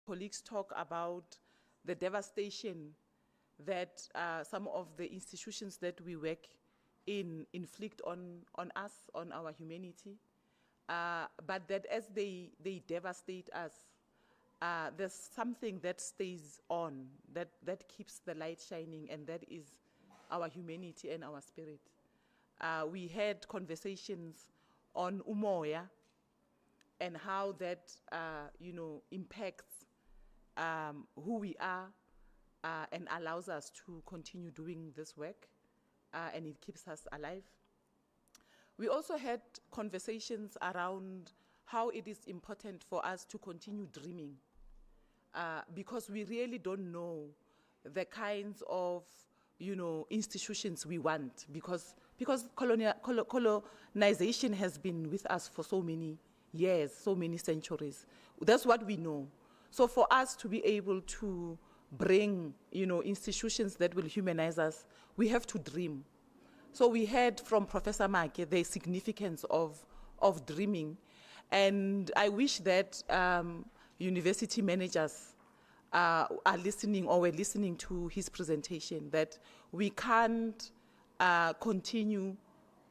Colleagues talk about the devastation that some of the institutions that we work in inflict on us, on our humanity, but that as they devastate us, there's something that stays on, that keeps the light shining, and that is our humanity and our spirit. We had conversations on umoya and how that impacts who we are and allows us to continue doing this work, and it keeps us alive. We also had conversations around how it is important for us to continue dreaming, because we really don't know the kinds of institutions we want, because colonization has been with us for so many years, so many centuries. That's what we know. So for us to be able to bring, institutions that will humanize us, we have to dream. So we heard from Professor Make the significance of dreaming, and I wish that university managers are listening or were listening to his presentation, that we can't continue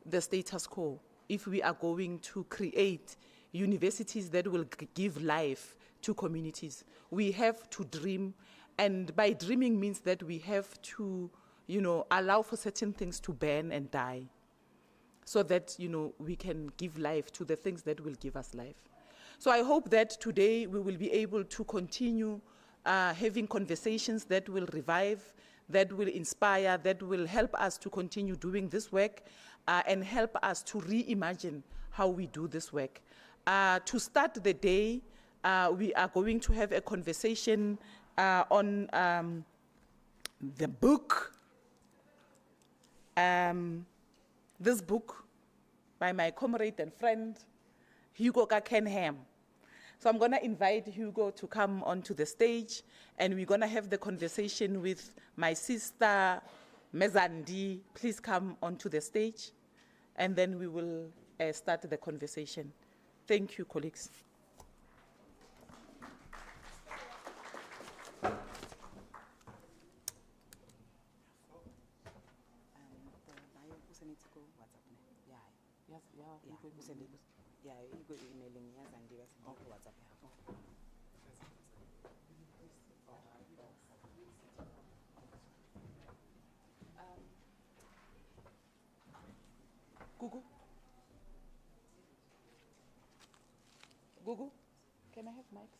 the status quo if we are going to create universities that will give life to communities. We have to dream, and by dreaming means that we have to, allow for certain things to burn and die, so that, we can give life to the things that will give us life. So I hope that today we will be able to continue having conversations that will revive, that will inspire, that will help us to continue doing this work, and help us to reimagine how we do this work. To start the day, we are going to have a conversation on the book, this book by my comrade and friend, Hugo Kenham. So I'm going to invite Hugo to come onto the stage, and we're going to have the conversation with my sister, Mezandi. Please come onto the stage, and then we will start the conversation. Thank you, colleagues. Yeah, you go emailing yes and give us WhatsApp. Gugu, can I have mics?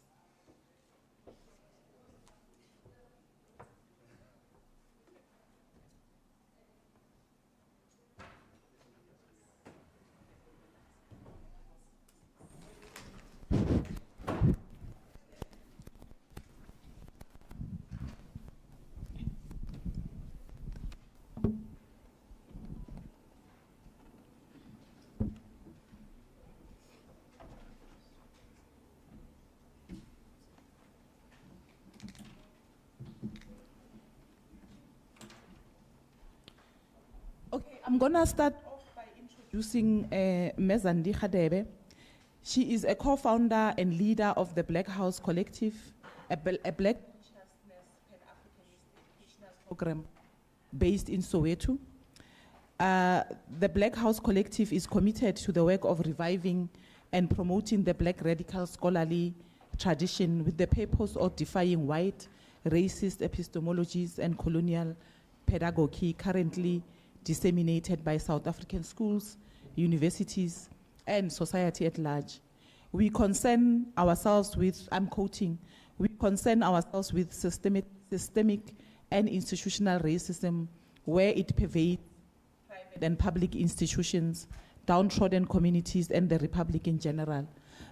Okay, I'm going to start off by introducing introducing Mezandi Khadebe. She is a co-founder and leader of the Black House Collective, a Black consciousness Pan-Africanist educational program based in Soweto. The Black House Collective is committed to the work of reviving and promoting the Black radical scholarly tradition with the purpose of defying white, racist epistemologies and colonial pedagogy currently disseminated by South African schools, universities, and society at large. We concern ourselves with, I'm quoting, we concern ourselves with systemic and institutional racism where it pervades private and public institutions, downtrodden communities, and the Republic in general.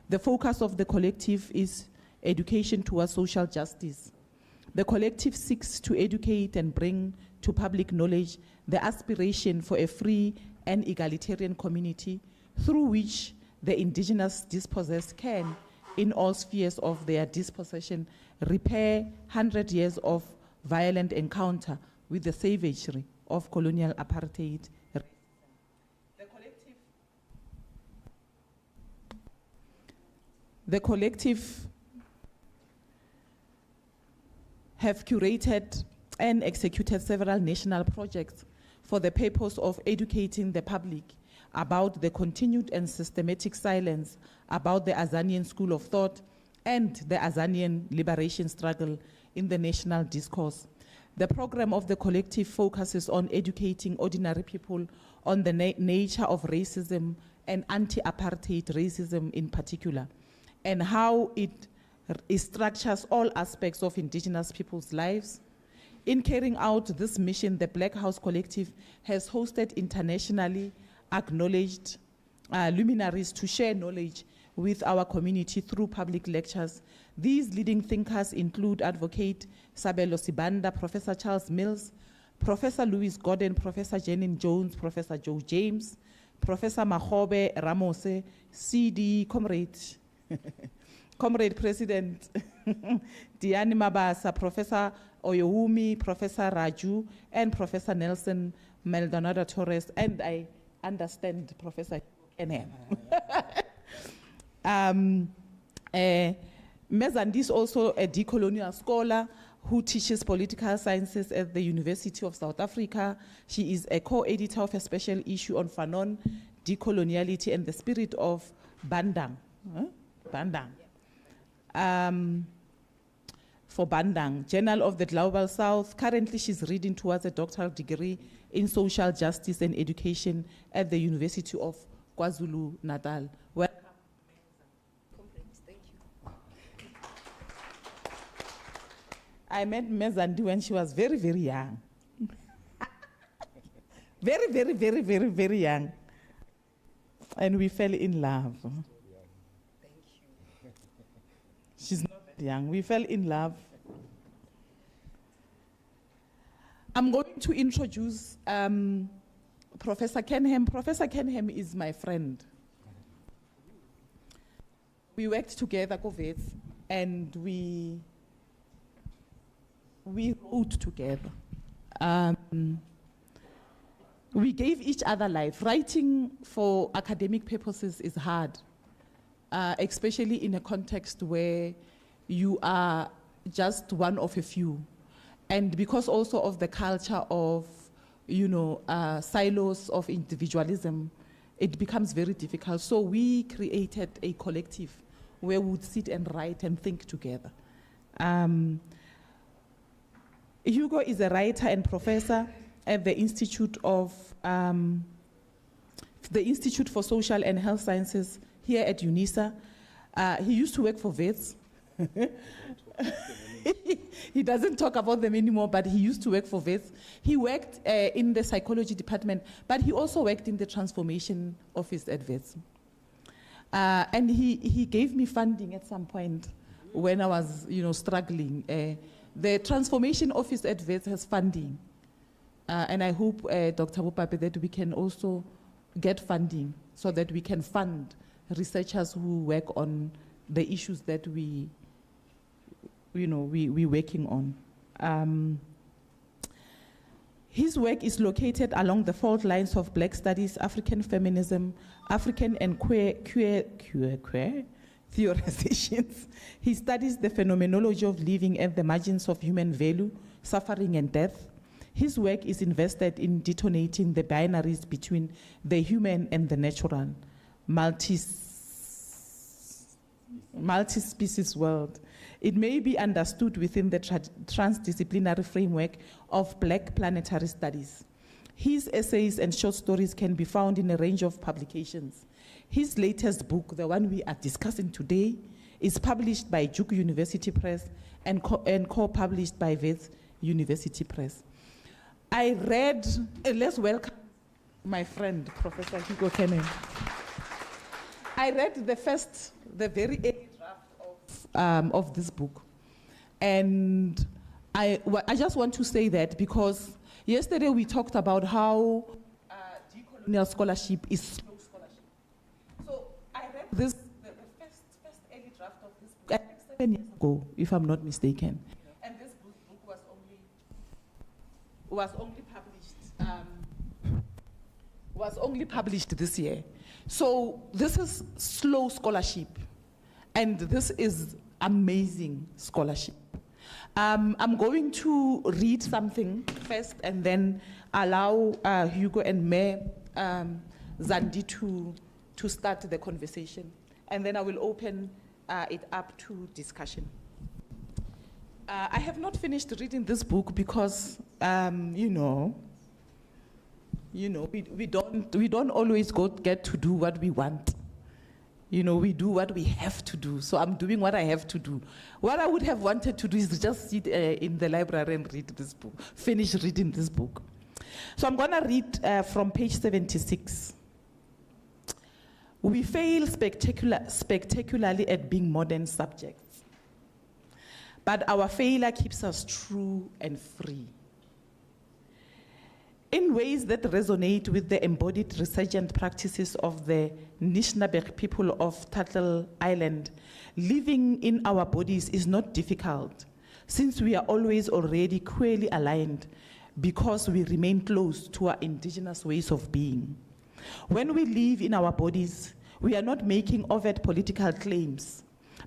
The focus of the collective is education towards social justice. The collective seeks to educate and bring to public knowledge the aspiration for a free and egalitarian community through which the indigenous dispossessed can, in all spheres of their dispossession, repair 100 years of violent encounter with the savagery of colonial apartheid. The collective have curated and executed several national projects for the purpose of educating the public about the continued and systematic silence about the Azanian school of thought and the Azanian liberation struggle in the national discourse. The program of the collective focuses on educating ordinary people on the nature of racism and anti-apartheid racism in particular, and how it structures all aspects of indigenous people's lives. In carrying out this mission, the Black House Collective has hosted internationally acknowledged luminaries to share knowledge with our community through public lectures. These leading thinkers include Advocate Sabelo Sibanda, Professor Charles Mills, Professor Louis Gordon, Professor Janine Jones, Professor Joe James, Professor Mahobe Ramose, CD Comrade, Comrade President Diani Mabasa, Professor Oyewumi, Professor Raju, and Professor Nelson Maldonado Torres, and I understand Professor Kenham. Mezandi is also a decolonial scholar who teaches political sciences at the University of South Africa. She is a co-editor of a special issue on Fanon, decoloniality and the spirit of Bandang. Bandang. For Bandang, Journal of the Global South. Currently, she's reading towards a doctoral degree in social justice and education at the University of KwaZulu-Natal. Welcome. Thank you. I met Mezandi when she was very, very young. Very, very, very, very, very young. And we fell in love. Thank you. She's not that young. We fell in love. I'm going to introduce Professor Kenham. Professor Kenham is my friend. We worked together, COVID, and we wrote together. We gave each other life. Writing for academic purposes is hard, especially in a context where you are just one of a few. And because also of the culture of, silos of individualism, it becomes very difficult. So we created a collective where we would sit and write and think together. Hugo is a writer and professor at the Institute for Social and Health Sciences here at UNISA. He used to work for VETS. He doesn't talk about them anymore, but he used to work for VETS. He worked in the psychology department, but he also worked in the transformation office at VETS. And he gave me funding at some point when I was, struggling. The transformation office at VETS has funding. And I hope, Dr. Bopape, that we can also get funding so that we can fund researchers who work on the issues that we're working on. His work is located along the fault lines of Black studies, African feminism, African and queer theorizations. He studies the phenomenology of living at the margins of human value, suffering, and death. His work is invested in detonating the binaries between the human and the natural, multi-species world. It may be understood within the transdisciplinary framework of Black planetary studies. His essays and short stories can be found in a range of publications. His latest book, the one we are discussing today, is published by Duke University Press and co-published by Wits University Press. I read, let's welcome my friend, Professor Hugo Kennan. I read the very early draft of this book. And I just want to say that because yesterday we talked about how decolonial scholarship is slow scholarship. So I read the first early draft of this book, I think 7 years ago, if I'm not mistaken. And this book was only published this year. So this is slow scholarship, and this is amazing scholarship. I'm going to read something first and then allow Hugo and Mayor Zandi to start the conversation. And then I will open it up to discussion. I have not finished reading this book because, we don't always get to do what we want. We do what we have to do. So I'm doing what I have to do. What I would have wanted to do is just sit in the library and read this book, finish reading this book. So I'm gonna read from page 76. We fail spectacularly at being modern subjects, but our failure keeps us true and free. In ways that resonate with the embodied resurgent practices of the Nishnabeg people of Turtle Island, living in our bodies is not difficult, since we are always already queerly aligned because we remain close to our indigenous ways of being. When we live in our bodies, we are not making overt political claims,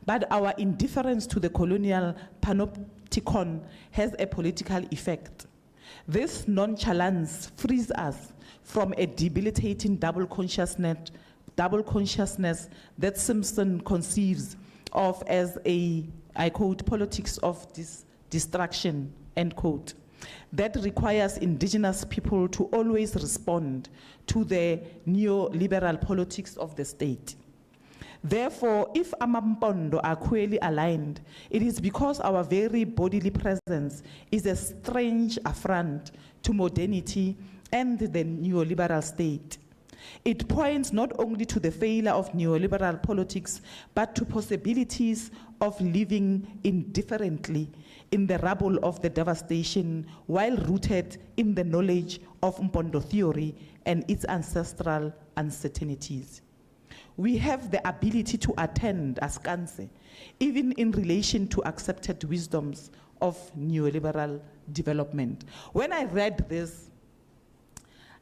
but our indifference to the colonial panopticon has a political effect. This nonchalance frees us from a debilitating double consciousness that Simpson conceives of as a, I quote, politics of distraction, end quote, that requires indigenous people to always respond to the neoliberal politics of the state. Therefore, if Amampondo are queerly aligned, it is because our very bodily presence is a strange affront to modernity and the neoliberal state. It points not only to the failure of neoliberal politics, but to possibilities of living indifferently in the rubble of the devastation while rooted in the knowledge of Mpondo theory and its ancestral uncertainties. We have the ability to attend as Kanse, even in relation to accepted wisdoms of neoliberal development. When I read this,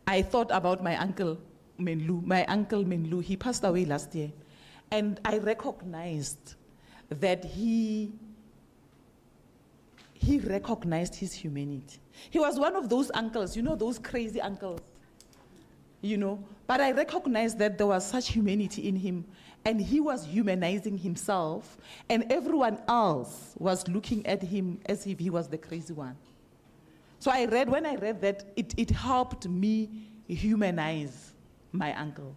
I thought about my uncle Menlu. My uncle Menlu, he passed away last year. And I recognized that he recognized his humanity. He was one of those uncles, those crazy uncles. But I recognized that there was such humanity in him, and he was humanizing himself, and everyone else was looking at him as if he was the crazy one. So when I read that, it helped me humanize my uncle.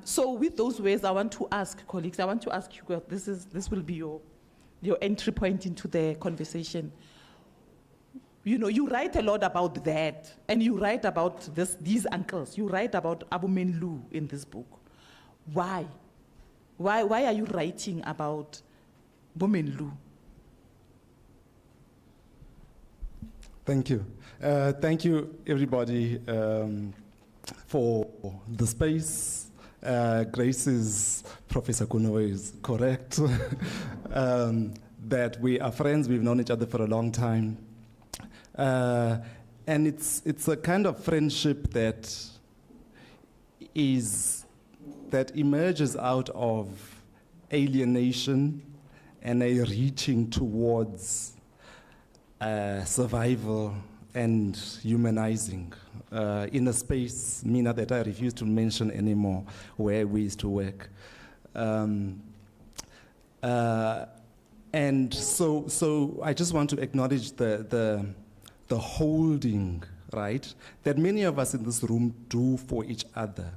So with those words, I want to ask colleagues, I want to ask you, this will be your entry point into the conversation. You write a lot about that, and you write about these uncles. You write about Abu Menlu in this book. Why? Why are you writing about Menlu? Thank you. Thank you, everybody, for the space. Grace's Professor Kuno is correct that we are friends. We've known each other for a long time. and it's a kind of friendship that emerges out of alienation and a reaching towards survival and humanizing in a space, Mina, that I refuse to mention anymore, where we used to work. And so I just want to acknowledge the holding, right, that many of us in this room do for each other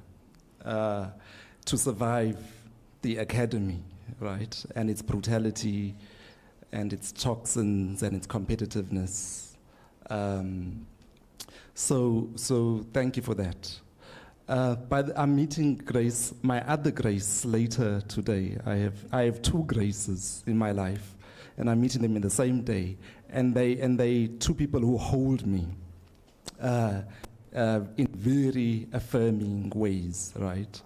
to survive the academy, right, and its brutality and its toxins and its competitiveness. So thank you for that. But I'm meeting Grace, my other Grace, later today. I have two Graces in my life, and I'm meeting them in the same day. And they two people who hold me in very affirming ways, right?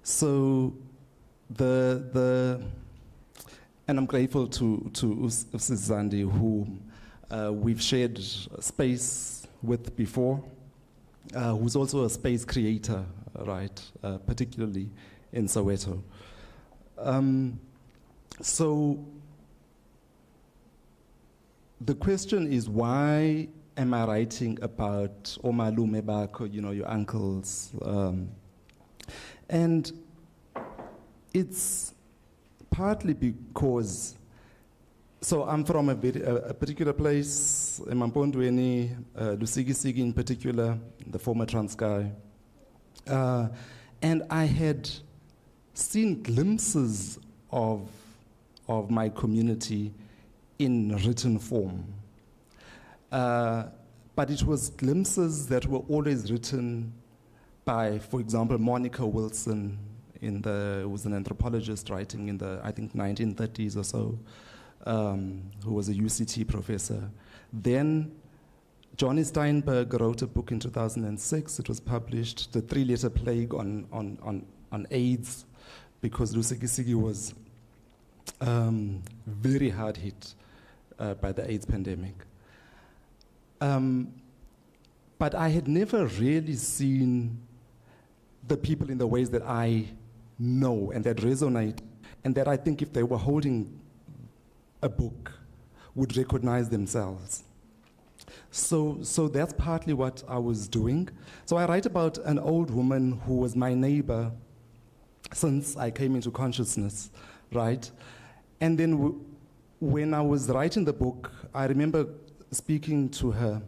So and I'm grateful to Zandi, who we've shared space with before, who's also a space creator, right, particularly in Soweto. So the question is, why am I writing about Omalume Bako, your uncles? And it's partly because, so I'm from a particular place, Mampondweni, Lusigisigi in particular, the former Transkei. And I had seen glimpses of my community in written form. But it was glimpses that were always written by, for example, Monica Wilson, who was an anthropologist writing in the, I think, 1930s or so, who was a UCT professor. Then Johnny Steinberg wrote a book in 2006. It was published, The Three-Letter Plague on AIDS, because Lusigisigi was very hard hit by the AIDS pandemic. But I had never really seen the people in the ways that I know and that resonate, and that I think if they were holding a book would recognize themselves. So that's partly what I was doing. So I write about an old woman who was my neighbor since I came into consciousness, right? And then when I was writing the book, I remember speaking to her.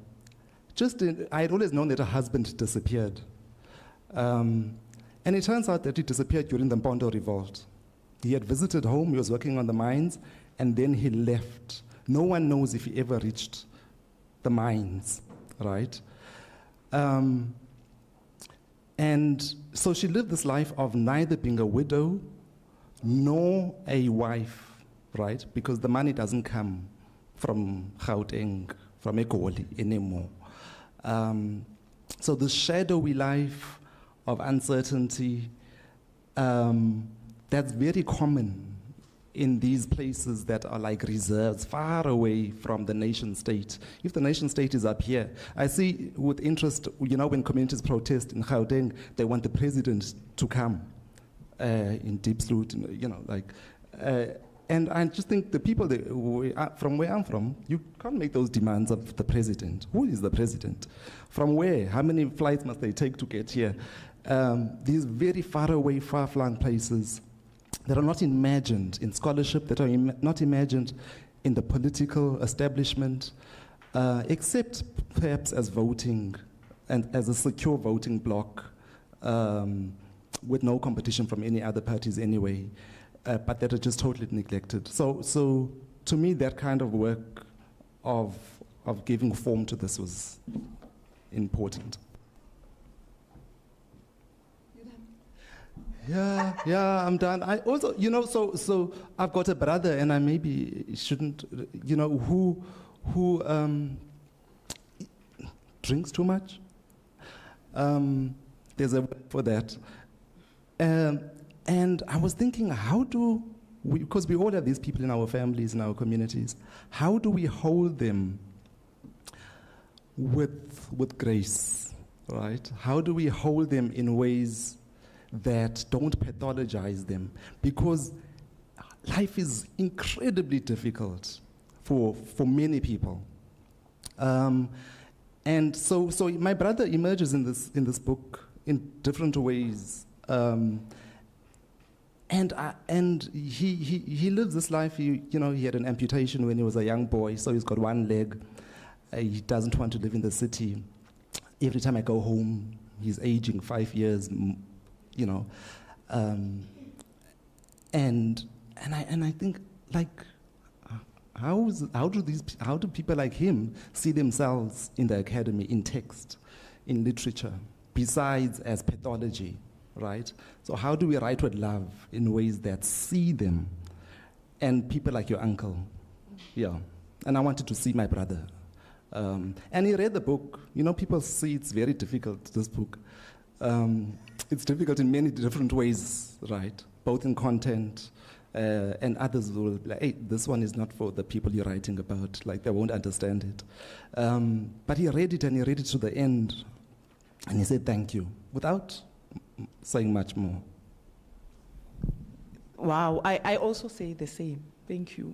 I had always known that her husband disappeared. And it turns out that he disappeared during the Mpondo Revolt. He had visited home, he was working on the mines, and then he left. No one knows if he ever reached the mines, right? And so she lived this life of neither being a widow nor a wife, right? Because the money doesn't come from Gauteng, from Egoli anymore. So the shadowy life of uncertainty, that's very common in these places that are like reserves, far away from the nation state. If the nation state is up here, I see with interest, when communities protest in Gauteng, they want the president to come in Diepsloot, and I just think the people from where I'm from, you can't make those demands of the president. Who is the president? From where? How many flights must they take to get here? These very far away, far-flung places that are not imagined in scholarship, that are not imagined in the political establishment, except perhaps as voting and as a secure voting bloc with no competition from any other parties anyway, but that are just totally neglected. So to me, that kind of work of giving form to this was important. Yeah, I'm done. I also, so I've got a brother, and I maybe shouldn't, who drinks too much. There's a word for that. And I was thinking, how do we, because we all have these people in our families, in our communities, how do we hold them with grace, right? How do we hold them in ways that don't pathologize them? Because life is incredibly difficult for many people. And so my brother emerges in this book in different ways. And he lives this life. He had an amputation when he was a young boy, so he's got one leg. He doesn't want to live in the city. Every time I go home, he's aging 5 years, and I think, like, how do people like him see themselves in the academy, in text, in literature, besides as pathology, right? So how do we write with love in ways that see them, and people like your uncle, yeah. And I wanted to see my brother. And he read the book. People see it's very difficult, this book. It's difficult in many different ways, right? Both in content, and others will be like, hey, this one is not for the people you're writing about. Like, they won't understand it. But he read it, and he read it to the end. And he said, thank you, without saying much more. Wow, I also say the same. Thank you.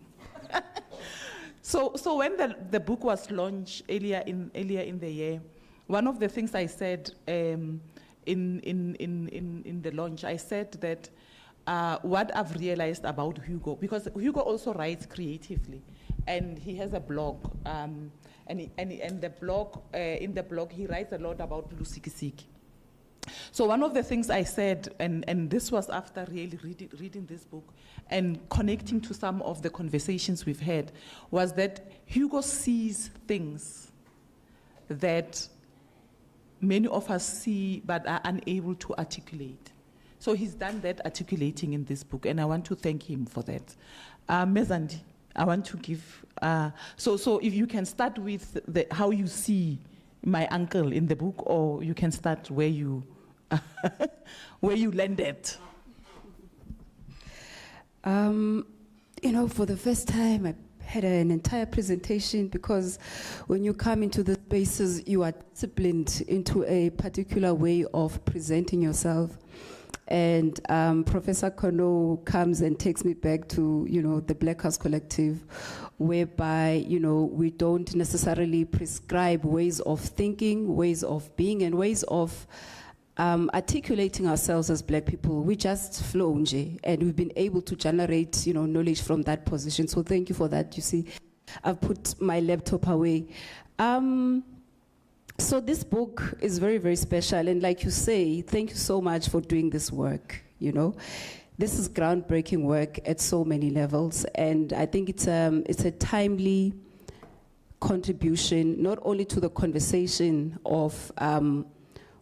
So when the book was launched earlier in the year, one of the things I said in the launch, I said that what I've realized about Hugo, because Hugo also writes creatively, and he has a blog, and the blog in the blog he writes a lot about Lusikisiki. So one of the things I said, and this was after really reading this book and connecting to some of the conversations we've had, was that Hugo sees things that many of us see but are unable to articulate. So he's done that articulating in this book, and I want to thank him for that. Mezandi, I want to give, so if you can start with how you see my uncle in the book, or you can start where you landed. For the first time, I had an entire presentation, because when you come into the spaces, you are disciplined into a particular way of presenting yourself. And Professor Kono comes and takes me back to, the Black House Collective, whereby, we don't necessarily prescribe ways of thinking, ways of being, and ways of articulating ourselves as Black people. We just flow, nje, and we've been able to generate, knowledge from that position. So thank you for that. You see, I've put my laptop away. So this book is very, very special. And like you say, thank you so much for doing this work, This is groundbreaking work at so many levels. And I think it's a timely contribution, not only to the conversation of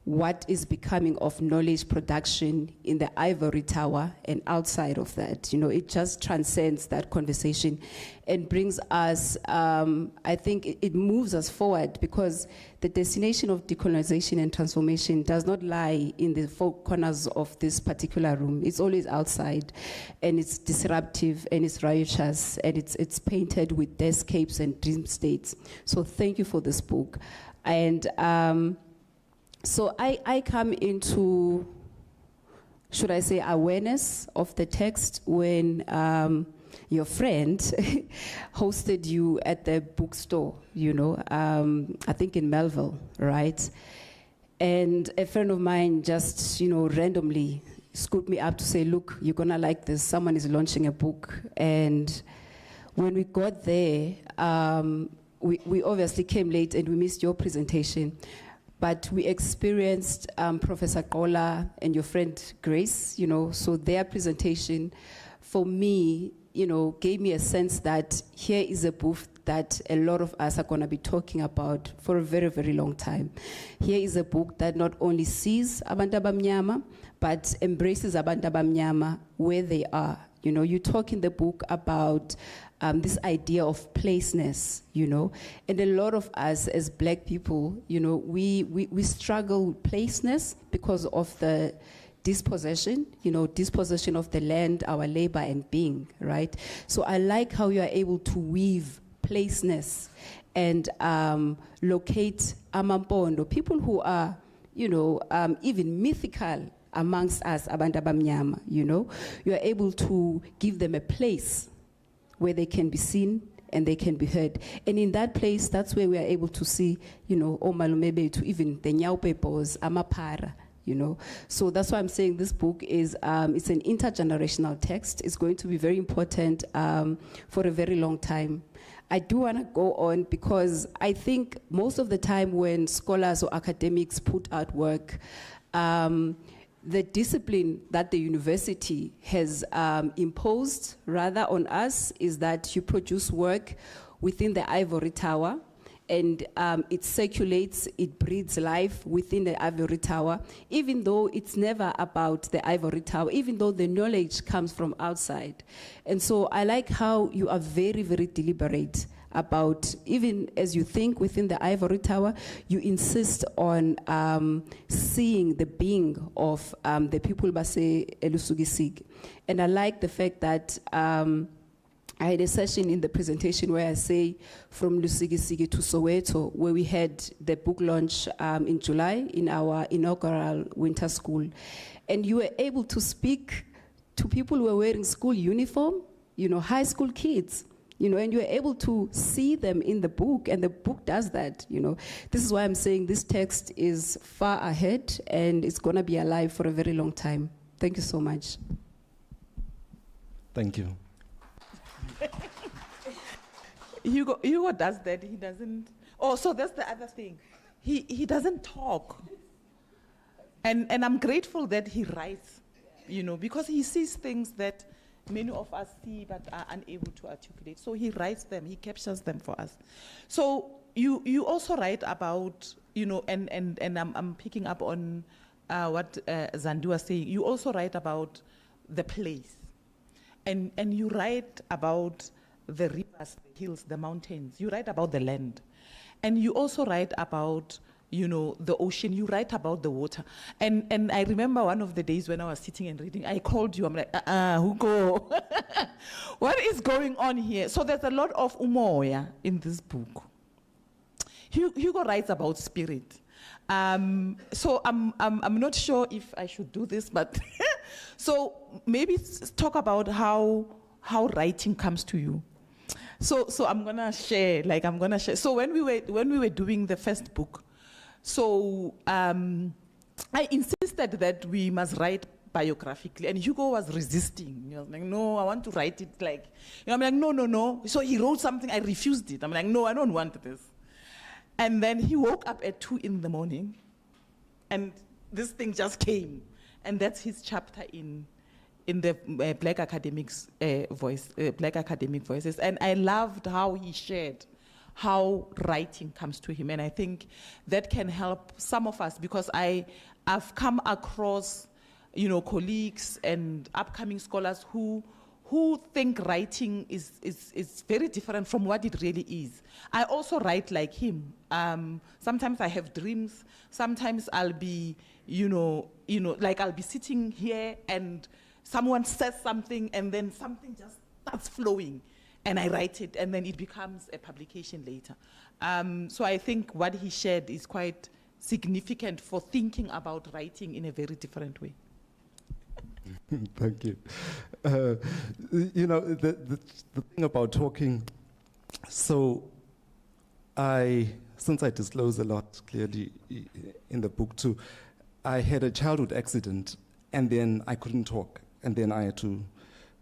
what is becoming of knowledge production in the ivory tower and outside of that. It just transcends that conversation and brings us, I think it moves us forward, because the destination of decolonization and transformation does not lie in the four corners of this particular room. It's always outside, and it's disruptive, and it's riotous, and it's painted with deathscapes and dream states. So thank you for this book. And so I come into, should I say, awareness of the text when your friend hosted you at the bookstore, I think in Melville, right? And a friend of mine just, randomly scooped me up to say, look, you're gonna like this. Someone is launching a book. And when we got there, we obviously came late and we missed your presentation. But we experienced Professor Kola and your friend Grace, so their presentation for me, gave me a sense that here is a book that a lot of us are going to be talking about for a very, very long time. Here is a book that not only sees abantu abamnyama, but embraces abantu abamnyama where they are. You talk in the book about this idea of placeness, and a lot of us as Black people, we struggle with placeness because of the dispossession, dispossession of the land, our labor and being, right? So I like how you are able to weave placeness and locate amampondo, people who are, even mythical amongst us, abantu abamnyama, you are able to give them a place where they can be seen and they can be heard. And in that place, that's where we are able to see, Omalume Bethu, even the Nyaupepos, Amapara, So that's why I'm saying this book is, it's an intergenerational text. It's going to be very important for a very long time. I do want to go on because I think most of the time when scholars or academics put out work, the discipline that the university has imposed rather on us is that you produce work within the ivory tower, and it circulates, it breathes life within the ivory tower, even though it's never about the ivory tower, even though the knowledge comes from outside. And so I like how you are very, very deliberate about, even as you think within the ivory tower, you insist on seeing the being of the people Base Elusugisig. And I like the fact that I had a session in the presentation where I say from Lusigisigi to Soweto, where we had the book launch in July in our inaugural winter school. And you were able to speak to people who were wearing school uniform, high school kids. And you're able to see them in the book, and the book does that, This is why I'm saying this text is far ahead, and it's going to be alive for a very long time. Thank you so much. Thank you. Hugo does that. He doesn't. Oh, so that's the other thing. He doesn't talk. And I'm grateful that he writes, because he sees things that many of us see but are unable to articulate. So he writes them, he captures them for us. So you also write about, and I'm picking up on what Zandi was saying. You also write about the place. And you write about the rivers, the hills, the mountains. You write about the land. And you also write about the ocean. You write about the water. And I remember one of the days when I was sitting and reading, I called you. I'm like, Hugo, what is going on here? So there's a lot of umoya in this book. Hugo writes about spirit. So I'm not sure if I should do this, but so maybe talk about how writing comes to you. So I'm gonna share. So when we were doing the first book, so I insisted that we must write biographically, and Hugo was resisting. He was like, "No, I want to write it like." I'm like, "No." So he wrote something. I refused it. I'm like, "No, I don't want this." And then he woke up at 2 a.m, and this thing just came, and that's his chapter in the Black Academics Black Academic Voices. And I loved how he shared how writing comes to him, and I think that can help some of us, because I've come across, colleagues and upcoming scholars who think writing is very different from what it really is. I also write like him. Sometimes I have dreams. Sometimes I'll be, like I'll be sitting here and someone says something and then something just starts flowing and I write it and then it becomes a publication later. So I think what he shared is quite significant for thinking about writing in a very different way. Thank you. The thing about talking, so since I disclose a lot clearly in the book too, I had a childhood accident and then I couldn't talk, and then I had to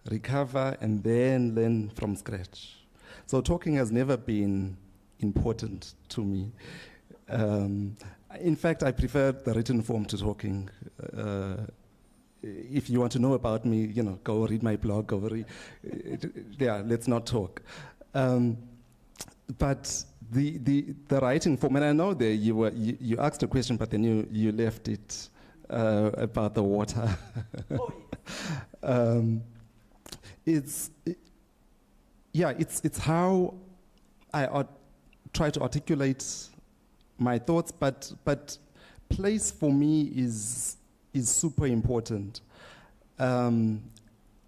recover and then learn from scratch. So talking has never been important to me. In fact, I prefer the written form to talking. If you want to know about me, go read my blog. Let's not talk. But the writing form, and I know that you asked a question, but then you left it about the water. Oh, yes. It's how I try to articulate my thoughts, but place for me is super important.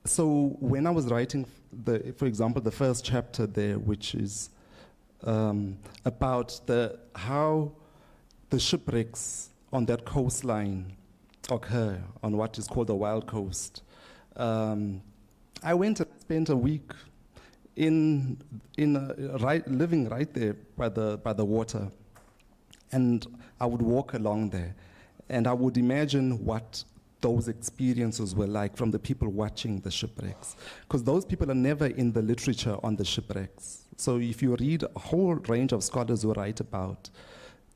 So when I was writing, for example, the first chapter there, which is about how the shipwrecks on that coastline occur on what is called the Wild Coast. I went and spent a week living right there by the water, and I would walk along there, and I would imagine what those experiences were like from the people watching the shipwrecks, because those people are never in the literature on the shipwrecks. So if you read a whole range of scholars who write about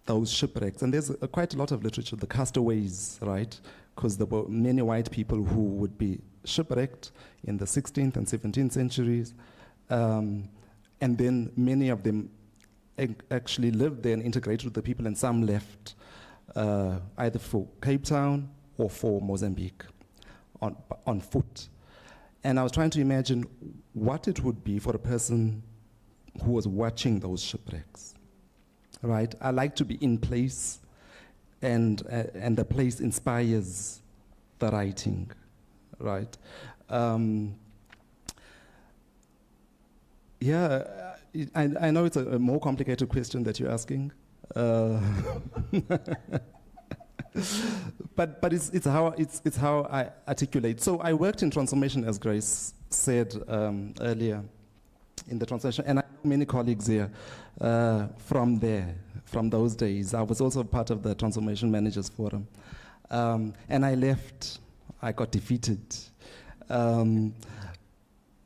those shipwrecks, and there's quite a lot of literature, the castaways, right? Because there were many white people who would be shipwrecked in the 16th and 17th centuries, and then many of them actually lived there and integrated with the people, and some left either for Cape Town or for Mozambique on foot. And I was trying to imagine what it would be for a person who was watching those shipwrecks, right? I like to be in place, and the place inspires the writing, right? I know it's a more complicated question that you're asking. But it's how I articulate. So I worked in transformation, as Grace said earlier, in the translation, and I know many colleagues here from those days. I was also part of the Transformation Managers Forum, and I left. I got defeated,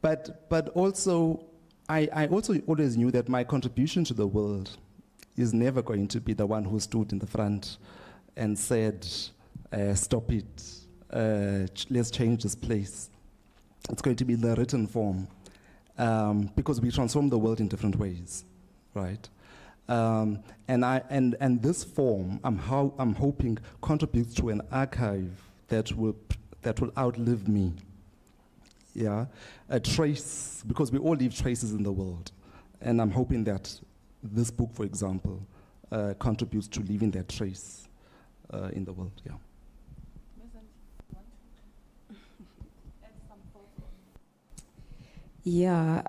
but also I also always knew that my contribution to the world is never going to be the one who stood in the front and said, stop it, let's change this place. It's going to be in the written form, because we transform the world in different ways, right? And this form, I'm hoping, contributes to an archive that will outlive me. Yeah, a trace, because we all leave traces in the world, and I'm hoping that this book, for example, contributes to leaving that trace in the world. Yeah. Yeah,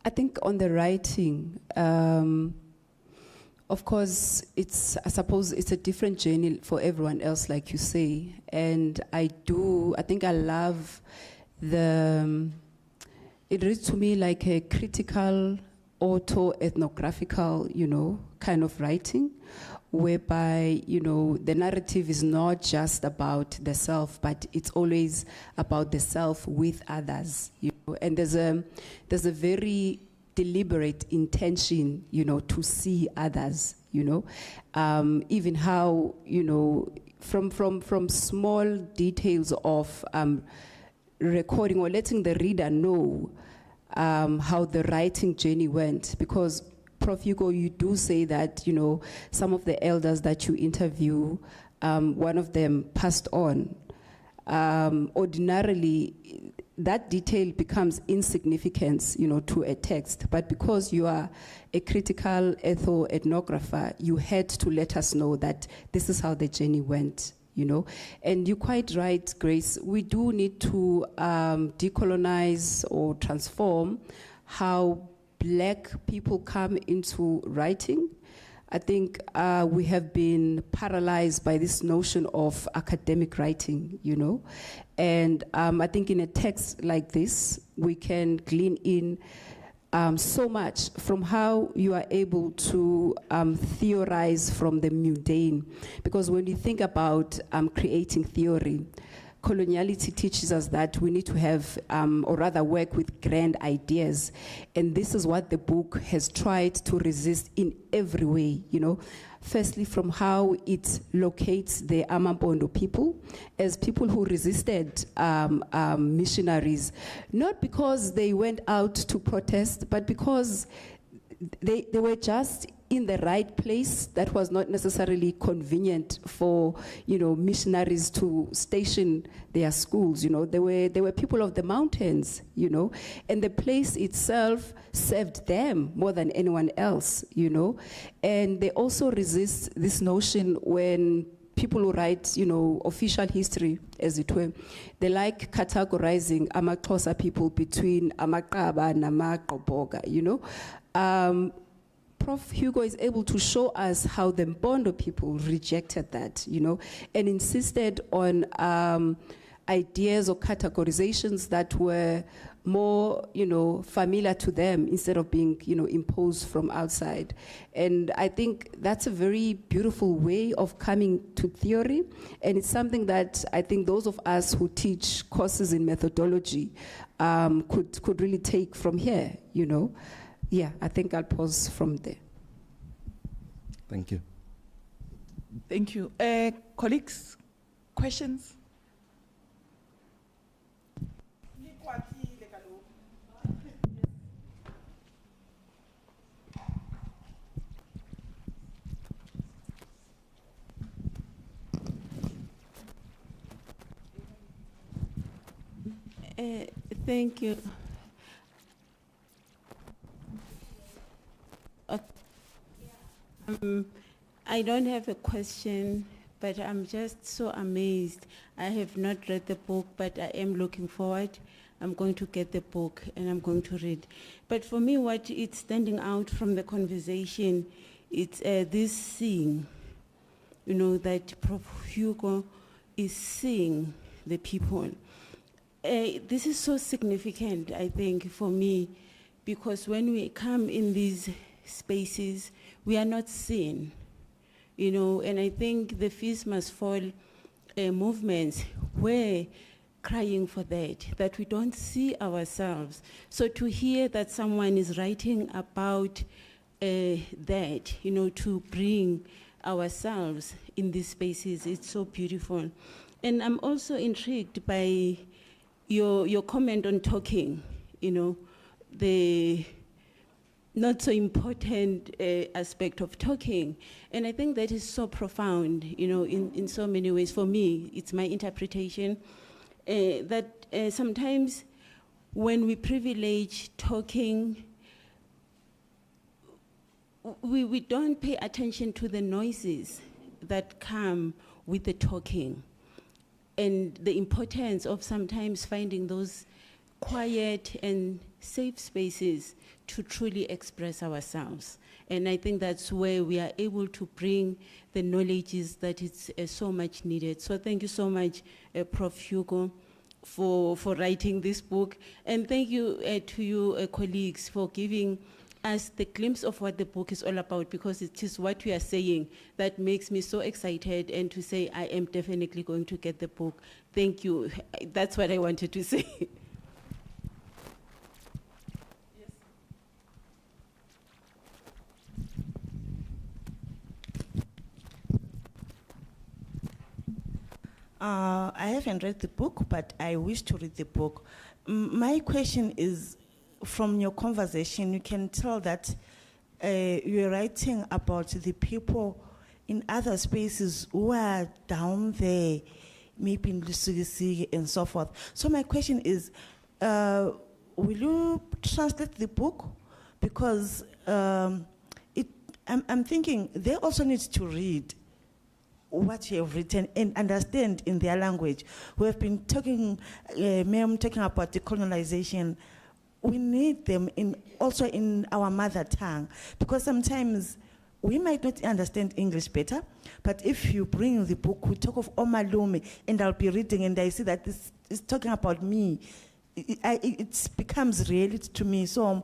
I think on the writing, of course, I suppose it's a different journey for everyone else, like you say. And I think I love it reads to me like a critical, auto-ethnographical, kind of writing, whereby, the narrative is not just about the self, but it's always about the self with others, And there's a very deliberate intention, to see others, even how, from small details of recording or letting the reader know how the writing journey went. Because, Prof. Hugo, you do say that, some of the elders that you interview, one of them passed on. Ordinarily, that detail becomes insignificant, to a text. But because you are a critical ethnographer, you had to let us know that this is how the journey went, And you're quite right, Grace. We do need to decolonize or transform how Black people come into writing. I think we have been paralyzed by this notion of academic writing, And I think in a text like this, we can glean in so much from how you are able to theorize from the mundane. Because when you think about creating theory, coloniality teaches us that we need to have, or rather work with grand ideas. And this is what the book has tried to resist in every way, Firstly, from how it locates the Amampondo people as people who resisted missionaries, not because they went out to protest, but because they were just in the right place that was not necessarily convenient for, missionaries to station their schools. They were people of the mountains, and the place itself served them more than anyone else, And they also resist this notion when people who write, you know, official history, as it were, they like categorizing amaXhosa people between amaqaba and amaqoboga, you know. Prof. Hugo is able to show us how the Mpondo people rejected that, you know, and insisted on ideas or categorizations that were more, you know, familiar to them instead of being, you know, imposed from outside. And I think that's a very beautiful way of coming to theory. And it's something that I think those of us who teach courses in methodology could really take from here, you know. Yeah, I think I'll pause from there. Thank you. Thank you. Colleagues, questions? Thank you. I don't have a question, but I'm just so amazed. I have not read the book, but I am looking forward. I'm going to get the book and I'm going to read. But for me, what is standing out from the conversation, it's this seeing, you know, that Prof. Hugo is seeing the people. This is so significant, I think, for me, because when we come in these spaces, we are not seen, you know, and I think the Fees Must Fall movements were crying for that we don't see ourselves. So to hear that someone is writing about that, you know, to bring ourselves in these spaces, it's so beautiful. And I'm also intrigued by your comment on talking, you know, the not so important aspect of talking. And I think that is so profound, you know, in so many ways. For me, it's my interpretation that sometimes when we privilege talking, we don't pay attention to the noises that come with the talking and the importance of sometimes finding those quiet and safe spaces to truly express ourselves. And I think that's where we are able to bring the knowledges that it's so much needed. So thank you so much, Prof. Hugo, for writing this book. And thank you to you colleagues for giving us the glimpse of what the book is all about, because it is what we are saying that makes me so excited, and to say I am definitely going to get the book. Thank you. That's what I wanted to say. I haven't read the book, but I wish to read the book. My question is, from your conversation, you can tell that you're writing about the people in other spaces who are down there, maybe in Lusigi and so forth. So my question is, will you translate the book? Because I'm thinking they also need to read what you have written and understand in their language. We have been talking, Ma'am, talking about decolonization. We need them also in our mother tongue, because sometimes we might not understand English better, but if you bring the book, we talk of Omalume, and I'll be reading and I see that this is talking about me, it becomes reality to me. So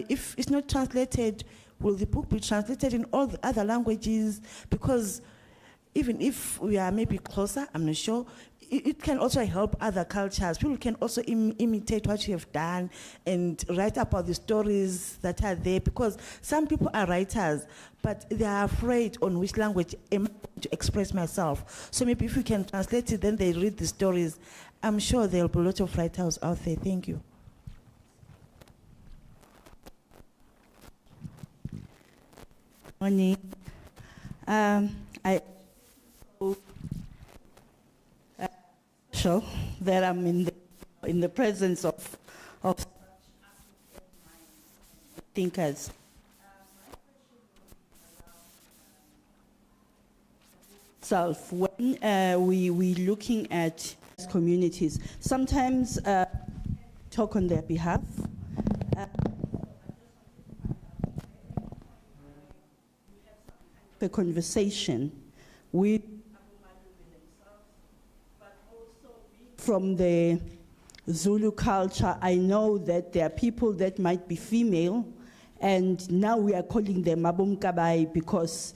if it's not translated, will the book be translated in all the other languages? Because even if we are maybe closer, I'm not sure, it can also help other cultures. People can also imitate what you have done and write about the stories that are there, because some people are writers, but they are afraid on which language am I to express myself. So maybe if we can translate it, then they read the stories. I'm sure there will be a lot of writers out there. Thank you. Morning. That I'm in the presence of thinkers. itself, when we looking at communities, sometimes talk on their behalf. A conversation with from the Zulu culture. I know that there are people that might be female, and now we are calling them Abomkabai because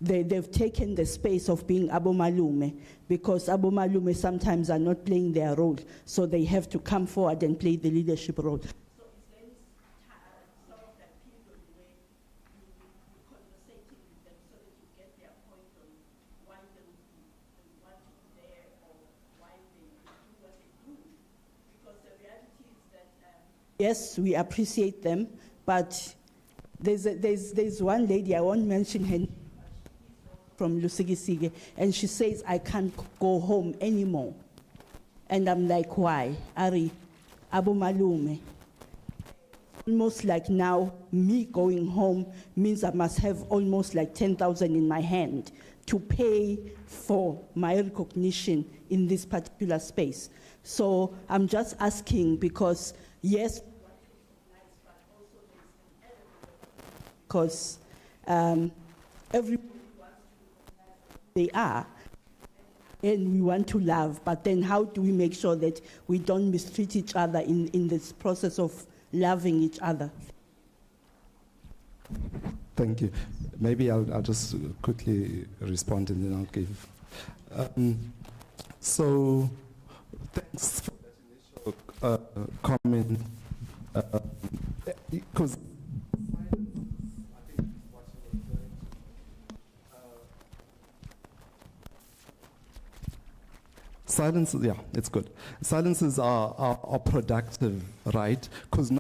they've taken the space of being Abomalume, because Abomalume sometimes are not playing their role, so they have to come forward and play the leadership role. Yes, we appreciate them, but there's one lady, I won't mention her name, from Lusigisige, and she says, I can't go home anymore. And I'm like, why? Ari, Abu Malume. Almost like now, me going home means I must have almost like 10,000 in my hand to pay for my recognition in this particular space. So I'm just asking because, yes, because everybody they are, and we want to love, but then how do we make sure that we don't mistreat each other in this process of loving each other? Thank you. Maybe I'll just quickly respond and then I'll give. So, thanks for that initial comment. Because silences, yeah, it's good. Silences are productive, right? Because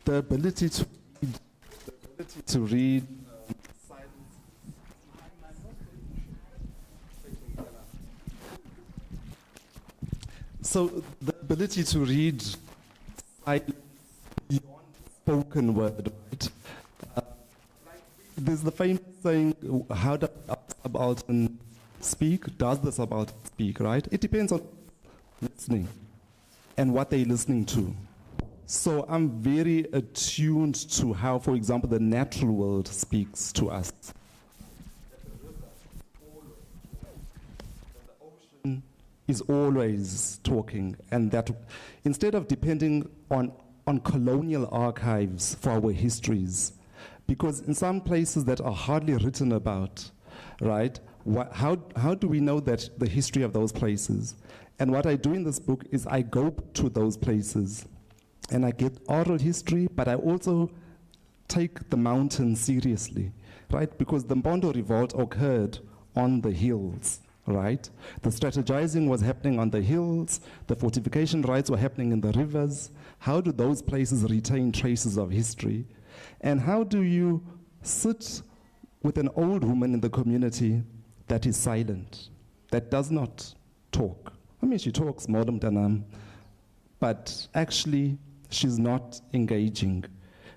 the ability to read silence. So the ability to read silence beyond spoken word, right? There's the famous saying, how does a subaltern speak? Does the subaltern speak, right? It depends on listening and what they're listening to. So I'm very attuned to how, for example, the natural world speaks to us. The ocean is always talking, and that instead of depending on colonial archives for our histories, because in some places that are hardly written about, right? How do we know that the history of those places? And what I do in this book is I go to those places and I get oral history, but I also take the mountain seriously, right? Because the Mpondo revolt occurred on the hills, right? The strategizing was happening on the hills, the fortification rights were happening in the rivers. How do those places retain traces of history? And how do you sit with an old woman in the community that is silent, that does not talk? I mean, she talks, Madam Tanam, but actually she's not engaging.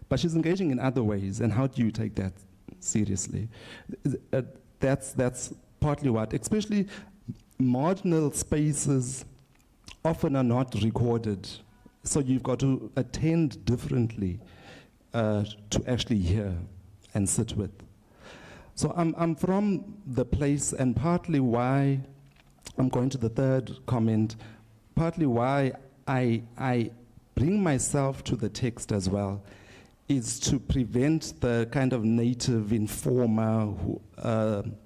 But she's engaging in other ways, and how do you take that seriously? That's partly what, especially marginal spaces often are not recorded. So you've got to attend differently to actually hear and sit with. So I'm from the place, and partly why I'm going to the third comment, partly why I bring myself to the text as well, is to prevent the kind of native informer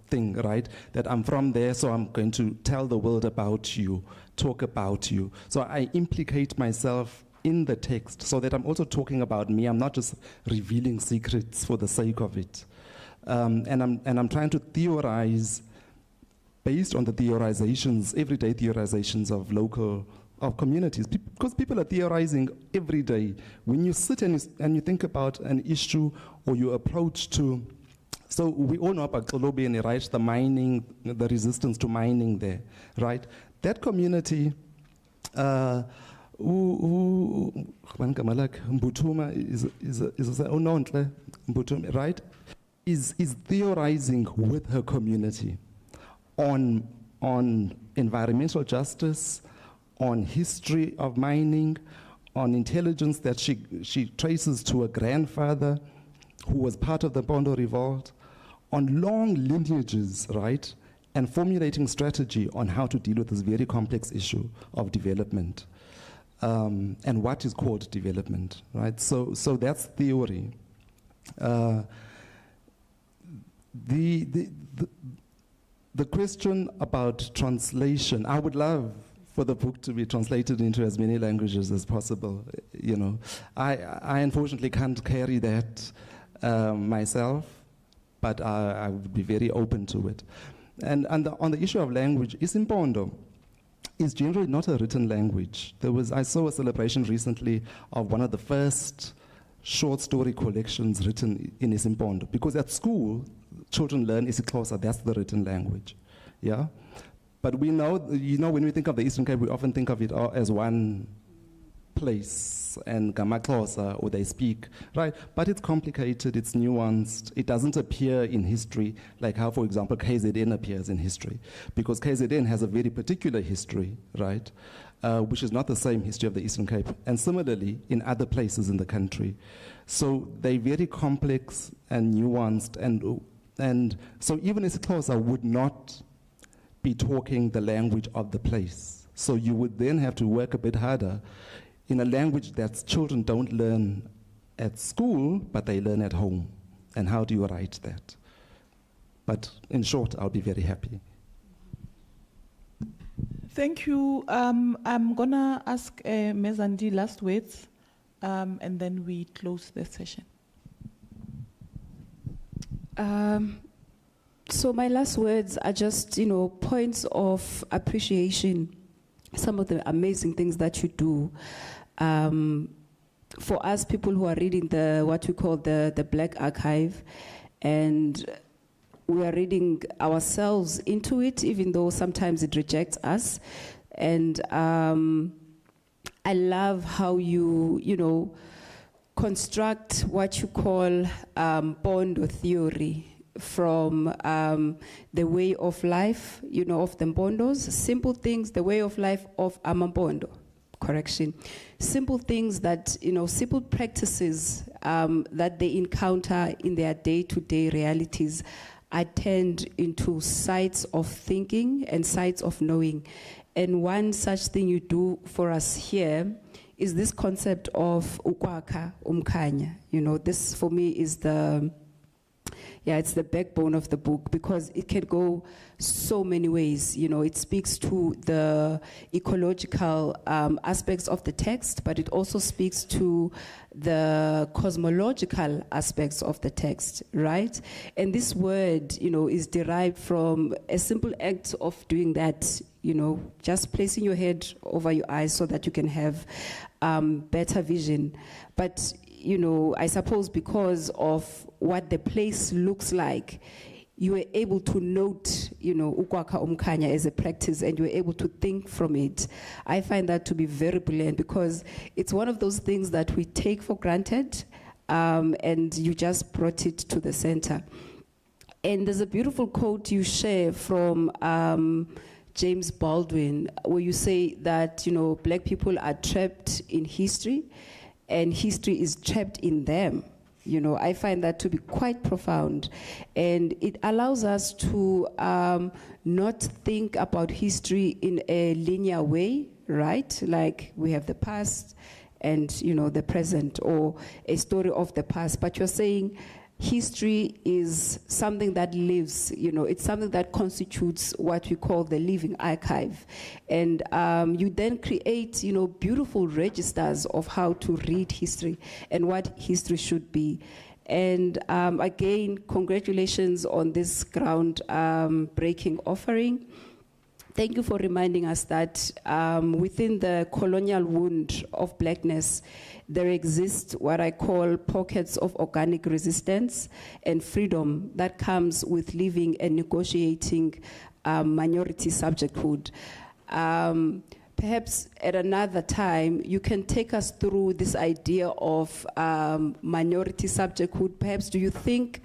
thing, right? That I'm from there, so I'm going to tell the world about you, talk about you. So I implicate myself in the text so that I'm also talking about me. I'm not just revealing secrets for the sake of it. And I'm trying to theorize based on the theorizations, everyday theorizations of communities, because people are theorizing every day. When you sit and you think about an issue or you approach to, so we all know about Xolobeni, right? The mining, the resistance to mining there, right? That community, Mbutuma is Mbutuma, right? is theorizing with her community on environmental justice, on history of mining, on intelligence that she traces to a grandfather who was part of the Mpondo Revolt, on long lineages, right? And formulating strategy on how to deal with this very complex issue of development and what is called development, right? So that's theory. The question about translation, I would love for the book to be translated into as many languages as possible. You know, I unfortunately can't carry that myself, but I would be very open to it. And on the issue of language, isiMpondo is generally not a written language. I saw a celebration recently of one of the first short story collections written in isiMpondo, because at school, children learn isiXhosa, that's the written language, yeah? But we know, you know, when we think of the Eastern Cape, we often think of it all as one place, and GamaXhosa, or they speak, right? But it's complicated, it's nuanced, it doesn't appear in history like how, for example, KZN appears in history, because KZN has a very particular history, right? Which is not the same history of the Eastern Cape, and similarly in other places in the country. So they're very complex and nuanced, and so even isiXhosa would not be talking the language of the place. So you would then have to work a bit harder in a language that children don't learn at school, but they learn at home. And how do you write that? But in short, I'll be very happy. Thank you. I'm gonna ask Ms. Zandi last words, and then we close the session. So my last words are just, points of appreciation, some of the amazing things that you do. For us people who are reading what we call the Black Archive, and we are reading ourselves into it, even though sometimes it rejects us. And I love how you, construct what you call Mpondo theory from the way of life, of the Mpondos, simple things, the way of life of amaMpondo. Correction. Simple things that, simple practices that they encounter in their day-to-day realities are turned into sites of thinking and sites of knowing. And one such thing you do for us here is this concept of ukwakha umkhanya. This for me is it's the backbone of the book, because it can go so many ways. It speaks to the ecological aspects of the text, but it also speaks to the cosmological aspects of the text, right? And this word, is derived from a simple act of doing that, just placing your head over your eyes so that you can have better vision. But I suppose because of what the place looks like, you were able to note, ukwakha umkhanya as a practice, and you were able to think from it. I find that to be very brilliant, because it's one of those things that we take for granted, and you just brought it to the center. And there's a beautiful quote you share from James Baldwin, where you say that, black people are trapped in history, and history is trapped in them. I find that to be quite profound. And it allows us to not think about history in a linear way, right? Like we have the past and, the present, or a story of the past. But you're saying history is something that lives, it's something that constitutes what we call the living archive. And you then create, beautiful registers of how to read history and what history should be. And again, congratulations on this ground-breaking offering. Thank you for reminding us that within the colonial wound of blackness, there exist what I call pockets of organic resistance and freedom that comes with living and negotiating minority subjecthood. Perhaps at another time, you can take us through this idea of minority subjecthood. Perhaps do you think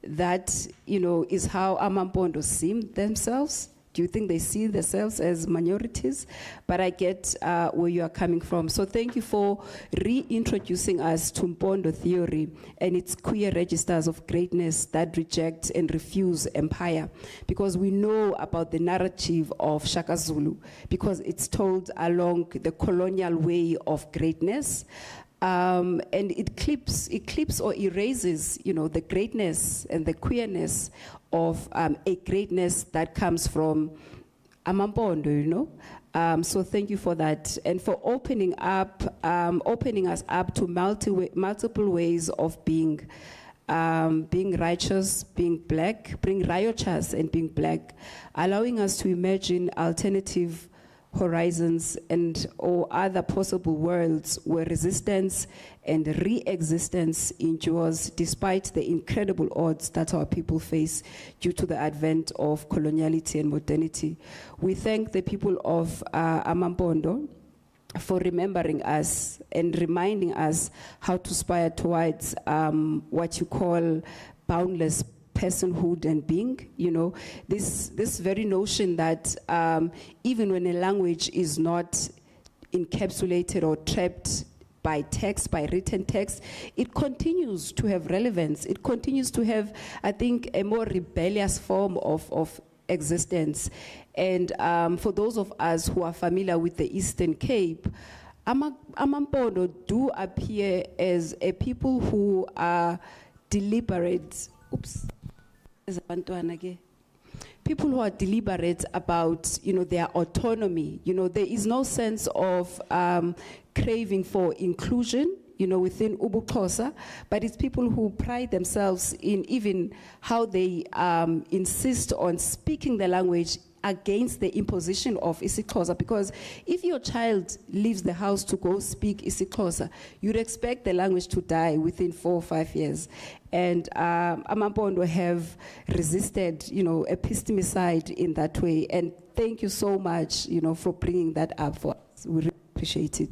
that, you know, is how Amampondo see themselves? Do you think they see themselves as minorities? But I get where you are coming from. So thank you for reintroducing us to Mpondo theory and its queer registers of greatness that reject and refuse empire. Because we know about the narrative of Shaka Zulu, because it's told along the colonial way of greatness. And it clips or erases, you know, the greatness and the queerness of a greatness that comes from Amampondo, you know. So thank you for that, and for opening us up to multiple ways of being righteous, being black, being righteous and being black, allowing us to imagine alternative horizons and or other possible worlds where resistance and re-existence endures despite the incredible odds that our people face due to the advent of coloniality and modernity. We thank the people of Amampondo for remembering us and reminding us how to aspire towards what you call boundless personhood and being, you know, this very notion that even when a language is not encapsulated or trapped by text, by written text, it continues to have relevance. It continues to have, I think, a more rebellious form of existence. And for those of us who are familiar with the Eastern Cape, Amampondo do appear as a people who are deliberate. Oops. People who are deliberate about, you know, their autonomy. You know, there is no sense of craving for inclusion, you know, within Ubuxhosa, but it's people who pride themselves in even how they insist on speaking the language against the imposition of isiXhosa, because if your child leaves the house to go speak isiXhosa, you'd expect the language to die within 4 or 5 years. And Amampondo have resisted, you know, epistemicide in that way. And thank you so much, you know, for bringing that up for us. We really appreciate it.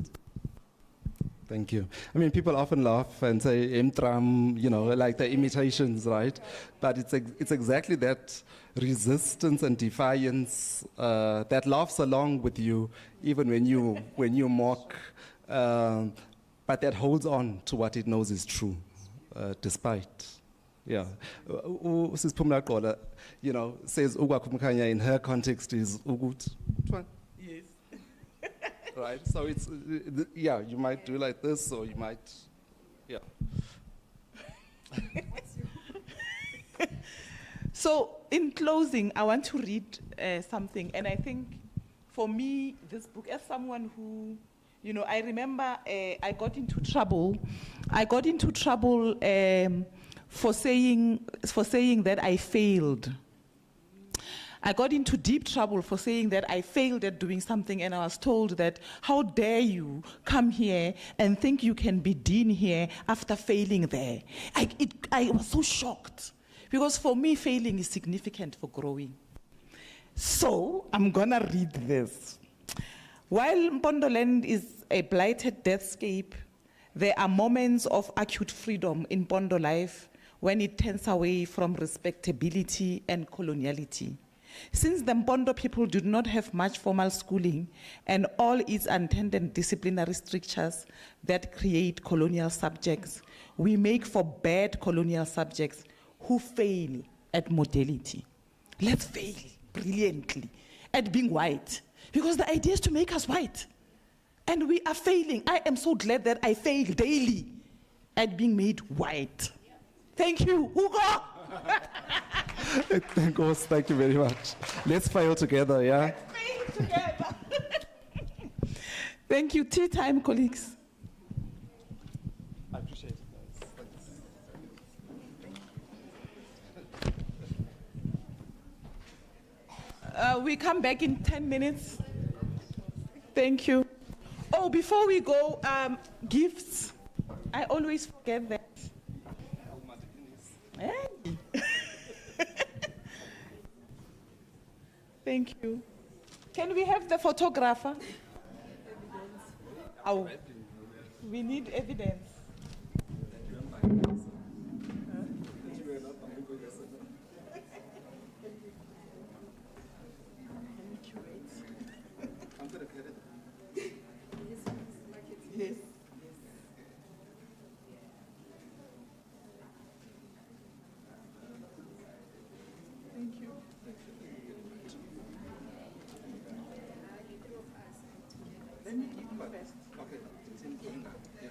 Thank you. I mean, people often laugh and say "Mtram," you know, like the imitations, right? But it's exactly that resistance and defiance that laughs along with you, even when you mock, but that holds on to what it knows is true, despite. Yeah, Sis Phumla Qola, you know, says "Ugwakumkhanya" in her context is "Ugut." Yes. Right, so it's, yeah, you might do like this, or you might, yeah. So, in closing, I want to read something, and I think, for me, this book, as someone who, you know, I remember I got into trouble. I got into trouble for saying that I failed. I got into deep trouble for saying that I failed at doing something, and I was told that, how dare you come here and think you can be dean here after failing there. I was so shocked, because for me, failing is significant for growing. So, I'm gonna read this. While Mpondoland is a blighted deathscape, there are moments of acute freedom in Mpondo life when it turns away from respectability and coloniality. Since the Mpondo people did not have much formal schooling and all its attendant disciplinary strictures that create colonial subjects, we make for bad colonial subjects who fail at modality. Let's fail brilliantly at being white, because the idea is to make us white. And we are failing. I am so glad that I fail daily at being made white. Thank you, Hugo. Thank you very much. Let's fail together, yeah? Let's fail together. Thank you. Tea time, colleagues. I appreciate it, guys. We come back in 10 minutes. Thank you. Oh, before we go, gifts. I always forget that. Hey. Thank you. Can we have the photographer? Oh, we need evidence. I'm going to get it. Yes. Thank you. Let me give you first. Okay, it's in Ghana. Yeah.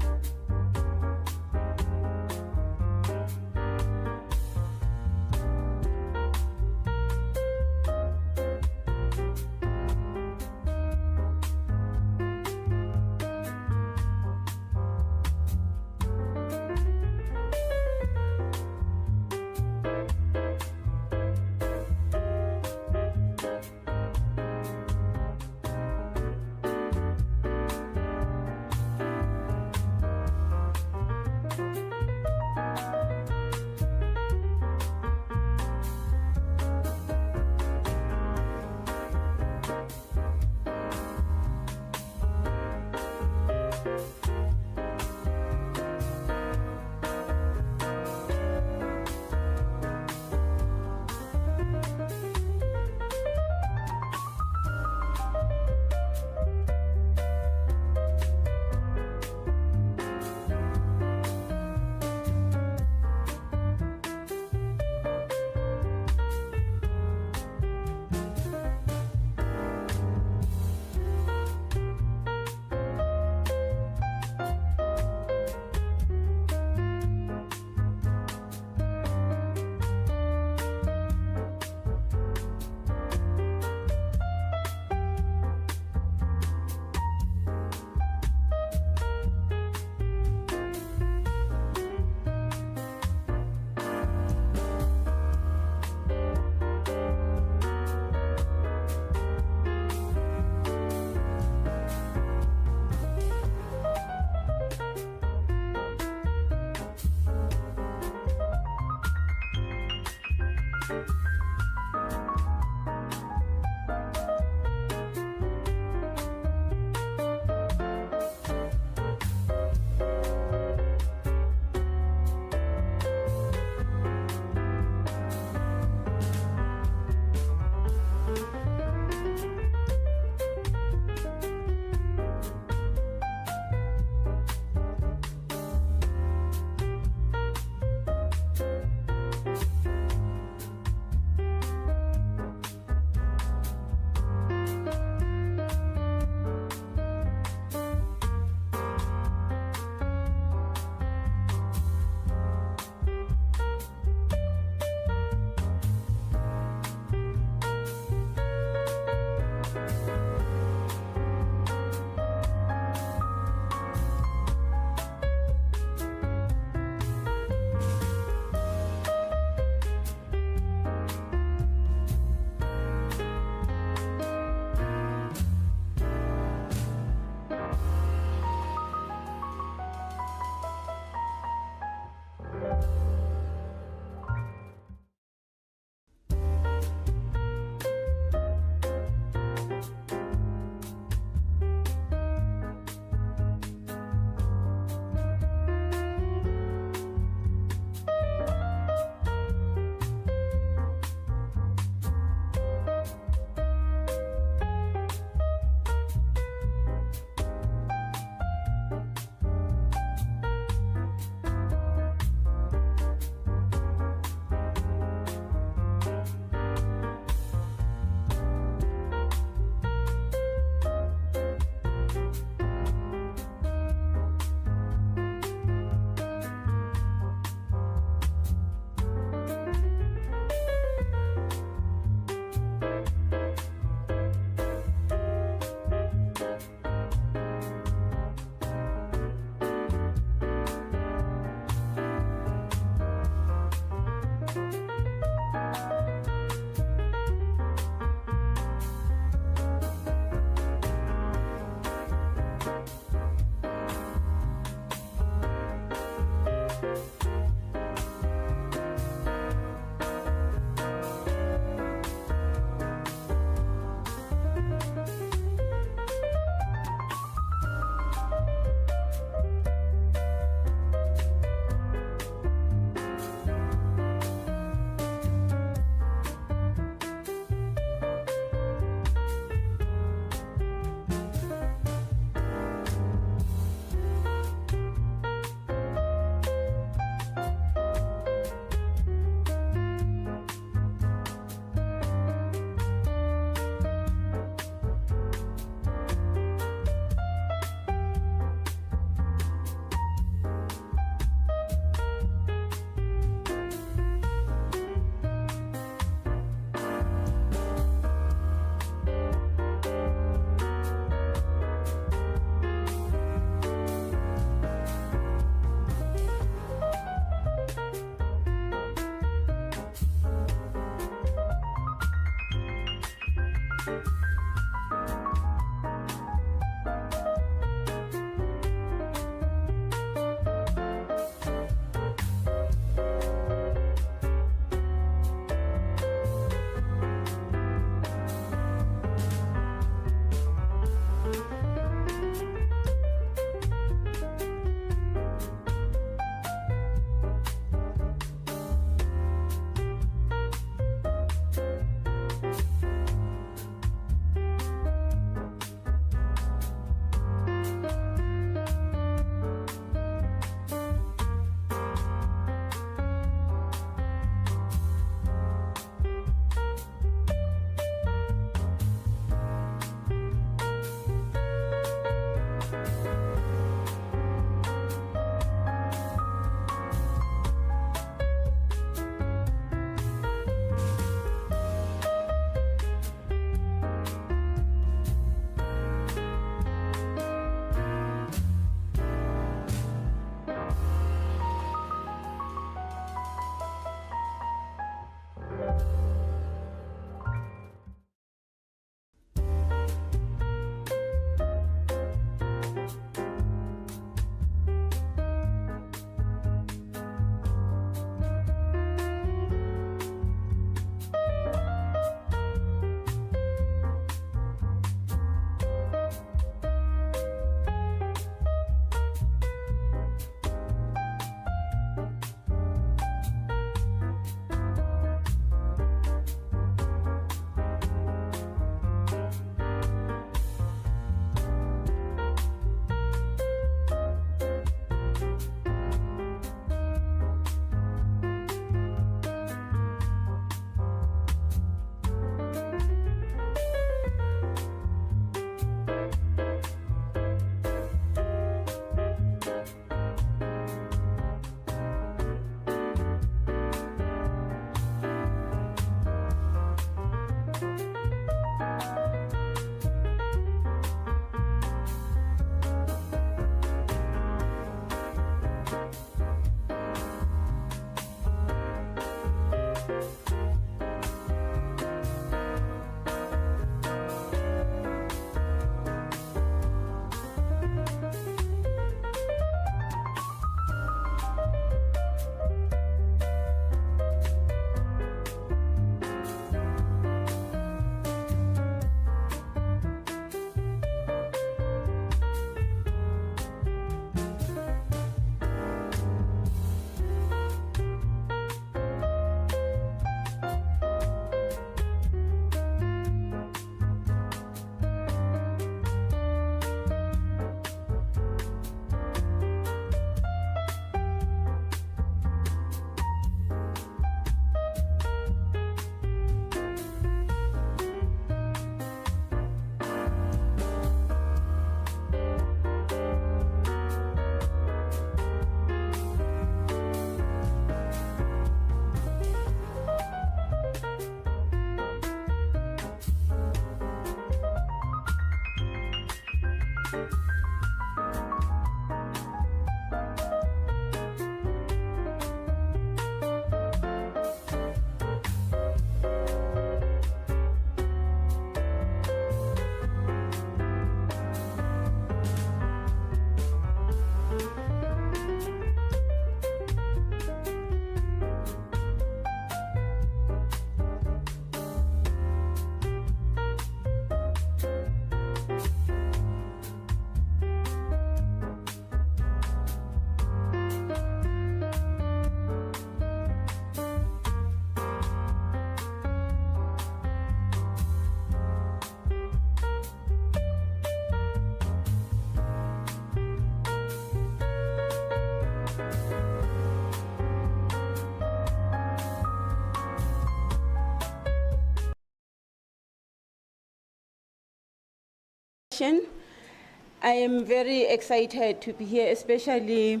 I am very excited to be here, especially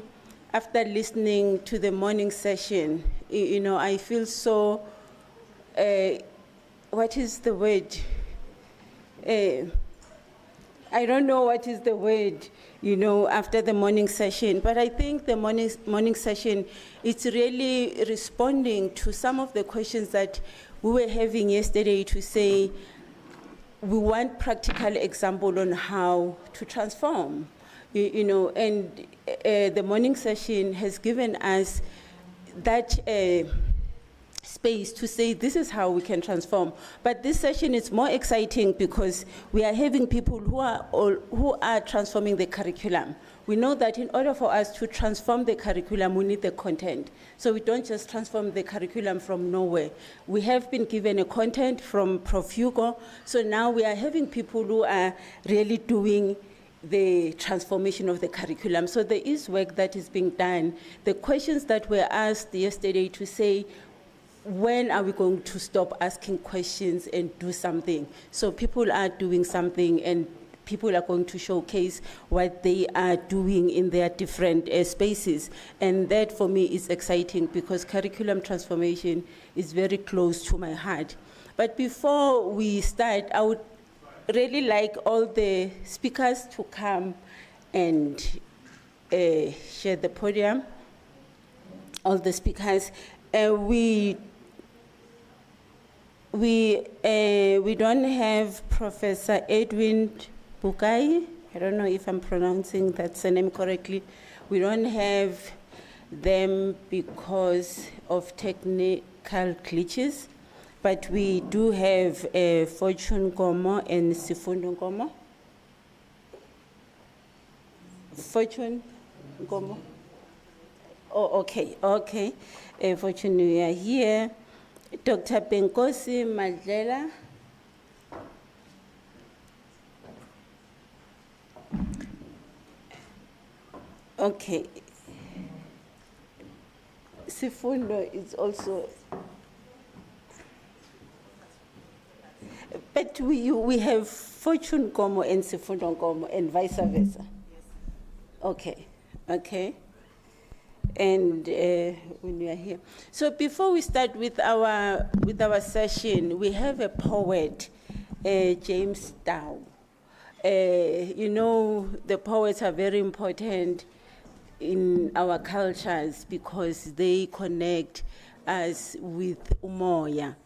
after listening to the morning session. You know, I feel so, what is the word? I don't know what is the word, you know, after the morning session, but I think the morning session, it's really responding to some of the questions that we were having yesterday to say, we want practical example on how to transform, you know, and the morning session has given us that space to say this is how we can transform. But this session is more exciting because we are having people who are transforming the curriculum. We know that in order for us to transform the curriculum, we need the content. So we don't just transform the curriculum from nowhere. We have been given a content from Prof. Hugo, so now we are having people who are really doing the transformation of the curriculum. So there is work that is being done. The questions that were asked yesterday to say, when are we going to stop asking questions and do something? So people are doing something, and people are going to showcase what they are doing in their different spaces. And that for me is exciting because curriculum transformation is very close to my heart. But before we start, I would really like all the speakers to come and share the podium. All the speakers. We don't have Professor Edwin Bukai. I don't know if I'm pronouncing that name correctly. We don't have them because of technical glitches, but we do have Fortune Gomo and Sifundo Gomo. Fortune Gomo. Oh, okay. Fortune, we are here. Dr. Benkosi Madlela. Okay. Sifundo is also, but we have Fortune Gomo and Sifundo Gomo and vice versa. Okay. And when we are here. So before we start with our session, we have a poet, James Dow. You know, the poets are very important in our cultures because they connect us with umoya.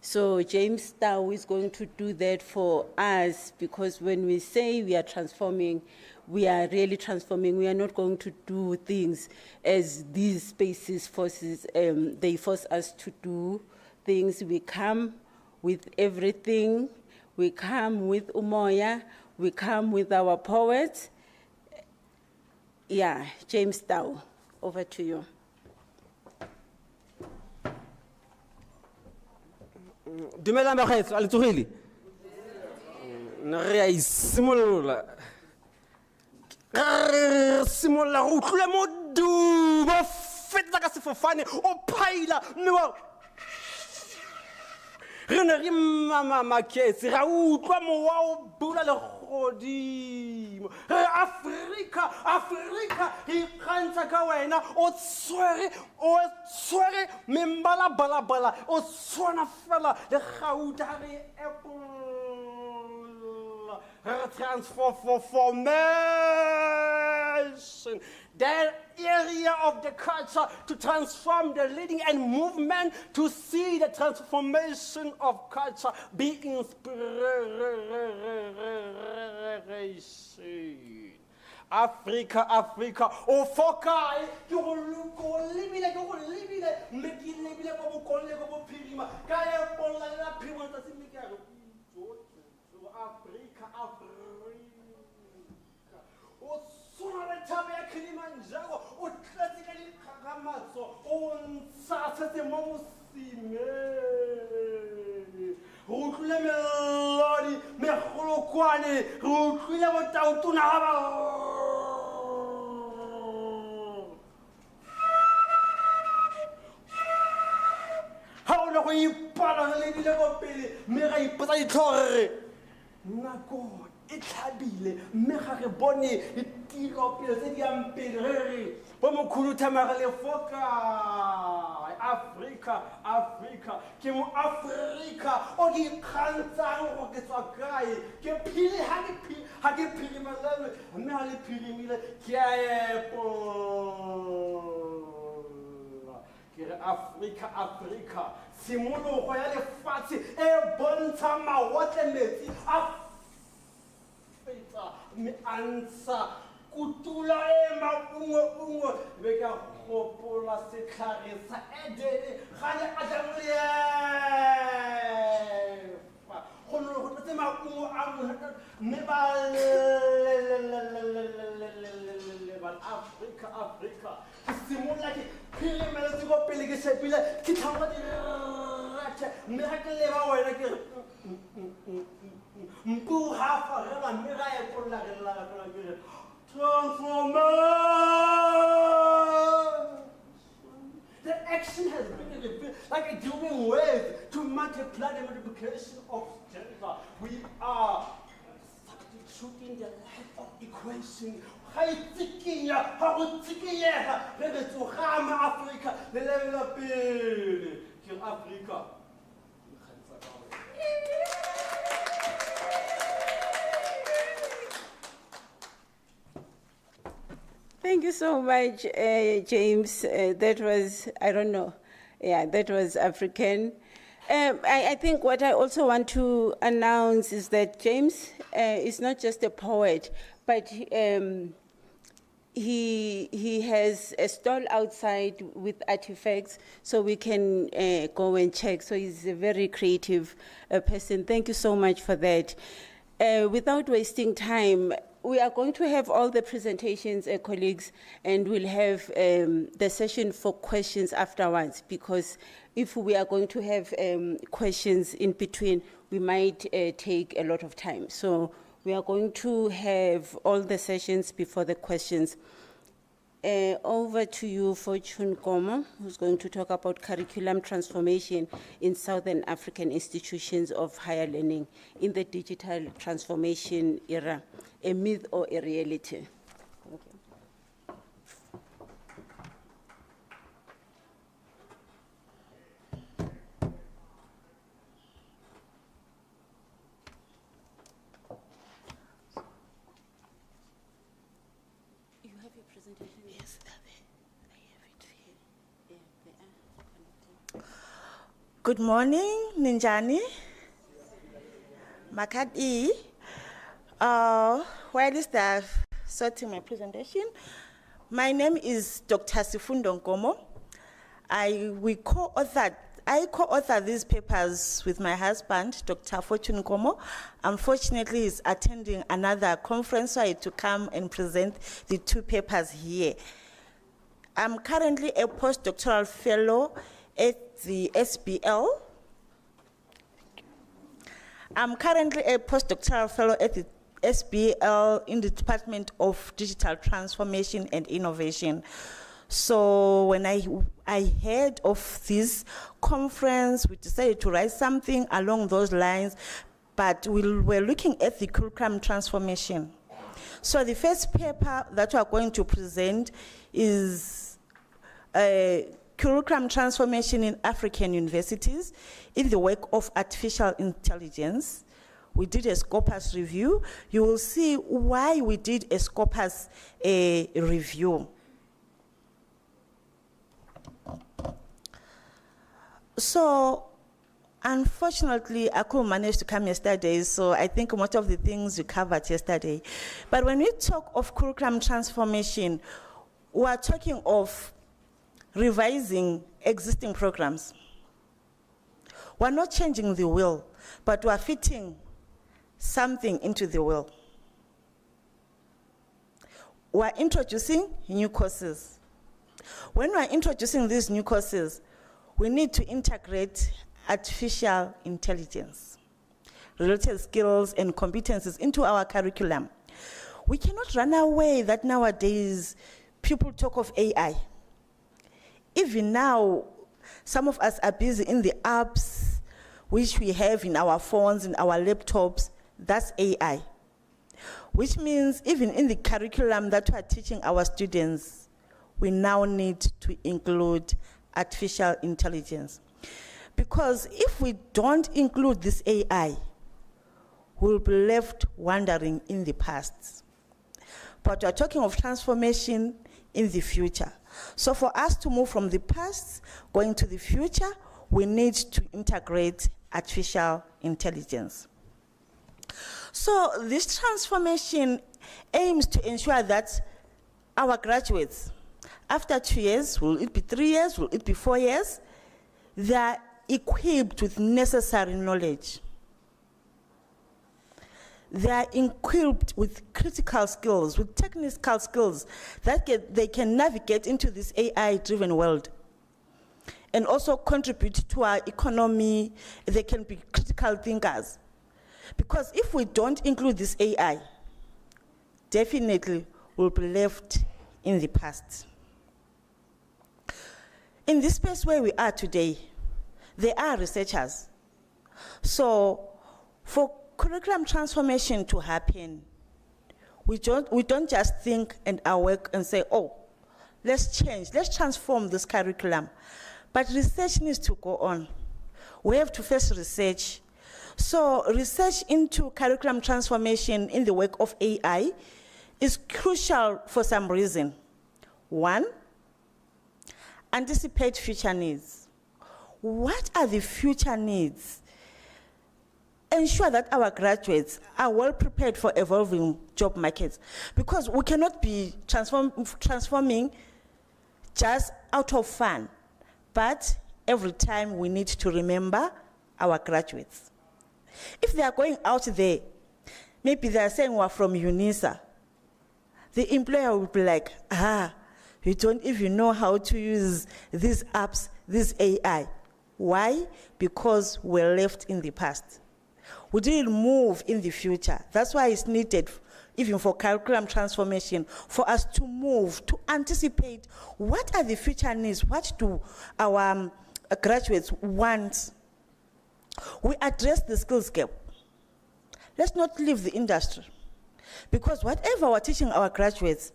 So James Dow is going to do that for us because when we say we are transforming, we are really transforming. We are not going to do things as these spaces forces, they force us to do things. We come with everything. We come with umoya. We come with our poets. Yeah, James Dow, over to you. Dumelang bakgetso a le tsogile re a isimolola re simolola go utlwile modumo fetsa ka sefofane o phaila mme wa re ne re mamamaketse ra utlwa mowa o bula legodimo re Afrika re ikgantsha ka wena o tshwere membala o tshwana fela le gauta re epola transformation. That area of the culture to transform the leading and movement to see the transformation of culture be inspiration. Africa, Africa, o fokai, ke go libile, mme ke lebile go bokolle go bophirima, ka e bolla la phirima tsa semekaro. Africa, Africa. O sona le thabe ya Kilimanjaro, o tlatse ka dikgagamatso, o ntsha setse mo mosime. Re utlwile melodi, megolokwane, re utlwile botaotona ga ba ha o ne go ipala re lebile go pele mme ga ipotsa ditlhogo re nako e tlhabile mme ga re bone ditilopele tse di yang pele re re bo mokhuduthamaga lefoka Africa, Africa, ke mo Africa o di kgantshang go ke tswa kae ke phile ha ke phirima lele mme ha le phirimile ke a epola ke re Africa, Africa simologo ya lefatshe e bontsha mawatle metsi a feta mme a ntsha kutula e maungo be ka gopola setlhare sa Edene ga ne Adam le Eva go ne go tletse maungo a monate mme ba Africa, Africa ke simolla ke phirimeletse go pele ke shepile ke thangwa dirate mme ga ke leba wena ke mpu hafa rela mme ga e kolla ke transformation. The action has been like a doing ways to multiply the multiplication of gender. We are substituting the life of equation. Africa, the level of Africa. Thank you so much, James. That was, I don't know, that was African. I think what I also want to announce is that James is not just a poet, but he has a stall outside with artifacts, so we can go and check. So he's a very creative person. Thank you so much for that. Without wasting time, we are going to have all the presentations, colleagues, and we'll have the session for questions afterwards, because if we are going to have questions in between, we might take a lot of time. So we are going to have all the sessions before the questions. Over to you, Fortune Gomo, who's going to talk about curriculum transformation in Southern African institutions of higher learning in the digital transformation era, a myth or a reality. Good morning, Ninjani. Makati. While staff sorting my presentation, my name is Dr. Sifundo Nkomo. I co-authored these papers with my husband, Dr. Fortune Nkomo. Unfortunately, he's attending another conference, so I had to come and present the two papers here. I'm currently a postdoctoral fellow at the SBL. I'm currently a postdoctoral fellow at the SBL in the Department of Digital Transformation and Innovation. So when I heard of this conference, we decided to write something along those lines, but we were looking at the curriculum transformation. So the first paper that we are going to present is curriculum transformation in African universities in the wake of artificial intelligence, we did a Scopus review. You will see why we did a Scopus review. So, unfortunately, I couldn't manage to come yesterday, so I think most of the things we covered yesterday. But when we talk of curriculum transformation, we are talking of revising existing programs. We're not changing the wheel, but we're fitting something into the wheel. We're introducing new courses. When we're introducing these new courses, we need to integrate artificial intelligence, related skills and competencies into our curriculum. We cannot run away that nowadays people talk of AI. Even now, some of us are busy in the apps which we have in our phones, in our laptops. That's AI. Which means even in the curriculum that we are teaching our students, we now need to include artificial intelligence. Because if we don't include this AI, we'll be left wandering in the past. But we're talking of transformation in the future. So for us to move from the past, going to the future, we need to integrate artificial intelligence. So this transformation aims to ensure that our graduates, after 2 years, will it be 3 years, will it be 4 years, they're equipped with necessary knowledge. They are equipped with critical skills, with technical skills that they can navigate into this AI-driven world and also contribute to our economy. They can be critical thinkers. Because if we don't include this AI, definitely we'll be left in the past. In this space where we are today, there are researchers. So for curriculum transformation to happen, we don't just think and work and say, oh, let's change, let's transform this curriculum. But research needs to go on. We have to first research. So research into curriculum transformation in the work of AI is crucial for some reason. One, anticipate future needs. What are the future needs? Ensure that our graduates are well prepared for evolving job markets, because we cannot be transforming just out of fun, but every time we need to remember our graduates. If they are going out there, maybe they are saying we're from UNISA, the employer will be like, you don't even know how to use these apps, this AI. Why? Because we're left in the past. We didn't move in the future. That's why it's needed, even for curriculum transformation, for us to move, to anticipate what are the future needs, what do our graduates want. We address the skills gap. Let's not leave the industry. Because whatever we're teaching our graduates,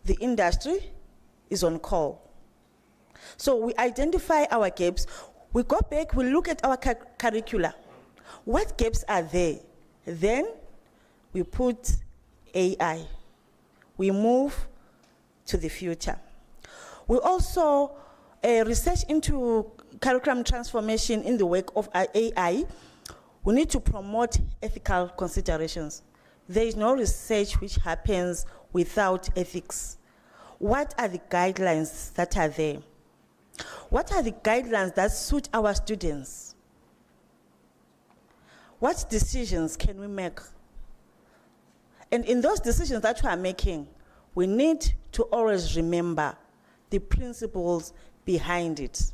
the industry is on call. So we identify our gaps. We go back, we look at our curricula. What gaps are there? Then we put AI. We move to the future. We also research into curriculum transformation in the work of AI. We need to promote ethical considerations. There is no research which happens without ethics. What are the guidelines that are there? What are the guidelines that suit our students? What decisions can we make? And in those decisions that we are making, we need to always remember the principles behind it.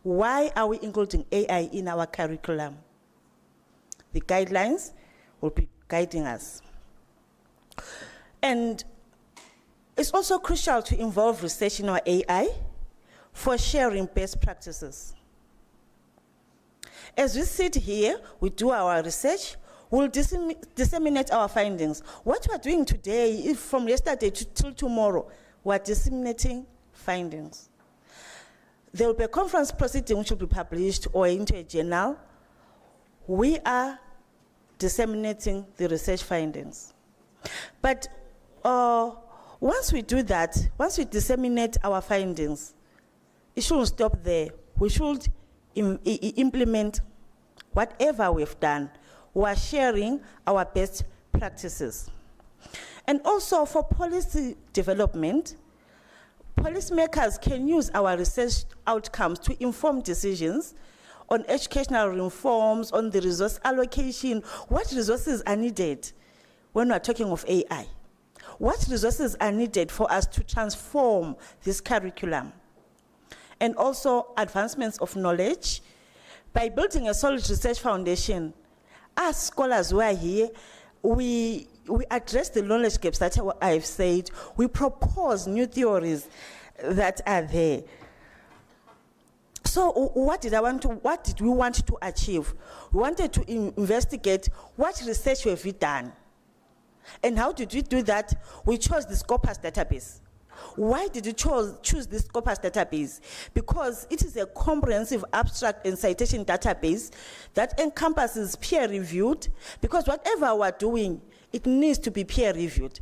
Why are we including AI in our curriculum? The guidelines will be guiding us. And it's also crucial to involve research in our AI for sharing best practices. As we sit here, we do our research, we'll disseminate our findings. What we're doing today, if from yesterday till tomorrow, we're disseminating findings. There will be a conference proceeding which will be published or into a journal, we are disseminating the research findings. But once we do that, once we disseminate our findings, it shouldn't stop there. We should implement whatever we've done. We are sharing our best practices. And also for policy development, policymakers can use our research outcomes to inform decisions on educational reforms, on the resource allocation. What resources are needed when we're talking of AI? What resources are needed for us to transform this curriculum? And also advancements of knowledge. By building a solid research foundation, as scholars who are here, we address the knowledge gaps that I've said. We propose new theories that are there. So what did we want to achieve? We wanted to investigate what research have we done. And how did we do that? We chose the Scopus database. Why did we choose this Scopus database? Because it is a comprehensive abstract and citation database that encompasses peer-reviewed, because whatever we're doing, it needs to be peer-reviewed.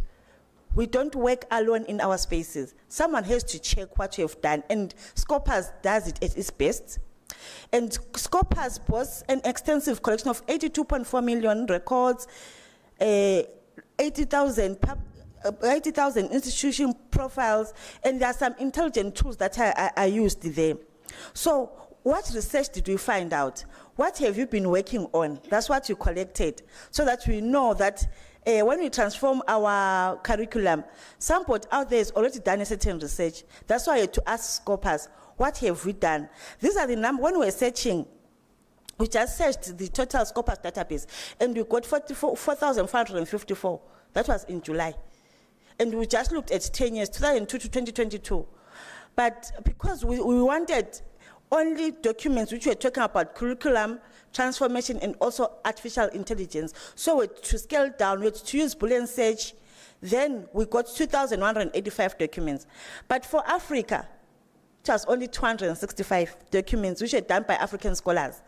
We don't work alone in our spaces. Someone has to check what you have done, and Scopus does it at its best. And Scopus boasts an extensive collection of 82.4 million records, 80,000 institution profiles, and there are some intelligent tools that are used there. So what research did we find out? What have you been working on? That's what you collected, so that we know that when we transform our curriculum, somebody out there has already done a certain research. That's why I had to ask Scopus, what have we done? These are the numbers. When we were searching, we just searched the total Scopus database, and we got 4,554. That was in July. And we just looked at 10 years, 2002 to 2022. But because we wanted only documents which were talking about curriculum, transformation, and also artificial intelligence, so we had to scale down, we had to use Boolean search. Then we got 2,185 documents. But for Africa, it was only 265 documents which were done by African scholars.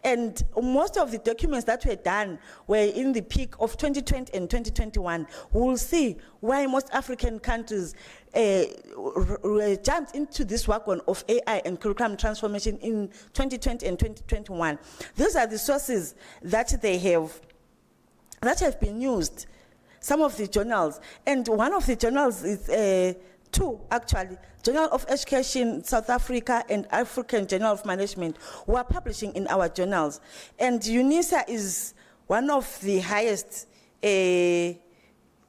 And most of the documents that were done were in the peak of 2020 and 2021. We will see why most African countries jumped into this wagon of AI and curriculum transformation in 2020 and 2021. These are the sources that they have, that have been used, some of the journals. And one of the journals is two, actually, Journal of Education South Africa and African Journal of Management, who are publishing in our journals. And UNISA is one of the highest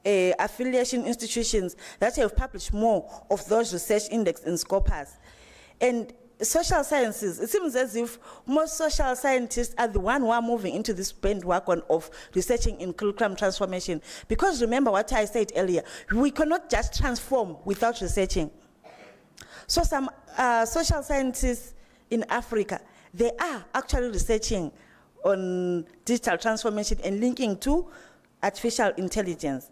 affiliation institutions that have published more of those research index in Scopus. And social sciences, it seems as if most social scientists are the one who are moving into this bandwagon of researching in curriculum transformation. Because remember what I said earlier, we cannot just transform without researching. So some social scientists in Africa, they are actually researching on digital transformation and linking to artificial intelligence.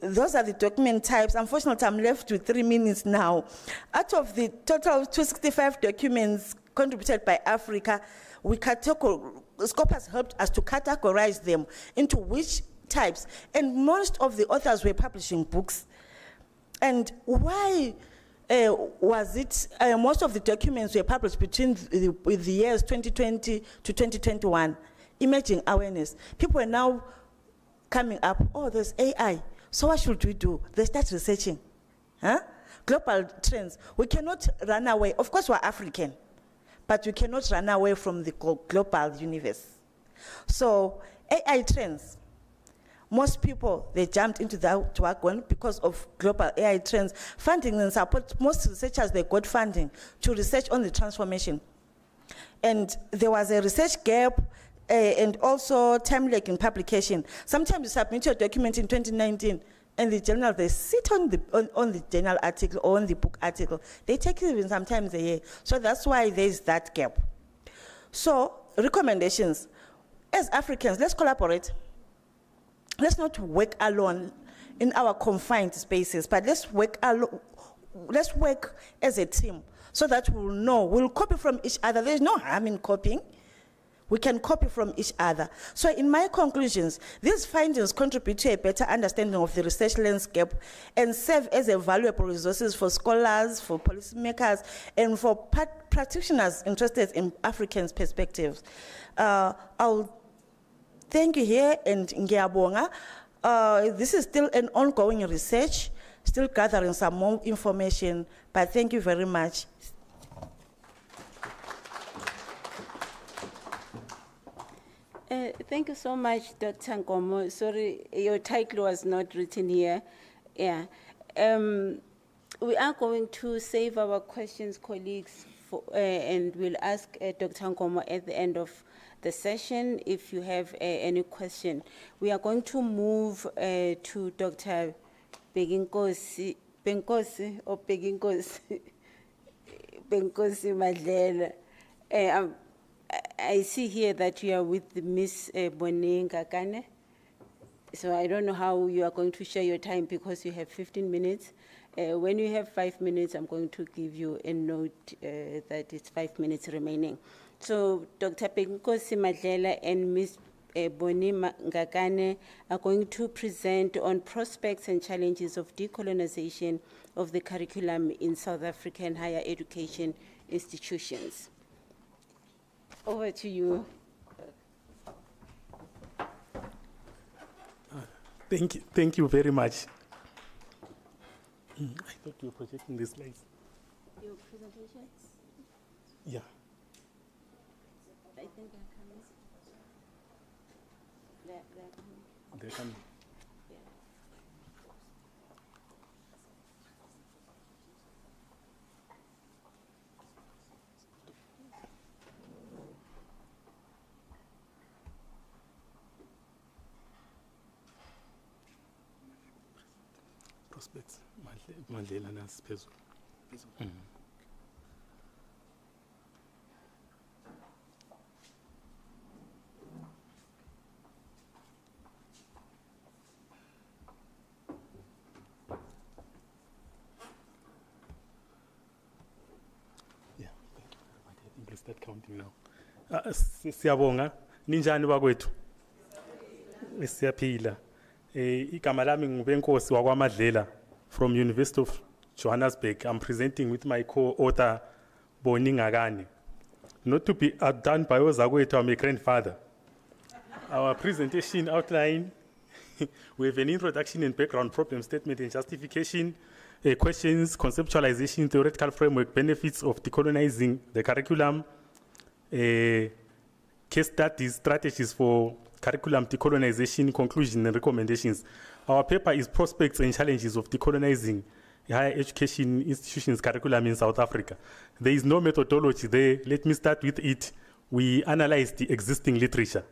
Those are the document types. Unfortunately, I'm left with 3 minutes now. Out of the total 265 documents contributed by Africa, Scopus helped us to categorize them into which types. And most of the authors were publishing books. And why was it, most of the documents were published between the years 2020 to 2021? Emerging awareness. People are now coming up, oh, there's AI. So what should we do? They start researching. Global trends. We cannot run away. Of course, we're African, but we cannot run away from the global universe. So AI trends. Most people, they jumped into that wagon because of global AI trends. Funding and support, most researchers, they got funding to research on the transformation. And there was a research gap and also time lag in publication. Sometimes you submit your document in 2019 and the journal, they sit on the journal article or on the book article. They take even sometimes a year. So that's why there's that gap. So recommendations. As Africans, let's collaborate. Let's not work alone in our confined spaces, but let's work as a team so that we'll know, we'll copy from each other. There's no harm in copying. We can copy from each other. So in my conclusions, these findings contribute to a better understanding of the research landscape and serve as a valuable resources for scholars, for policymakers, and for practitioners interested in African perspectives. I'll thank you here and ngiyabonga. This is still an ongoing research, still gathering some more information, but thank you very much. Thank you so much, Dr. Nkomo. Sorry, your title was not written here. Yeah. We are going to save our questions, colleagues, and we'll ask Dr. Nkomo at the end of the session if you have any question. We are going to move to Dr. Benkosi Madlela. I see here that you are with Miss Bonnie Ngakane. So I don't know how you are going to share your time because you have 15 minutes. When you have 5 minutes, I'm going to give you a note that it's 5 minutes remaining. So Dr. Benkosi Madlela and Miss Bonnie Ngakane are going to present on prospects and challenges of decolonization of the curriculum in South African higher education institutions. Over to you. Thank you very much. I thought you were projecting the slides. Your presentation? Yeah. I think they're coming. They're coming. They're coming. Yeah. Prospects. Mandela nasi phezulu. Yeah, thank you. I think we start counting now. Siyabonga, ninjani bakwethu? Siyaphila. Igama lami nguBenkosi wakwaMadlela from University of Johannesburg. I'm presenting with my co-author Bonnie Ngakane. Not to be outdone by Ozakwethu, I'm a grandfather. Our presentation outline, we have an introduction and background, problem statement and justification, questions, conceptualization, theoretical framework, benefits of decolonizing the curriculum, case studies, strategies for curriculum decolonization, conclusion and recommendations. Our paper is Prospects and Challenges of Decolonizing Higher Education Institutions Curriculum in South Africa. There is no methodology there. Let me start with it. We analyzed the existing literature.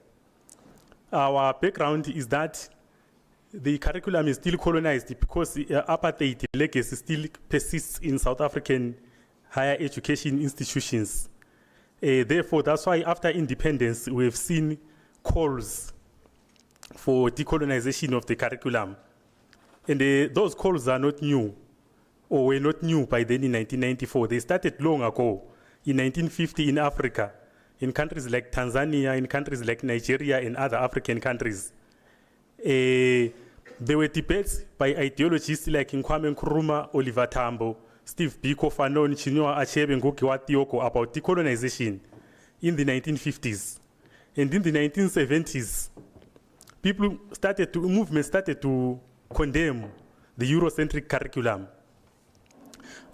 Our background is that the curriculum is still colonized because apartheid legacy still persists in South African higher education institutions. Therefore, that's why after independence, we've seen calls for decolonization of the curriculum. And those calls are not new, or were not new by then in 1994. They started long ago, in 1950 in Africa, in countries like Tanzania, in countries like Nigeria, and other African countries. There were debates by ideologists like Kwame Nkrumah, Oliver Tambo, Steve Biko, Fanon, Chinua Achebe, Ngugi wa Thioko about decolonization in the 1950s. And in the 1970s, movement started to condemn the Eurocentric curriculum.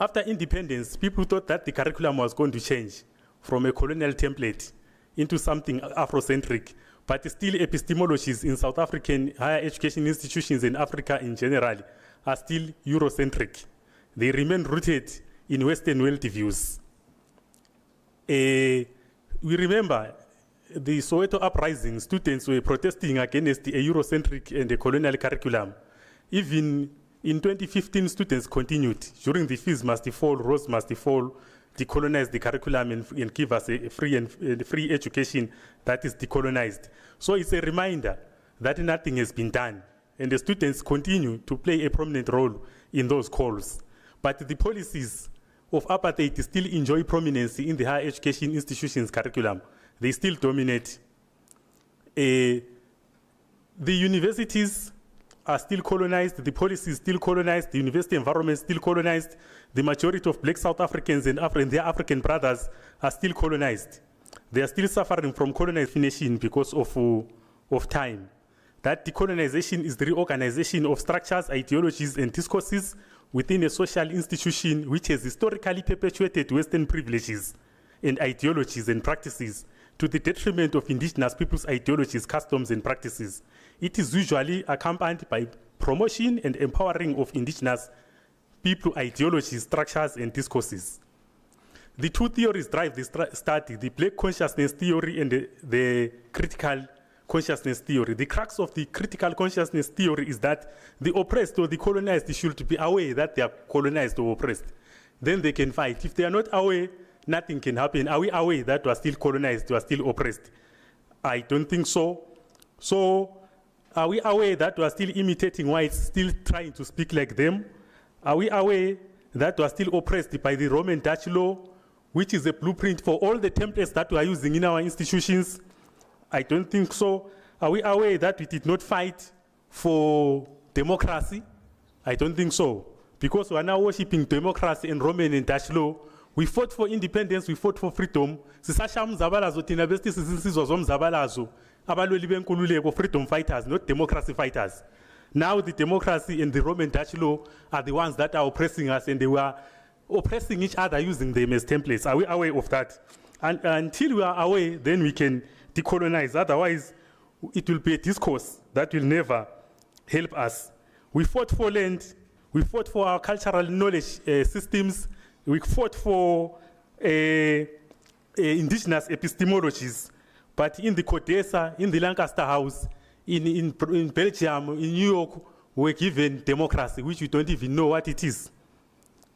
After independence, people thought that the curriculum was going to change from a colonial template into something Afrocentric, but still epistemologies in South African higher education institutions in Africa in general are still Eurocentric. They remain rooted in Western worldviews. We remember the Soweto uprising, students were protesting against a Eurocentric and a colonial curriculum. Even in 2015, students continued. During the Fees Must Fall, Rose Must Fall, decolonize the curriculum and give us a free education that is decolonized. So it's a reminder that nothing has been done. And the students continue to play a prominent role in those calls. But the policies of apartheid still enjoy prominence in the higher education institutions curriculum. They still dominate. The universities are still colonized, the policy is still colonized, the university environment is still colonized, the majority of black South Africans and their African brothers are still colonized. They are still suffering from colonization because of time. That decolonization is the reorganization of structures, ideologies, and discourses within a social institution which has historically perpetuated Western privileges and ideologies and practices to the detriment of indigenous people's ideologies, customs, and practices. It is usually accompanied by promotion and empowering of indigenous people ideologies, structures, and discourses. The two theories drive this study, the Black consciousness theory and the critical consciousness theory. The crux of the critical consciousness theory is that the oppressed or the colonized should be aware that they are colonized or oppressed. Then they can fight. If they are not aware, nothing can happen. Are we aware that we are still colonized, we are still oppressed? I don't think so. So, are we aware that we are still imitating whites, still trying to speak like them? Are we aware that we are still oppressed by the Roman Dutch law, which is a blueprint for all the templates that we are using in our institutions? I don't think so. Are we aware that we did not fight for democracy? I don't think so. Because we are now worshipping democracy and Roman and Dutch law. We fought for independence, we fought for freedom. Sisasha umzabalazo tina besti sizinsizwa zomzabalazo. Abalweli benkululeko, freedom fighters, not democracy fighters. Now the democracy and the Roman Dutch law are the ones that are oppressing us, and they were oppressing each other using them as templates. Are we aware of that? And until we are aware, then we can decolonize. Otherwise, it will be a discourse that will never help us. We fought for land. We fought for our cultural knowledge systems. We fought for indigenous epistemologies. But in the Codesa, in the Lancaster House, in Belgium, in New York, we're given democracy, which we don't even know what it is.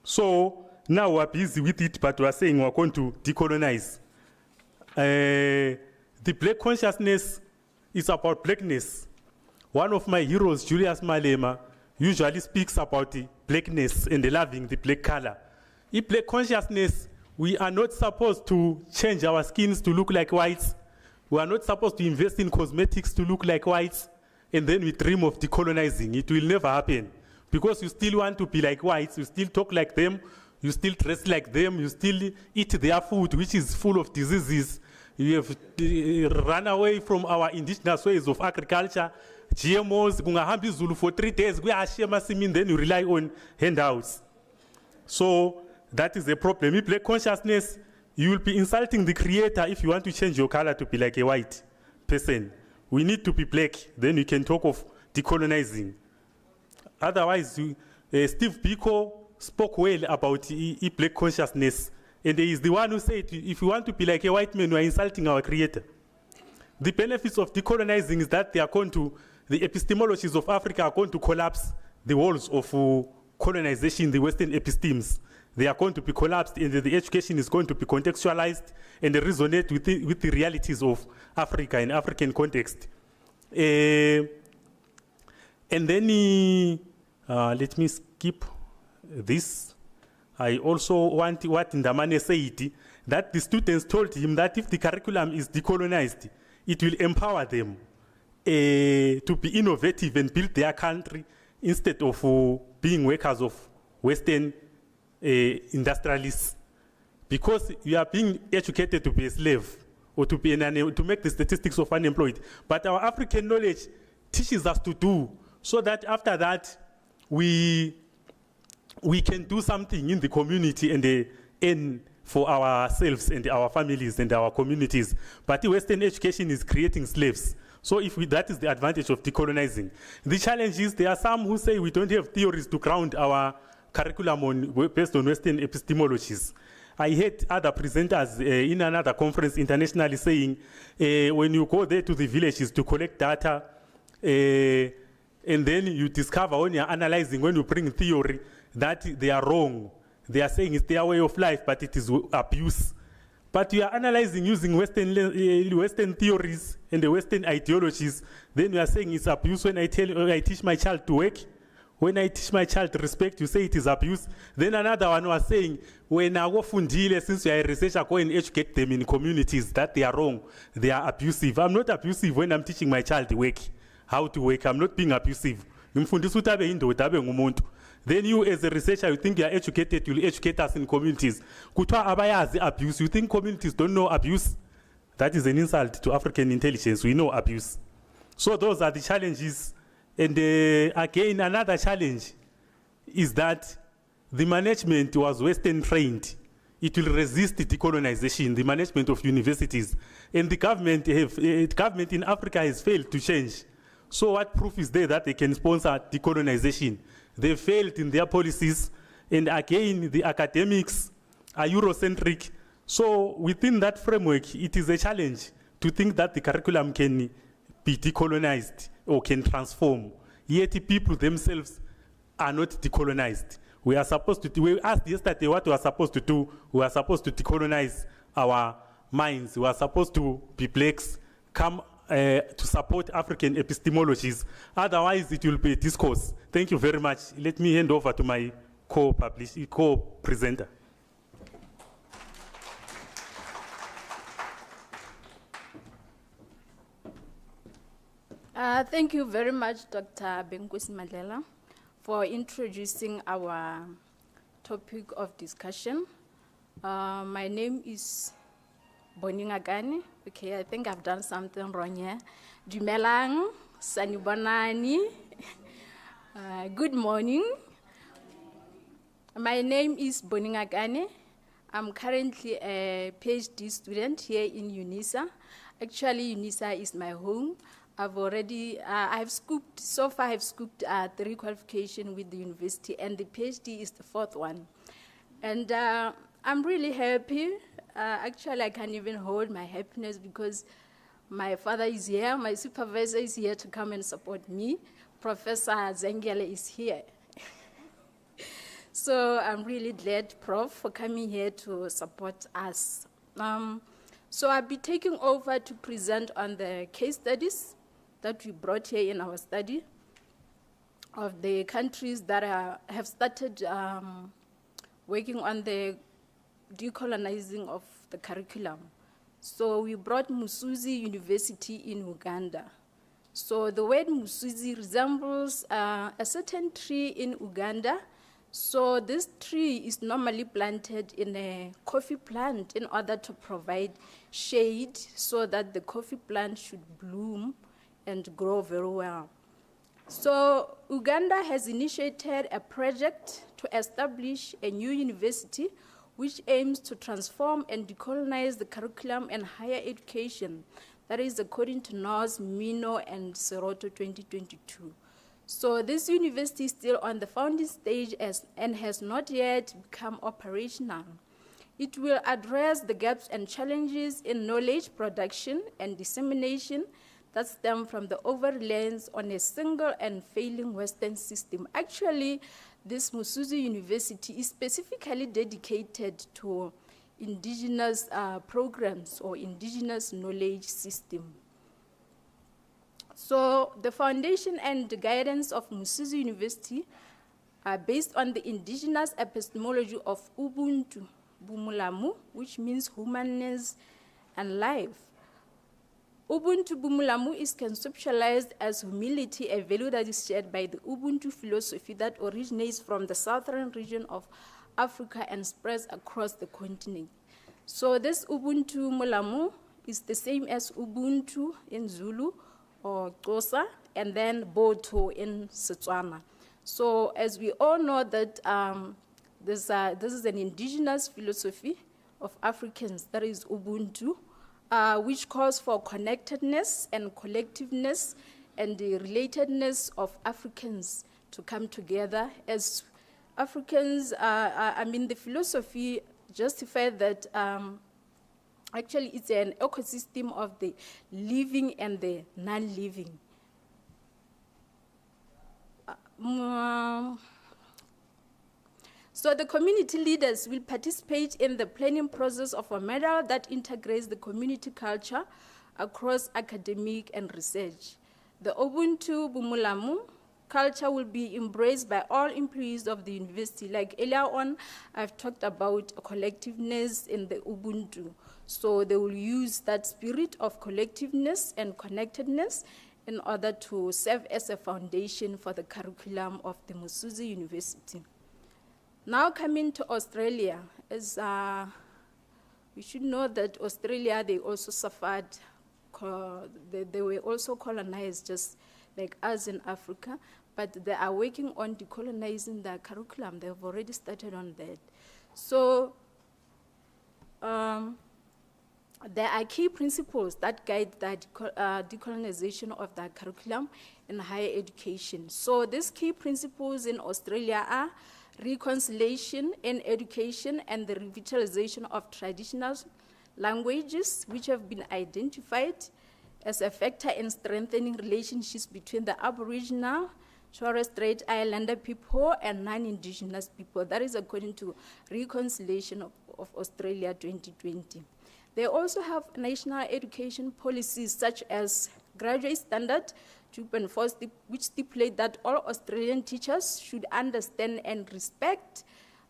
So now we're busy with it, but we're saying we're going to decolonize. The Black consciousness is about blackness. One of my heroes, Julius Malema, usually speaks about the blackness and the loving the black color. In Black consciousness, we are not supposed to change our skins to look like whites. We are not supposed to invest in cosmetics to look like whites, and then we dream of decolonizing. It will never happen. Because you still want to be like whites, you still talk like them, you still dress like them, you still eat their food, which is full of diseases. You have run away from our indigenous ways of agriculture. GMOs, kungahambi Zulu for 3 days, then you rely on handouts. So that is a problem. In Black consciousness, you will be insulting the creator if you want to change your color to be like a white person. We need to be black, then we can talk of decolonizing. Otherwise, Steve Biko spoke well about Black consciousness, and he is the one who said, if you want to be like a white man, you are insulting our creator. The benefits of decolonizing is that the epistemologies of Africa are going to collapse the walls of colonization, the Western epistemes. They are going to be collapsed, and the education is going to be contextualized and resonate with the realities of Africa and African context. And then, let me skip this. I also want what Ndamane said, that the students told him that if the curriculum is decolonized, it will empower them to be innovative and build their country instead of being workers of Western industrialists. Because you are being educated to be a slave or to make the statistics of unemployed. But our African knowledge teaches us to do, so that after that we can do something in the community and for ourselves and our families and our communities. But the Western education is creating slaves. So that is the advantage of decolonizing. The challenge is there are some who say we don't have theories to ground our curriculum based on Western epistemologies. I heard other presenters in another conference internationally saying when you go there to the villages to collect data, and then you discover when you're analyzing, when you bring theory, that they are wrong. They are saying it's their way of life, but it is abuse. But you are analyzing using Western theories and the Western ideologies, then you are saying it's abuse when I teach my child to work, When I teach my child respect, you say it is abuse. Then another one was saying, when I go fundile, since you are a researcher, go and educate them in communities that they are wrong, they are abusive. I'm not abusive when I'm teaching my child how to work. I'm not being abusive. Then you as a researcher, you think you are educated, you'll educate us in communities. Kutwa abayazi abuse. You think communities don't know abuse? That is an insult to African intelligence. We know abuse. So those are the challenges. And again, another challenge is that the management was Western trained. It will resist decolonization, the management of universities. And the government in Africa has failed to change. So what proof is there that they can sponsor decolonization? They failed in their policies. And again, the academics are Eurocentric. So within that framework, it is a challenge to think that the curriculum can be decolonized or can transform. Yet the people themselves are not decolonized. We are supposed to, we asked yesterday what we are supposed to do. We are supposed to decolonize our minds. We are supposed to be blacks, come to support African epistemologies. Otherwise, it will be a discourse. Thank you very much. Let me hand over to my co-presenter. Thank you very much, Dr. Benkosi Madlela, for introducing our topic of discussion. My name is Boningagani. Okay, I think I've done something wrong here. Dumelang, Sanibonani. Good morning. My name is Boningagani. I'm currently a PhD student here in UNISA. Actually, UNISA is my home. I've scooped 3 qualifications with the university, and the PhD is the 4th one. And I'm really happy. Actually, I can't even hold my happiness because my father is here, my supervisor is here to come and support me. Professor Zengele is here. So I'm really glad, Prof, for coming here to support us. So I'll be taking over to present on the case studies that we brought here in our study of the countries that have started working on the decolonizing of the curriculum. So we brought Musuzi University in Uganda. So the word Musuzi resembles a certain tree in Uganda. So this tree is normally planted in a coffee plant in order to provide shade so that the coffee plant should bloom and grow very well. So Uganda has initiated a project to establish a new university which aims to transform and decolonize the curriculum and higher education. That is according to NOS, Mino, and Seroto 2022. So this university is still on the founding stage and has not yet become operational. It will address the gaps and challenges in knowledge production and dissemination that stem from the over-reliance on a single and failing Western system. Actually, this Musuzi University is specifically dedicated to indigenous programs or indigenous knowledge system. So the foundation and the guidance of Musuzi University are based on the indigenous epistemology of Ubuntu Bumulamu, which means humanness and life. Ubuntu Bumulamu is conceptualized as humility, a value that is shared by the Ubuntu philosophy that originates from the southern region of Africa and spreads across the continent. So this Ubuntu Mulamu is the same as Ubuntu in Zulu or Xhosa, and then Boto in Setswana. So as we all know that this is an indigenous philosophy of Africans, that is Ubuntu, which calls for connectedness and collectiveness and the relatedness of Africans to come together as Africans. The philosophy justified that actually it's an ecosystem of the living and the non-living. So the community leaders will participate in the planning process of a model that integrates the community culture across academic and research. The Ubuntu Bumulamu culture will be embraced by all employees of the university. Like earlier on, I've talked about collectiveness in the Ubuntu. So they will use that spirit of collectiveness and connectedness in order to serve as a foundation for the curriculum of the Musuzi University. Now coming to Australia, as we should know that Australia, they also suffered, they were also colonized just like us in Africa, but they are working on decolonizing their curriculum. They've already started on that. So there are key principles that guide the decolonization of the curriculum in higher education. So these key principles in Australia are reconciliation in education and the revitalization of traditional languages, which have been identified as a factor in strengthening relationships between the Aboriginal, Torres Strait Islander people and non-Indigenous people. That is according to Reconciliation of Australia 2020. They also have national education policies such as Graduate Standard 2.4, which stipulate that all Australian teachers should understand and respect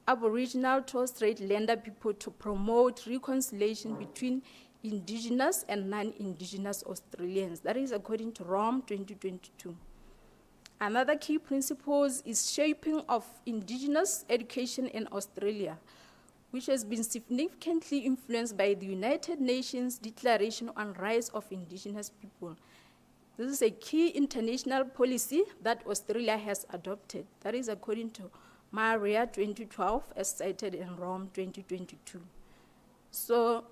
Aboriginal Torres Strait Islander people to promote reconciliation between Indigenous and non-Indigenous Australians. That is according to ROM 2022. Another key principle is shaping of Indigenous education in Australia, which has been significantly influenced by the United Nations Declaration on Rights of Indigenous People. This is a key international policy that Australia has adopted. That is according to MARIA 2012, as cited in Rome 2022. So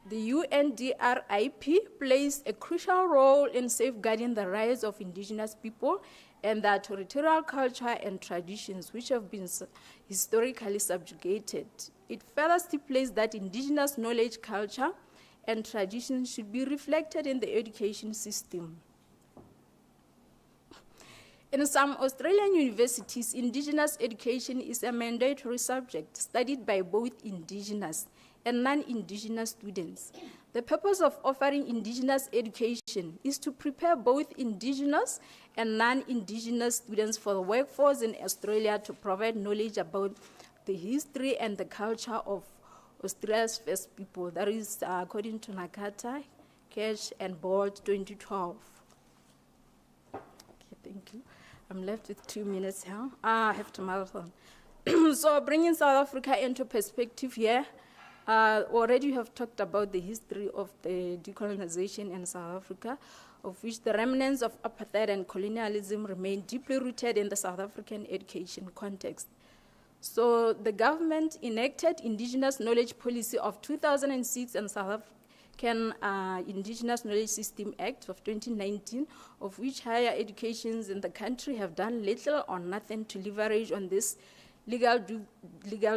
the UNDRIP plays a crucial role in safeguarding the rights of Indigenous people and their territorial culture and traditions, which have been historically subjugated. It further stipulates that Indigenous knowledge, culture, and traditions should be reflected in the education system. In some Australian universities, Indigenous education is a mandatory subject studied by both Indigenous and non-Indigenous students. The purpose of offering Indigenous education is to prepare both Indigenous and non-Indigenous students for the workforce in Australia to provide knowledge about the history and the culture of Australia's first people. That is according to Nakata, Cash, and Board 2012. Okay, thank you. I'm left with 2 minutes here. I have to marathon. So bringing South Africa into perspective here, already you have talked about the history of the decolonization in South Africa, of which the remnants of apartheid and colonialism remain deeply rooted in the South African education context. So the government enacted Indigenous Knowledge Policy of 2006 and South African Indigenous Knowledge System Act of 2019, of which higher educations in the country have done little or nothing to leverage on these legal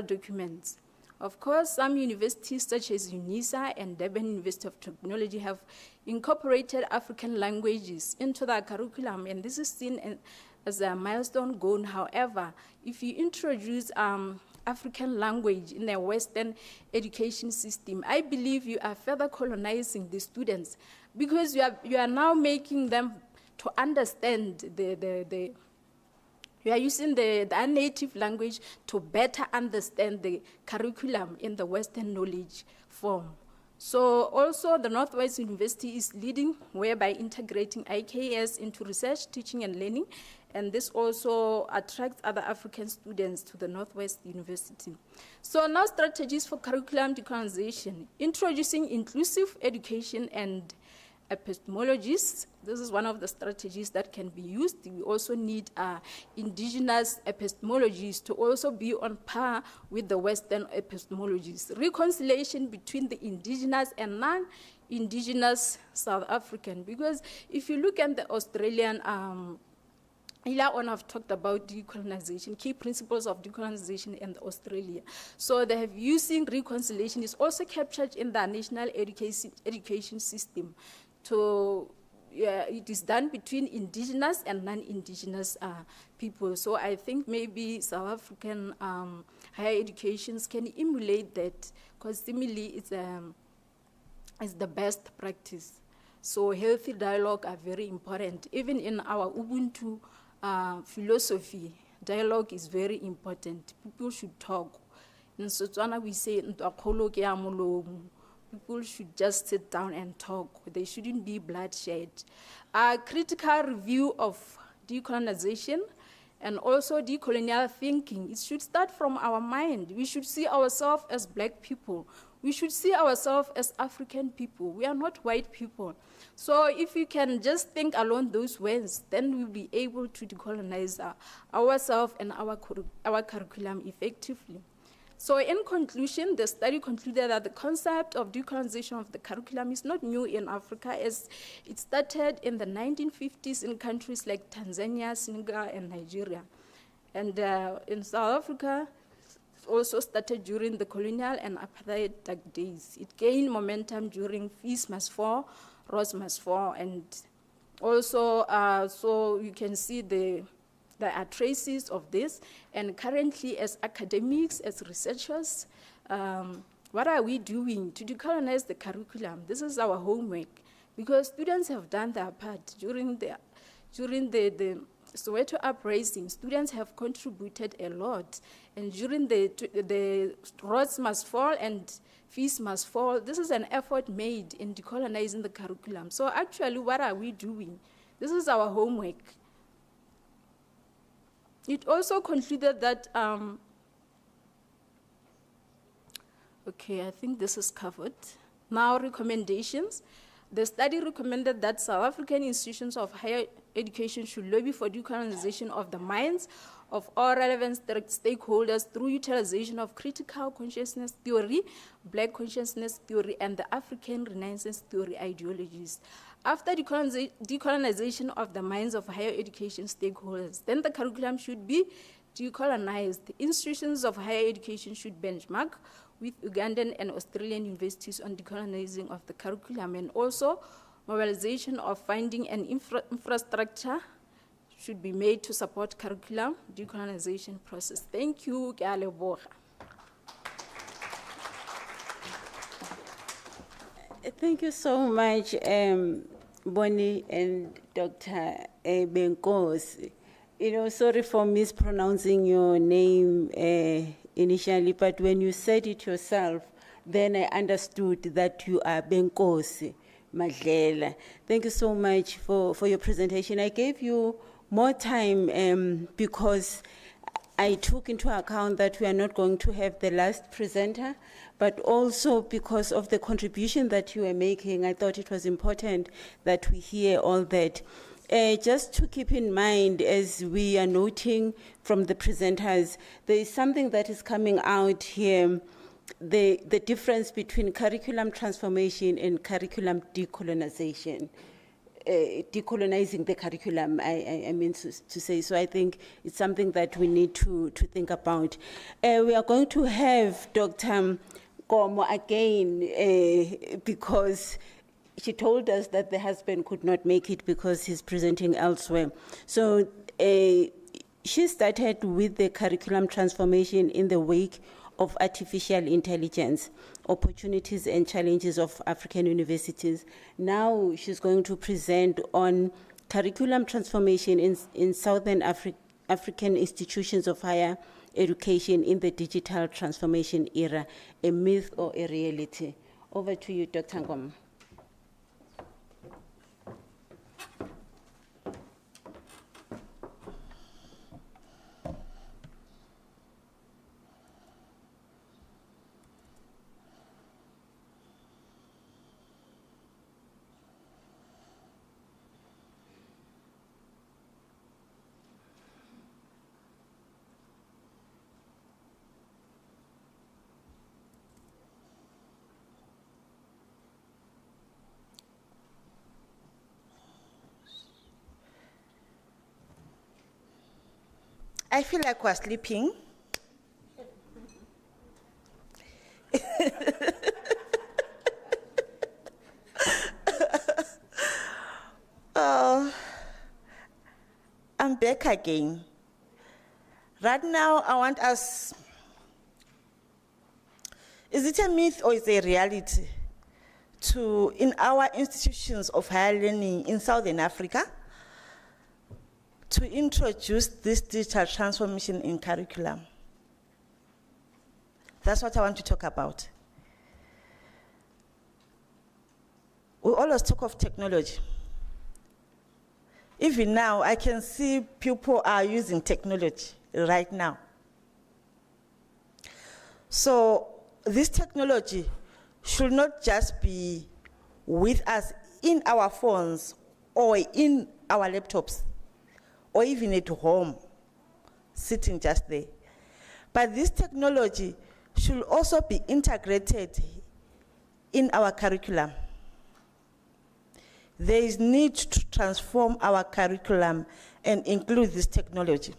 documents. Of course, some universities such as UNISA and Durban University of Technology have incorporated African languages into their curriculum, and this is seen as a milestone goal. However, if you introduce African language in a Western education system, I believe you are further colonizing the students, because you are now making them to understand you are using the native language to better understand the curriculum in the Western knowledge form. So also the Northwest University is leading whereby integrating IKS into research, teaching and learning, and this also attracts other African students to the Northwest University. So now strategies for curriculum decolonization, introducing inclusive education and epistemologies. This is one of the strategies that can be used. We also need Indigenous epistemologies to also be on par with the Western epistemologies. Reconciliation between the Indigenous and non-Indigenous South African, because if you look at the Australian, earlier on I've talked about decolonization, key principles of decolonization in Australia. So they have using reconciliation is also captured in the national education system. It is done between Indigenous and non-Indigenous people. So I think maybe South African higher educations can emulate that, because similarly it's the best practice. So healthy dialogue are very important. Even in our Ubuntu philosophy, dialogue is very important. People should talk. In Setswana we say, "Ntwa kgolo ke ya molomo." People should just sit down and talk. There shouldn't be bloodshed. A critical review of decolonization and also decolonial thinking, it should start from our mind. We should see ourselves as black people. We should see ourselves as African people. We are not white people. So if we can just think along those ways, then we'll be able to decolonize ourselves and our curriculum effectively. So in conclusion, the study concluded that the concept of decolonization of the curriculum is not new in Africa, as it started in the 1950s in countries like Tanzania, Senegal, and Nigeria. And in South Africa, it also started during the colonial and apartheid dark days. It gained momentum during Fees Must Fall, Rhodes Must Fall, and also, so you can see there are traces of this, and currently as academics, as researchers, what are we doing to decolonize the curriculum? This is our homework, because students have done their part. During the Soweto uprising, students have contributed a lot, and during the Rhodes Must Fall and Fees Must Fall, this is an effort made in decolonizing the curriculum. So actually, what are we doing? This is our homework. It also concluded that, okay, I think this is covered. Now, recommendations. The study recommended that South African institutions of higher education should lobby for decolonization of the minds of all relevant stakeholders through utilization of critical consciousness theory, Black consciousness theory, and the African Renaissance theory ideologies. After decolonization of the minds of higher education stakeholders, then the curriculum should be decolonized. Institutions of higher education should benchmark with Ugandan and Australian universities on decolonizing of the curriculum, and also mobilization of funding and infrastructure should be made to support curriculum decolonization process. Thank you, ke a leboga. Thank you so much, Bonnie and Dr. Benkosi. You know, sorry for mispronouncing your name initially, but when you said it yourself, then I understood that you are Benkosi Madlela. Thank you so much for your presentation. I gave you more time because I took into account that we are not going to have the last presenter, but also because of the contribution that you are making, I thought it was important that we hear all that. Just to keep in mind, as we are noting from the presenters, there is something that is coming out here, the difference between curriculum transformation and curriculum decolonization. Decolonizing the curriculum, I mean to say. So I think it's something that we need to think about. We are going to have Dr. Komo again because she told us that the husband could not make it because he's presenting elsewhere. So she started with the curriculum transformation in the wake of artificial intelligence, opportunities and challenges of African universities. Now she's going to present on curriculum transformation in Southern African institutions of higher education in the digital transformation era, a myth or a reality. Over to you, Dr. Ngom. I feel like we're sleeping. I'm back again. Right now, I want us, is it a myth or is it a reality in our institutions of higher learning in Southern Africa, to introduce this digital transformation in curriculum. That's what I want to talk about. We always talk of technology. Even now, I can see people are using technology right now. So this technology should not just be with us in our phones or in our laptops or even at home, sitting just there. But this technology should also be integrated in our curriculum. There is need to transform our curriculum and include this technology.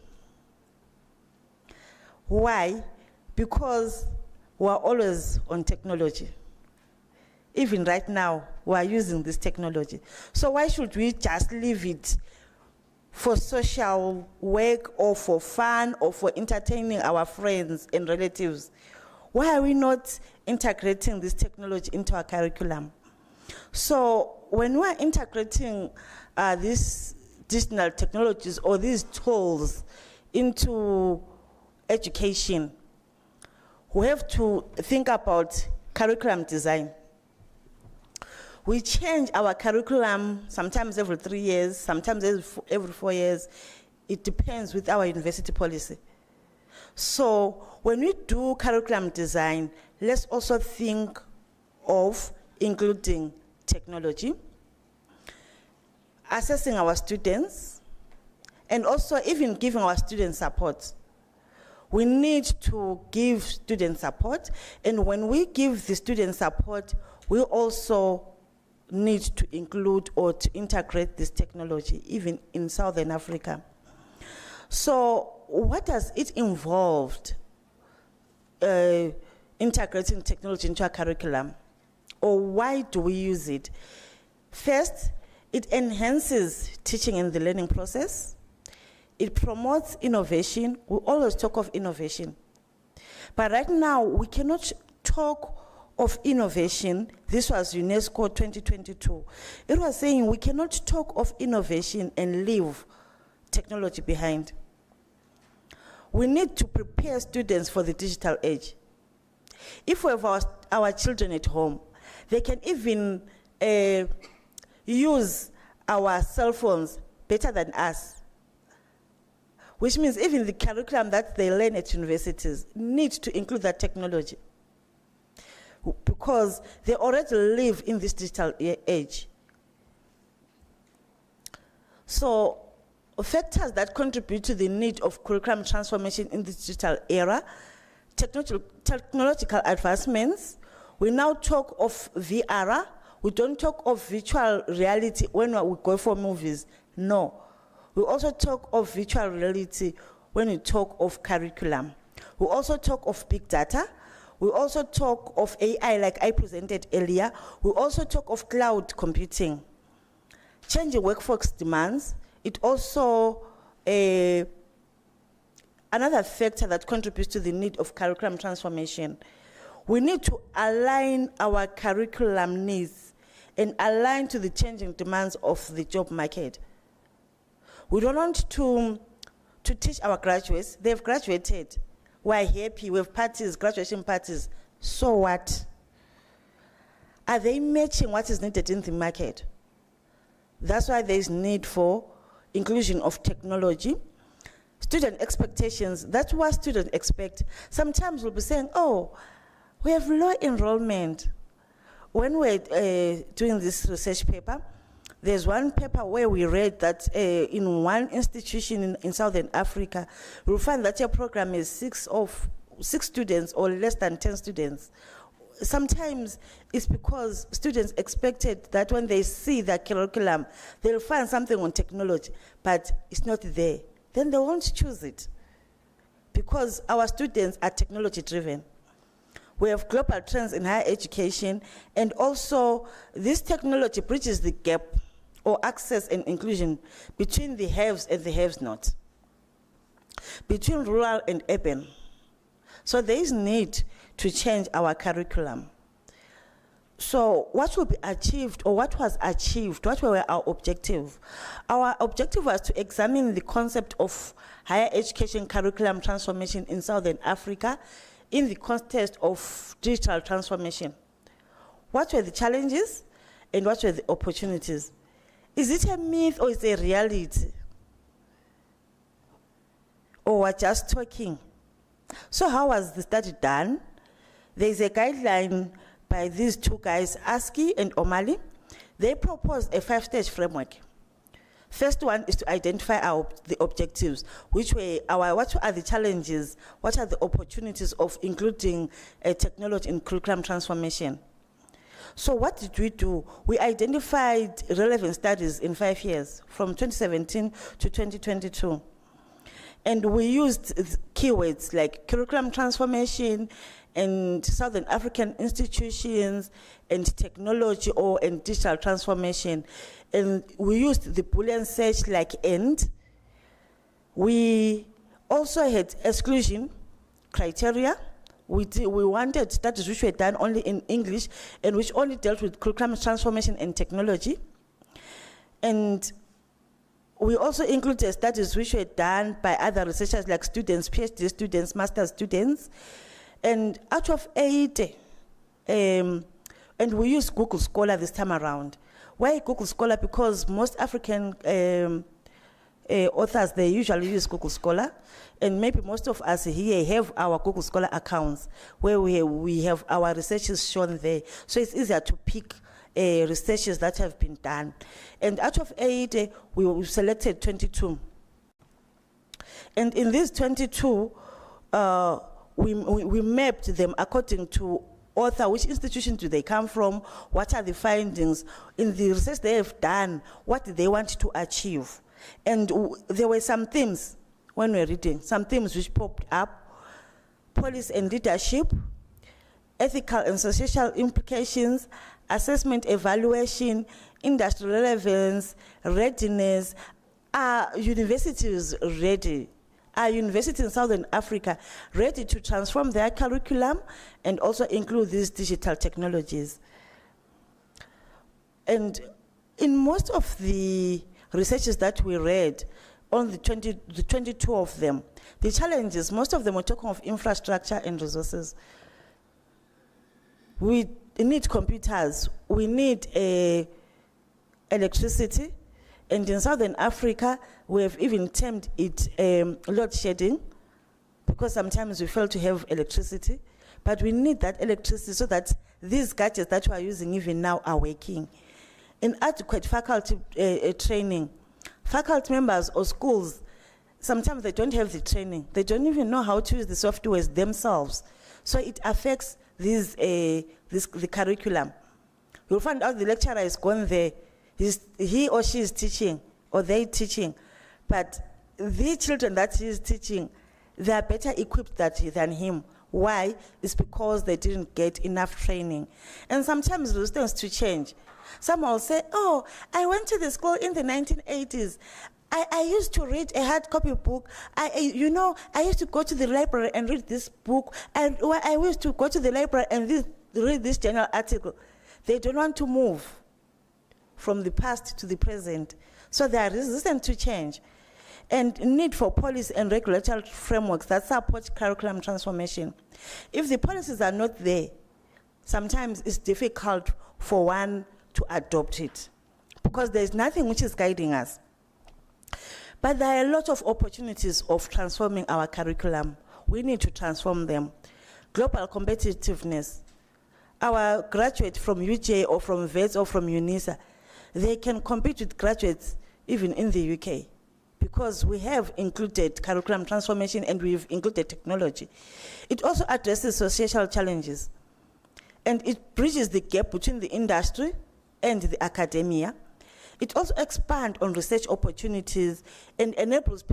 Why? Because we're always on technology. Even right now, we're using this technology. So why should we just leave it for social work or for fun or for entertaining our friends and relatives? Why are we not integrating this technology into our curriculum? So when we're integrating these digital technologies or these tools into education, we have to think about curriculum design. We change our curriculum sometimes every 3 years, sometimes every 4 years. It depends with our university policy. So when we do curriculum design, let's also think of including technology, assessing our students, and also even giving our students support. We need to give students support, and when we give the students support, we also need to include or to integrate this technology, even in Southern Africa. So what does it involve, integrating technology into our curriculum? Or why do we use it? First, it enhances teaching and the learning process. It promotes innovation. We always talk of innovation. But right now, we cannot talk of innovation. This was UNESCO 2022. It was saying we cannot talk of innovation and leave technology behind. We need to prepare students for the digital age. If we have our children at home, they can even use our cell phones better than us, which means even the curriculum that they learn at universities need to include that technology, because they already live in this digital age. So factors that contribute to the need of curriculum transformation in the digital era: technological advancements. We now talk of VR. We don't talk of virtual reality when we go for movies. No. We also talk of virtual reality when we talk of curriculum. We also talk of big data. We also talk of AI, like I presented earlier. We also talk of cloud computing. Changing workforce demands. It also another factor that contributes to the need of curriculum transformation. We need to align our curriculum needs and align to the changing demands of the job market. We don't want to teach our graduates. They've graduated. We're happy. We have parties, graduation parties. So what? Are they matching what is needed in the market? That's why there is need for inclusion of technology. Student expectations, that's what students expect. Sometimes we'll be saying, oh, we have low enrollment. When we're doing this research paper, there's one paper where we read that in one institution in Southern Africa, we'll find that your program is 6 students or less than 10 students. Sometimes it's because students expected that when they see the curriculum, they'll find something on technology, but it's not there. Then they won't choose it, because our students are technology driven. We have global trends in higher education, and also this technology bridges the gap or access and inclusion between the haves and the have-not, between rural and urban. So there is need to change our curriculum. So what will be achieved, or what was achieved, what were our objective? Our objective was to examine the concept of higher education curriculum transformation in Southern Africa in the context of digital transformation. What were the challenges and what were the opportunities? Is it a myth or is it a reality? Or we're just talking? So how was the study done? There's a guideline by these two guys, Aski and O'Malley. They proposed a 5-stage framework. First one is to identify the objectives, which were what are the challenges, what are the opportunities of including technology in curriculum transformation. So what did we do? We identified relevant studies in 5 years, from 2017 to 2022. And we used keywords like curriculum transformation and Southern African institutions and technology and digital transformation. And we used the Boolean search like AND. We also had exclusion criteria. We wanted studies which were done only in English and which only dealt with curriculum transformation and technology. And we also included studies which were done by other researchers like students, PhD students, master's students. And out of 8, and we used Google Scholar this time around. Why Google Scholar? Because most African authors, they usually use Google Scholar. And maybe most of us here have our Google Scholar accounts where we have our researches shown there. So it's easier to pick researches that have been done. And out of 8, we selected 22. And in these 22, we mapped them according to author, which institution do they come from, what are the findings, in the research they have done, what do they want to achieve. And there were some themes when we were reading, some themes which popped up: policy and leadership, ethical and social implications, assessment evaluation, industry relevance, readiness. Are universities ready? Are universities in Southern Africa ready to transform their curriculum and also include these digital technologies? And in most of the researches that we read, on the 22 of them, the challenges, most of them were talking of infrastructure and resources. We need computers, we need electricity, and in Southern Africa, we have even termed it load shedding, because sometimes we fail to have electricity, but we need that electricity so that these gadgets that we are using even now are working. Inadequate faculty training. Faculty members or schools, sometimes they don't have the training. They don't even know how to use the softwares themselves. So it affects the curriculum. You'll find out the lecturer is gone there, he or she is teaching, or they teaching, but the children that he is teaching, they are better equipped than him. Why? It's because they didn't get enough training. And sometimes resistance to change. Some will say, oh, I went to the school in the 1980s. I used to read a hard copy book. I used to go to the library and read this book. I used to go to the library and read this journal article. They don't want to move from the past to the present. So they are resistant to change. And need for policy and regulatory frameworks that support curriculum transformation. If the policies are not there, sometimes it's difficult for one to adopt it, because there's nothing which is guiding us. But there are a lot of opportunities of transforming our curriculum. We need to transform them. Global competitiveness. Our graduates from UJ or from VETS or from UNISA, they can compete with graduates even in the UK, because we have included curriculum transformation and we've included technology. It also addresses social challenges, and it bridges the gap between the industry and the academia. It also expands on research opportunities and enables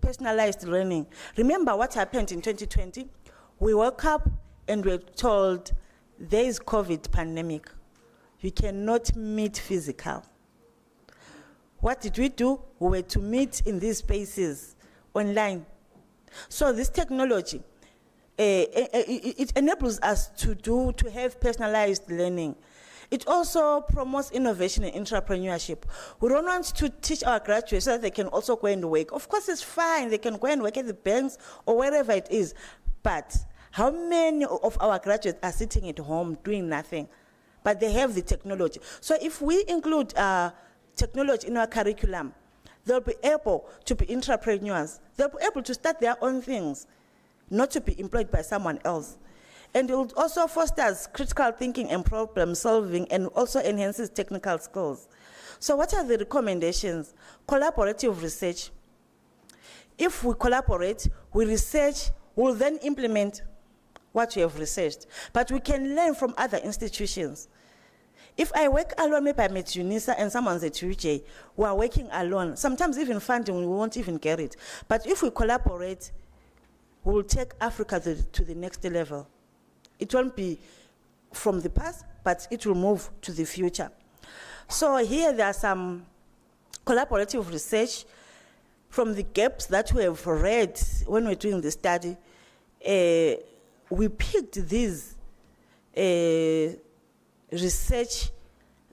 personalized learning. Remember what happened in 2020? We woke up and we were told there is COVID pandemic. You cannot meet physical. What did we do? We were to meet in these spaces online. So this technology, it enables us to have personalized learning. It also promotes innovation and entrepreneurship. We don't want to teach our graduates so that they can also go and work. Of course, it's fine. They can go and work at the banks or wherever it is. But how many of our graduates are sitting at home doing nothing? But they have the technology. So if we include technology in our curriculum, they'll be able to be entrepreneurs. They'll be able to start their own things, not to be employed by someone else. And it also fosters critical thinking and problem solving and also enhances technical skills. So what are the recommendations? Collaborative research. If we collaborate, we research, we'll then implement what we have researched. But we can learn from other institutions. If I work alone, maybe I'm at UNISA and someone's at UJ, we are working alone. Sometimes even funding, we won't even get it. But if we collaborate, we'll take Africa to the next level. It won't be from the past, but it will move to the future. So here there are some collaborative research from the gaps that we have read when we're doing the study. We picked these research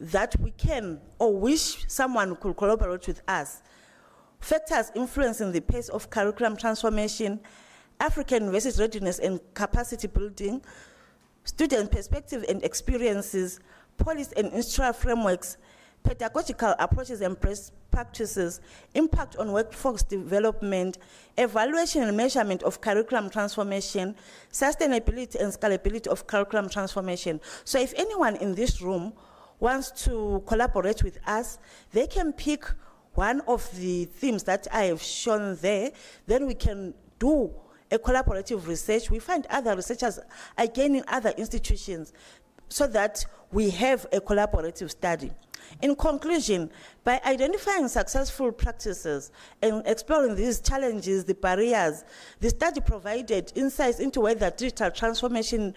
that we can or wish someone could collaborate with us. Factors influencing the pace of curriculum transformation, African university readiness and capacity building, student perspective and experiences, policy and institutional frameworks, pedagogical approaches and best practices, impact on workforce development, evaluation and measurement of curriculum transformation, sustainability and scalability of curriculum transformation. So if anyone in this room wants to collaborate with us, they can pick one of the themes that I have shown there, then we can do a collaborative research. We find other researchers again in other institutions so that we have a collaborative study. In conclusion, by identifying successful practices and exploring these challenges, the barriers, the study provided insights into whether digital transformation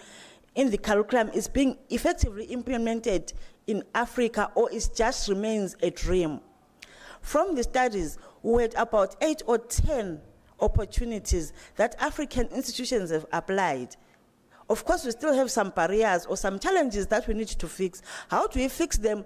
in the curriculum is being effectively implemented in Africa or it just remains a dream. From the studies, we had about 8 or 10 opportunities that African institutions have applied. Of course, we still have some barriers or some challenges that we need to fix. How do we fix them?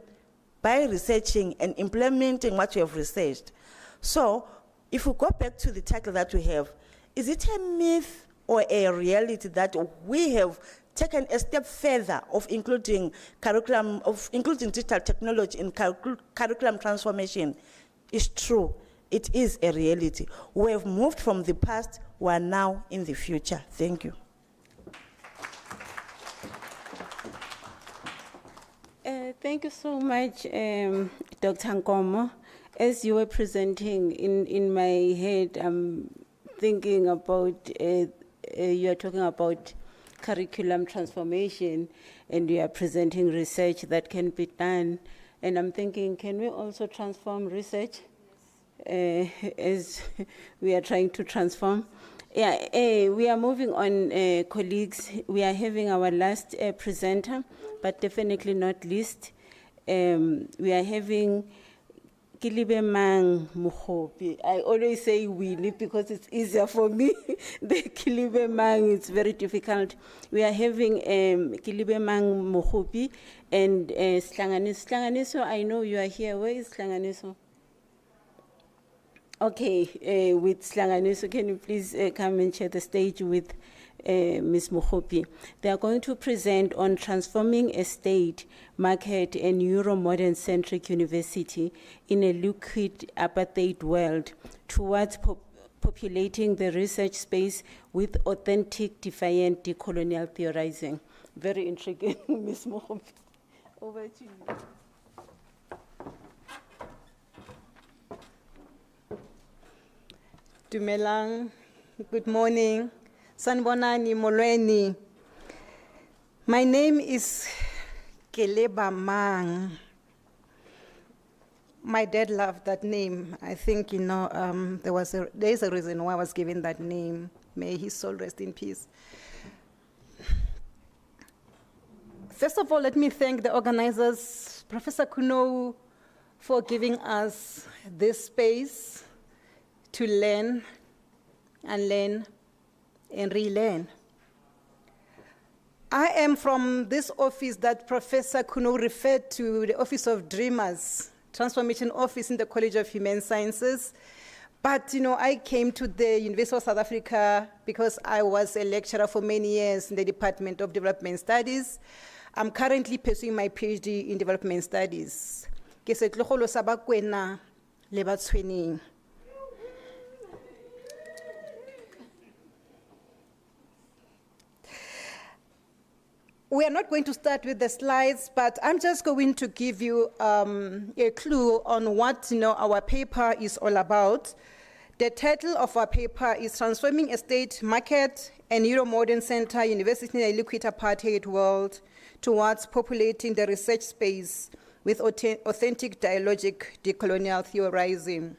By researching and implementing what we have researched. So, if we go back to the title that we have, is it a myth or a reality that we have taken a step further of including digital technology in curriculum transformation? It's true. It is a reality. We have moved from the past, we are now in the future. Thank you. Thank you so much, Dr. Nkomo. As you were presenting, in my head, I'm thinking about, you are talking about curriculum transformation, and you are presenting research that can be done. And I'm thinking, can we also transform research? As we are trying to transform. Yeah, we are moving on, colleagues. We are having our last presenter, but definitely not least. We are having Kilibe Mang Mokgopi. I always say Willie because it's easier for me. The Kilibe Mang, it's very difficult. We are having Kilibe Mang Mokgopi and Slanganiso. Slanganiso, I know you are here. Where is Slanganiso? Okay, with Slanganiso, can you please come and share the stage with Ms. Mokgopi? They are going to present on transforming a state, market, and Euro-modern centric university in a liquid apartheid world towards populating the research space with authentic, defiant, decolonial theorizing. Very intriguing, Ms. Mokgopi. Over to you. Dumelang, good morning. Sanbonani Molweni. My name is Keleba Mang. My dad loved that name. I think, you know, there's a reason why I was given that name. May his soul rest in peace. First of all, let me thank the organizers, Professor Kuno, for giving us this space to learn and relearn. I am from this office that Professor Kuno referred to, the Office of Dreamers, Transformation Office in the College of Human Sciences. But, I came to the University of South Africa because I was a lecturer for many years in the Department of Development Studies. I'm currently pursuing my PhD in Development Studies. Ke setlogolo sa Bakwena le Batshweneng. We are not going to start with the slides, but I'm just going to give you a clue on what our paper is all about. The title of our paper is Transforming a State Market and Euro-Modern Center University in a Liquid Apartheid World Towards Populating the Research Space with Authentic Dialogic Decolonial Theorizing.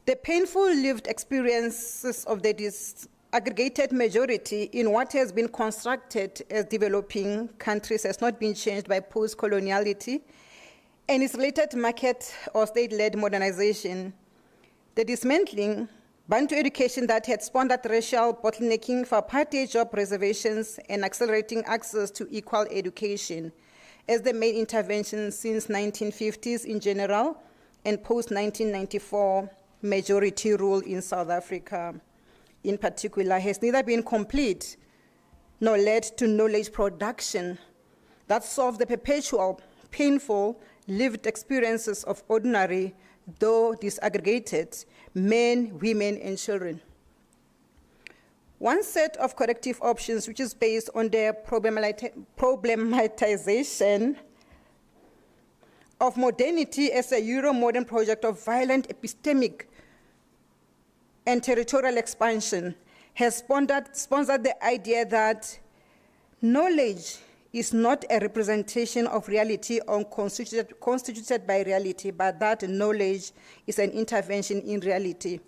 The painful lived experiences of the aggregated majority in what has been constructed as developing countries has not been changed by post-coloniality and its related market or state-led modernization. The dismantling Bantu education that had spawned racial bottlenecking for apartheid job reservations and accelerating access to equal education as the main intervention since 1950s in general and post-1994 majority rule in South Africa in particular has neither been complete nor led to knowledge production that solve the perpetual, painful, lived experiences of ordinary, though disaggregated, men, women, and children. One set of corrective options, which is based on the problematization of modernity as a Euro-modern project of violent epistemic and territorial expansion, has sponsored the idea that knowledge is not a representation of reality or constituted by reality, but that knowledge is an intervention in reality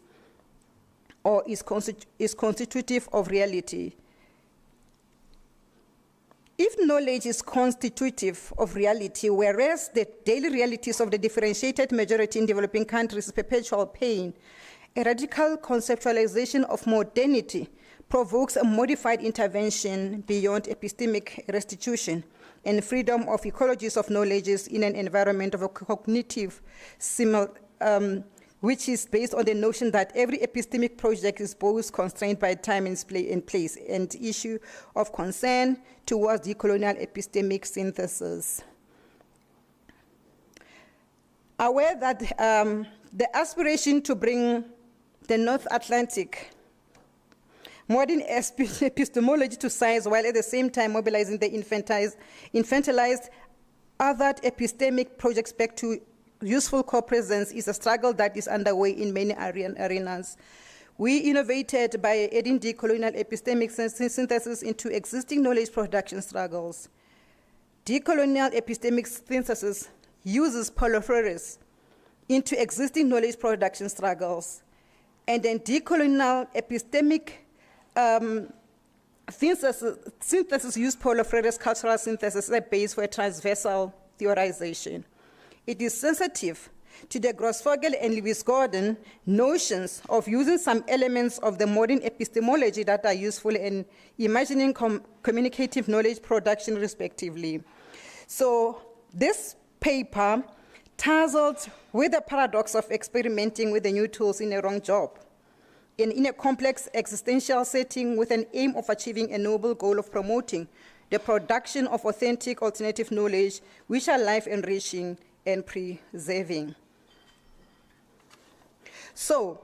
or is constitutive of reality. If knowledge is constitutive of reality, whereas the daily realities of the differentiated majority in developing countries is perpetual pain, a radical conceptualization of modernity provokes a modified intervention beyond epistemic restitution and freedom of ecologies of knowledges in an environment of a cognitive which is based on the notion that every epistemic project is both constrained by time and place and issue of concern towards decolonial epistemic synthesis. Aware that the aspiration to bring the North Atlantic modern epistemology to science while at the same time mobilizing the infantilized othered epistemic projects back to useful co-presence is a struggle that is underway in many arenas. We innovated by adding decolonial epistemic synthesis into existing knowledge production struggles. Decolonial epistemic synthesis uses Paulo Freire into existing knowledge production struggles. And then decolonial epistemic synthesis use Paulo Freire's cultural synthesis as a base for a transversal theorization. It is sensitive to the Grossfogel and Lewis Gordon notions of using some elements of the modern epistemology that are useful in imagining communicative knowledge production, respectively. So this paper tussled with the paradox of experimenting with the new tools in a wrong job, and in a complex existential setting with an aim of achieving a noble goal of promoting the production of authentic alternative knowledge, which are life-enriching and preserving. So,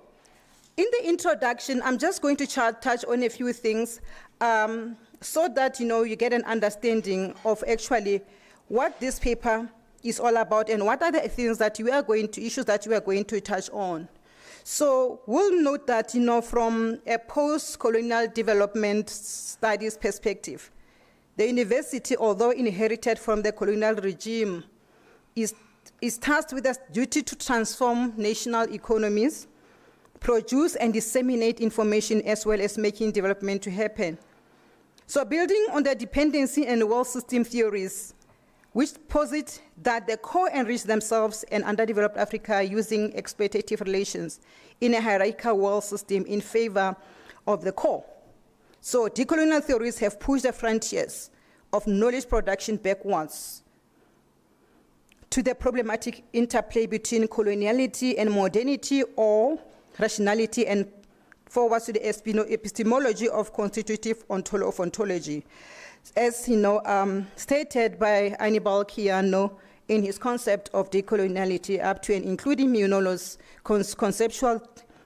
in the introduction, I'm just going to touch on a few things so that you get an understanding of actually what this paper is all about and what are the things that issues that we are going to touch on. So we'll note that, from a post-colonial development studies perspective, the university, although inherited from the colonial regime, is tasked with the duty to transform national economies, produce and disseminate information, as well as making development to happen. So building on the dependency and world system theories, which posit that the core enrich themselves and underdeveloped Africa using exploitative relations in a hierarchical world system in favor of the core. So decolonial theories have pushed the frontiers of knowledge production backwards to the problematic interplay between coloniality and modernity, or rationality, and forwards to the epistemology of constitutive ontology. As stated by Anibal Kiano in his concept of decoloniality, up to and including Miunolo's conceptual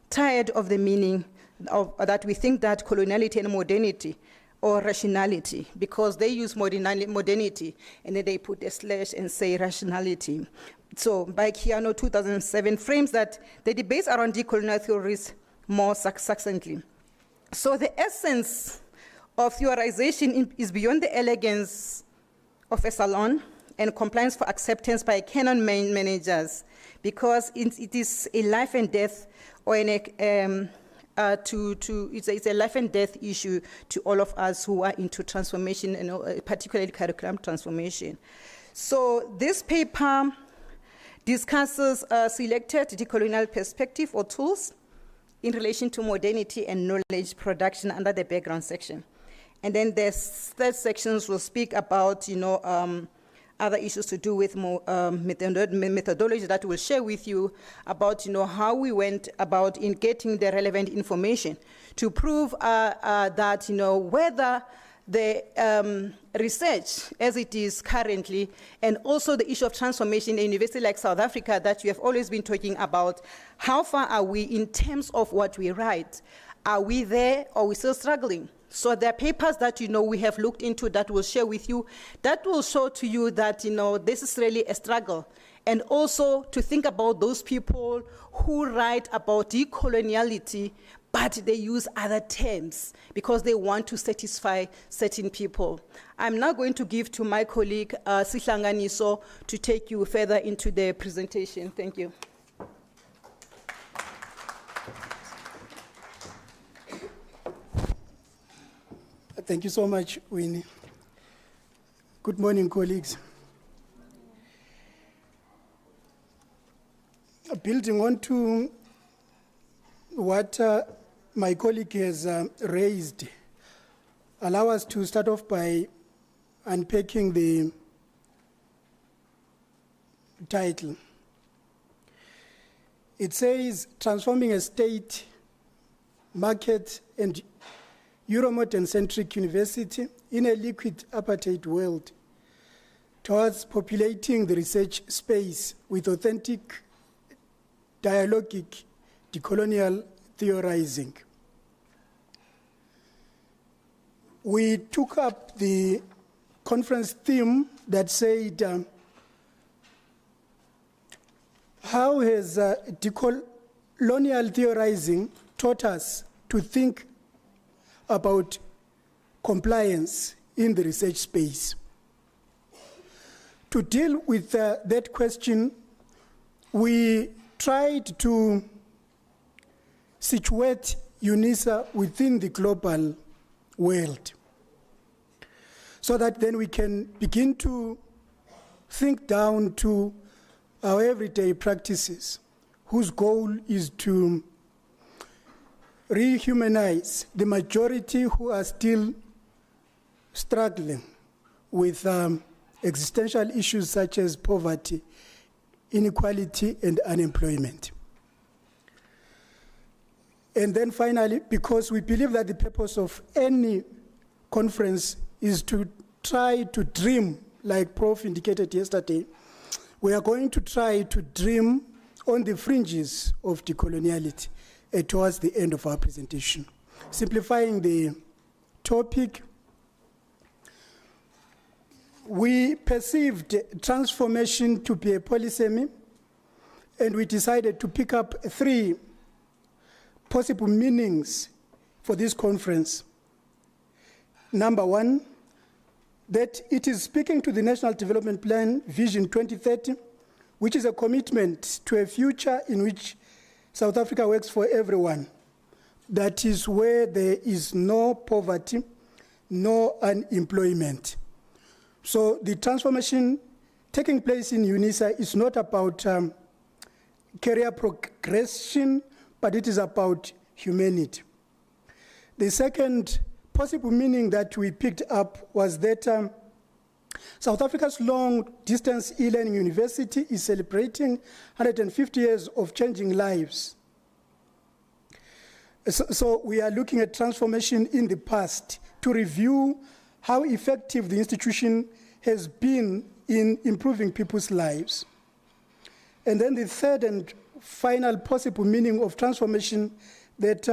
tired of the meaning of that we think that coloniality and modernity or rationality, because they use modernity and then they put a slash and say rationality. So by Kiano 2007 frames that the debates around decolonial theories more succinctly. So the essence of theorization is beyond the elegance of a salon and compliance for acceptance by canon managers, because it is a life and death, or it's a life and death issue to all of us who are into transformation, and particularly curriculum transformation. So this paper discusses selected decolonial perspective or tools in relation to modernity and knowledge production under the background section. And then the third sections will speak about, other issues to do with more methodology that we'll share with you about, how we went about in getting the relevant information to prove that, whether the research as it is currently, and also the issue of transformation in a university like South Africa that you have always been talking about, how far are we in terms of what we write? Are we there, or are we still struggling? So there are papers that, we have looked into that we'll share with you, that will show to you that, this is really a struggle. And also to think about those people who write about decoloniality, but they use other terms because they want to satisfy certain people. I'm now going to give to my colleague, Sihlanganiso, to take you further into the presentation. Thank you. Thank you so much, Winnie. Good morning, colleagues. Building on to what my colleague has raised, allow us to start off by unpacking the title. It says, Transforming a State, Market, and Euromodern-centric university in a liquid apartheid world towards populating the research space with authentic, dialogic, decolonial theorizing. We took up the conference theme that said, how has decolonial theorizing taught us to think about compliance in the research space? To deal with that question, we tried to situate UNISA within the global world, so that then we can begin to think down to our everyday practices, whose goal is to rehumanize the majority who are still struggling with existential issues such as poverty, inequality, and unemployment. And then finally, because we believe that the purpose of any conference is to try to dream, like Prof indicated yesterday, we are going to try to dream on the fringes of decoloniality towards the end of our presentation. Simplifying the topic, we perceived transformation to be a polysemy, and we decided to pick up 3 possible meanings for this conference. Number 1, that it is speaking to the National Development Plan Vision 2030, which is a commitment to a future in which South Africa works for everyone. That is where there is no poverty, no unemployment. So the transformation taking place in UNISA is not about career progression, but it is about humanity. The second possible meaning that we picked up was that South Africa's long-distance e-learning university is celebrating 150 years of changing lives. So we are looking at transformation in the past to review how effective the institution has been in improving people's lives. And then the third and final possible meaning of transformation that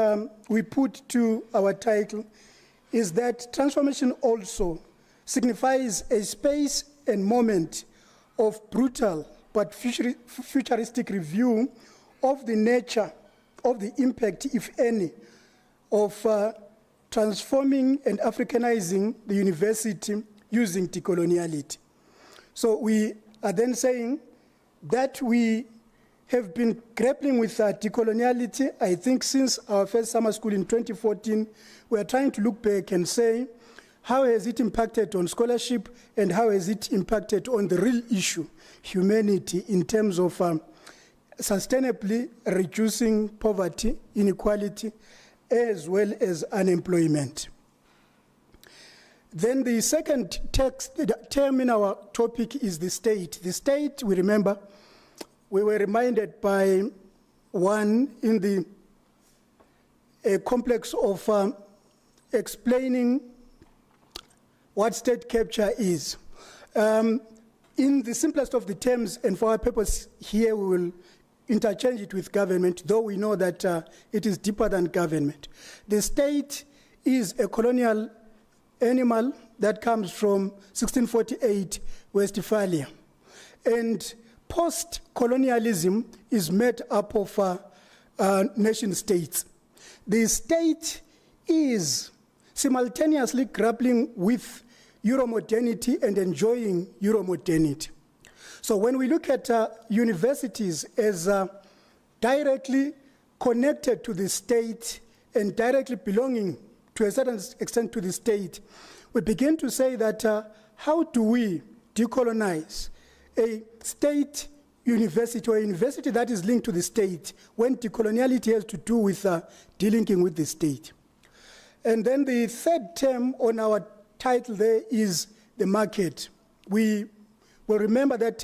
we put to our title is that transformation also signifies a space and moment of brutal but futuristic review of the nature of the impact, if any, of transforming and Africanizing the university using decoloniality. So we are then saying that we have been grappling with decoloniality, I think, since our first summer school in 2014. We are trying to look back and say, how has it impacted on scholarship and how has it impacted on the real issue, humanity, in terms of sustainably reducing poverty, inequality, as well as unemployment. Then the second term in our topic is the state. The state, we remember, we were reminded by one in the complex of explaining what state capture is. In the simplest of the terms, and for our purpose here, we will interchange it with government, though we know that it is deeper than government. The state is a colonial animal that comes from 1648 Westphalia. And post-colonialism is made up of nation states. The state is simultaneously grappling with Euromodernity and enjoying Euromodernity. So when we look at universities as directly connected to the state and directly belonging to a certain extent to the state, we begin to say that how do we decolonize a state university or a university that is linked to the state when decoloniality has to do with dealing with the state? And then the third term on our title there is the market. We will remember that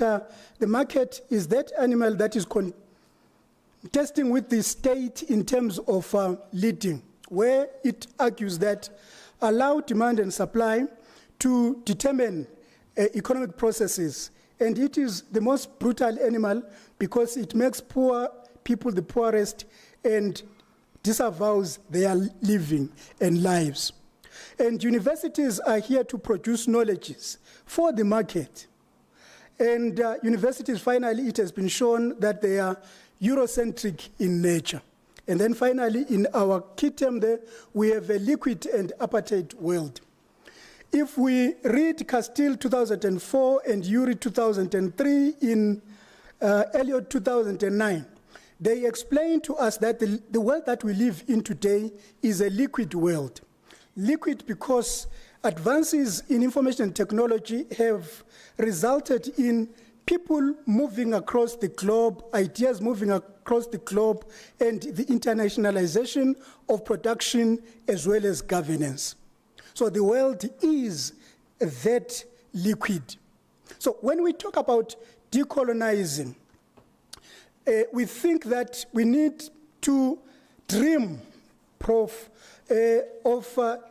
the market is that animal that is contesting with the state in terms of leading, where it argues that allow demand and supply to determine economic processes. And it is the most brutal animal because it makes poor people the poorest and disavows their living and lives. And universities are here to produce knowledges for the market. And universities, finally, it has been shown that they are Eurocentric in nature. And then finally, in our key term there, we have a liquid and apartheid world. If we read Castile 2004 and Urey 2003 in Eliot 2009, they explain to us that the world that we live in today is a liquid world. Liquid because advances in information and technology have resulted in people moving across the globe, ideas moving across the globe, and the internationalization of production as well as governance. So the world is that liquid. So when we talk about decolonizing, we think that we need to dream, Prof, of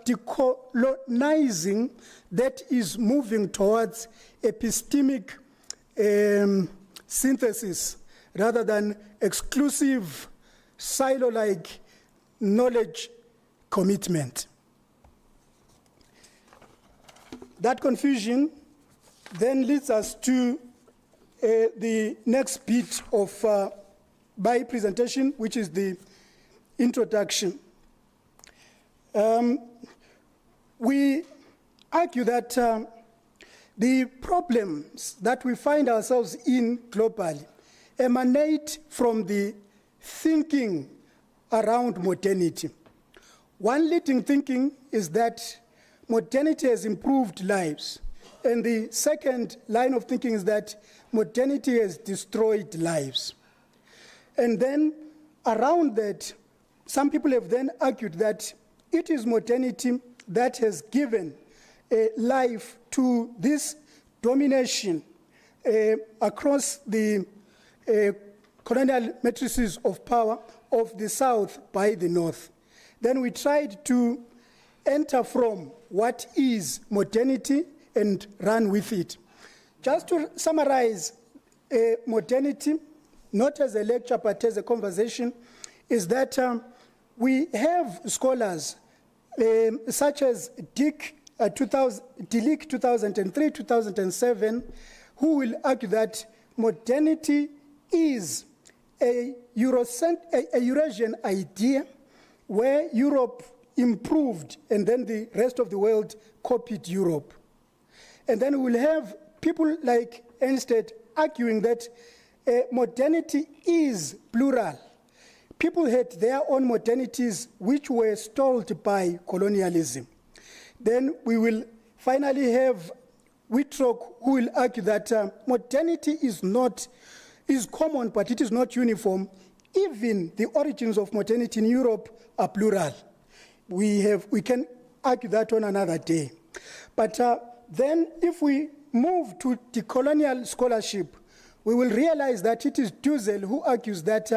decolonizing that is moving towards epistemic synthesis rather than exclusive silo-like knowledge commitment. That confusion then leads us to the next bit of my presentation, which is the introduction. We argue that the problems that we find ourselves in globally emanate from the thinking around modernity. One leading thinking is that modernity has improved lives. And the second line of thinking is that modernity has destroyed lives. And then around that, some people have then argued that it is modernity that has given life to this domination across the colonial matrices of power of the South by the North. Then we tried to enter from what is modernity and run with it. Just to summarize modernity, not as a lecture but as a conversation, is that we have scholars such as Dilick 2003, 2007, who will argue that modernity is a Eurasian idea where Europe improved and then the rest of the world copied Europe. And then we'll have people like Einstein arguing that modernity is plural. People had their own modernities which were stalled by colonialism. Then we will finally have Whitrock, who will argue that modernity is common, but it is not uniform. Even the origins of modernity in Europe are plural. We can argue that on another day. But then if we move to decolonial scholarship, we will realize that it is Dussel who argues that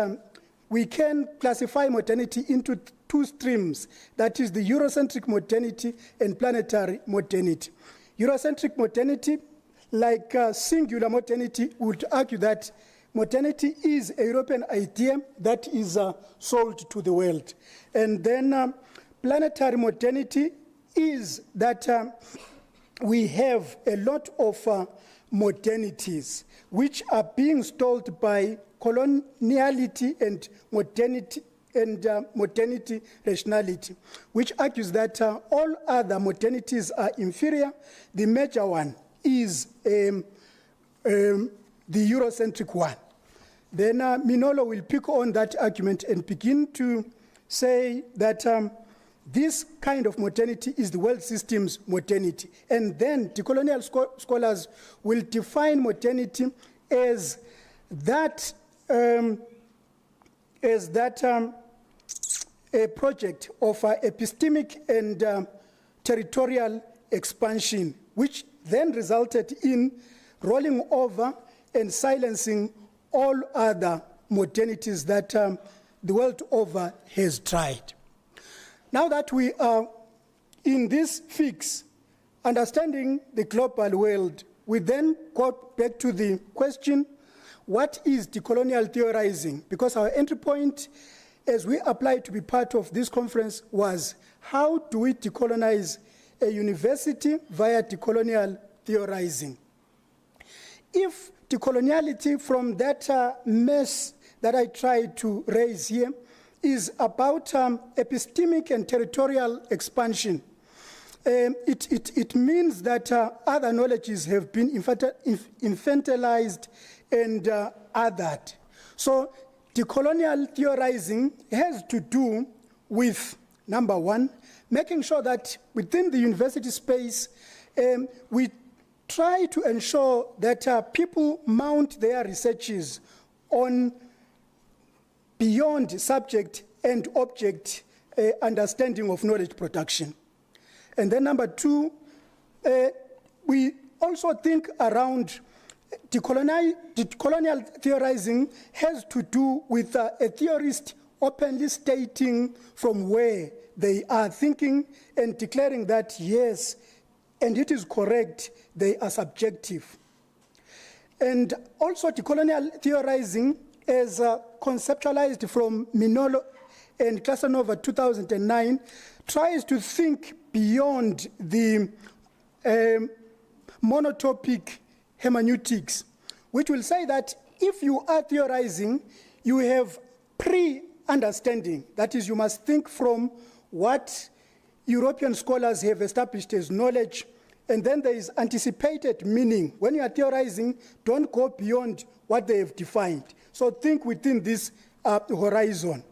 we can classify modernity into two streams, that is the Eurocentric modernity and planetary modernity. Eurocentric modernity, like singular modernity, would argue that modernity is a European idea that is sold to the world. And then planetary modernity is that we have a lot of modernities which are being stalled by coloniality and modernity rationality, which argues that all other modernities are inferior. The major one is the Eurocentric one. Then Minolo will pick on that argument and begin to say that this kind of modernity is the world system's modernity. And then decolonial scholars will define modernity as that a project of epistemic and territorial expansion, which then resulted in rolling over and silencing all other modernities that the world over has tried. Now that we are in this fix, understanding the global world, we then go back to the question, what is decolonial theorizing? Because our entry point, as we applied to be part of this conference, was how do we decolonize a university via decolonial theorizing? If decoloniality from that mess that I tried to raise here is about epistemic and territorial expansion, it means that other knowledges have been infantilized and othered. So decolonial theorizing has to do with, number one, making sure that within the university space, we try to ensure that people mount their researches on beyond subject and object understanding of knowledge production. And then number two, we also think around decolonial theorizing has to do with a theorist openly stating from where they are thinking and declaring that, yes, and it is correct, they are subjective. And also decolonial theorizing as conceptualized from Minolo and Casanova 2009 tries to think beyond the monotopic hermeneutics, which will say that if you are theorizing, you have pre-understanding. That is, you must think from what European scholars have established as knowledge, and then there is anticipated meaning. When you are theorizing, don't go beyond what they have defined. So think within this horizon.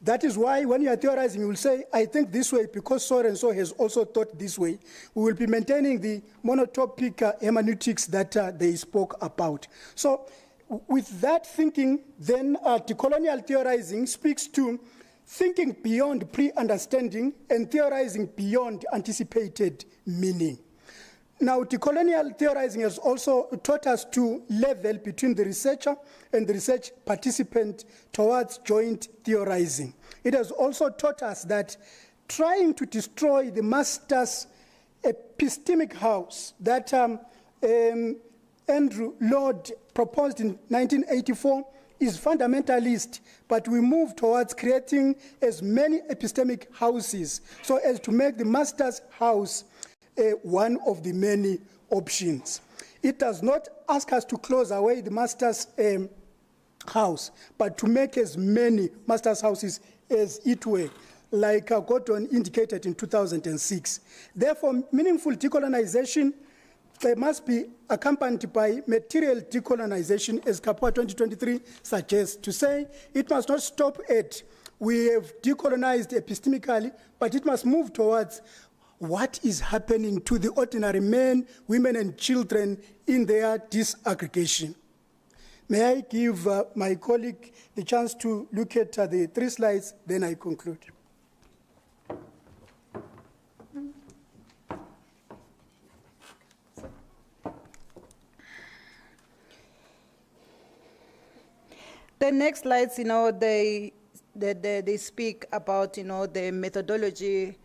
That is why when you are theorizing, you will say, I think this way because so and so has also thought this way. We will be maintaining the monotopic hermeneutics that they spoke about. So with that thinking, then decolonial theorizing speaks to thinking beyond pre-understanding and theorizing beyond anticipated meaning. Now, decolonial theorizing has also taught us to level between the researcher and the research participant towards joint theorizing. It has also taught us that trying to destroy the master's epistemic house that Andrew Lord proposed in 1984 is fundamentalist, but we move towards creating as many epistemic houses so as to make the master's house one of the many options. It does not ask us to close away the master's house, but to make as many master's houses as it were, like Gordon indicated in 2006. Therefore, meaningful decolonization must be accompanied by material decolonization, as Kapua 2023 suggests, to say it must not stop at we have decolonized epistemically, but it must move towards what is happening to the ordinary men, women, and children in their disaggregation. May I give my colleague the chance to look at the 3 slides, then I conclude. The next slides, they speak about, the methodology,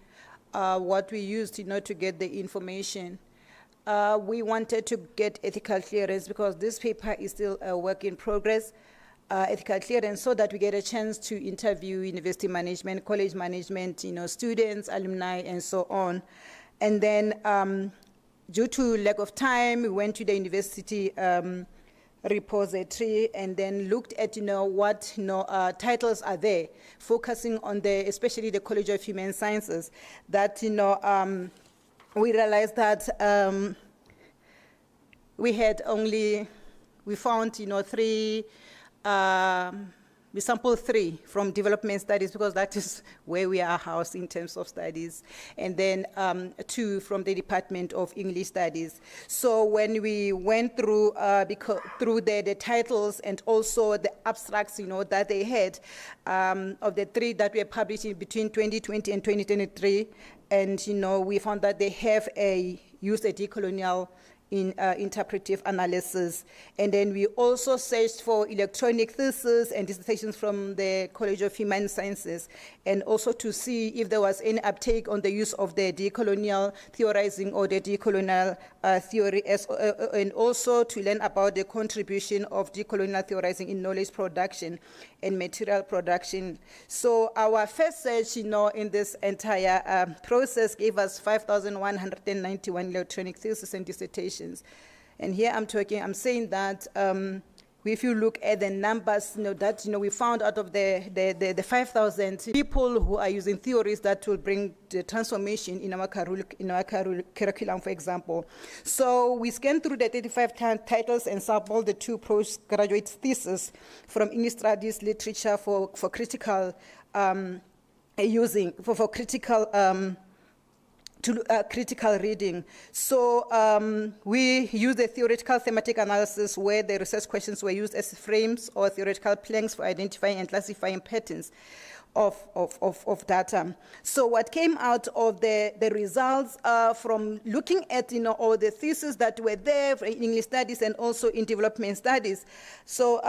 what we used, to get the information. We wanted to get ethical clearance because this paper is still a work in progress. Ethical clearance so that we get a chance to interview university management, college management, students, alumni, and so on. And then due to lack of time, we went to the university repository and then looked at what titles are there, focusing on especially the College of Human Sciences. That we realized that we found 3. We sampled 3 from development studies because that is where we are housed in terms of studies, and then 2 from the Department of English Studies. So when we went through the titles and also the abstracts, that they had of the 3 that were published between 2020 and 2023, and we found that they have used a decolonial in interpretive analysis. And then we also searched for electronic theses and dissertations from the College of Human Sciences, and also to see if there was any uptake on the use of the decolonial theorizing or the decolonial theory, and also to learn about the contribution of decolonial theorizing in knowledge production and material production. So our first search, in this entire process gave us 5,191 electronic theses and dissertations. And here I'm saying that if you look at the numbers, we found out of the 5,000 people who are using theories that will bring the transformation in our curriculum, for example. So we scanned through the 35 titles and sampled the 2 postgraduate theses from English studies literature for critical critical reading. So we used a theoretical thematic analysis where the research questions were used as frames or theoretical planks for identifying and classifying patterns of data. So what came out of the results from looking at all the theses that were there in English studies and also in development studies. So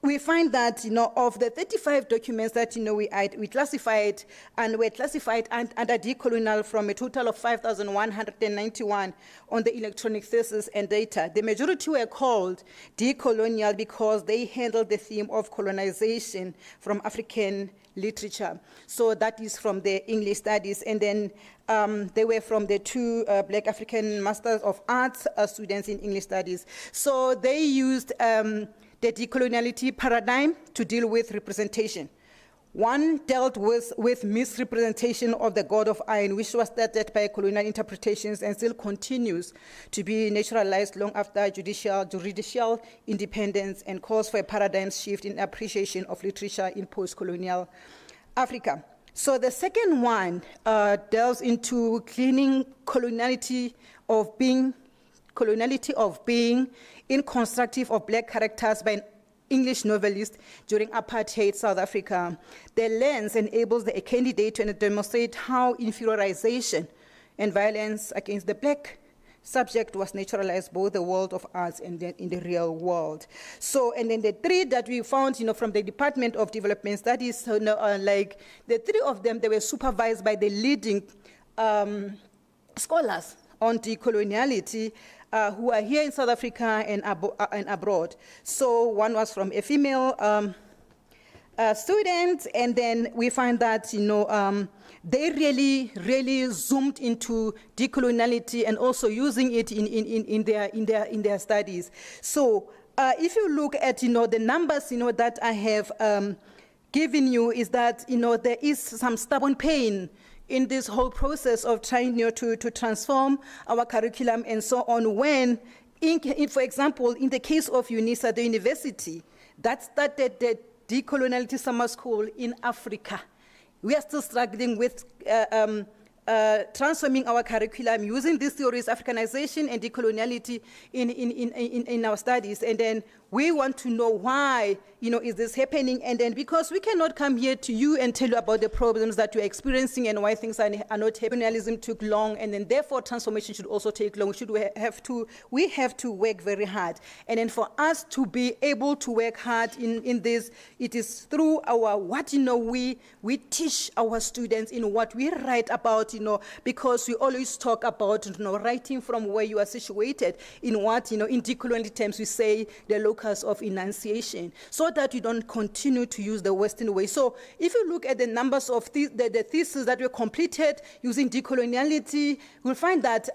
we find that, of the 35 documents that, we classified, and were classified under decolonial from a total of 5,191 on the electronic thesis and data. The majority were called decolonial because they handled the theme of colonization from African literature. So that is from the English studies. And then they were from the 2 Black African Masters of Arts students in English studies. So they used the decoloniality paradigm to deal with representation. One dealt with misrepresentation of the God of Iron, which was started by colonial interpretations and still continues to be naturalized long after judicial independence, and calls for a paradigm shift in appreciation of literature in post-colonial Africa. So the second one delves into cleaning coloniality of being in constructive of Black characters by English novelist during apartheid South Africa. The lens enables the candidate to demonstrate how inferiorization and violence against the black subject was naturalized both the world of arts and in the real world. So, and then the three that we found, from the Department of Development Studies, like the three of them, they were supervised by the leading scholars on decoloniality who are here in South Africa and abroad. So one was from a female student, and then we find that, they really zoomed into decoloniality and also using it in their studies. So if you look at, the numbers, that I have given you, is that, there is some stubborn pain in this whole process of trying to transform our curriculum and so on. When, for example, in the case of UNISA, the university that started the decoloniality summer school in Africa, we are still struggling with transforming our curriculum using these theories, Africanization and decoloniality in our studies. And then we want to know why, is this happening? And then because we cannot come here to you and tell you about the problems that you're experiencing and why things are not happening. Colonialism took long, and then therefore transformation should also take long. We have to work very hard. And then for us to be able to work hard in this, it is through our, we teach our students in what we write about, because we always talk about, writing from where you are situated, in what, in decolonial terms, we say the locus of enunciation, so that you don't continue to use the Western way. So if you look at the numbers of the theses that were completed using decoloniality, you'll find that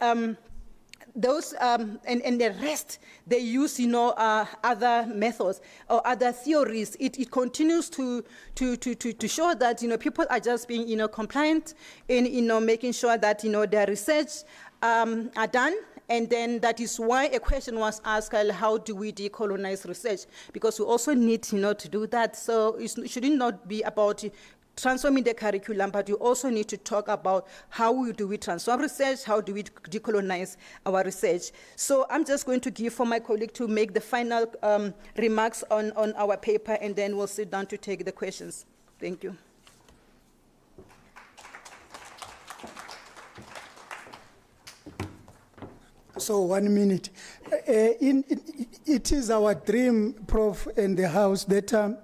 those and the rest, they use other methods or other theories. It continues to show that people are just being compliant in making sure that their research are done. And then that is why a question was asked, how do we decolonize research? Because we also need to do that. So it should not be about transforming the curriculum, but you also need to talk about how do we transform research, how do we decolonize our research. So I'm just going to give for my colleague to make the final remarks on our paper, and then we'll sit down to take the questions. Thank you. So 1 minute. It is our dream, Prof, and the House, that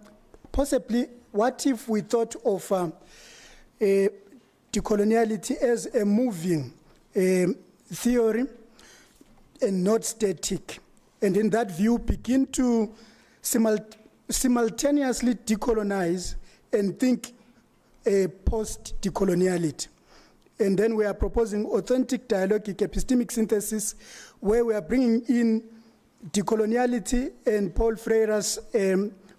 possibly, what if we thought of decoloniality as a moving theory and not static, and in that view begin to simultaneously decolonize and think post-decoloniality. And then we are proposing authentic dialogic epistemic synthesis, where we are bringing in decoloniality and Paul Freire's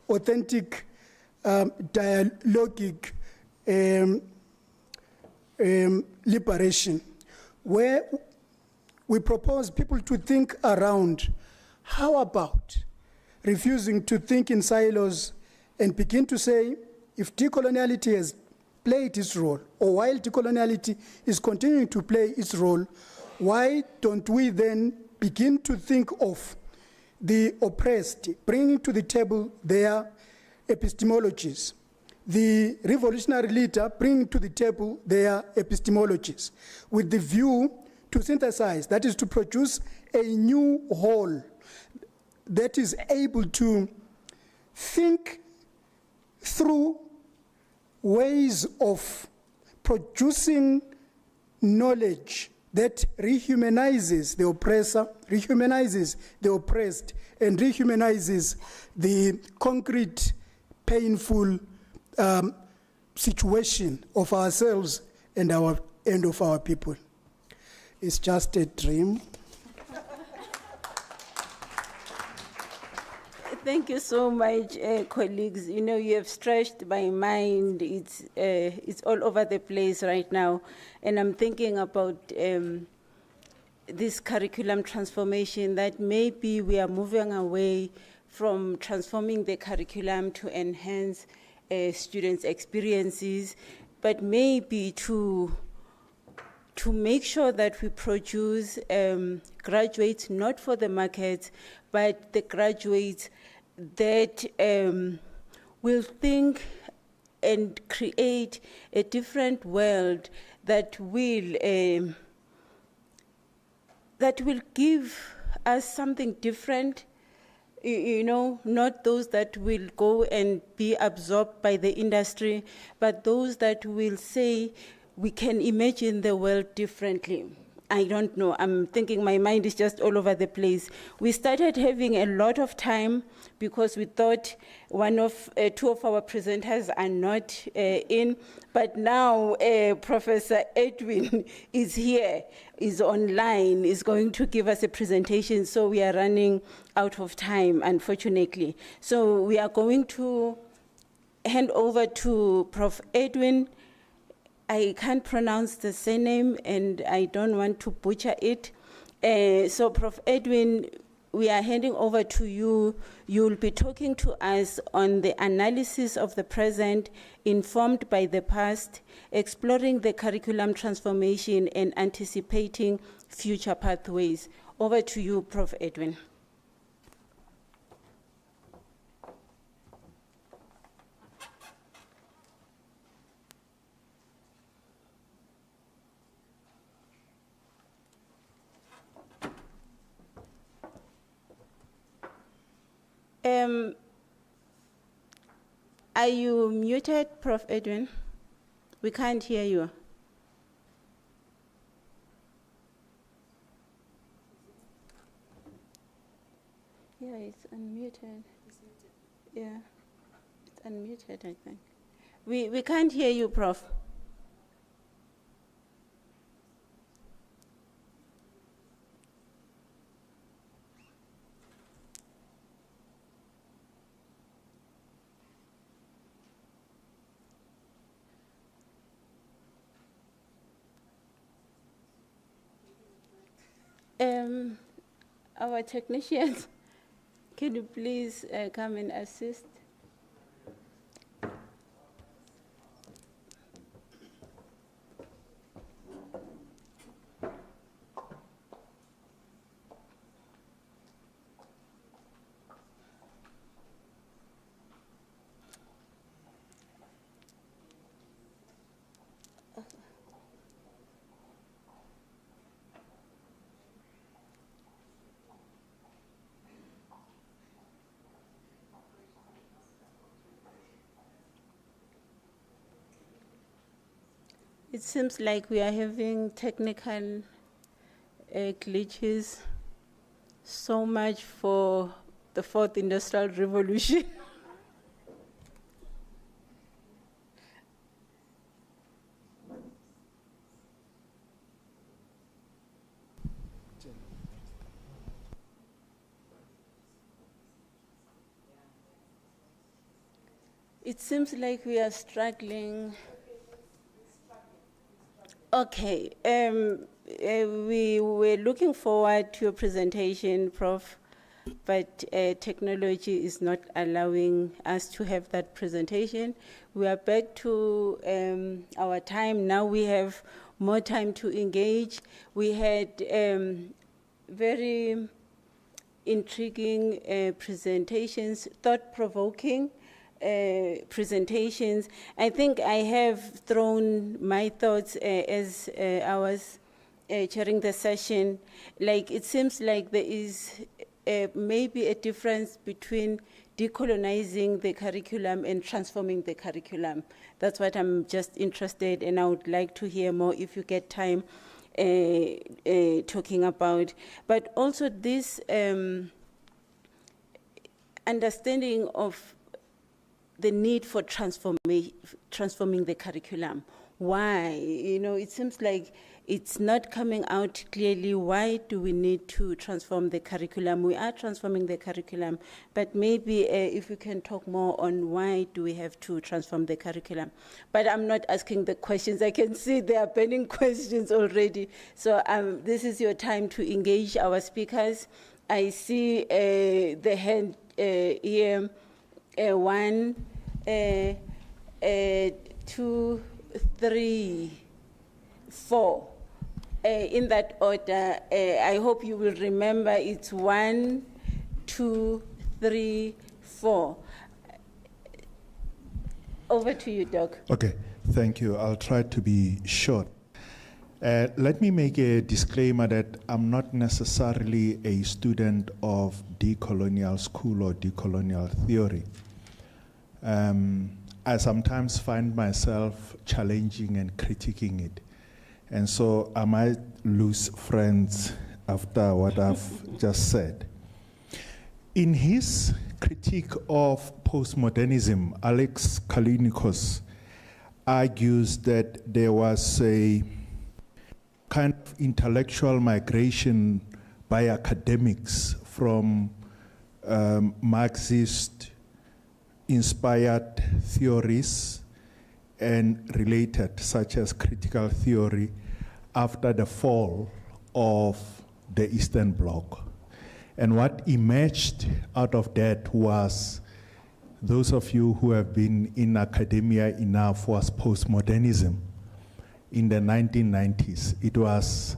authentic dialogic liberation, where we propose people to think around, how about refusing to think in silos and begin to say, if decoloniality has played its role, or while decoloniality is continuing to play its role, why don't we then begin to think of the oppressed, bringing to the table their epistemologies, the revolutionary leader bringing to the table their epistemologies, with the view to synthesize, that is to produce a new whole that is able to think through ways of producing knowledge that rehumanizes the oppressor, rehumanizes the oppressed, and rehumanizes the concrete, painful situation of ourselves and of our people. It's just a dream. Thank you so much, colleagues. You have stretched my mind. It's all over the place right now. And I'm thinking about this curriculum transformation, that maybe we are moving away from transforming the curriculum to enhance students' experiences, but maybe to make sure that we produce graduates not for the market, but the graduates that will think and create a different world that will give us something different, you know, not those that will go and be absorbed by the industry, but those that will say we can imagine the world differently. I don't know. I'm thinking my mind is just all over the place. We started having a lot of time because we thought two of our presenters are not in, but now Professor Edwin is here, is online, is going to give us a presentation, so we are running out of time, unfortunately. So we are going to hand over to Prof. Edwin. I can't pronounce the surname and I don't want to butcher it. So Prof. Edwin, we are handing over to you. You'll be talking to us on the analysis of the present, informed by the past, exploring the curriculum transformation and anticipating future pathways. Over to you, Prof. Edwin. Are you muted, Prof. Edwin? We can't hear you. Yeah, it's unmuted. Yeah, it's unmuted, I think. We can't hear you, Prof. Our technicians, can you please come and assist? It seems like we are having technical glitches. So much for the fourth industrial revolution. It seems like we are struggling. Okay, we were looking forward to your presentation, Prof, but technology is not allowing us to have that presentation. We are back to our time. Now we have more time to engage. We had very intriguing presentations, thought-provoking presentations. I think I have thrown my thoughts as I was chairing the session. Like, it seems like there is maybe a difference between decolonizing the curriculum and transforming the curriculum. That's what I'm just interested in. I would like to hear more if you get time talking about. But also this understanding of the need for transforming the curriculum. Why? You know, it seems like it's not coming out clearly. Why do we need to transform the curriculum? We are transforming the curriculum, but maybe if we can talk more on why do we have to transform the curriculum. But I'm not asking the questions. I can see there are burning questions already. So this is your time to engage our speakers. I see the hand here. 1, 2, 3, 4. In that order, I hope you will remember it's 1, 2, 3, 4. Over to you, Doc. Okay, thank you. I'll try to be short. Let me make a disclaimer that I'm not necessarily a student of decolonial school or decolonial theory. I sometimes find myself challenging and critiquing it. And so I might lose friends after what I've just said. In his critique of postmodernism, Alex Callinicos argues that there was a kind of intellectual migration by academics from Marxist-inspired theories and related, such as critical theory, after the fall of the Eastern Bloc. And what emerged out of that was, those of you who have been in academia enough, was postmodernism. In the 1990s, it was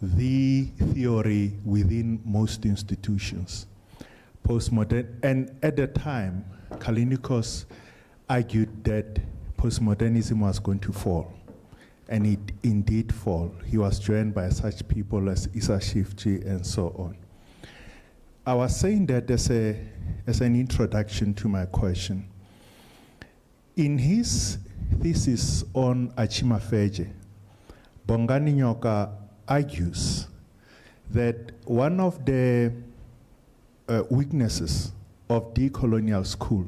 the theory within most institutions. Postmodern, and at the time, Callinicos argued that postmodernism was going to fall. And it indeed fall. He was joined by such people as Issa Shifji and so on. I was saying that as an introduction to my question. In his thesis on Achimafeje, Bongani Nyoka argues that one of the weaknesses of decolonial school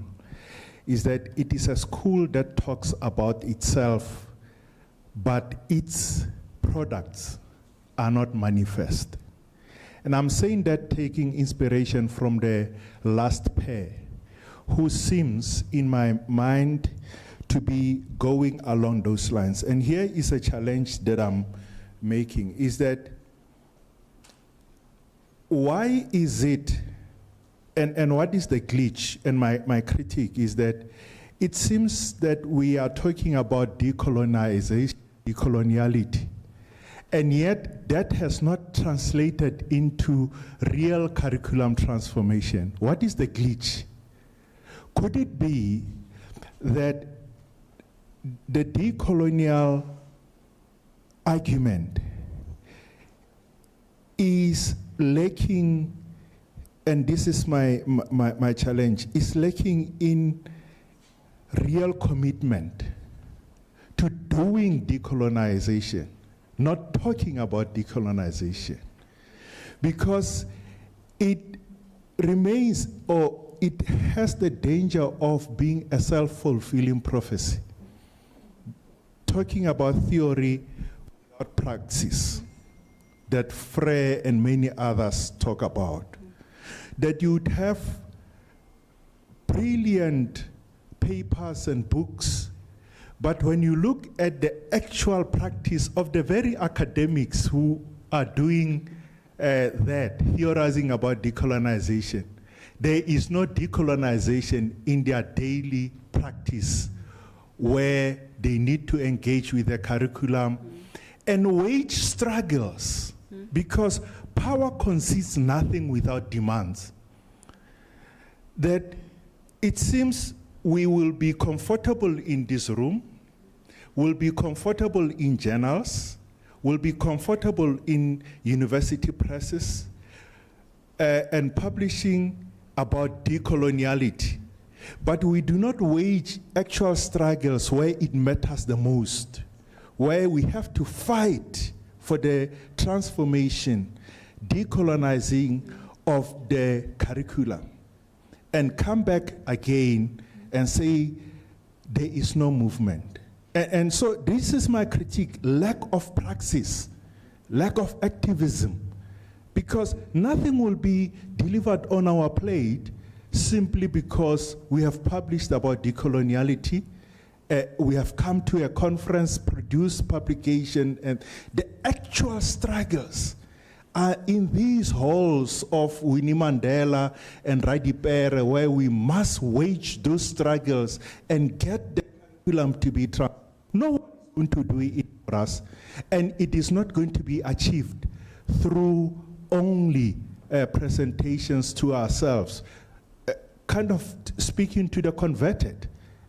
is that it is a school that talks about itself, but its products are not manifest. And I'm saying that taking inspiration from the last pair, who seems, in my mind, to be going along those lines. And here is a challenge that I'm making, is that why is it, and what is the glitch? And my critique is that it seems that we are talking about decolonization, decoloniality, and yet that has not translated into real curriculum transformation. What is the glitch? Could it be that the decolonial argument is lacking, and this is my challenge, is lacking in real commitment to doing decolonization, not talking about decolonization, because it remains, or it has the danger of being a self-fulfilling prophecy, talking about theory without praxis, that Frey and many others talk about, that you'd have brilliant papers and books, but when you look at the actual practice of the very academics who are doing that, theorizing about decolonization, there is no decolonization in their daily practice where they need to engage with the curriculum and wage struggles, because power concedes nothing without demands. That it seems we will be comfortable in this room, will be comfortable in journals, will be comfortable in university presses, and publishing about decoloniality. But we do not wage actual struggles where it matters the most, where we have to fight for the transformation, decolonizing of the curriculum, and come back again and say there is no movement. And so this is my critique: lack of praxis, lack of activism, because nothing will be delivered on our plate simply because we have published about decoloniality, we have come to a conference, produced publication, and the actual struggles are in these halls of Winnie Mandela and Radipere, where we must wage those struggles and get the curriculum to be transformed. No one is going to do it for us, and it is not going to be achieved through only presentations to ourselves. kind of speaking to the converted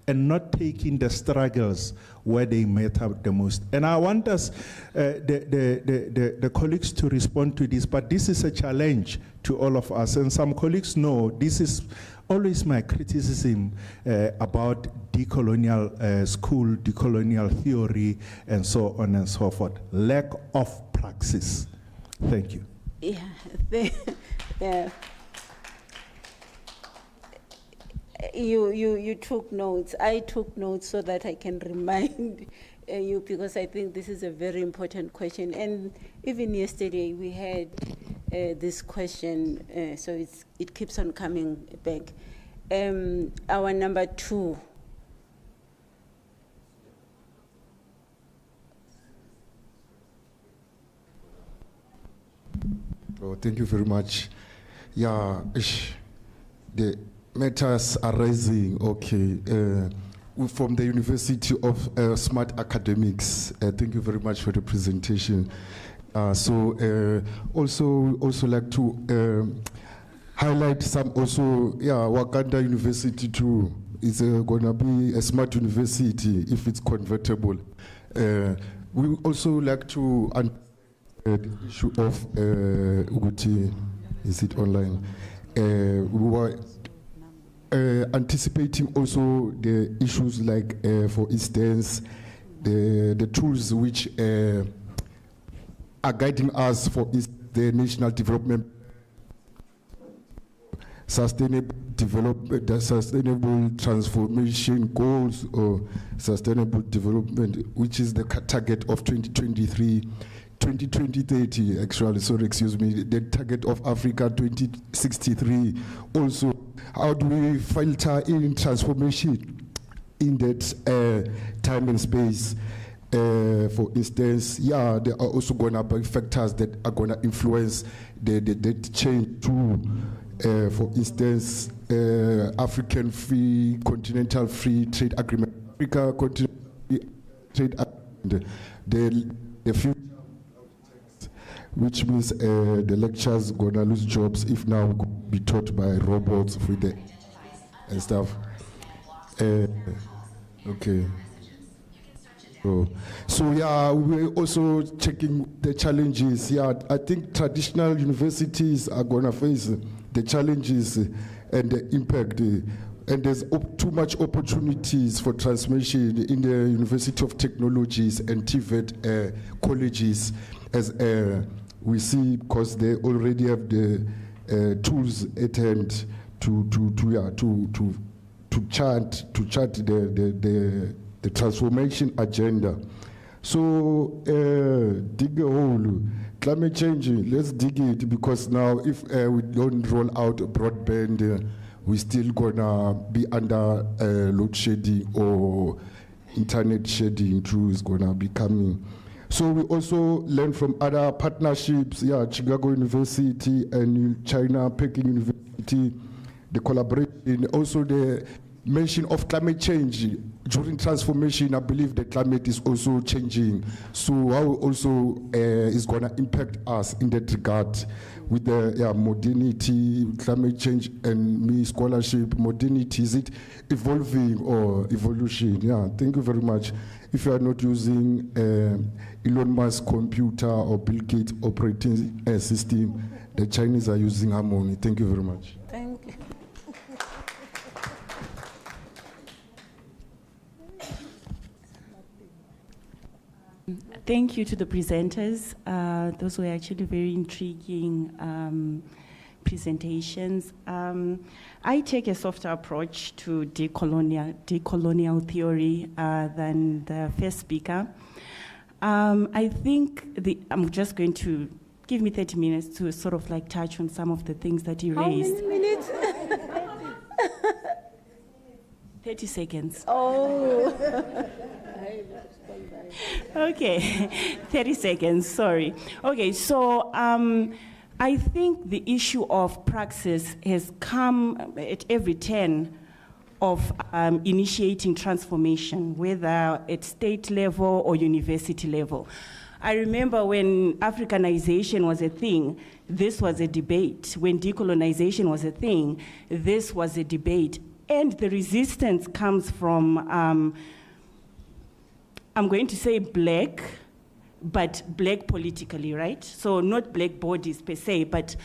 and not taking the struggles where they matter the most. And I want us, the colleagues, to respond to this, but this is a challenge to all of us. And some colleagues know this is always my criticism about decolonial school, decolonial theory, and so on and so forth. Lack of praxis. Thank you. Yeah. You took notes. I took notes so that I can remind you, because I think this is a very important question. And even yesterday we had this question, so it keeps on coming back. Our number 2. Oh, thank you very much. Yeah, the matters are rising. Okay, from the University of Smart Academics. Thank you very much for the presentation. Also like to highlight some also. Yeah, Wakanda University too is gonna be a smart university if it's convertible. We also like to the issue of Uguti. Is it online? We were anticipating also the issues like, for instance, the tools which are guiding us for the national development, sustainable development, the sustainable transformation goals or sustainable development, which is the target of 2023. 2030, actually, sorry, excuse me, the target of Africa 2063. Also, how do we filter in transformation in that time and space? For instance, yeah, there are also going to be factors that are going to influence the change too. For instance, African free, continental free trade agreement, Africa continental free trade agreement, the future, which means the lecturers gonna lose jobs if now be taught by robots with the and stuff. Okay. So yeah, we're also checking the challenges. Yeah, I think traditional universities are gonna face the challenges and the impact. And there's too much opportunities for transformation in the University of Technologies and TVET colleges, as we see, because they already have the tools at hand to chart the transformation agenda. So dig a hole. Climate change, let's dig it, because now if we don't roll out broadband, we're still gonna be under load shedding, or internet shedding too is gonna be coming. So we also learn from other partnerships, yeah, Chicago University and China, Peking University, the collaboration, also the mention of climate change. During transformation, I believe the climate is also changing. So how also is going to impact us in that regard with the modernity, climate change, and scholarship. Modernity, is it evolving or evolution? Yeah, thank you very much. If you are not using Elon Musk computer or Bill Gates operating system, the Chinese are using Harmony. Thank you very much. Thank you. Thank you to the presenters. Those were actually very intriguing presentations. I take a softer approach to decolonial theory than the first speaker. I think I'm just going to give me 30 minutes to sort of like touch on some of the things that you raised. How many minutes? 30 seconds. Oh. Okay, 30 seconds, sorry. Okay, so I think the issue of praxis has come at every turn of initiating transformation, whether at state level or university level. I remember when Africanization was a thing, this was a debate. When decolonization was a thing, this was a debate. And the resistance comes from, I'm going to say black, but black politically, right? So not black bodies per se, but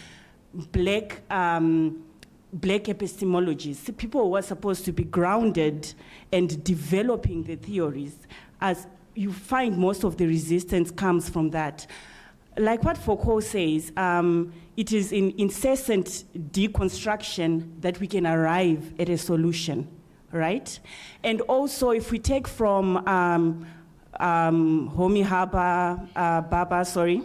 black epistemologies. People who were supposed to be grounded and developing the theories, as you find most of the resistance comes from that. Like what Foucault says, it is in incessant deconstruction that we can arrive at a solution, right? And also, if we take from Homi Bhabha,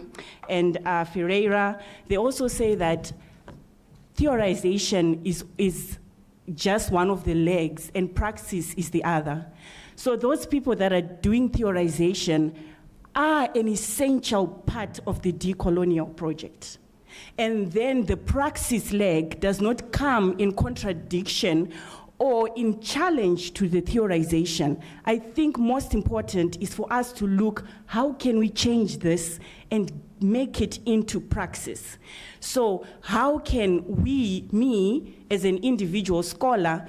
and Ferreira, they also say that theorization is just one of the legs and praxis is the other. So those people that are doing theorization are an essential part of the decolonial project. And then the praxis leg does not come in contradiction or in challenge to the theorization. I think most important is for us to look, how can we change this and make it into praxis? So how can we, me as an individual scholar,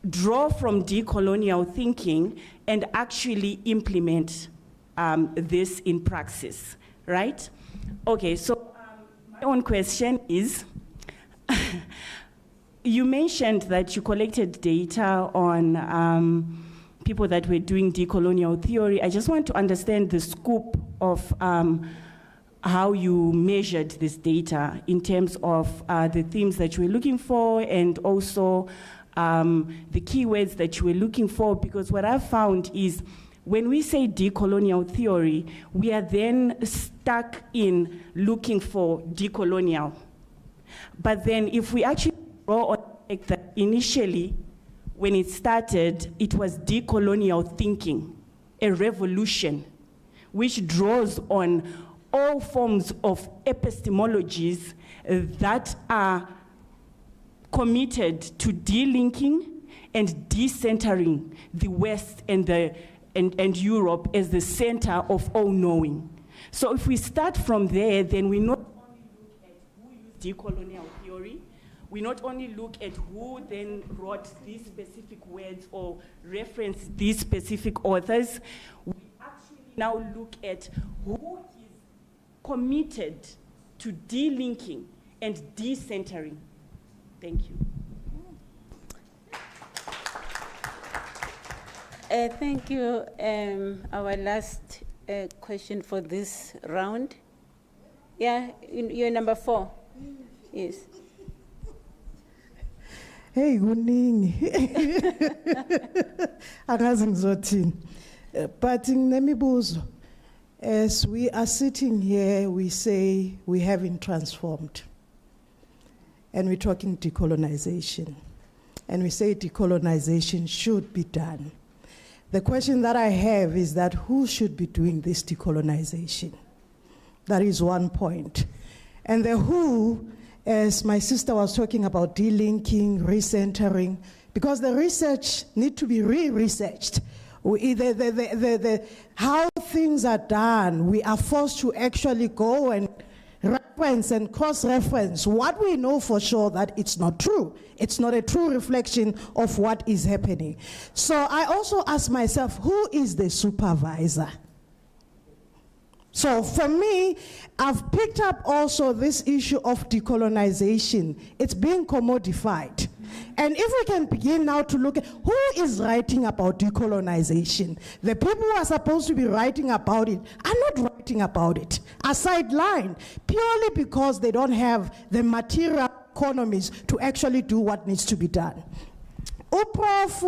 draw from decolonial thinking and actually implement this in praxis, right? Okay, so my own question is, you mentioned that you collected data on people that were doing decolonial theory. I just want to understand the scope of how you measured this data in terms of the themes that you were looking for, and also the keywords that you were looking for, because what I've found is when we say decolonial theory, we are then stuck in looking for decolonial. But then if we actually draw on that initially, when it started, it was decolonial thinking, a revolution, which draws on all forms of epistemologies that are committed to delinking and decentering the West and Europe as the center of all knowing. So if we start from there, then we not only look at who used decolonial theory, we not only look at who then wrote these specific words or referenced these specific authors, we actually now look at who is committed to delinking and decentering. Thank you. Thank you. Our last question for this round. Yeah, you're number 4. Yes. Hey, kuningi. Angazi ngizothini. But nemibuzo, as we are sitting here, we say we haven't transformed. And we're talking decolonization. And we say decolonization should be done. The question that I have is that who should be doing this decolonization? That is one point. And the who, as my sister was talking about delinking, recentering, because the research need to be re-researched. How things are done, we are forced to actually go and reference and cross-reference what we know for sure that it's not true. It's not a true reflection of what is happening. So I also ask myself, who is the supervisor? So for me, I've picked up also this issue of decolonization. It's being commodified. And if we can begin now to look at who is writing about decolonization, the people who are supposed to be writing about it are not writing about it, are sidelined purely because they don't have the material economies to actually do what needs to be done. Prof.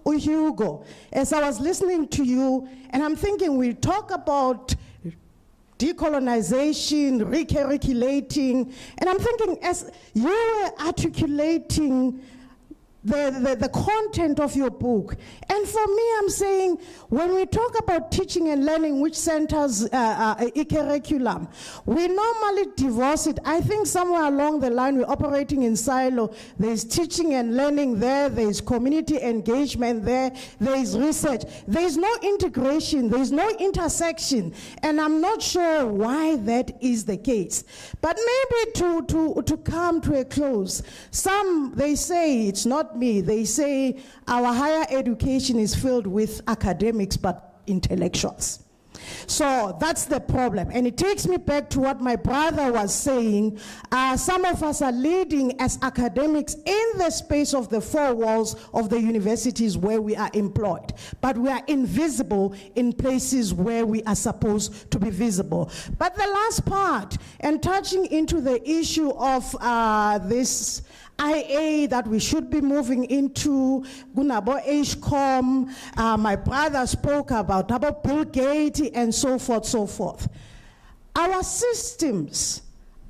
Hugo, as I was listening to you, and I'm thinking we talk about decolonization, recalculating, and I'm thinking as you were articulating the content of your book, and And for me, I'm saying, when we talk about teaching and learning, which centers a curriculum, we normally divorce it. I think somewhere along the line, we're operating in silo. There's teaching and learning there's community engagement there is research. There's no integration, there's no intersection, and I'm not sure why that is the case. But maybe to come to a close, some, they say, it's not me, they say our higher education is filled with academics but intellectuals. So that's the problem. And it takes me back to what my brother was saying. Some of us are leading as academics in the space of the four walls of the universities where we are employed, but we are invisible in places where we are supposed to be visible. But the last part, and touching into the issue of this IA that we should be moving into, Gunabo HCOM, my brother spoke about Bill Gates and so forth. Our systems,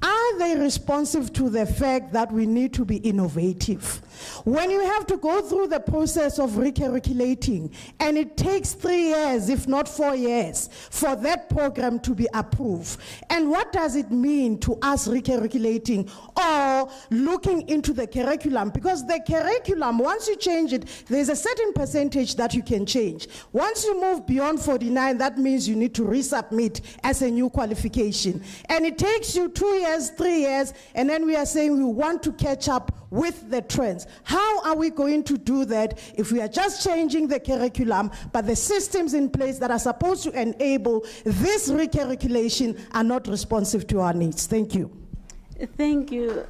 are they responsive to the fact that we need to be innovative? When you have to go through the process of recalculating, and it takes 3 years, if not 4 years, for that program to be approved, and what does it mean to us recalculating or looking into the curriculum? Because the curriculum, once you change it, there's a certain percentage that you can change. Once you move beyond 49, that means you need to resubmit as a new qualification. And it takes you 2 years, 3 years, and then we are saying we want to catch up with the trends. How are we going to do that if we are just changing the curriculum, but the systems in place that are supposed to enable this recalculation are not responsive to our needs? Thank you. Thank you.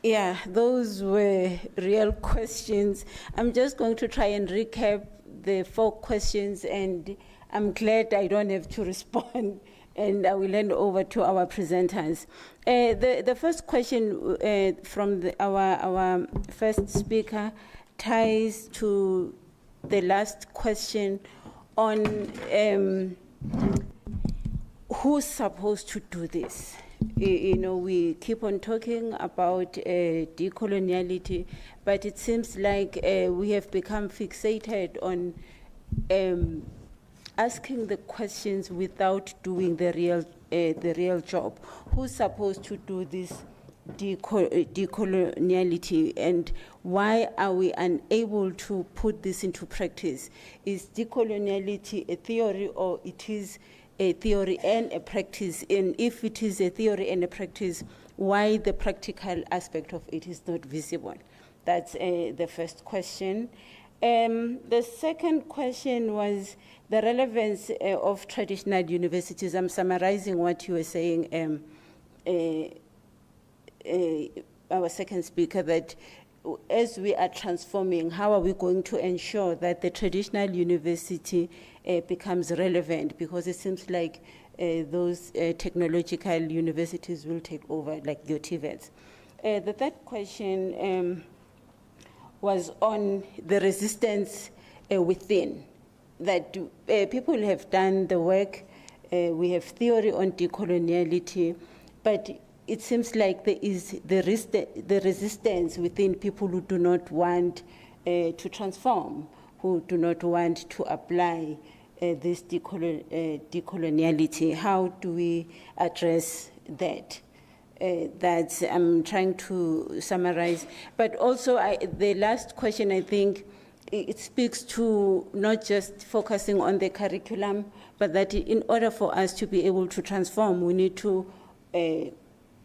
Yeah, those were real questions. I'm just going to try and recap the 4 questions, and I'm glad I don't have to respond, and I will hand over to our presenters. The first question from our first speaker ties to the last question on who's supposed to do this. You know, we keep on talking about decoloniality, but it seems like we have become fixated on asking the questions without doing the real job. Who's supposed to do this decoloniality, and why are we unable to put this into practice? Is decoloniality a theory, or it is a theory and a practice? And if it is a theory and a practice, why the practical aspect of it is not visible? That's the first question. The second question was the relevance of traditional universities. I'm summarizing what you were saying, our second speaker, that as we are transforming, how are we going to ensure that the traditional university becomes relevant? Because it seems like those technological universities will take over, like the TVETs. The third question was on the resistance within, that people have done the work. We have theory on decoloniality, but it seems like there is the resistance within people who do not want to transform, who do not want to apply this decoloniality. How do we address that? That I'm trying to summarize. But also, the last question, I think, it speaks to not just focusing on the curriculum, but that in order for us to be able to transform, we need to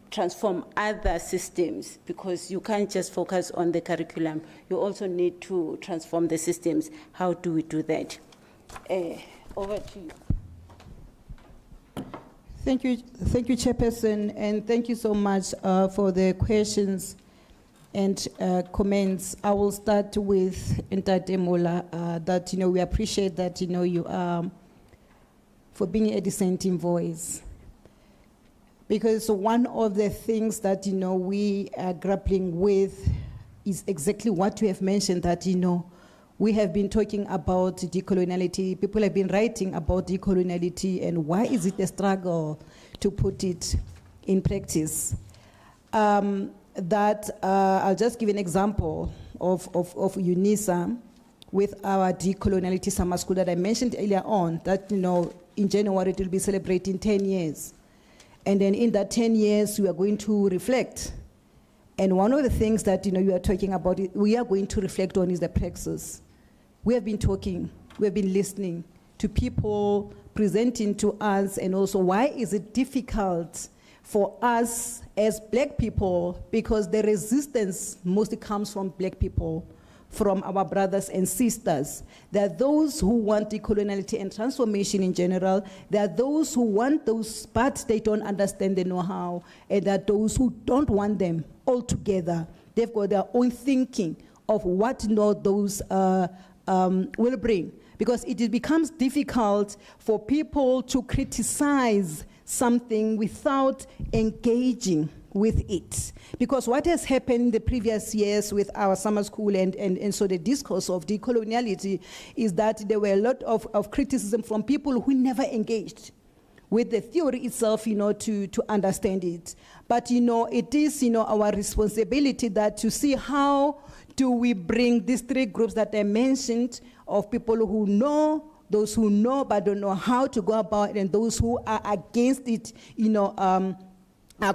transform other systems, because you can't just focus on the curriculum. You also need to transform the systems. How do we do that? Over to you. Thank you, Chairperson, and thank you so much for the questions and comments. I will start with Ntate Mola, that we appreciate that you for being a dissenting voice, because one of the things that we are grappling with is exactly what you have mentioned, that we have been talking about decoloniality. People have been writing about decoloniality, and why is it a struggle to put it in practice? I'll just give an example of UNISA with our decoloniality summer school that I mentioned earlier on, that, you know, in January it will be celebrating 10 years. And then in that 10 years, we are going to reflect. And one of the things that, you know, you are talking about, we are going to reflect on is the praxis. We have been talking, we have been listening to people presenting to us, and also why is it difficult for us as black people, because the resistance mostly comes from black people, from our brothers and sisters. There are those who want decoloniality and transformation in general. There are those who want those, but they don't understand the know-how. And there are those who don't want them altogether. They've got their own thinking of what, you know, those will bring. Because it becomes difficult for people to criticize something without engaging with it. Because what has happened in the previous years with our summer school and so the discourse of decoloniality is that there were a lot of criticism from people who never engaged with the theory itself, you know, to understand it. But, you know, it is, you know, our responsibility that to see how do we bring these three groups that I mentioned of people who know, those who know but don't know how to go about it, and those who are against it, you know,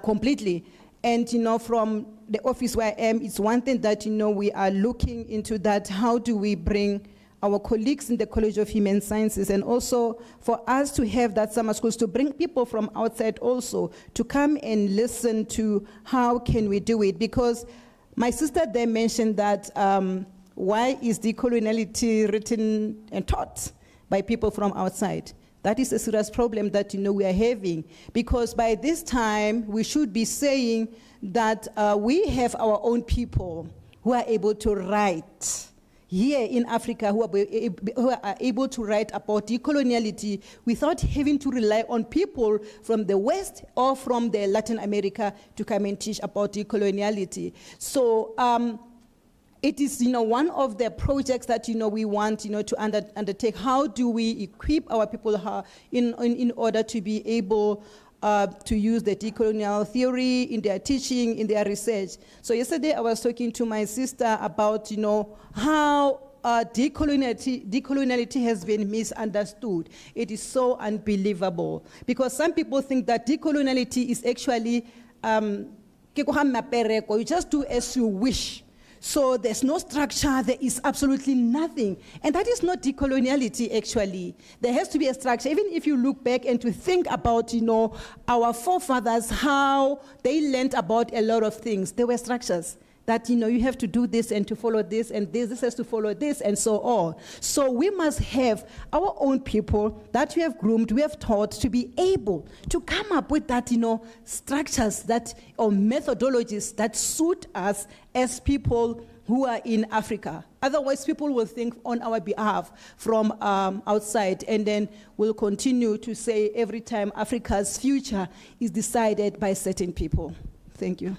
completely. And, you know, from the office where I am, it's one thing that, you know, we are looking into that. How do we bring our colleagues in the College of Human Sciences, and also for us to have that summer schools, to bring people from outside also to come and listen to how can we do it. Because my sister there mentioned that why is decoloniality written and taught by people from outside? That is a serious problem that, you know, we are having, because by this time we should be saying that we have our own people who are able to write here in Africa, who are able to write about decoloniality without having to rely on people from the West or from the Latin America to come and teach about decoloniality. So it is, you know, one of the projects that, you know, we want, you know, to undertake. How do we equip our people in order to be able to use the decolonial theory in their teaching, in their research? So yesterday I was talking to my sister about, you know, how decoloniality has been misunderstood. It is so unbelievable, because some people think that decoloniality is actually you just do as you wish. So there's no structure, there is absolutely nothing. And that is not decoloniality, actually. There has to be a structure. Even if you look back and to think about, you know, our forefathers, how they learned about a lot of things, there were structures that, you know, you have to do this and to follow this, and this has to follow this, and so on. So we must have our own people that we have groomed, we have taught to be able to come up with that, you know, structures that, or methodologies that suit us as people who are in Africa. Otherwise, people will think on our behalf from outside, and then we'll continue to say every time Africa's future is decided by certain people. Thank you.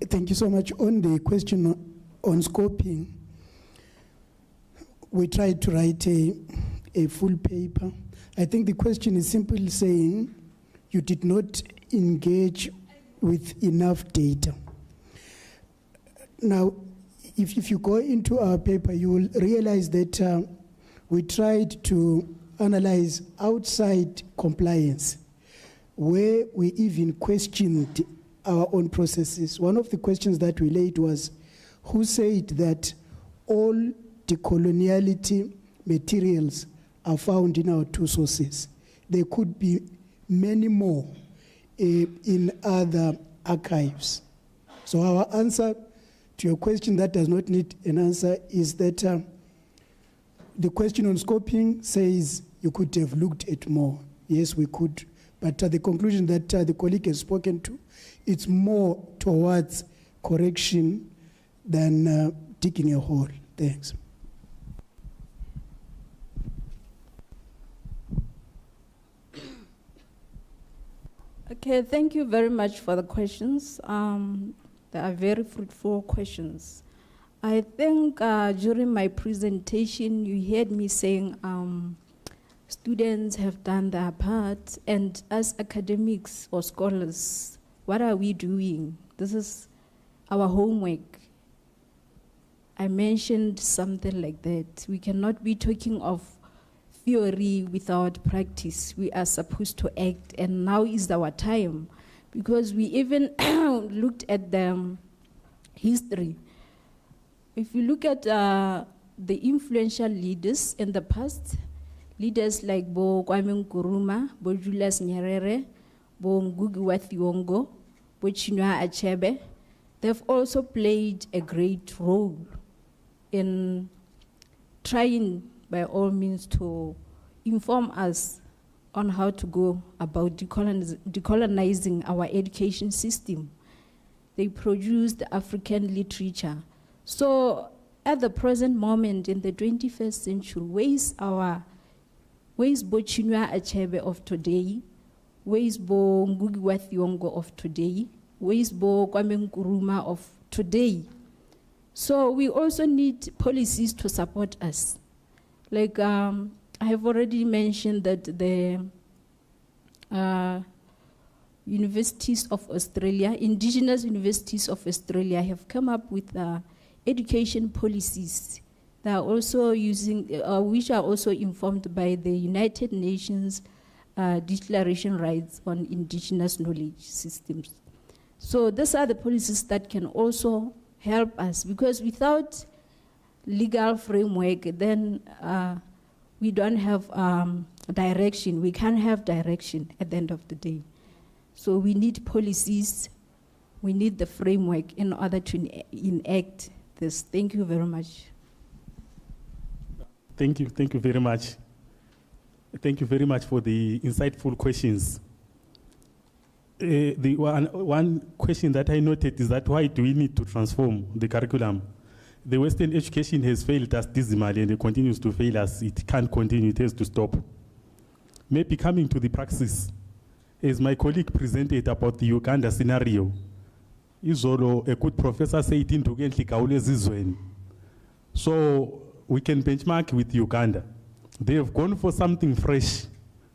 Thank you so much. On the question on scoping, we tried to write a full paper. I think the question is simply saying you did not engage with enough data. Now, if you go into our paper, you will realize that we tried to analyze outside compliance, where we even questioned our own processes. One of the questions that we laid was, who said that all decoloniality materials are found in our two sources? There could be many more in other archives. So our answer to your question that does not need an answer is that the question on scoping says you could have looked at more. Yes, we could. But the conclusion that the colleague has spoken to, it's more towards correction than digging a hole. Thanks. Okay, thank you very much for the questions. They are very fruitful questions. I think during my presentation, you heard me saying students have done their part, and as academics or scholars, what are we doing? This is our homework. I mentioned something like that. We cannot be talking of theory without practice. We are supposed to act, and now is our time, because we even looked at the history. If you look at the influential leaders in the past, leaders like Bo Kwame Nkrumah, Bo Julius Nyerere, Bo Ngugi wa Thiong'o, Bo Chinua Achebe, they've also played a great role in trying by all means to inform us on how to go about decolonizing our education system. They produced African literature. So at the present moment in the 21st century, where is Bo Chinua Achebe of today? Where is Bo Ngugi wa Thiong'o of today? Where is Bo Kwame Nkrumah of today? So we also need policies to support us. Like I have already mentioned that the universities of Australia, indigenous universities of Australia have come up with education policies that are also using, which are also informed by the United Nations Declaration Rights on Indigenous Knowledge Systems. So these are the policies that can also help us, because without legal framework, then we don't have direction. We can't have direction at the end of the day. So we need policies, we need the framework in order to enact this. Thank you very much. Thank you very much. Thank you very much for the insightful questions. The one question that I noted is that why do we need to transform the curriculum? The Western education has failed us dismally, and it continues to fail us. It can't continue, it has to stop. Maybe coming to the praxis, as my colleague presented about the Uganda scenario, Izolo, a good professor said into Zizwen. So we can benchmark with Uganda. They have gone for something fresh.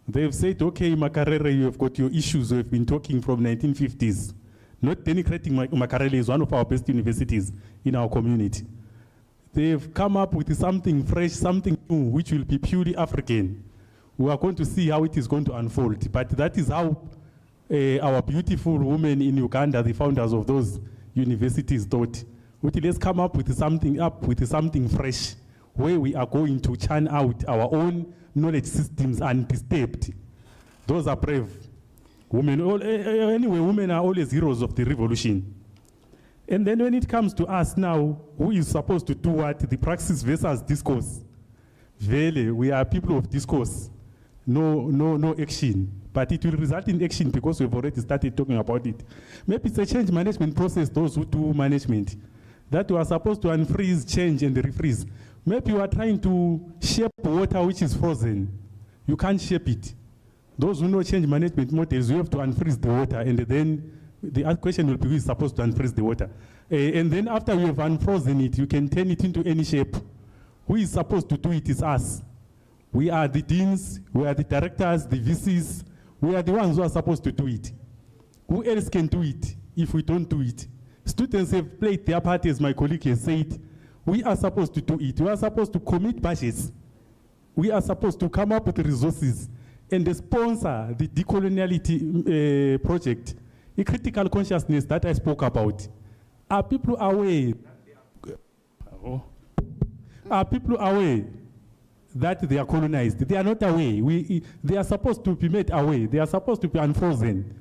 They have said, okay, Makarere, you have got your issues. We have been talking from 1950s. Not denigrating Makarere is one of our best universities in our community. They have come up with something fresh, something new, which will be purely African. We are going to see how it is going to unfold. But that is how our beautiful women in Uganda, the founders of those universities, thought. Let's come up with something fresh, where we are going to churn out our own knowledge systems undisturbed. Those are brave women. Anyway, women are always heroes of the revolution. And then when it comes to us now, who is supposed to do what? The praxis versus discourse. Really, we are people of discourse. No action. But it will result in action because we've already started talking about it. Maybe it's a change management process, those who do management, that we are supposed to unfreeze, change, and refreeze. Maybe you are trying to shape water which is frozen. You can't shape it. Those who know change management models, you have to unfreeze the water, and then the other question will be who is supposed to unfreeze the water. And then after you have unfrozen it, you can turn it into any shape. Who is supposed to do it is us. We are the deans, we are the directors, the VCs. We are the ones who are supposed to do it. Who else can do it if we don't do it? Students have played their part, as my colleague has said. We are supposed to do it. We are supposed to commit budgets. We are supposed to come up with resources and sponsor the decoloniality project, the critical consciousness that I spoke about. Are people aware? Are people aware that they are colonized? They are not aware. They are supposed to be made aware. They are supposed to be unfrozen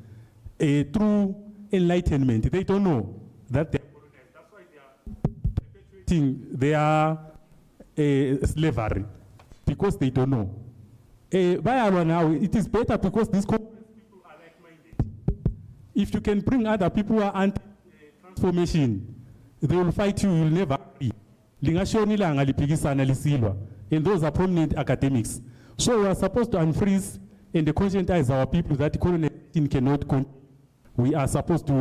through enlightenment. They don't know that they are colonized. That's why they are perpetuating their slavery, because they don't know. Now, it is better because these people are like-minded. If you can bring other people who are anti-transformation, they will fight you. You will never agree. And those are prominent academics. So we are supposed to unfreeze and conscientize our people that colonization cannot continue. We are supposed to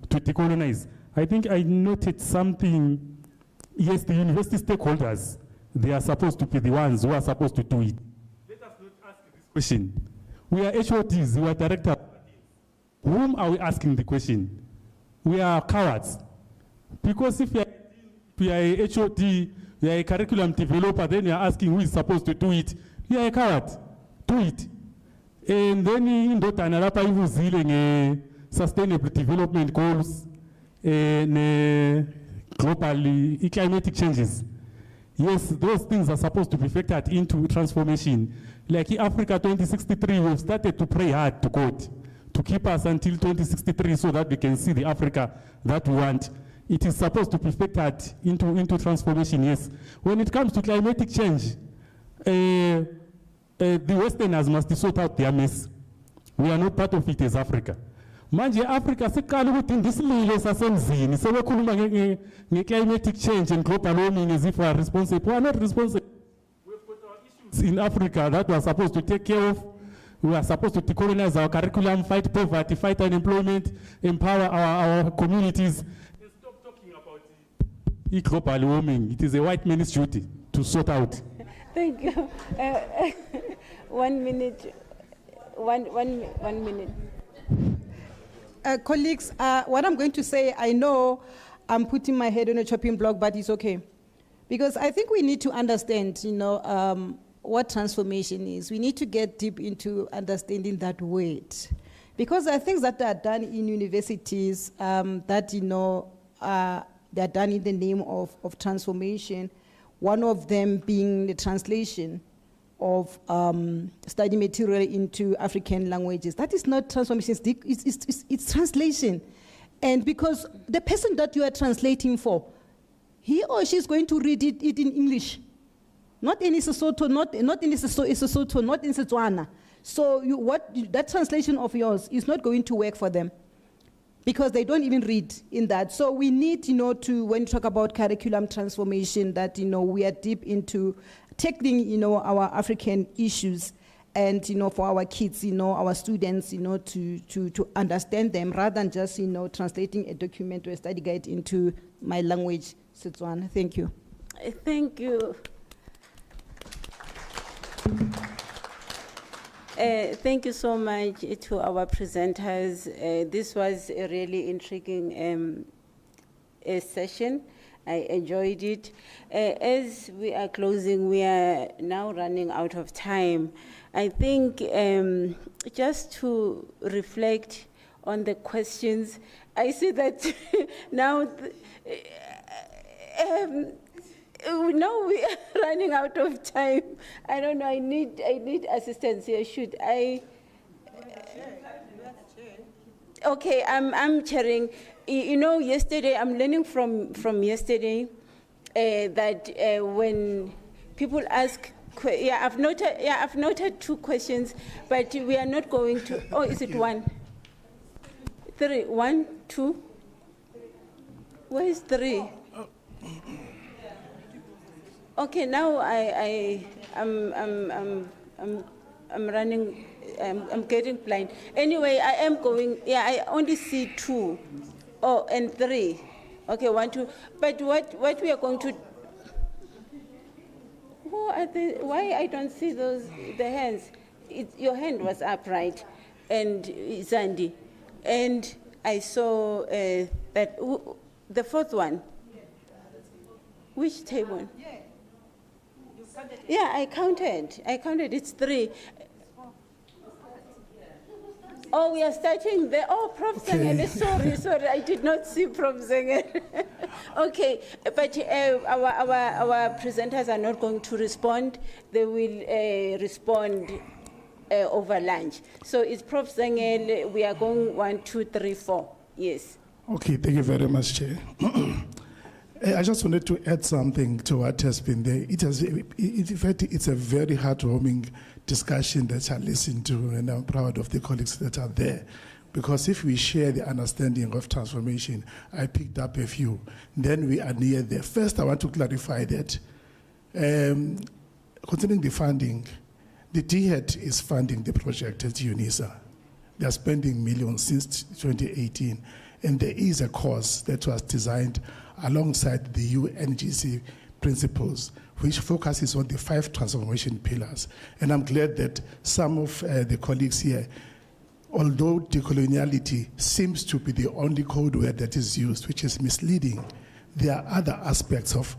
decolonize. I think I noted something. Yes, the university stakeholders, they are supposed to be the ones who are supposed to do it. Let us not ask this question. We are HODs, we are directors. Whom are we asking the question? We are cowards. Because if you are a HOD, you are a curriculum developer, then you are asking who is supposed to do it. You are a coward. Do it. And then in Dotana, Rapa Ivuzile, sustainable development goals, globally, climatic changes. Yes, those things are supposed to be factored into transformation. Like in Africa 2063, we've started to pray hard to God to keep us until 2063 so that we can see the Africa that we want. It is supposed to be factored into transformation, yes. When it comes to climatic change, the Westerners must sort out their mess. We are not part of it as Africa. Manje Africa siqala ukuthi ndisililo sasemzini sebekhuluma nge-climatic change and global warming as if we are responsible. We are not responsible. We've got our issues in Africa that we are supposed to take care of. We are supposed to decolonize our curriculum, fight poverty, fight unemployment, empower our communities. And stop talking about global warming. It is a white man's duty to sort out. Thank you. 1 minute. One minute. Colleagues, what I'm going to say, I know I'm putting my head on a chopping block, but it's okay. Because I think we need to understand, what transformation is. We need to get deep into understanding that word. Because there are things that are done in universities that, they're done in the name of transformation. One of them being the translation of study material into African languages. That is not transformation, it's translation. And because the person that you are translating for, he or she is going to read it in English. Not in Sesotho, not in Sesotho, not in Setswana. So that translation of yours is not going to work for them because they don't even read in that. So we need, to, when you talk about curriculum transformation, that, we are deep into tackling, our African issues and, for our kids, our students, to understand them rather than just, translating a document or a study guide into my language, Setswana. Thank you. Thank you. Thank you so much to our presenters. This was a really intriguing session. I enjoyed it. As we are closing, we are now running out of time. I think just to reflect on the questions, I see that now no, we are running out of time. I don't know, I need assistance here. Should I? Okay, I'm chairing. Yesterday, I'm learning from yesterday that when people ask, I've noted 2 questions, but we are not going to, is it 1? 3, 1, 2? Where is 3? Okay, now I'm running. I'm getting blind. Anyway, I am going. Yeah, I only see 2. Oh, and 3. Okay, 1, 2. But what we are going to? Who are the? Why I don't see the hands? Your hand was upright, and Zandi, and I saw that the 4th one. Which table? Yeah, I counted. It's 3. Oh, we are starting there. Oh, Prof. Zengele, sorry, I did not see Prof. Zengele. Okay, but our presenters are not going to respond. They will respond over lunch. So it's Prof. Zengele. We are going 1, 2, 3, 4. Yes. Okay, thank you very much, Chair. I just wanted to add something to what has been there. In fact, it's a very heartwarming discussion that I listened to, and I'm proud of the colleagues that are there. Because if we share the understanding of transformation, I picked up a few, then we are near there. First, I want to clarify that concerning the funding, the DHET is funding the project at UNISA. They are spending millions since 2018, and there is a course that was designed alongside the UNGC principles, which focuses on the 5 transformation pillars. And I'm glad that some of the colleagues here although decoloniality seems to be the only code word that is used, which is misleading, there are other aspects of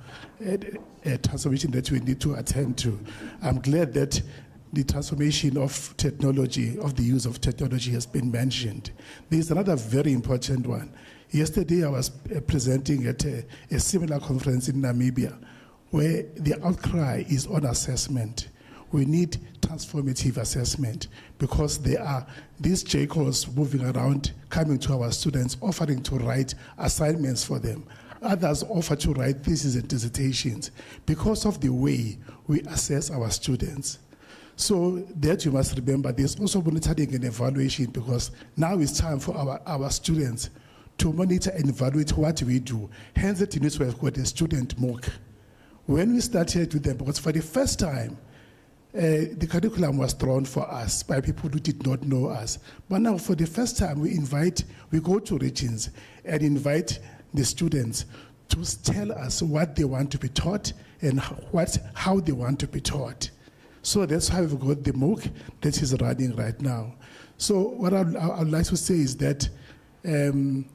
transformation that we need to attend to. I'm glad that the transformation of technology, of the use of technology, has been mentioned. There's another very important one. Yesterday, I was presenting at a similar conference in Namibia, where the outcry is on assessment. We need transformative assessment because there are these JCOs moving around, coming to our students, offering to write assignments for them. Others offer to write theses and dissertations because of the way we assess our students. So that you must remember, there's also monitoring and evaluation because now it's time for our students to monitor and evaluate what we do. Hence, the units we have got a student MOOC. When we started with them, because for the first time, the curriculum was drawn for us by people who did not know us. But now, for the first time, we go to regions and invite the students to tell us what they want to be taught and how they want to be taught. So that's how we've got the MOOC that is running right now. So what I'd like to say is that in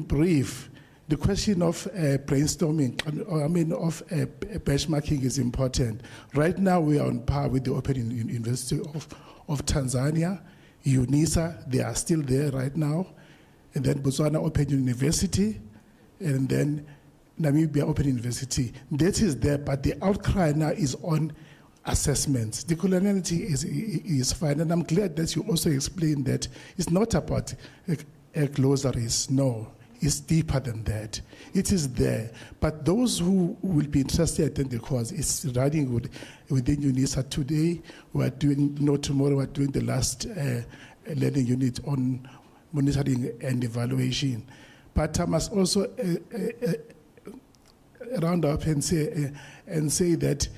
brief, the question of brainstorming, of benchmarking is important. Right now, we are on par with the Open University of Tanzania, UNISA, they are still there right now, and then Botswana Open University, and then Namibia Open University. That is there, but the outcry now is on assessments. Decoloniality is fine, and I'm glad that you also explained that it's not about glossaries, no. It's deeper than that. It is there. But those who will be interested in the course, it's running within UNISA today. Tomorrow we're doing the last learning unit on monitoring and evaluation. But I must also round up and say that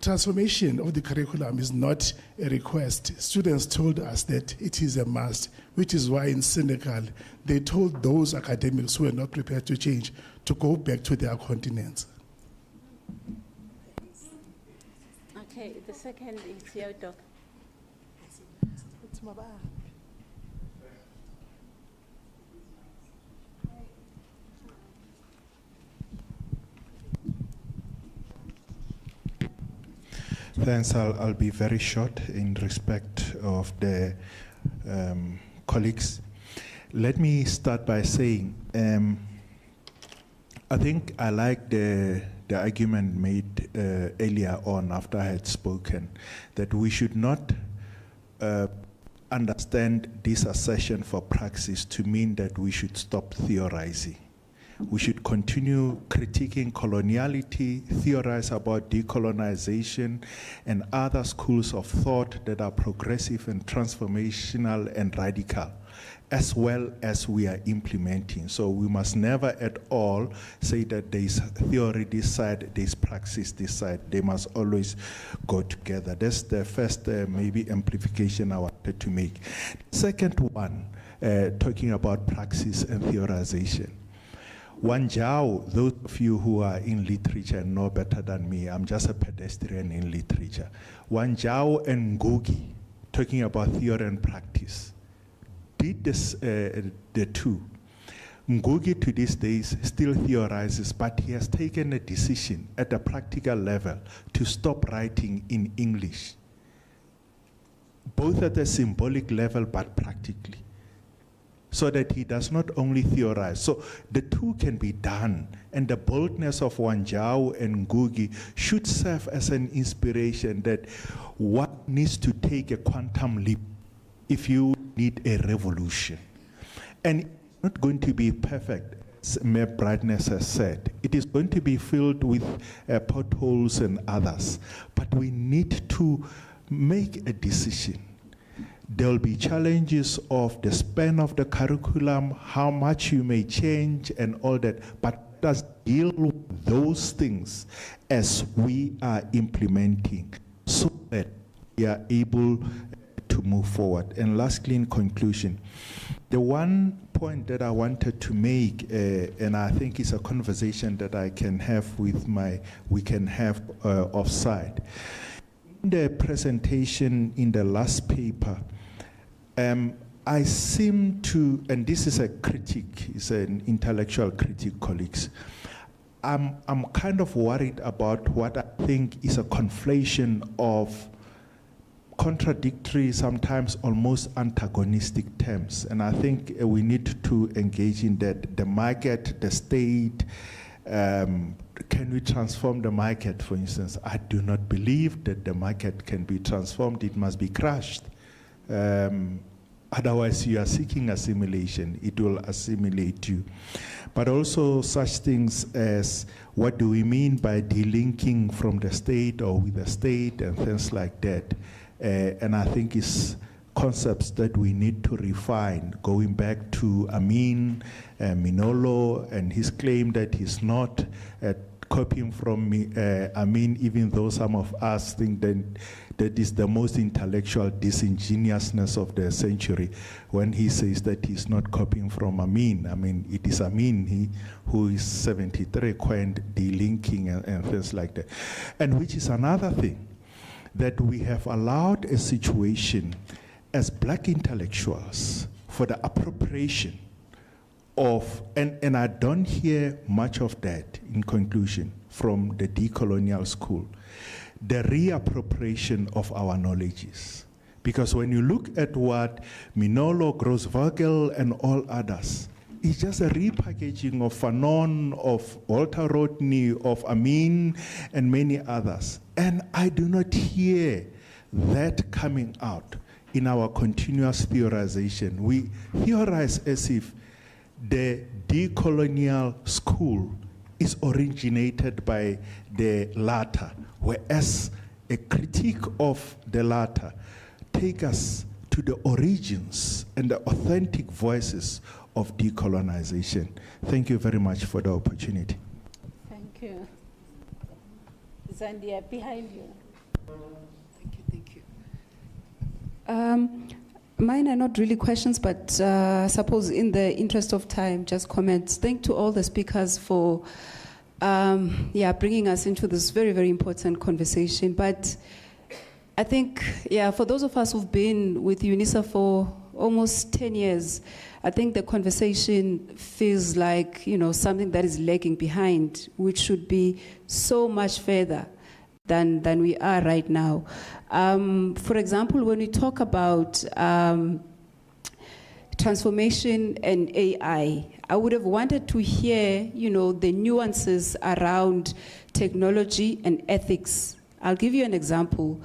transformation of the curriculum is not a request. Students told us that it is a must, which is why in Senegal, they told those academics who were not prepared to change to go back to their continents. Okay, the second is Theodore. Thanks. I'll be very short in respect of the colleagues. Let me start by saying, I think I like the argument made earlier on after I had spoken, that we should not understand this assertion for praxis to mean that we should stop theorizing. We should continue critiquing coloniality, theorize about decolonization, and other schools of thought that are progressive and transformational and radical, as well as we are implementing. So we must never at all say that there's theory this side, there's praxis this side. They must always go together. That's the first maybe amplification I wanted to make. Second one, talking about praxis and theorization. Wanjao, those of you who are in literature know better than me, I'm just a pedestrian in literature. Wanjao and Ngugi, talking about theory and practice, did this, the two. Ngugi to these days still theorizes, but he has taken a decision at a practical level to stop writing in English, both at a symbolic level but practically, so that he does not only theorize. So the two can be done, and the boldness of Wanjao and Ngugi should serve as an inspiration that what needs to take a quantum leap if you need a revolution. And it's not going to be perfect, as Mayor Brightness has said. It is going to be filled with potholes and others, but we need to make a decision. There will be challenges of the span of the curriculum, how much you may change and all that, but let us deal with those things as we are implementing so that we are able to move forward. And lastly, in conclusion, the one point that I wanted to make, and I think it's a conversation that I can have with we can have offside. the presentation in the last paper, I seem to, and this is a critique, it's an intellectual critique, colleagues. I'm kind of worried about what I think is a conflation of contradictory, sometimes almost antagonistic terms. And I think we need to engage in that. The market, the state, can we transform the market, for instance? I do not believe that the market can be transformed. It must be crushed. Otherwise, you are seeking assimilation. It will assimilate you. But also such things as what do we mean by delinking from the state or with the state and things like that. And I think it's concepts that we need to refine, going back to Amin Minolo and his claim that he's not copying from Amin, even though some of us think that is the most intellectual disingenuousness of the century when he says that he's not copying from Amin. I mean, it is Amin who is 73 coined delinking and things like that. And which is another thing, that we have allowed a situation as black intellectuals for the appropriation of, and I don't hear much of that in conclusion from the decolonial school, the reappropriation of our knowledges. Because when you look at what Minolo, Grossvogel, and all others, it's just a repackaging of Fanon, of Walter Rodney, of Amin, and many others. And I do not hear that coming out in our continuous theorization. We theorize as if the decolonial school is originated by the latter, whereas a critique of the latter take us to the origins and the authentic voices of decolonization. Thank you very much for the opportunity. Thank you. Zandia, behind you. Thank you. Mine are not really questions, but suppose in the interest of time, just comments. Thank to all the speakers for bringing us into this very, very important conversation. But I think, for those of us who've been with UNISA for almost 10 years, I think the conversation feels like, something that is lagging behind, which should be so much further than we are right now. For example, when we talk about transformation and AI, I would have wanted to hear, the nuances around technology and ethics. I'll give you an example.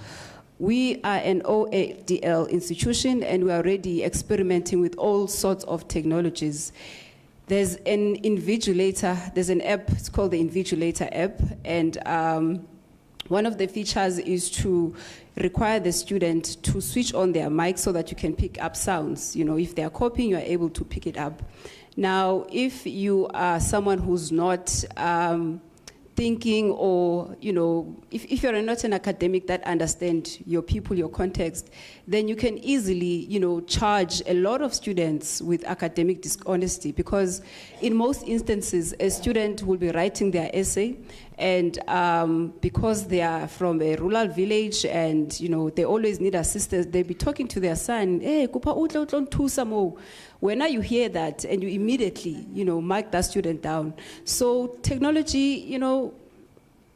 We are an OADL institution, and we're already experimenting with all sorts of technologies. There's an Invigilator, there's an app, it's called the Invigilator app, and one of the features is to require the student to switch on their mic so that you can pick up sounds. If they're copying, you're able to pick it up. Now, if you are someone who's not thinking, or if you're not an academic that understands your people, your context, then you can easily charge a lot of students with academic dishonesty, because in most instances a student will be writing their essay, and because they are from a rural village and they always need assistance, they'll be talking to their son, hey, kupa utla thusa mo. When you hear that, and you immediately, mark that student down. So technology,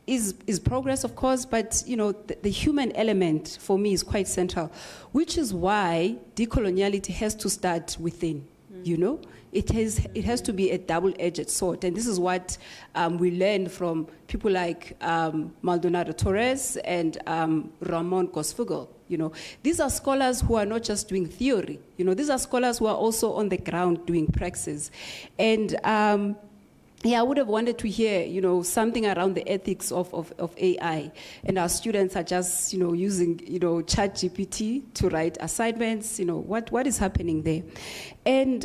is progress, of course, but, the human element for me is quite central, which is why decoloniality has to start within, It has to be a double-edged sword, and this is what we learned from people like Maldonado Torres and Ramon Grossvogel. These are scholars who are not just doing theory. These are scholars who are also on the ground doing praxis. And I would have wanted to hear, something around the ethics of AI. And our students are just, using, ChatGPT to write assignments. What is happening there? And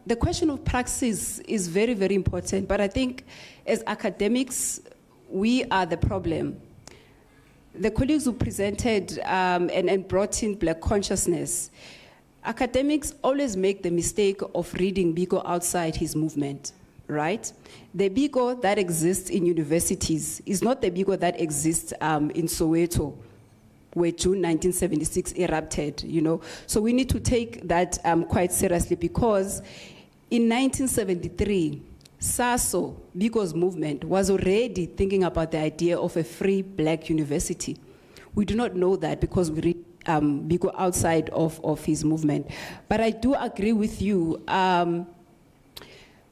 the question of praxis is very, very important. But I think as academics, we are the problem. The colleagues who presented and brought in Black consciousness, academics always make the mistake of reading Biko outside his movement, right? The Biko that exists in universities is not the Biko that exists in Soweto. where June 1976 erupted, you know. So we need to take that quite seriously, because in 1973, SASO, Biko's movement, was already thinking about the idea of a free black university. We do not know that because we read Biko outside of his movement. But I do agree with you.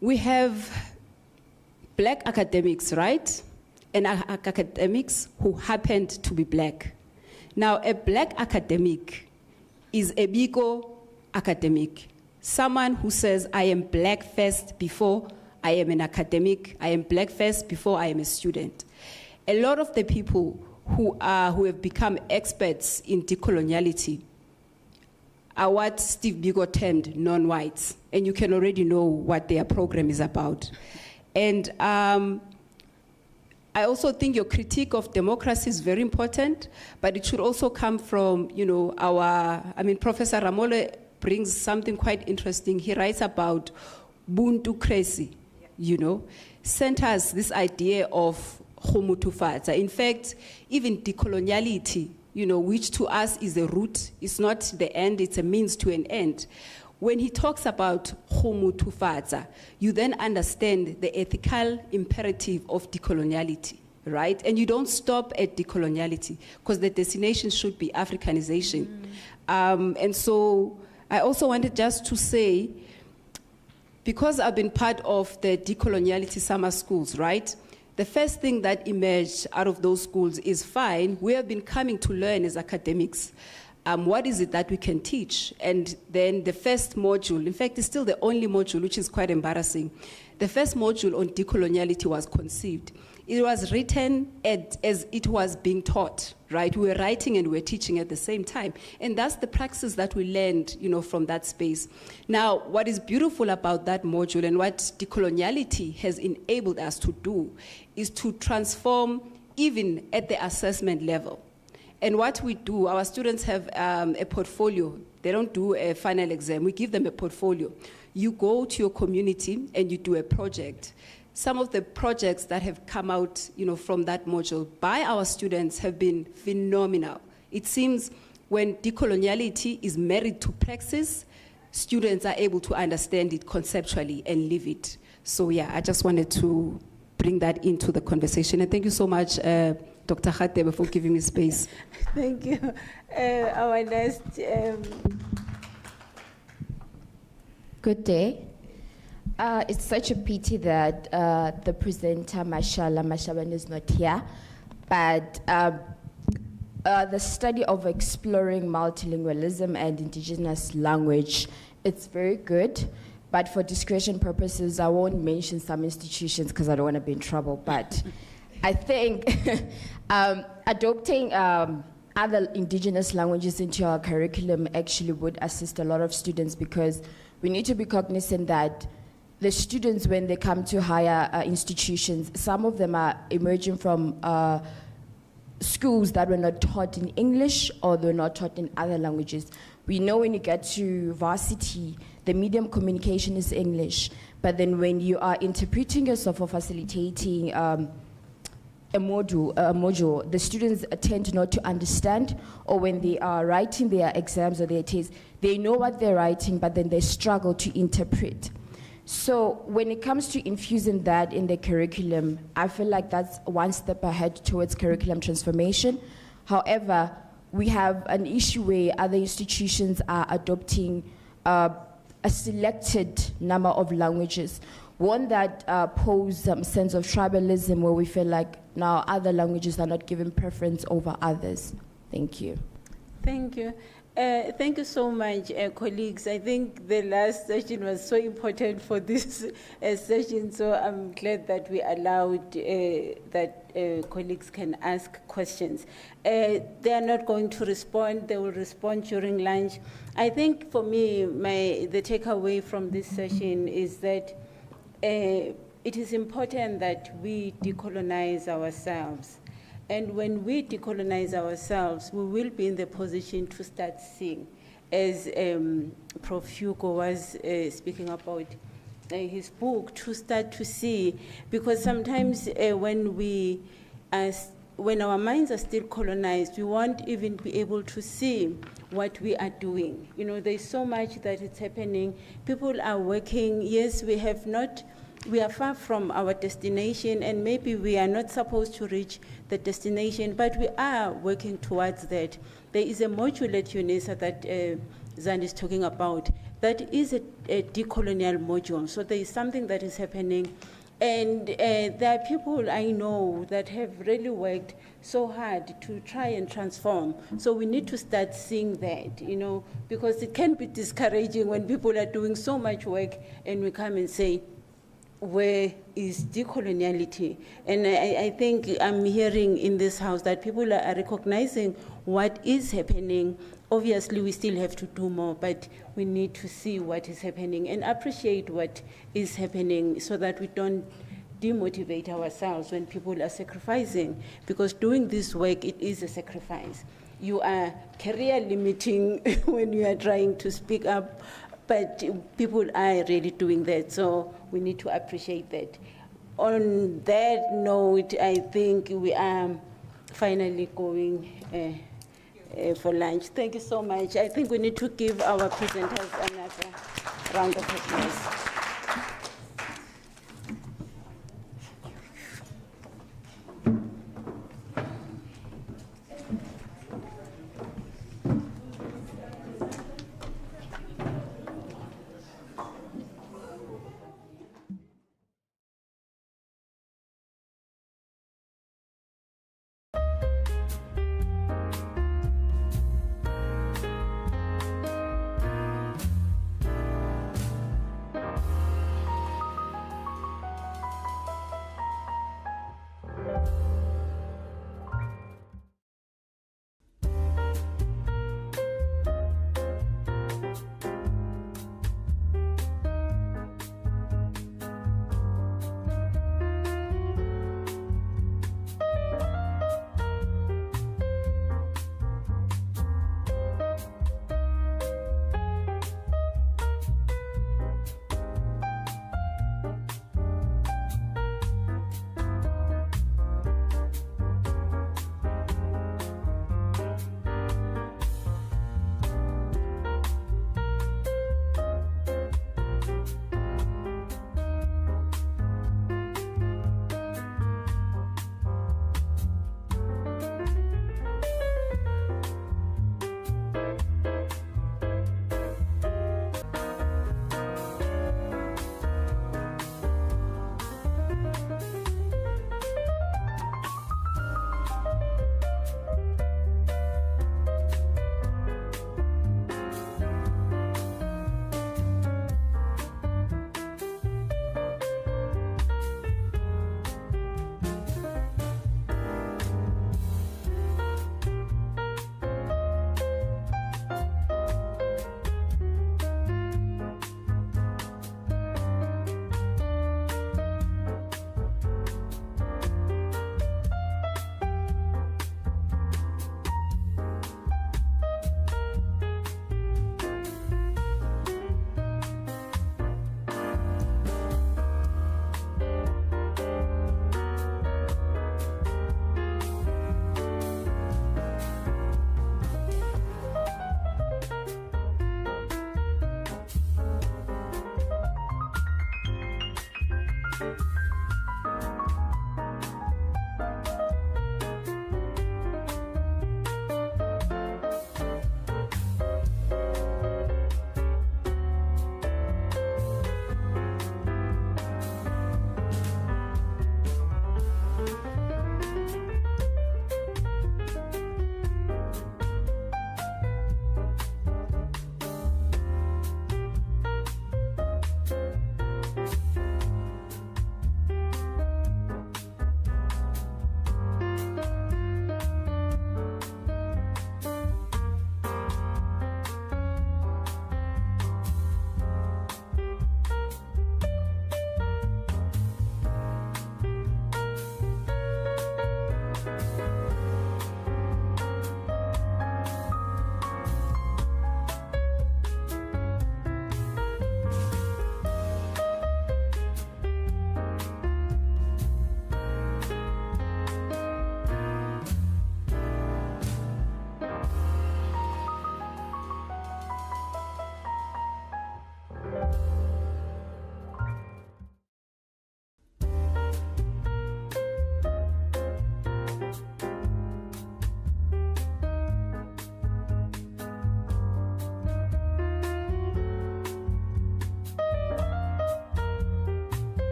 We have black academics, right? And academics who happened to be black. Now, a black academic is a Biko academic. Someone who says, I am black first before I am an academic, I am black first before I am a student. A lot of the people who have become experts in decoloniality are what Steve Biko termed non-whites, and you can already know what their program is about. And I also think your critique of democracy is very important, but it should also come from, you know, Professor Ramole brings something quite interesting. He writes about Buntu-cracy, you know, centers this idea of Khumutufatsa. In fact, even decoloniality, you know, which to us is a root, it's not the end, it's a means to an end. When he talks about Khumutufatsa, you then understand the ethical imperative of decoloniality, right? And you don't stop at decoloniality, because the destination should be Africanization. And so I also wanted just to say, because I've been part of the decoloniality summer schools, right? The first thing that emerged out of those schools is fine. We have been coming to learn as academics. What is it that we can teach? And then the first module, in fact, it's still the only module, which is quite embarrassing. The first module on decoloniality was conceived. It was written as it was being taught, right? We were writing and we were teaching at the same time. And that's the praxis that we learned, you know, from that space. Now, what is beautiful about that module and what decoloniality has enabled us to do is to transform even at the assessment level. And what we do, our students have a portfolio. They don't do a final exam. We give them a portfolio. You go to your community and you do a project. Some of the projects that have come out, you know, from that module by our students have been phenomenal. It seems when decoloniality is married to praxis, students are able to understand it conceptually and live it. So yeah, I just wanted to bring that into the conversation. And thank you so much, Dr. Khatebe, for giving me space. Thank you. Our next. Good day. It's such a pity that the presenter, Mashallah Mashaban, is not here, but the study of exploring multilingualism and indigenous language, it's very good, but for discretion purposes, I won't mention some institutions because I don't want to be in trouble, but I think adopting other indigenous languages into our curriculum actually would assist a lot of students, because we need to be cognizant that the students, when they come to higher institutions, some of them are emerging from schools that were not taught in English or they're not taught in other languages. We know when you get to varsity, the medium communication is English, but then when you are interpreting yourself or facilitating a module, the students tend not to understand, or when they are writing their exams or their tests, they know what they're writing, but then they struggle to interpret. So when it comes to infusing that in the curriculum, I feel like that's one step ahead towards curriculum transformation. However, we have an issue where other institutions are adopting a selected number of languages. One that pose some sense of tribalism, where we feel like now other languages are not given preference over others. Thank you. Thank you. Thank you so much, colleagues. I think the last session was so important for this session, so I'm glad that we allowed that colleagues can ask questions. They are not going to respond. They will respond during lunch. I think for me, the takeaway from this session is that it is important that we decolonize ourselves. And when we decolonize ourselves, we will be in the position to start seeing, as Prof. Hugo was speaking about his book, to start to see, because sometimes when we are when our minds are still colonized, we won't even be able to see what we are doing. You know, there's so much that is happening. People are working. Yes, we are far from our destination, and maybe we are not supposed to reach the destination, but we are working towards that. There is a module at UNESA that Zan is talking about. That is a decolonial module. So there is something that is happening. And there are people I know that have really worked so hard to try and transform. So we need to start seeing that, you know, because it can be discouraging when people are doing so much work and we come and say, where is decoloniality? And I think I'm hearing in this house that people are recognizing what is happening. Obviously, we still have to do more, but we need to see what is happening and appreciate what is happening so that we don't demotivate ourselves when people are sacrificing, because doing this work, it is a sacrifice. You are career limiting when you are trying to speak up, but people are really doing that, so we need to appreciate that. On that note, I think we are finally going for lunch. Thank you so much. I think we need to give our presenters another round of applause.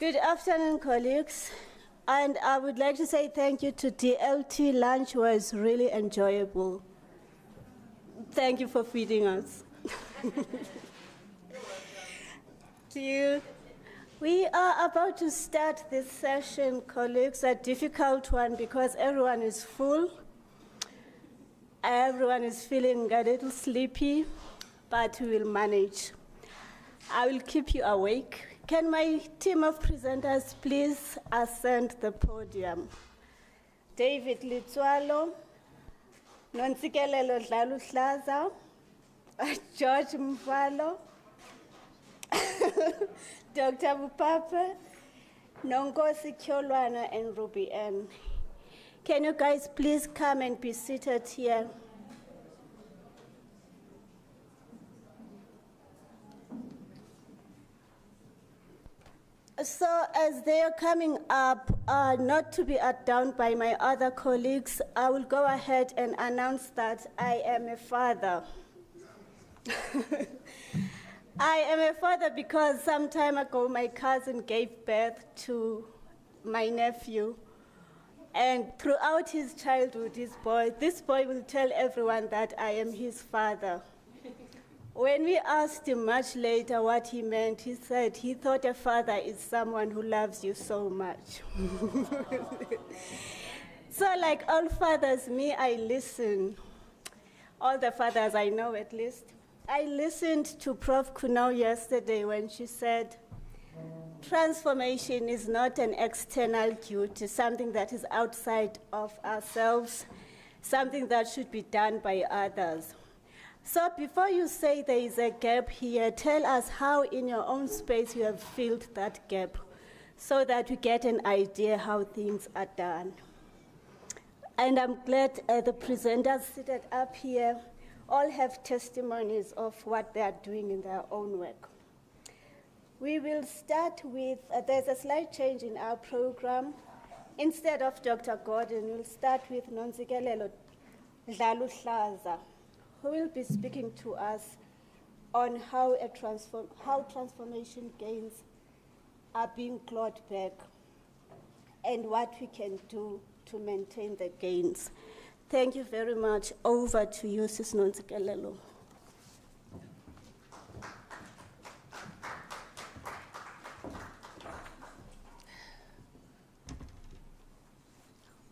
Good afternoon, colleagues. And I would like to say thank you to DLT. Lunch was really enjoyable. Thank you for feeding us. Thank you. We are about to start this session, colleagues, a difficult one because everyone is full. Everyone is feeling a little sleepy, but we will manage. I will keep you awake. Can my team of presenters please ascend the podium? David Litsualo, Nontsikelelo Dlaluhlaza, George Mvalo, Dr. Bupape, Nonkosi Kyolwana, and Ruby Ann. Can you guys please come and be seated here? So as they are coming up, not to be outdone by my other colleagues, I will go ahead and announce that I am a father. I am a father because some time ago my cousin gave birth to my nephew. And throughout his childhood, this boy will tell everyone that I am his father. When we asked him much later what he meant, he said he thought a father is someone who loves you so much. So like all fathers, me, I listen. All the fathers I know at least. I listened to Prof. Kunau yesterday when she said, transformation is not an external duty, something that is outside of ourselves, something that should be done by others. So before you say there is a gap here, tell us how in your own space you have filled that gap so that we get an idea how things are done. And I'm glad the presenters seated up here all have testimonies of what they are doing in their own work. We will start with, there's a slight change in our program. Instead of Dr. Gordon, we'll start with Nontsikelelo Dlaluhlaza, who will be speaking to us on how transformation gains are being clawed back and what we can do to maintain the gains. Thank you very much. Over to you, Sis Nontsikelelo.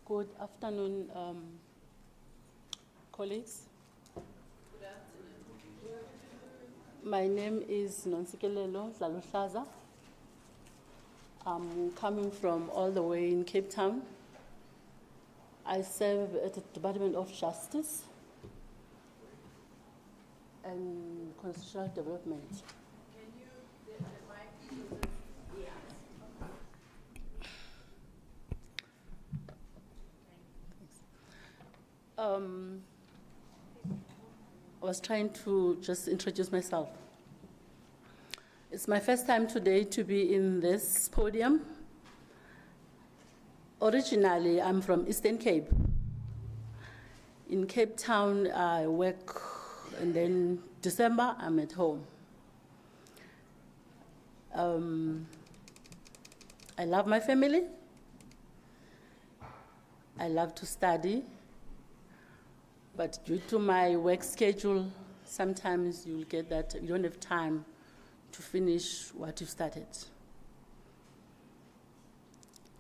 Good afternoon, colleagues. My name is Nontsikelelo Dlaluhlaza. I'm coming from all the way in Cape Town. I serve at the Department of Justice and Constitutional Development. Can you get the mic? I was trying to just introduce myself. It's my first time today to be in this podium. Originally, I'm from Eastern Cape. In Cape Town, I work, and then December, I'm at home. I love my family. I love to study. But due to my work schedule, sometimes you'll get that you don't have time to finish what you started.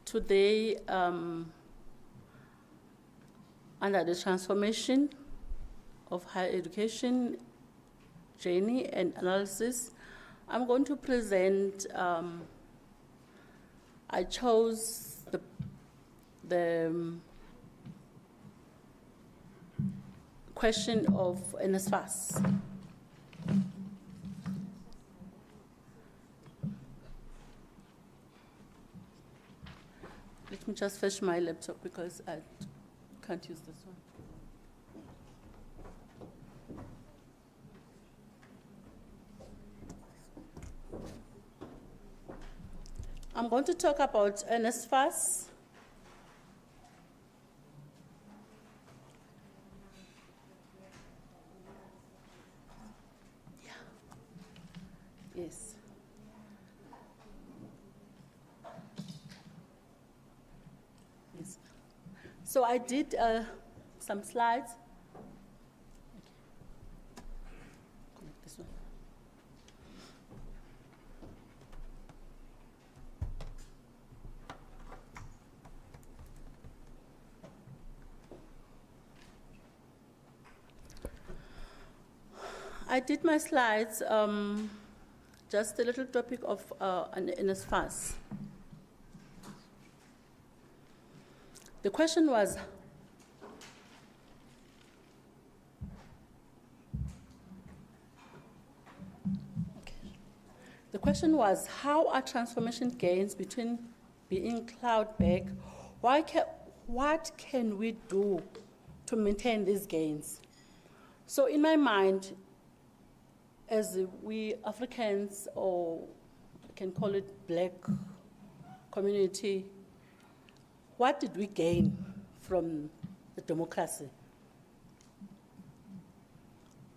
Today, under the transformation of higher education journey and analysis, I'm going to present, I chose the question of NSFAS. Let me just fetch my laptop because I can't use this one. I'm going to talk about NSFAS. Yes. Yes. So I did some slides. Connect this one. I did my slides, just a little topic of an NSFAS. The question was, how are transformation gains between being cloud-back? What can we do to maintain these gains? So in my mind, as we Africans, or I can call it black community, what did we gain from the democracy?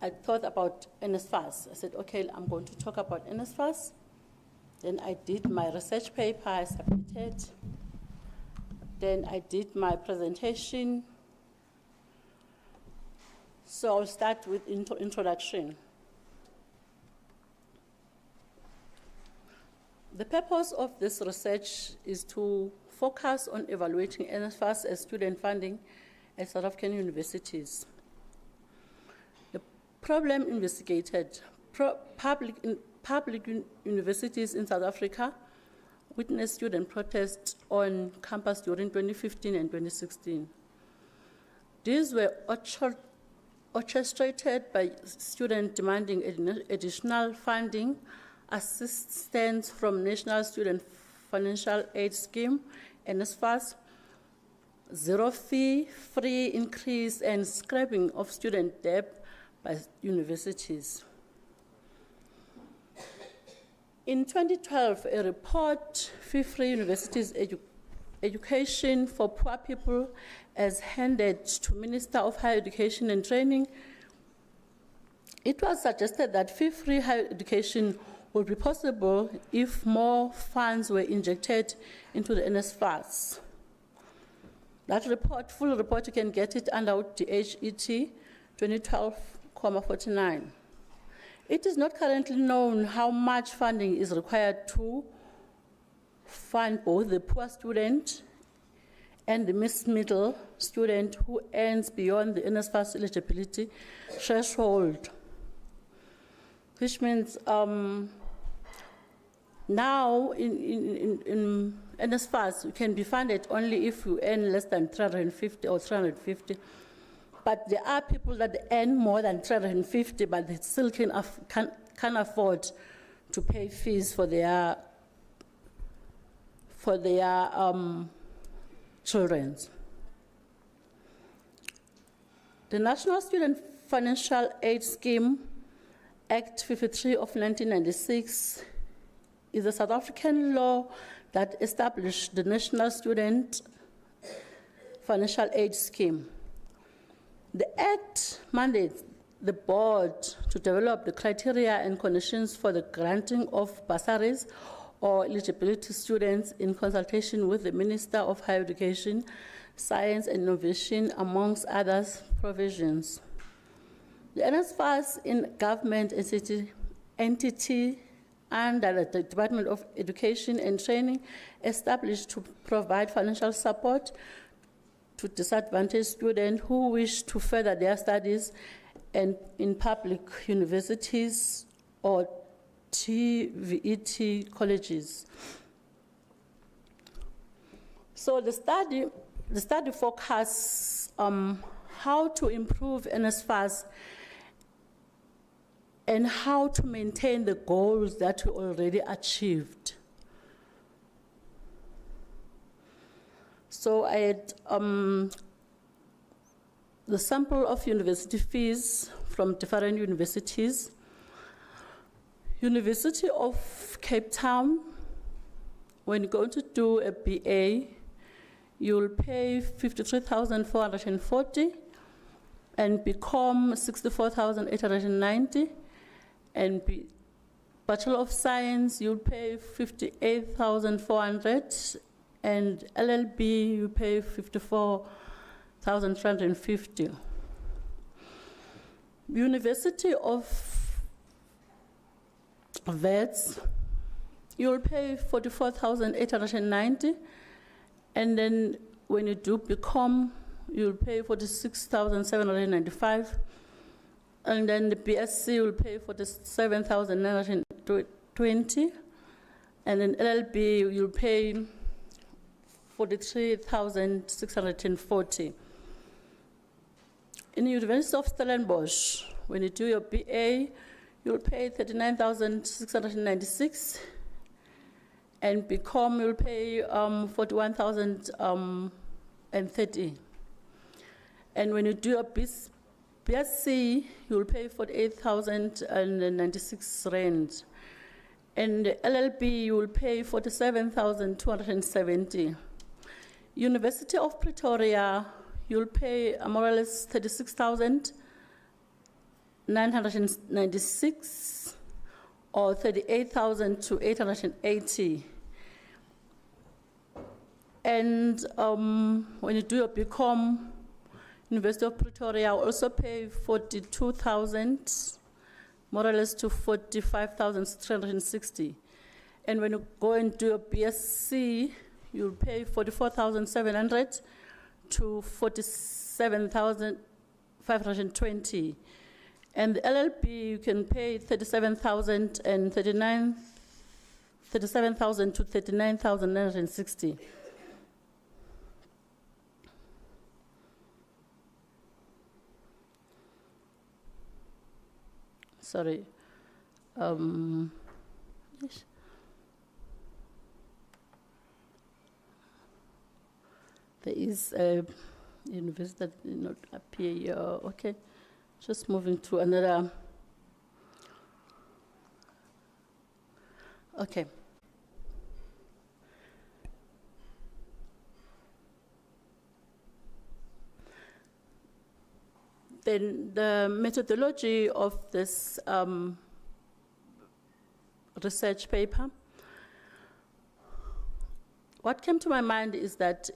I thought about NSFAS. I said, okay, I'm going to talk about NSFAS. Then I did my research paper, I submitted. Then I did my presentation. So I'll start with introduction. The purpose of this research is to focus on evaluating NSFAS as student funding at South African universities. The problem investigated, public universities in South Africa witnessed student protests on campus during 2015 and 2016. These were orchestrated by students demanding additional funding, assistance from National Student Financial Aid Scheme, NSFAS, zero fee, free increase, and scrapping of student debt by universities. In 2012, a report, Fee-Free Universities Education for Poor People, as handed to Minister of Higher Education and Training, it was suggested that fee-free higher education would be possible if more funds were injected into the NSFAS. That report, full report, you can get it under DHET 2012,49. It is not currently known how much funding is required to fund both the poor student and the middle student who earns beyond the NSFAS eligibility threshold, which means now in NSFAS, you can be funded only if you earn less than 350 or 350. But there are people that earn more than 350, but they still can afford to pay fees for their children. The National Student Financial Aid Scheme, Act 53 of 1996, is a South African law that established the National Student Financial Aid Scheme. The Act mandates the board to develop the criteria and conditions for the granting of bursaries or eligibility students in consultation with the Minister of Higher Education, Science and Innovation, amongst others provisions. The NSFAS in government entity under the Department of Education and Training established to provide financial support to disadvantaged students who wish to further their studies and in public universities or TVET colleges. So the study focuses how to improve NSFAS and how to maintain the goals that we already achieved. So I had the sample of university fees from different universities. University of Cape Town, when you're going to do a BA, you'll pay 53,440 and become 64,890. And Bachelor of Science, you'll pay 58,400, and LLB, you pay 54,350. University of Vets, you'll pay 44,890, and then when you do become, you'll pay 46,795, and then the BSc will pay 47,920, and then LLB you'll pay 43,640. In the University of Stellenbosch, when you do your BA, you'll pay 39,696, and become you'll pay 41,030. And when you do your BSc, you'll pay 48,096 rand. And LLB, you will pay 47,270. University of Pretoria, you'll pay more or less 36,996 or 38,880. And when you do your BCom, University of Pretoria will also pay 42,000, more or less to 45,360. And when you go and do your BSc, you'll pay 44,700 to 47,520. And the LLB, you can pay 37,000 to 39,960. Sorry. Yes. There is a university that did not appear here. Okay. Just moving to another. Okay. Then the methodology of this research paper, what came to my mind is that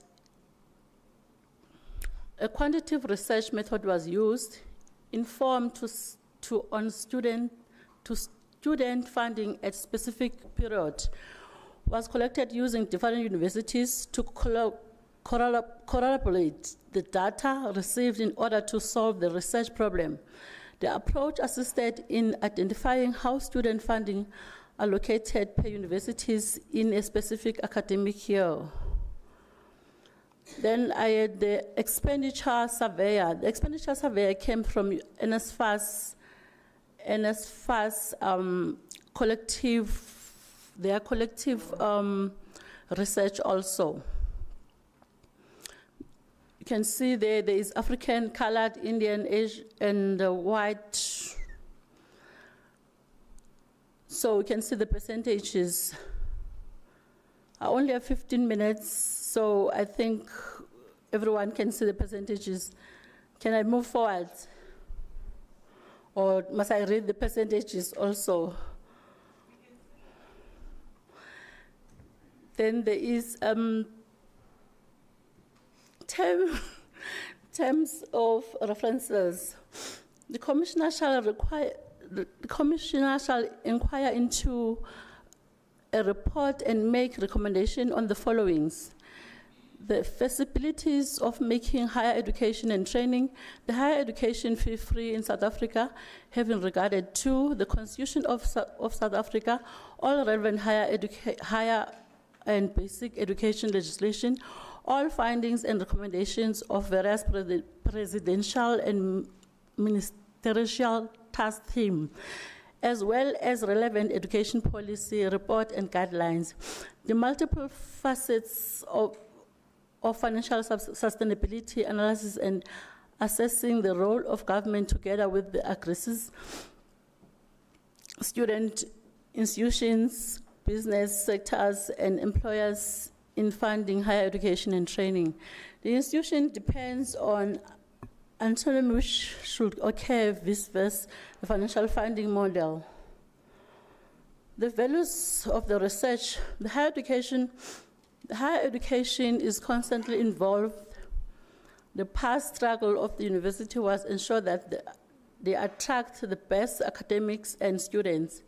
a quantitative research method was used, informed on student funding at specific period, was collected using different universities to corroborate the data received in order to solve the research problem. The approach assisted in identifying how student funding allocated per universities in a specific academic year. Then I had the expenditure surveyor. The expenditure surveyor came from NSFAS collective, their collective research also. You can see there is African, colored, Indian, Asian, and white. So you can see the percentages. I only have 15 minutes, so I think everyone can see the percentages Can I move forward? Or must I read the percentages also? Then there is terms of references. The commissioner shall inquire into a report and make recommendation on the followings: the feasibilities of making higher education and training, the higher education fee-free in South Africa, having regarded to the Constitution of South Africa, all relevant higher and basic education legislation, all findings and recommendations of various presidential and ministerial task team, as well as relevant education policy report and guidelines. The multiple facets of financial sustainability analysis and assessing the role of government together with the aggressors, student institutions, business sectors, and employers in funding higher education and training. The institution depends on autonomy which should occur vice-versa the financial funding model. The values of the research, the higher education is constantly involved. The past struggle of the university was ensure that they attract the best academics and students.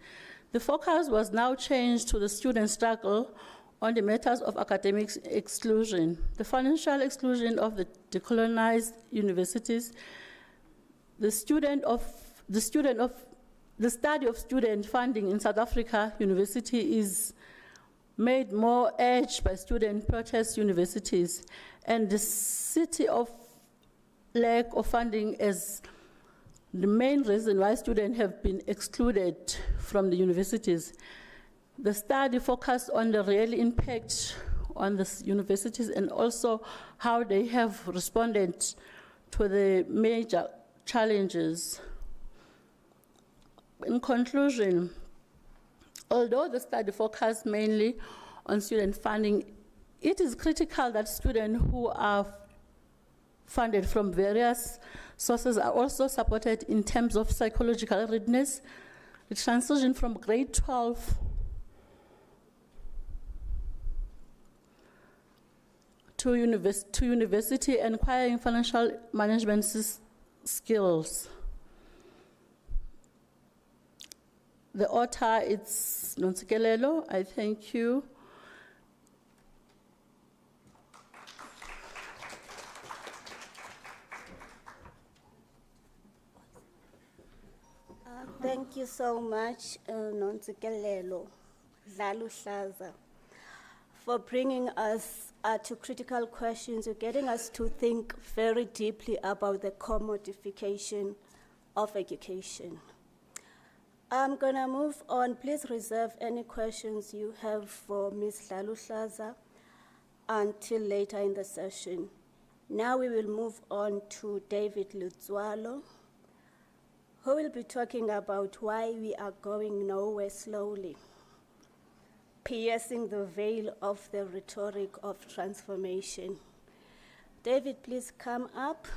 The focus was now changed to the student struggle on the matters of academic exclusion, the financial exclusion of the decolonized universities, the study of student funding in South Africa university is made more urged by student protest universities, and the city of lack of funding is the main reason why students have been excluded from the universities. The study focused on the real impact on the universities and also how they have responded to the major challenges. In conclusion, although the study focused mainly on student funding, it is critical that students who are funded from various sources are also supported in terms of psychological readiness. The transition from grade 12 to university and acquiring financial management skills. The author is Nontsikelelo. I thank you. Thank you so much, Nontsikelelo Dlaluhlaza, for bringing us to critical questions. You're getting us to think very deeply about the commodification of education. I'm going to move on. Please reserve any questions you have for Ms. Dlaluhlaza until later in the session. Now we will move on to David Lutswalo, who will be talking about why we are going nowhere slowly, piercing the veil of the rhetoric of transformation. David, please come up.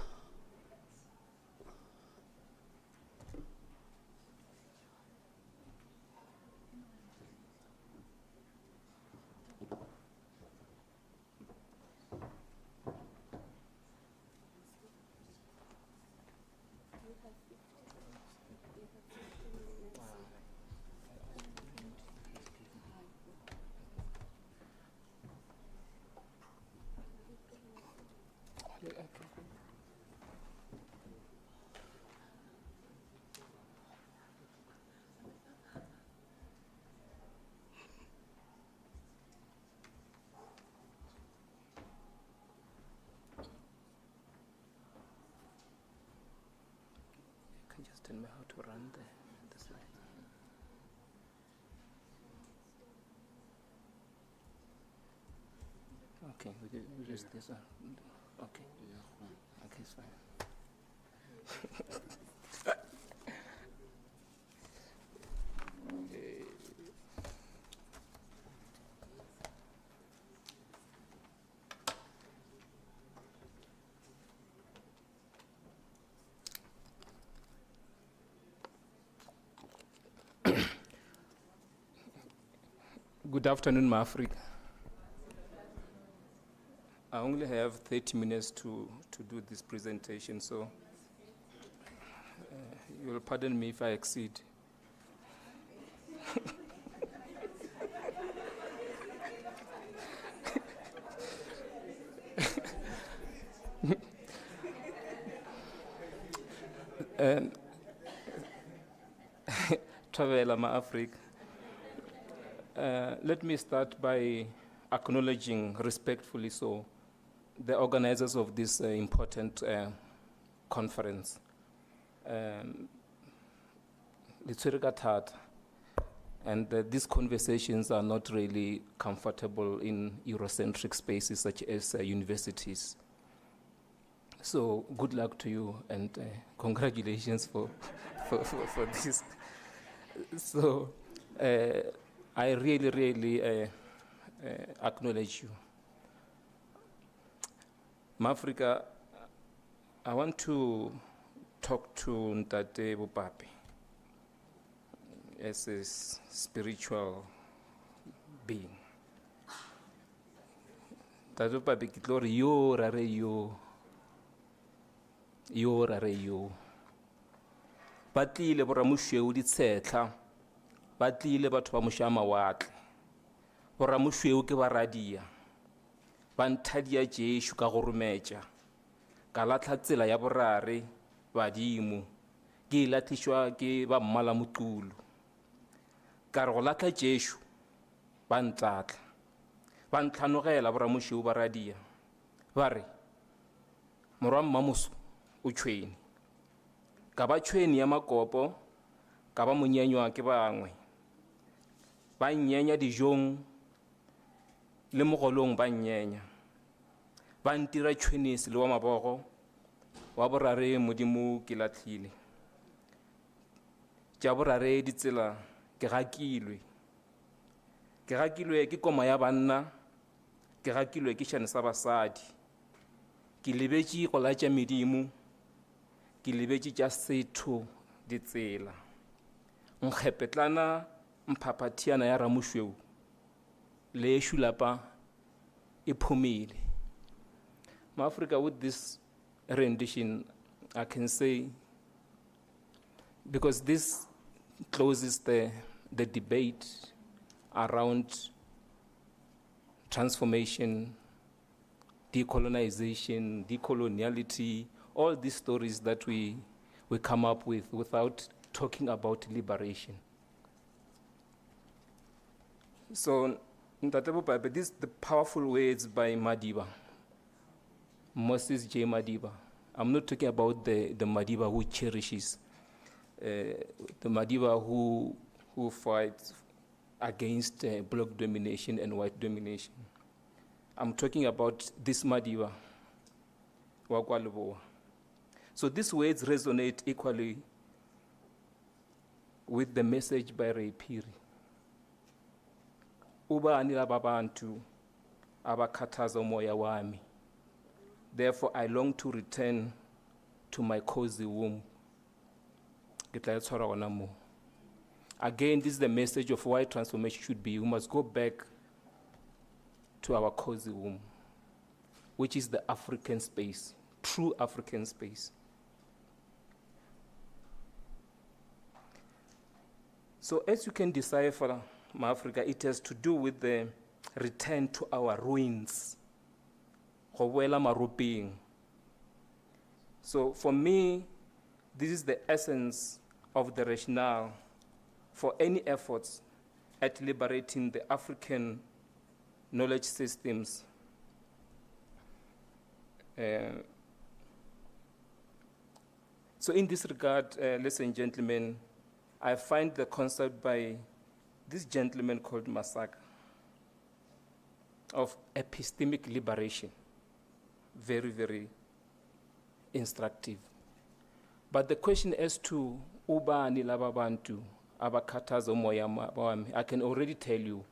Tell me how to run the slide. Okay, we use this one. Okay. Okay, it's fine. Good afternoon, Africa. I only have 30 minutes to do this presentation, so you will pardon me if I exceed. Travela ma-Africa. Let me start by acknowledging respectfully the organizers of this important conference. And these conversations are not really comfortable in Eurocentric spaces such as universities. So good luck to you and congratulations for this. So I really acknowledge you. Mafrika, I want to talk to Ntate Bopapi as a spiritual being. Ntate Bopapi ke tlo re yo rare yo. Ba tlile boramošweu ditshetla, ba tlile batho ba moša mawatle. Boramošweu ke ba radia. Ba nthadia Jeshu ka go rometša. Ka latlha tsela ya borare badimo. Ke latlhišwa ke ba mmala moqulu. Ka re go latlha Jeshu ba ntlatla. Ba ntlhanogela boramošweu ba radia. Ba re morwa mmamoso o tšhwene. Ka ba tšhwene ya makopo, ka ba monyenywa ke bangwe. Ba nnyenya dijong le mogolong ba nnyenya. Ba ntira tšhwenese le wa mabogo, wa borare modimo ke latlhile. Tša borare ditsela ke gakilwe. Ke gakilwe ke koma ya banna, ke gakilwe ke šane sa basadi. Ke lebetše go latša medimo, ke lebetše tša setho ditsela. Nkgepetlana mphaphathiana ya ramošweu, le ešo lapa e phumile. Ma-Africa, with this rendition, I can say, because this closes the debate around transformation, decolonization, decoloniality, all these stories that we come up with without talking about liberation. So, Ntate Bopapi, these the powerful words by Madiba, Moses J. Madiba. I'm not talking about the Madiba who cherishes, the Madiba who fights against black domination and white domination. I'm talking about this Madiba, Wakwaleboa. So these words resonate equally with the message by Ray Phiri. Uba anila babantu abakhathaza umoya wami. Therefore, I long to return to my cozy womb. Again, this is the message of why transformation should be. We must go back to our cozy womb, which is the African space, true African space. So as you can decipher, Ma-Africa, it has to do with the return to our ruins. So for me, this is the essence of the rationale for any efforts at liberating the African knowledge systems. So in this regard, ladies and gentlemen, I find the concept by this gentleman called Masaka of epistemic liberation very, very instructive. But the question as to ubani laba bantu abakhathaza umoya wami, I can already tell you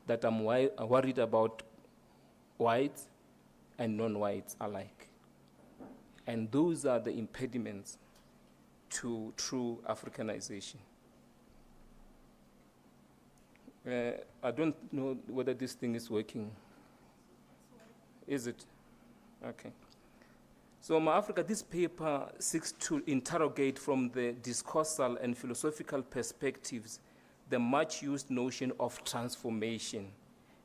that I'm worried about whites and non-whites alike. And those are the impediments to true Africanization. I don't know whether this thing is working. Is it? Okay. So, Africa, this paper seeks to interrogate from the discoursal and philosophical perspectives the much-used notion of transformation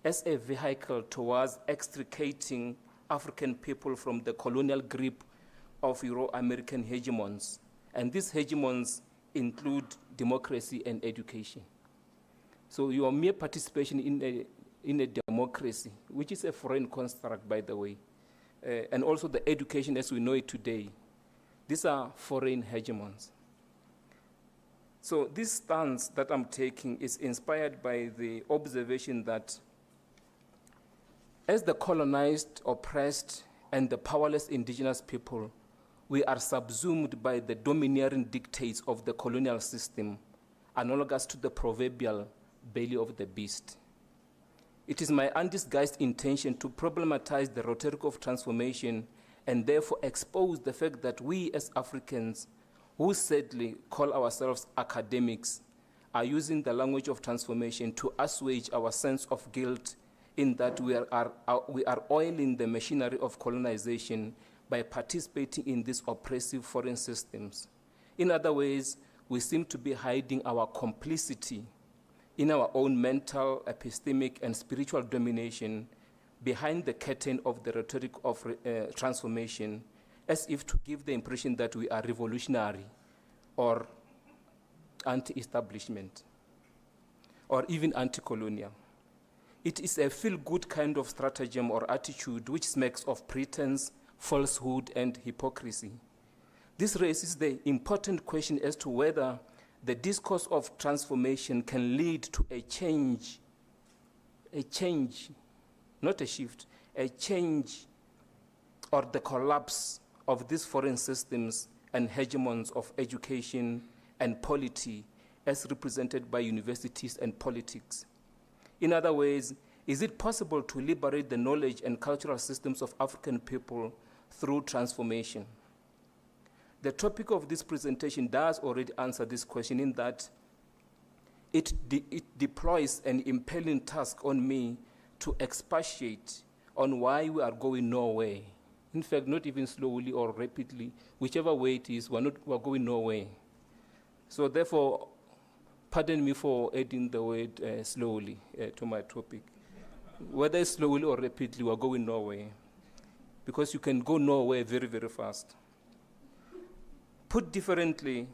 as a vehicle towards extricating African people from the colonial grip of Euro-American hegemons. And these hegemons include democracy and education. So your mere participation in a democracy, which is a foreign construct, by the way, and also the education as we know it today, these are foreign hegemons. So this stance that I'm taking is inspired by the observation that as the colonized, oppressed, and the powerless indigenous people, we are subsumed by the domineering dictates of the colonial system, analogous to the proverbial belly of the beast. It is my undisguised intention to problematize the rhetoric of transformation and therefore expose the fact that we as Africans, who sadly call ourselves academics, are using the language of transformation to assuage our sense of guilt in that we are oiling the machinery of colonization by participating in these oppressive foreign systems. In other ways, we seem to be hiding our complicity in our own mental, epistemic, and spiritual domination behind the curtain of the rhetoric of transformation, as if to give the impression that we are revolutionary or anti-establishment or even anti-colonial. It is a feel-good kind of stratagem or attitude which smacks of pretense, falsehood, and hypocrisy. This raises the important question as to whether the discourse of transformation can lead to a change, not a shift, a change or the collapse of these foreign systems and hegemons of education and polity as represented by universities and politics. In other ways, is it possible to liberate the knowledge and cultural systems of African people through transformation? The topic of this presentation does already answer this question in that it deploys an impelling task on me to expatiate on why we are going nowhere. In fact, not even slowly or rapidly, whichever way it is, we're going nowhere. So therefore, pardon me for adding the word slowly to my topic. Whether slowly or rapidly, we're going nowhere. Because you can go nowhere very, very fast. Put differently,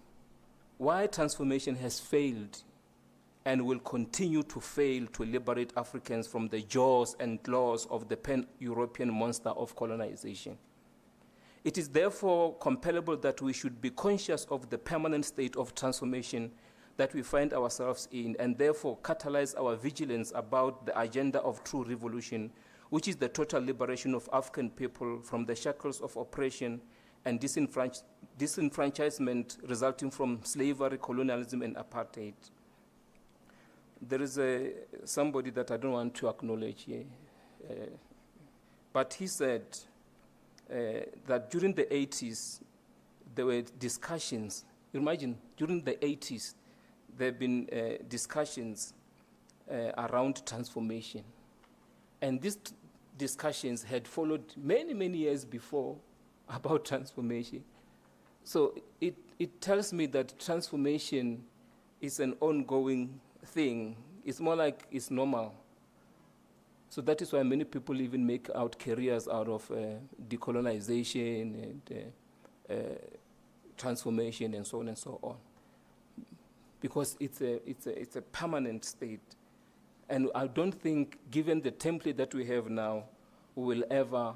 why transformation has failed and will continue to fail to liberate Africans from the jaws and claws of the pan-European monster of colonization. It is therefore compellable that we should be conscious of the permanent state of transformation that we find ourselves in, and therefore catalyze our vigilance about the agenda of true revolution, which is the total liberation of African people from the shackles of oppression and disenfranchisement resulting from slavery, colonialism, and apartheid. There is somebody that I don't want to acknowledge here, but he said that during the 80s, there were discussions. Imagine, during the 80s, there have been discussions around transformation. And these discussions had followed many, many years before about transformation. So it tells me that transformation is an ongoing thing. It's more like it's normal. So that is why many people even make out careers out of decolonization and transformation and so on and so on. Because it's a permanent state. And I don't think, given the template that we have now, we will ever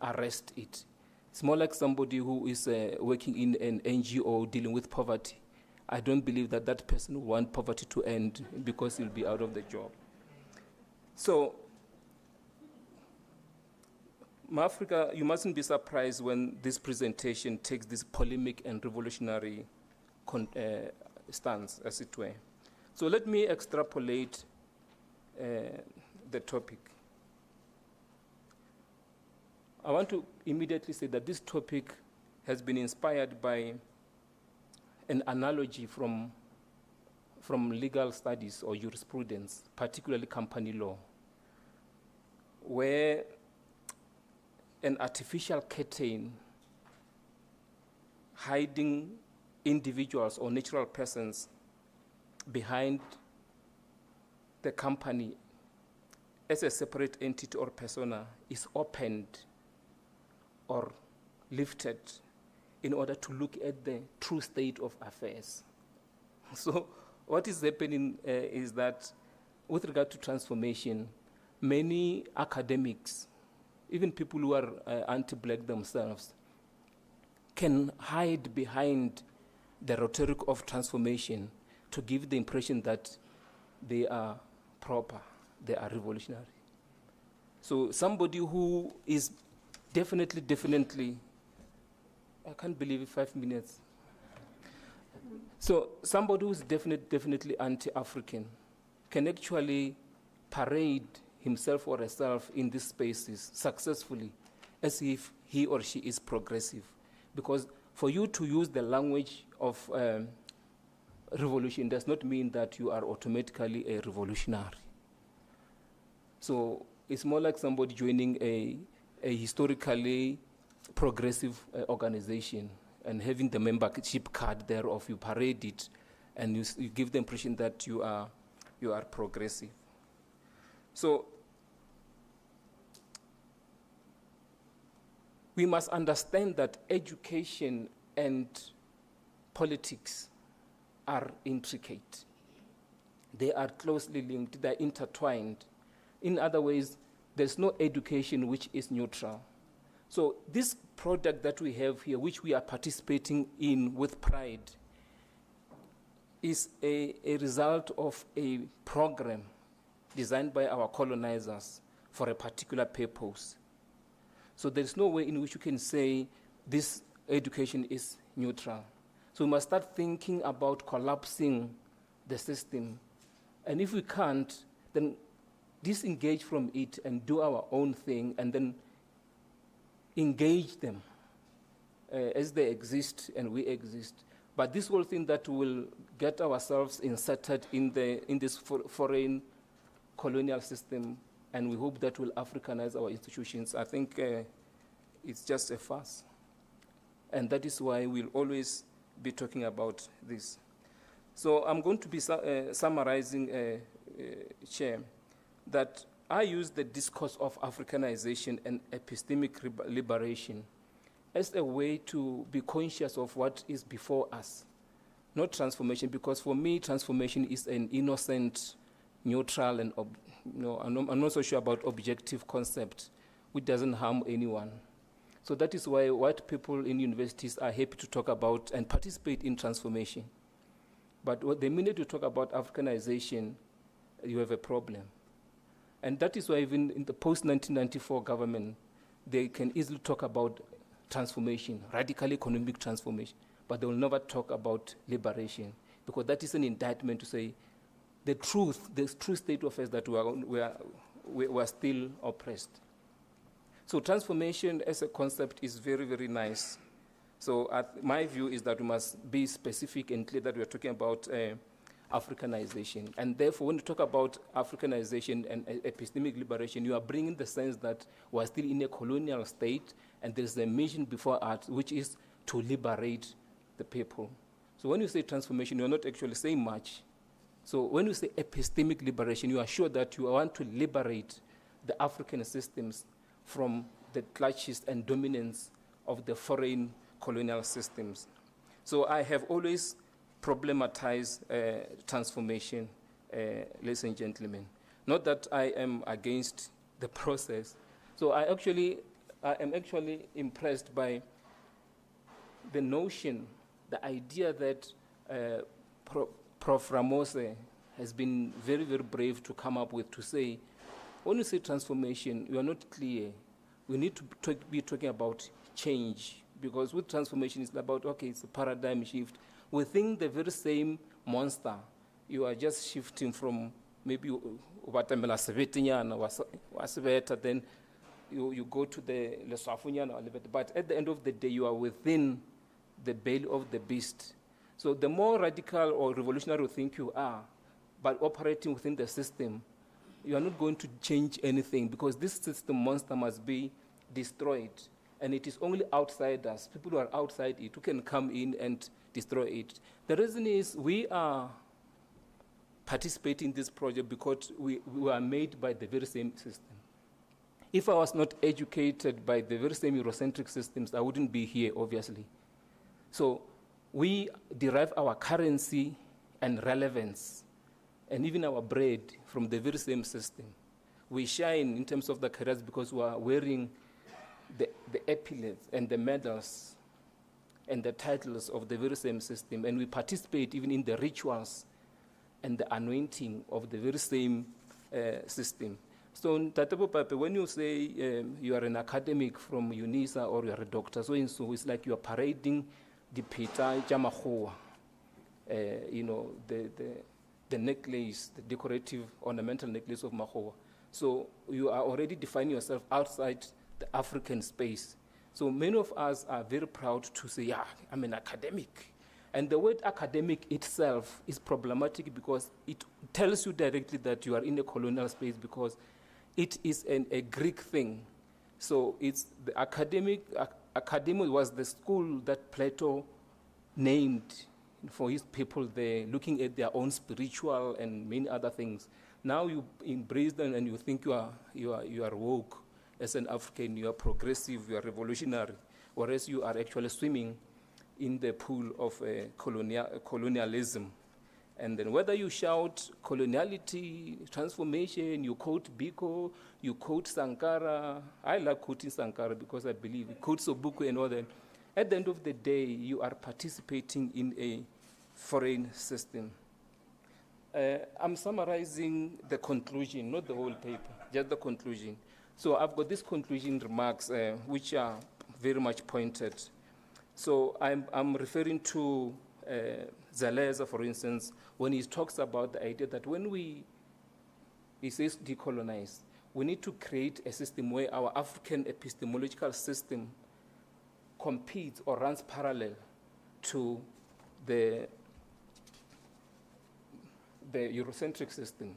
arrest it. It's more like somebody who is working in an NGO dealing with poverty. I don't believe that that person will want poverty to end because he'll be out of the job. So, Africa, you mustn't be surprised when this presentation takes this polemic and revolutionary stance, as it were. So let me extrapolate the topic. I want to immediately say that this topic has been inspired by an analogy from from legal studies or jurisprudence, particularly company law, where an artificial curtain hiding individuals or natural persons behind the company as a separate entity or persona is opened or lifted in order to look at the true state of affairs. So what is happening is that with regard to transformation, many academics, even people who are anti-black themselves, can hide behind the rhetoric of transformation to give the impression that they are proper, they are revolutionary. So somebody who is definitely, I can't believe it, 5 minutes. So somebody who's definitely anti-African can actually parade himself or herself in these spaces successfully as if he or she is progressive. Because for you to use the language of revolution does not mean that you are automatically a revolutionary. So it's more like somebody joining a historically progressive organization and having the membership card thereof, you parade it, and you give the impression that you are progressive. So we must understand that education and politics are intricate. They are closely linked, they're intertwined. In other ways, there's no education which is neutral. So this product that we have here, which we are participating in with pride, is a result of a program designed by our colonizers for a particular purpose. So there's no way in which you can say this education is neutral. So we must start thinking about collapsing the system. And if we can't, then disengage from it and do our own thing, and then engage them as they exist and we exist. But this whole thing that will get ourselves inserted in this foreign colonial system, and we hope that will Africanize our institutions, I think it's just a farce. And that is why we'll always be talking about this. So I'm going to be summarizing, Chair, that I use the discourse of Africanization and epistemic liberation as a way to be conscious of what is before us, not transformation, because for me, transformation is an innocent, neutral, and I'm not so sure about objective concept, which doesn't harm anyone. So that is why white people in universities are happy to talk about and participate in transformation. But the minute you talk about Africanization, you have a problem. And that is why even in the post-1994 government, they can easily talk about transformation, radical economic transformation, but they will never talk about liberation, because that is an indictment to say the true state of affairs that we are still oppressed. So transformation as a concept is very, very nice. So my view is that we must be specific and clear that we are talking about Africanization. And therefore, when you talk about Africanization and epistemic liberation, you are bringing the sense that we are still in a colonial state, and there's a mission before us, which is to liberate the people. So when you say transformation, you're not actually saying much. So when you say epistemic liberation, you are sure that you want to liberate the African systems from the clutches and dominance of the foreign colonial systems. So I have always problematize transformation, ladies and gentlemen. Not that I am against the process. So I am actually impressed by the notion, the idea that Prof. Ramos has been very, very brave to come up with, to say, when you say transformation, you are not clear. We need to be talking about change, because with transformation, it's about, okay, it's a paradigm shift. Within the very same monster, you are just shifting from maybe Watamela Sevetinyana, then you go to the Leswafunyana, but at the end of the day, you are within the belly of the beast. So the more radical or revolutionary you think you are, by operating within the system, you are not going to change anything, because this system monster must be destroyed. And it is only outsiders, people who are outside it, who can come in and destroy it. The reason is we are participating in this project because we were made by the very same system. If I was not educated by the very same Eurocentric systems, I wouldn't be here, obviously. So we derive our currency and relevance, and even our bread, from the very same system. We shine in terms of the careers because we are wearing the epaulets and the medals and the titles of the very same system, and we participate even in the rituals and the anointing of the very same system. So, Ntate Pape, when you say you are an academic from UNISA or you are a doctor, so it's like you are parading the pita jamahoa, you know, the necklace, the decorative ornamental necklace of Mahoa. So you are already defining yourself outside the African space. So many of us are very proud to say, yeah, I'm an academic. And the word academic itself is problematic because it tells you directly that you are in a colonial space, because it is a Greek thing. So it's the academy was the school that Plato named for his people there, looking at their own spiritual and many other things. Now you embrace them and you think you are woke as an African, you are progressive, you are revolutionary, whereas you are actually swimming in the pool of colonialism. And then whether you shout coloniality, transformation, you quote Biko, you quote Sankara. I like quoting Sankara because I believe it quotes Sobukwe and all that. At the end of the day, you are participating in a foreign system. I'm summarizing the conclusion, not the whole paper, just the conclusion. So I've got these conclusion remarks, which are very much pointed. So I'm referring to Zaleza, for instance, when he talks about the idea that when he says decolonize, we need to create a system where our African epistemological system competes or runs parallel to the Eurocentric system,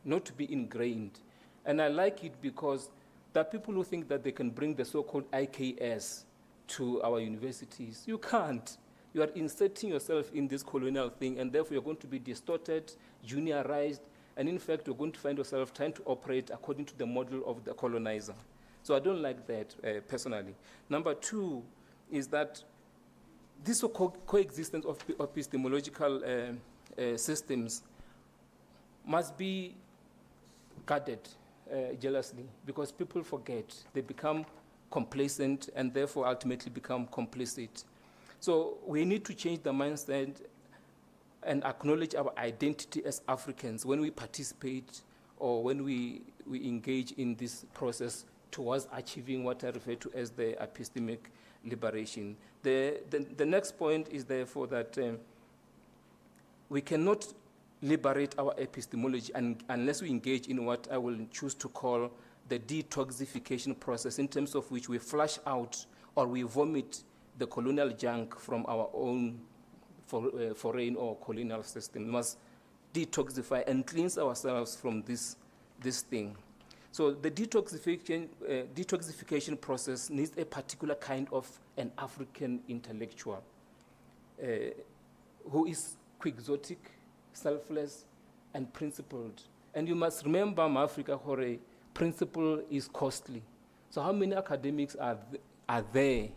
not to be ingrained. And I like it because there are people who think that they can bring the so-called IKS to our universities. You can't. You are inserting yourself in this colonial thing, and therefore you're going to be distorted, juniorized, and in fact you're going to find yourself trying to operate according to the model of the colonizer. So I don't like that personally. Number two is that this coexistence of epistemological systems must be guarded jealously, because people forget, they become complacent and therefore ultimately become complicit. So we need to change the mindset and acknowledge our identity as Africans when we participate or when we engage in this process towards achieving what I refer to as the epistemic liberation. The next point is therefore that we cannot liberate our epistemology unless we engage in what I will choose to call the detoxification process, in terms of which we flush out or we vomit the colonial junk from our own foreign or colonial system. We must detoxify and cleanse ourselves from this thing. So the detoxification process needs a particular kind of an African intellectual who is quixotic, selfless, and principled. And you must remember, Africa, Hore, principle is costly. So how many academics are there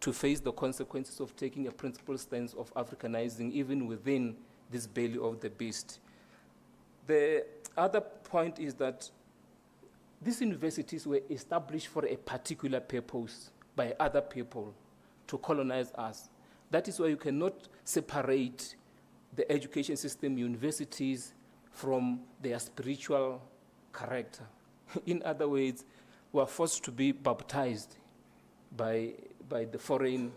to face the consequences of taking a principled stance of Africanizing even within this belly of the beast? The other point is that these universities were established for a particular purpose by other people to colonize us. That is why you cannot separate the education system, universities, from their spiritual character. In other words, we are forced to be baptized by the foreign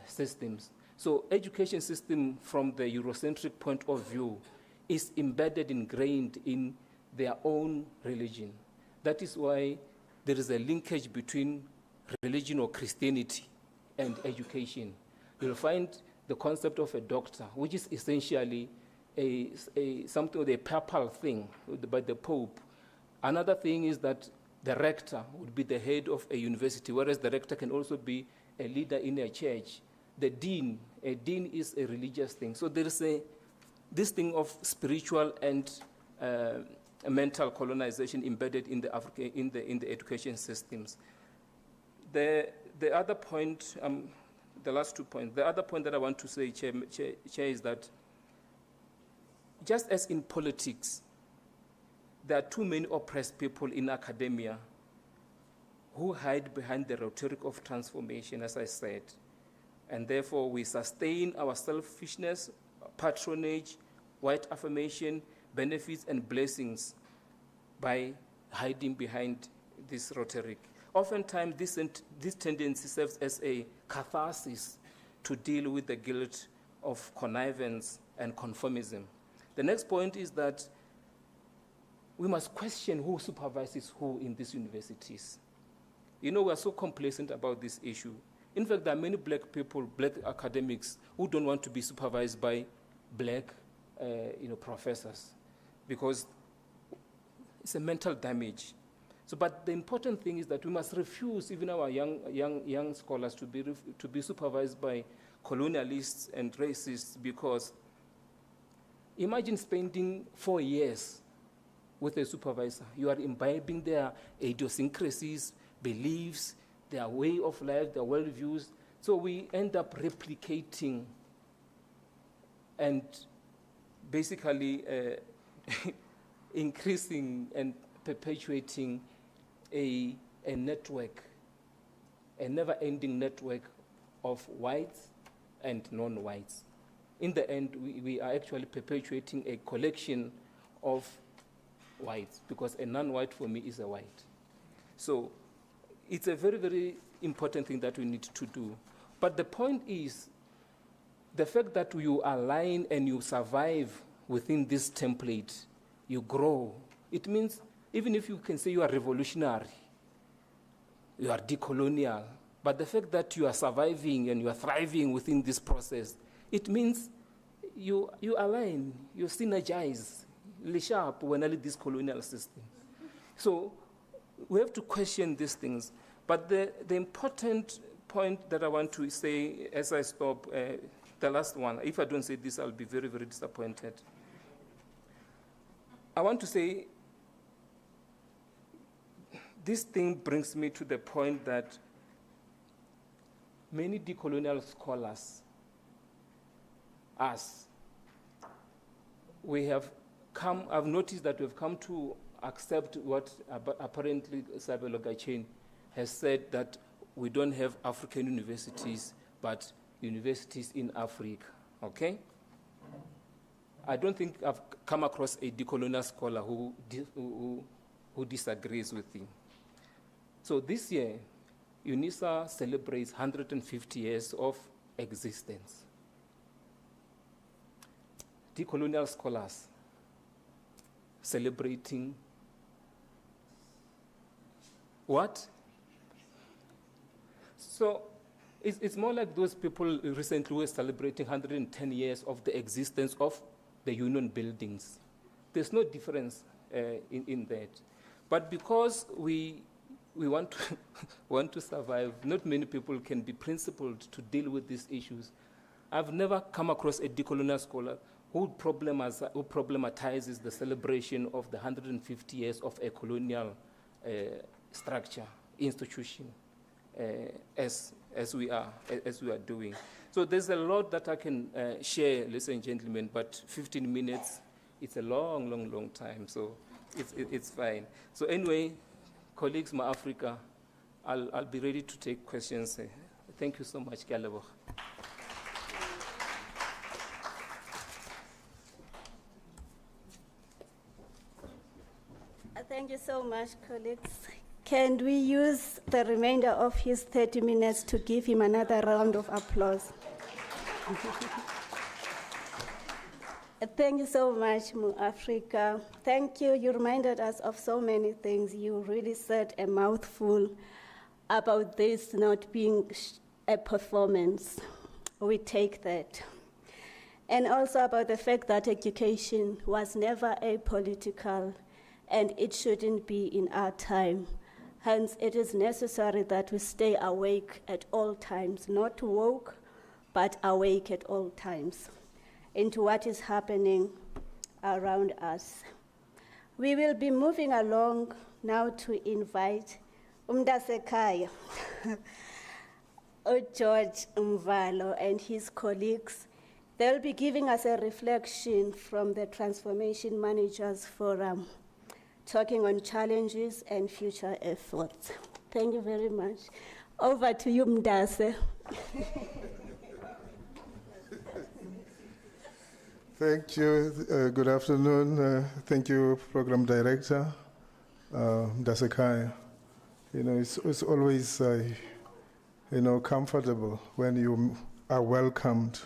systems. So education system from the Eurocentric point of view is embedded, ingrained in their own religion. That is why there is a linkage between religion or Christianity and education. You'll find the concept of a doctor, which is essentially something of a papal thing by the Pope. Another thing is that the rector would be the head of a university, whereas the rector can also be a leader in a church. A dean is a religious thing. So there is this thing of spiritual and mental colonization embedded in the education systems. The other point, the last 2 points. The other point that I want to say, Chair, is that just as in politics, there are too many oppressed people in academia who hide behind the rhetoric of transformation, as I said. And therefore, we sustain our selfishness, patronage, white affirmation, benefits, and blessings by hiding behind this rhetoric. Oftentimes, this tendency serves as a catharsis to deal with the guilt of connivance and conformism. The next point is that we must question who supervises who in these universities. You know, we are so complacent about this issue. In fact, there are many black people, black academics, who don't want to be supervised by black professors because it's a mental damage. So, but the important thing is that we must refuse even our young scholars to be supervised by colonialists and racists, because imagine spending 4 years with a supervisor. You are imbibing their idiosyncrasies, beliefs, their way of life, their worldviews. So we end up replicating and basically increasing and perpetuating a network, a never-ending network of whites and non-whites. In the end, we are actually perpetuating a collection of whites, because a non-white for me is a white. So it's a very, very important thing that we need to do. But the point is, the fact that you align and you survive within this template, you grow. It means even if you can say you are revolutionary, you are decolonial, but the fact that you are surviving and you are thriving within this process, it means you align, you synergize, sharp when I lead this colonial system. So we have to question these things. But the important point that I want to say as I stop, the last one, if I don't say this, I'll be very, very disappointed. I want to say this thing brings me to the point that many decolonial scholars, I've noticed that we've come to accept what apparently Sabelo Gachen has said, that we don't have African universities, but universities in Africa, okay? I don't think I've come across a decolonial scholar who disagrees with him. So this year, UNISA celebrates 150 years of existence. Decolonial scholars celebrating what? So it's more like those people recently were celebrating 110 years of the existence of the union buildings. There's no difference in that. But because we want to survive, not many people can be principled to deal with these issues. I've never come across a decolonial scholar who problematizes the celebration of the 150 years of a colonial structure, institution, as we are doing. So there's a lot that I can share, ladies and gentlemen, but 15 minutes, it's a long, long, long time, so it's fine. So anyway, colleagues, Ma-Africa, I'll be ready to take questions. Thank you so much, Kalebo. Thank you so much, colleagues. Can we use the remainder of his 30 minutes to give him another round of applause? Thank you so much, Mu-Africa. Thank you. You reminded us of so many things. You really said a mouthful about this not being a performance. we take that. And also about the fact that education was never apolitical and it shouldn't be in our time. Hence, it is necessary that we stay awake at all times, not woke, but awake at all times into what is happening around us. We will be moving along now to invite Umdasekaya, George Mvalo and his colleagues. They'll be giving us a reflection from the Transformation Managers Forum, talking on challenges and future efforts. Thank you very much. Over to you, Mdase. Thank you. Good afternoon. Thank you, Program Director Mdasekaya. You know, it's always comfortable when you are welcomed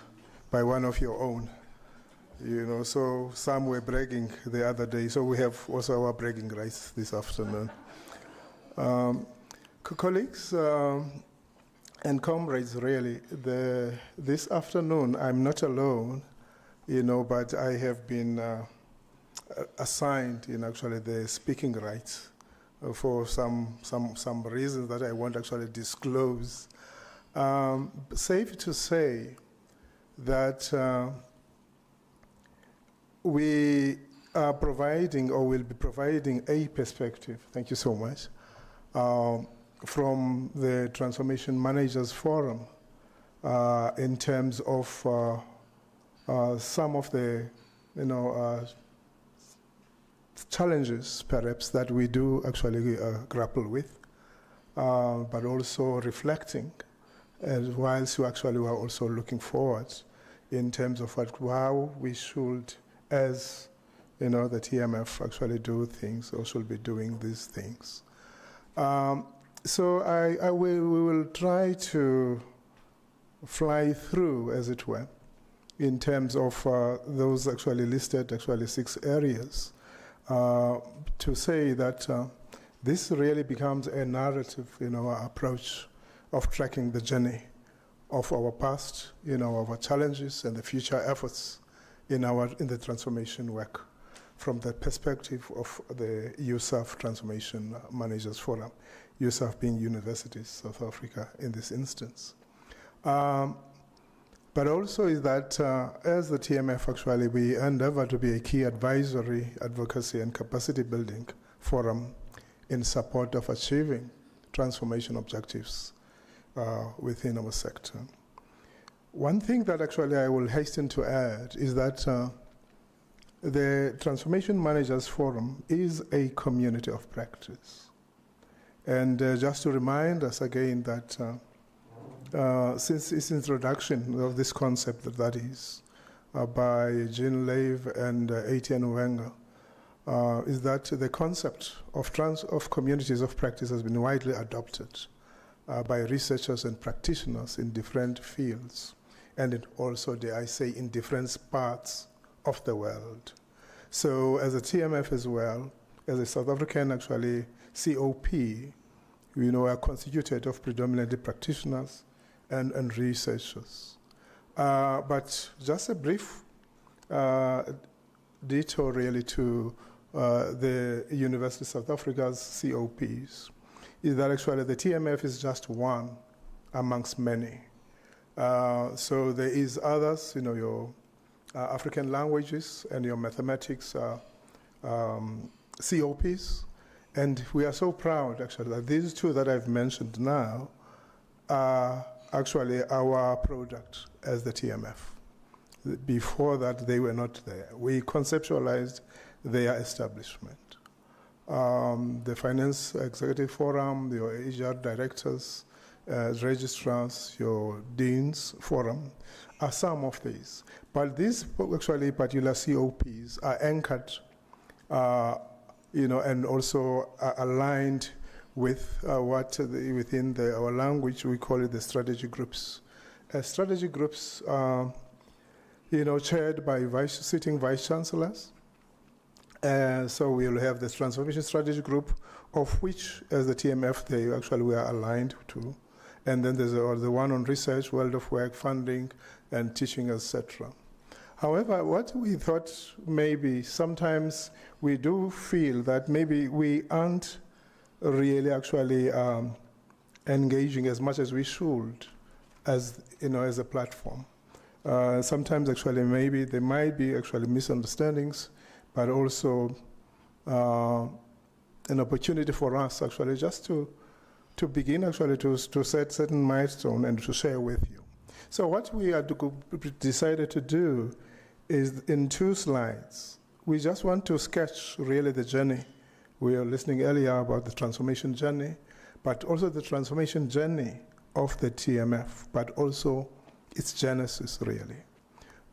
by one of your own. You know, so some were bragging the other day, so we have also our bragging rights this afternoon. Colleagues and comrades, really, this afternoon I'm not alone, you know, but I have been assigned, actually the speaking rights for some reasons that I won't actually disclose. Safe to say that we are providing, or will be providing, a perspective, thank you so much, from the Transformation Managers Forum in terms of some of the, challenges, perhaps, that we do actually grapple with, but also reflecting, as whilst we actually were also looking forward in terms of how we should, as the TMF, actually do things, or should be doing these things. So we will try to fly through, as it were, in terms of those actually listed, 6 areas, to say that this really becomes a narrative in our approach of tracking the journey of our past, our challenges and the future efforts in the transformation work from the perspective of the USAF Transformation Managers Forum, USAF being Universities South Africa in this instance. But also is that as the TMF, actually, we endeavor to be a key advisory, advocacy, and capacity building forum in support of achieving transformation objectives within our sector. One thing that actually I will hasten to add is that the Transformation Managers Forum is a community of practice. And just to remind us again that since its introduction of this concept, that is, by Jean Lave and Etienne Wenger, is that the concept of communities of practice has been widely adopted by researchers and practitioners in different fields, and also, dare I say, in different parts of the world. So as a TMF as well, as a South African, actually, COP, are constituted of predominantly practitioners and researchers. But just a brief detour really to the University of South Africa's COPs is that actually the TMF is just one amongst many. So there is others, your African languages and your mathematics COPs. And we are so proud, actually, that these 2 that I've mentioned now are actually our product as the TMF. Before that, they were not there. We conceptualized their establishment. The Finance Executive Forum, your HR directors, registrars, your deans forum, are some of these. But these actually particular COPs are anchored, and also are aligned with within our language we call it the strategy groups. Strategy groups are, chaired by sitting vice chancellors. So we'll have the transformation strategy group, of which, as the TMF, they actually were aligned to, And then there's the one on research, world of work, funding, and teaching, etc. However, what we thought maybe sometimes we do feel that maybe we aren't really actually engaging as much as we should as a platform. Sometimes actually maybe there might be actually misunderstandings, but also an opportunity for us actually just to begin actually to set certain milestone and to share with you. So what we had decided to do is in 2 slides, we just want to sketch really the journey. We were listening earlier about the transformation journey, but also the transformation journey of the TMF, but also its genesis, really.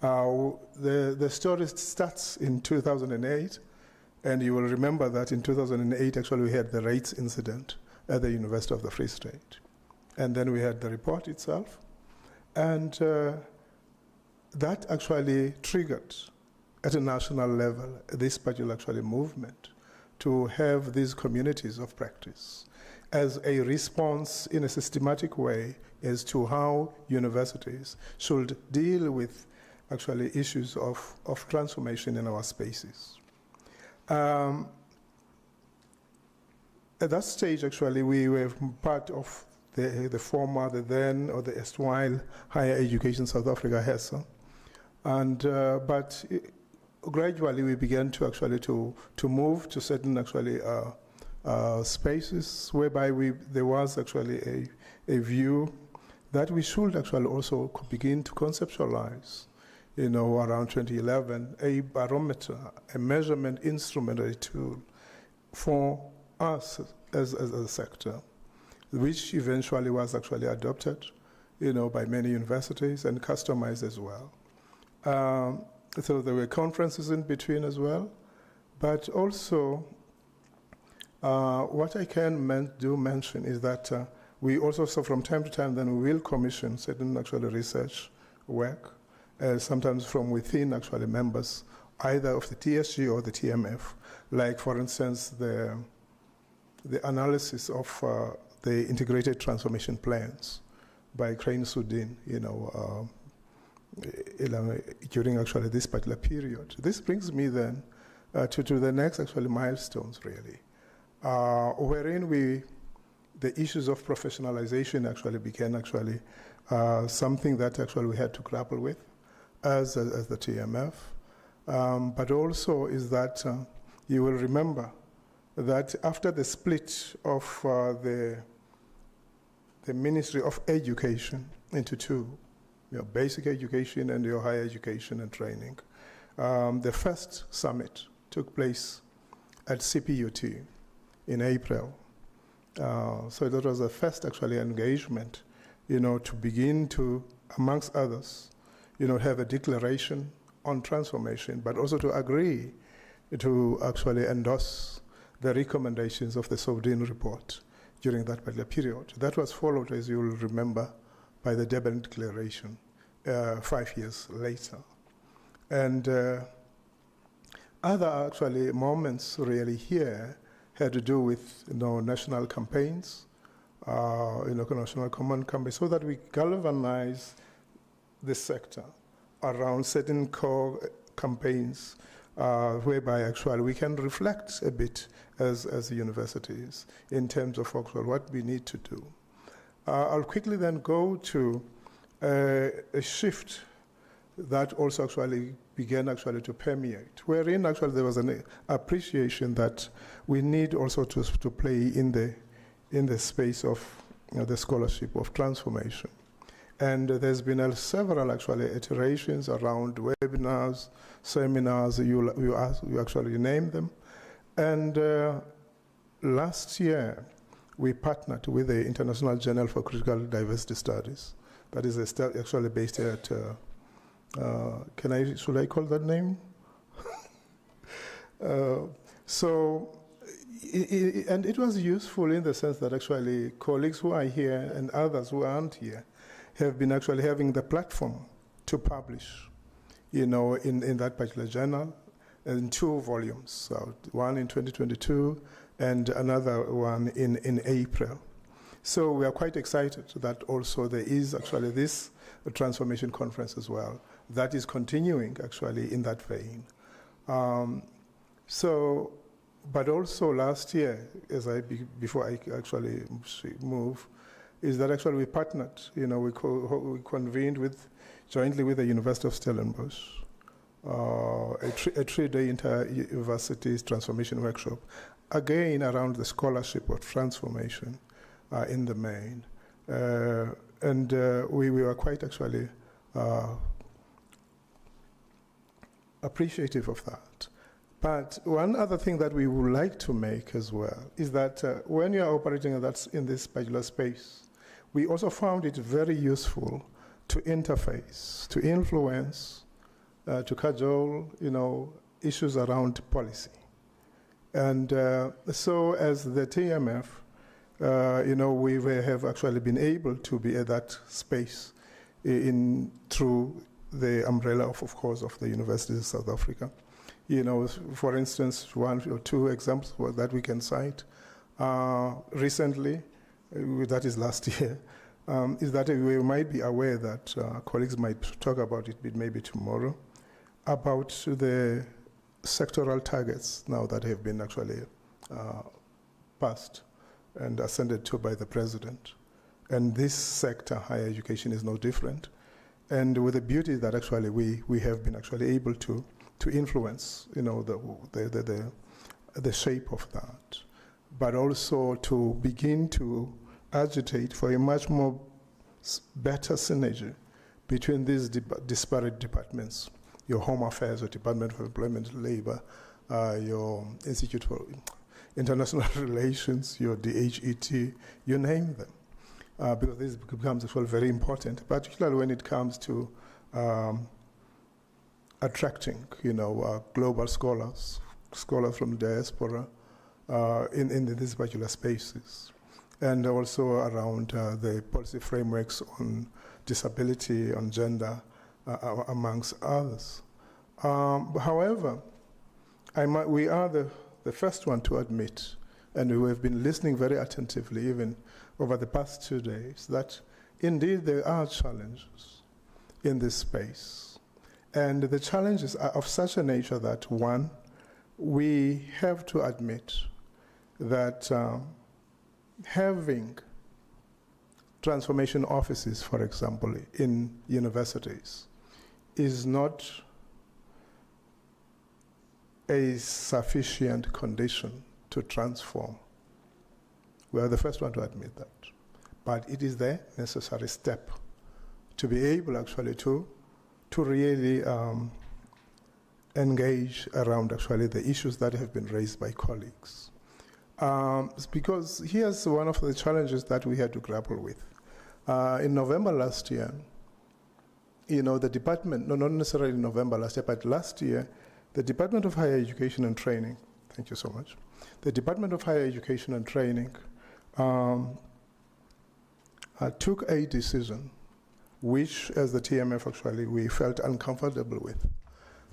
The story starts in 2008, and you will remember that in 2008, actually, we had the rates incident at the University of the Free State. And then we had the report itself, and that actually triggered, at a national level, this particular actually movement to have these communities of practice as a response in a systematic way as to how universities should deal with actually issues of transformation in our spaces. At that stage, actually, we were part of the former, the then, or the erstwhile Higher Education South Africa, HESA. And, but gradually we began to actually to move to certain actually spaces whereby there was actually a view that we should actually also begin to conceptualize, around 2011, a barometer, a measurement instrument, a tool for us as a sector, which eventually was actually adopted, by many universities and customized as well. So there were conferences in between as well, but also what I can mention is that we also, so from time to time, then we will commission certain actually research work, sometimes from within actually members, either of the TSG or the TMF, like for instance, the analysis of the integrated transformation plans by Crane Sudin, during actually this particular period. This brings me then to the next actually milestones really, wherein the issues of professionalization actually became actually something that actually we had to grapple with as the TMF, but also is that you will remember that after the split of the Ministry of Education into 2, your basic education and your higher education and training. The first summit took place at CPUT in April. So that was the first actually engagement, to begin to, amongst others, have a declaration on transformation, but also to agree to actually endorse the recommendations of the Sudin report during that particular period. That was followed, as you will remember, by the Durban Declaration 5 years later. And other actually moments really here had to do with national campaigns, national common campaigns, so that we galvanize the sector around certain core campaigns whereby actually we can reflect a bit as universities in terms of what we need to do. I'll quickly then go to a shift that also actually began actually to permeate, wherein actually there was an appreciation that we need also to play in the space of the scholarship of transformation. And there's been several actually iterations around webinars, seminars, you actually name them. And last year, we partnered with the International Journal for Critical Diversity Studies. That is actually based here at, should I call that name? And it was useful in the sense that actually colleagues who are here and others who aren't here have been actually having the platform to publish, in that particular journal in 2 volumes, so one in 2022 and another one in April. So we are quite excited that also there is actually this transformation conference as well that is continuing actually in that vein. But also last year, before I actually move, is that actually we partnered, we convened jointly with the University of Stellenbosch, a three-day inter-universities transformation workshop, again around the scholarship of transformation in the main. And we were quite actually appreciative of that. But one other thing that we would like to make as well is that when you are operating in this particular space, we also found it very useful to interface, to influence, to cajole, issues around policy. And so as the TMF, we have actually been able to be at that space through the umbrella of course, of the University of South Africa. For instance, one or two examples that we can cite recently, that is last year, is that we might be aware that colleagues might talk about it maybe tomorrow, about the sectoral targets now that have been actually passed and ascended to by the president. And this sector, higher education, is no different. And with the beauty that actually we have been actually able to influence, the shape of that, but also to begin to agitate for a much more better synergy between these disparate departments, your Home Affairs, your Department of Employment and Labor, your Institute for International Relations, your DHET, you name them, because this becomes actually very important, particularly when it comes to attracting, global scholars from diaspora in these particular spaces, and also around the policy frameworks on disability, on gender, amongst others. However, we are the first one to admit, and we have been listening very attentively even over the past 2 days, that indeed there are challenges in this space. And the challenges are of such a nature that, one, we have to admit that having transformation offices, for example, in universities is not a sufficient condition to transform. We are the first one to admit that. But it is the necessary step to be able actually to really engage around actually the issues that have been raised by colleagues. Because here's one of the challenges that we had to grapple with. In November last year, the department, not necessarily in November last year, but last year, the Department of Higher Education and Training, thank you so much, the Department of Higher Education and Training took a decision which, as the TMF actually, we felt uncomfortable with,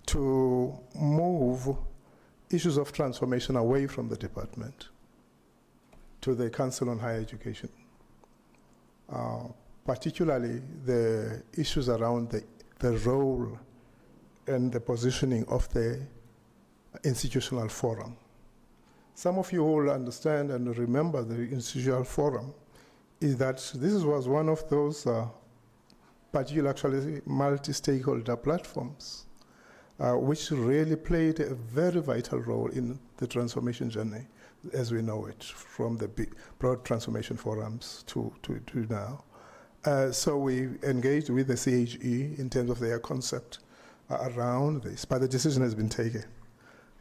to move issues of transformation away from the department to the Council on Higher Education. Particularly the issues around the role and the positioning of the institutional forum. Some of you will understand and remember the institutional forum is that this was one of those particular actually multi-stakeholder platforms which really played a very vital role in the transformation journey as we know it, from the big, broad transformation forums to now. So we engaged with the CHE in terms of their concept around this, but the decision has been taken,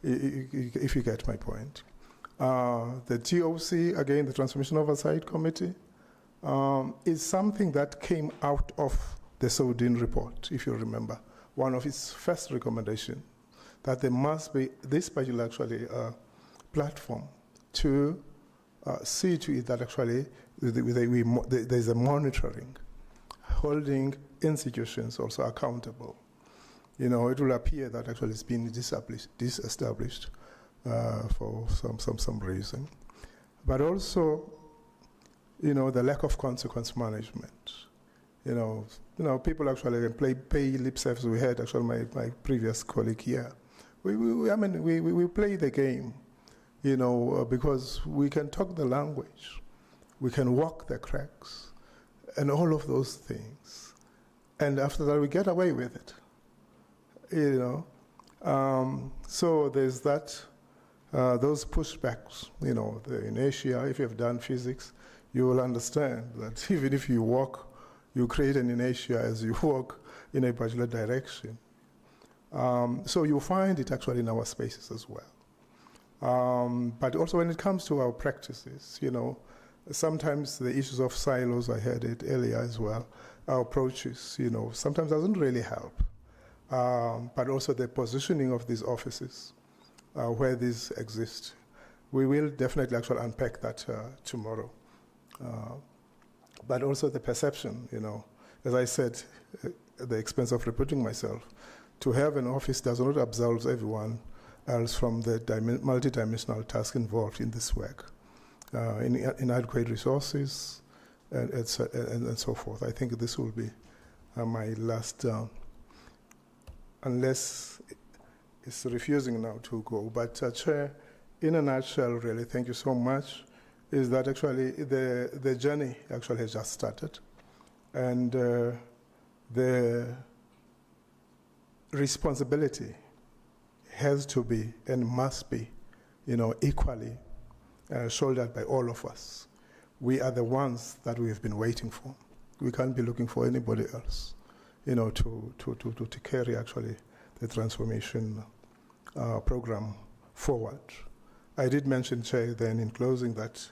if you get my point. The TOC, again, the Transformation Oversight Committee, is something that came out of the Soudin report, if you remember. One of its first recommendations, that there must be this particular actually platform to see to it that actually there's a monitoring, holding institutions also accountable. It will appear that actually it's been disestablished for some reason. But also the lack of consequence management. People actually can pay lip service. We had actually my previous colleague here. We play the game, because we can talk the language, we can walk the cracks, and all of those things. And after that, we get away with it, So there's that, those pushbacks, in Asia, if you've done physics, you will understand that even if you walk, you create an inertia as you walk in a particular direction. So you find it actually in our spaces as well. But also when it comes to our practices, sometimes the issues of silos, I heard it earlier as well, our approaches, sometimes doesn't really help. But also the positioning of these offices, where these exist. We will definitely actually unpack that tomorrow. But also the perception, as I said, at the expense of repeating myself, to have an office does not absolve everyone else from the multidimensional task involved in this work, inadequate resources, and so forth. I think this will be my last, unless it's refusing now to go. But Chair, in a nutshell, really, thank you so much, is that actually the journey actually has just started. And the responsibility has to be and must be, equally shouldered by all of us. We are the ones that we have been waiting for. We can't be looking for anybody else, to carry actually the transformation program forward. I did mention, Chair, then in closing that,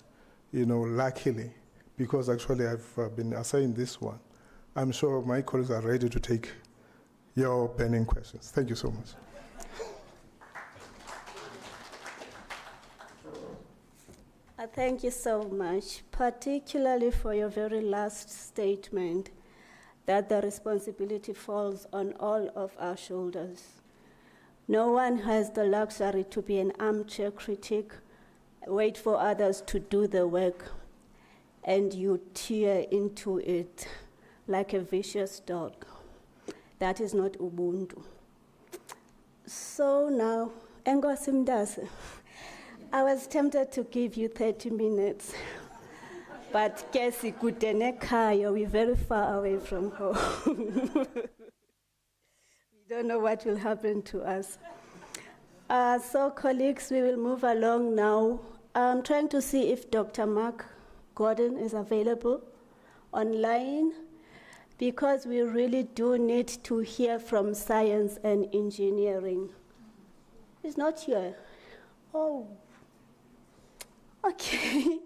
luckily, because actually I've been assigned this one, I'm sure my colleagues are ready to take your pending questions. Thank you so much. Thank you so much, particularly for your very last statement, that the responsibility falls on all of our shoulders. No one has the luxury to be an armchair critic, wait for others to do the work, and you tear into it like a vicious dog. That is not Ubuntu. So now, Enkosi Mdase, I was tempted to give you 30 minutes, but Kesi Kutenekayo, we're very far away from home. We don't know what will happen to us. So colleagues, we will move along now. I'm trying to see if Dr. Mark Gordon is available online, because we really do need to hear from science and engineering. He's not here. Oh, okay.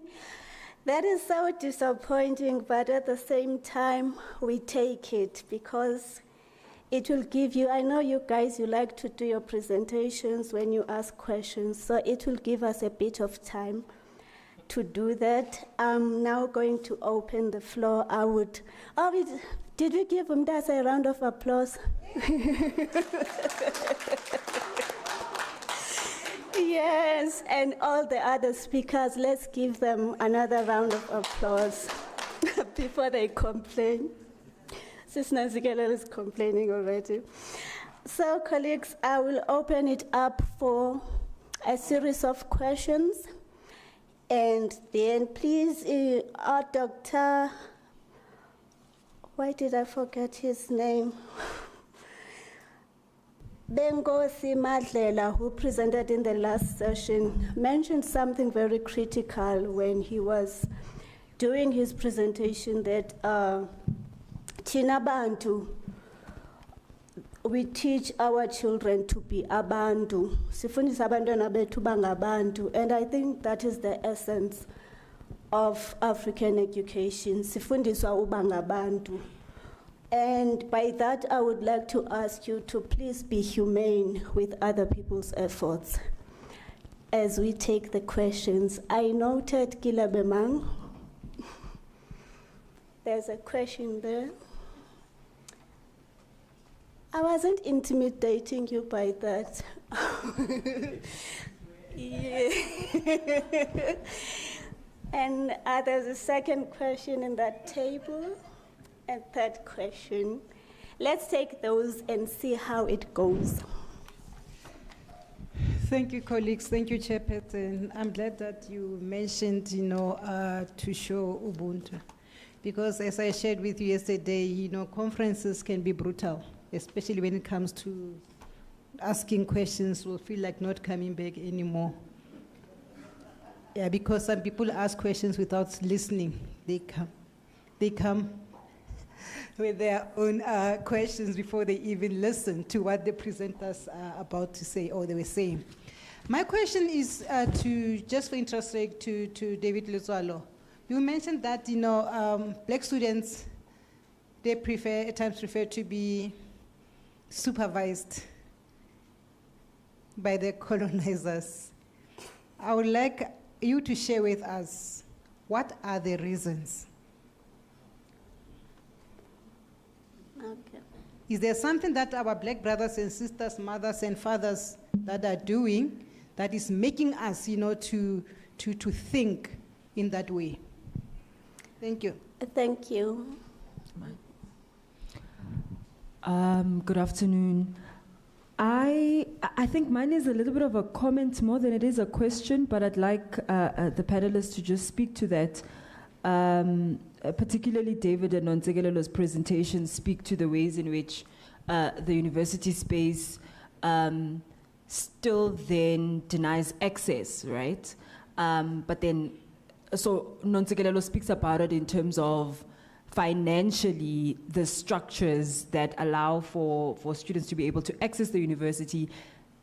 That is so disappointing, but at the same time, we take it because it will give you, I know you guys, you like to do your presentations when you ask questions, so it will give us a bit of time to do that. I'm now going to open the floor. Did we give Mdase a round of applause? Yes, and all the other speakers, let's give them another round of applause before they complain. Sis Nazikela is complaining already. So, colleagues, I will open it up for a series of questions. And then please, Dr. Why did I forget his name? Benkosi Madlela, who presented in the last session, mentioned something very critical when he was doing his presentation, that Thina Bantu, we teach our children to be abantu. Sifundisa abantwana bethu bangabantu, and I think that is the essence of African education. Sifundiswa uba ngabantu. And by that, I would like to ask you to please be humane with other people's efforts as we take the questions. I noted Gilabemang. There's a question there. I wasn't intimidating you by that. Yeah. And There's a second question in that table, and third question. Let's take those and see how it goes. Thank you, colleagues. Thank you, Chairperson. I'm glad that you mentioned, to show Ubuntu. Because as I shared with you yesterday, conferences can be brutal, especially when it comes to asking questions. We'll feel like not coming back anymore. Yeah, because some people ask questions without listening. They come with their own questions before they even listen to what the presenters are about to say or they were saying. My question is just for interest sake to David Luzwalo. You mentioned that black students at times prefer to be supervised by the colonizers. I would like you to share with us what are the reasons. Okay. Is there something that our black brothers and sisters, mothers and fathers that are doing that is making us, to think in that way? Thank you. Thank you. Good afternoon. I think mine is a little bit of a comment more than it is a question, but I'd like the panelists to just speak to that. Particularly David and Nonsegelolo's presentations speak to the ways in which the university space still then denies access, right? But then, so Nonsegelolo speaks about it in terms of financially the structures that allow for students to be able to access the university.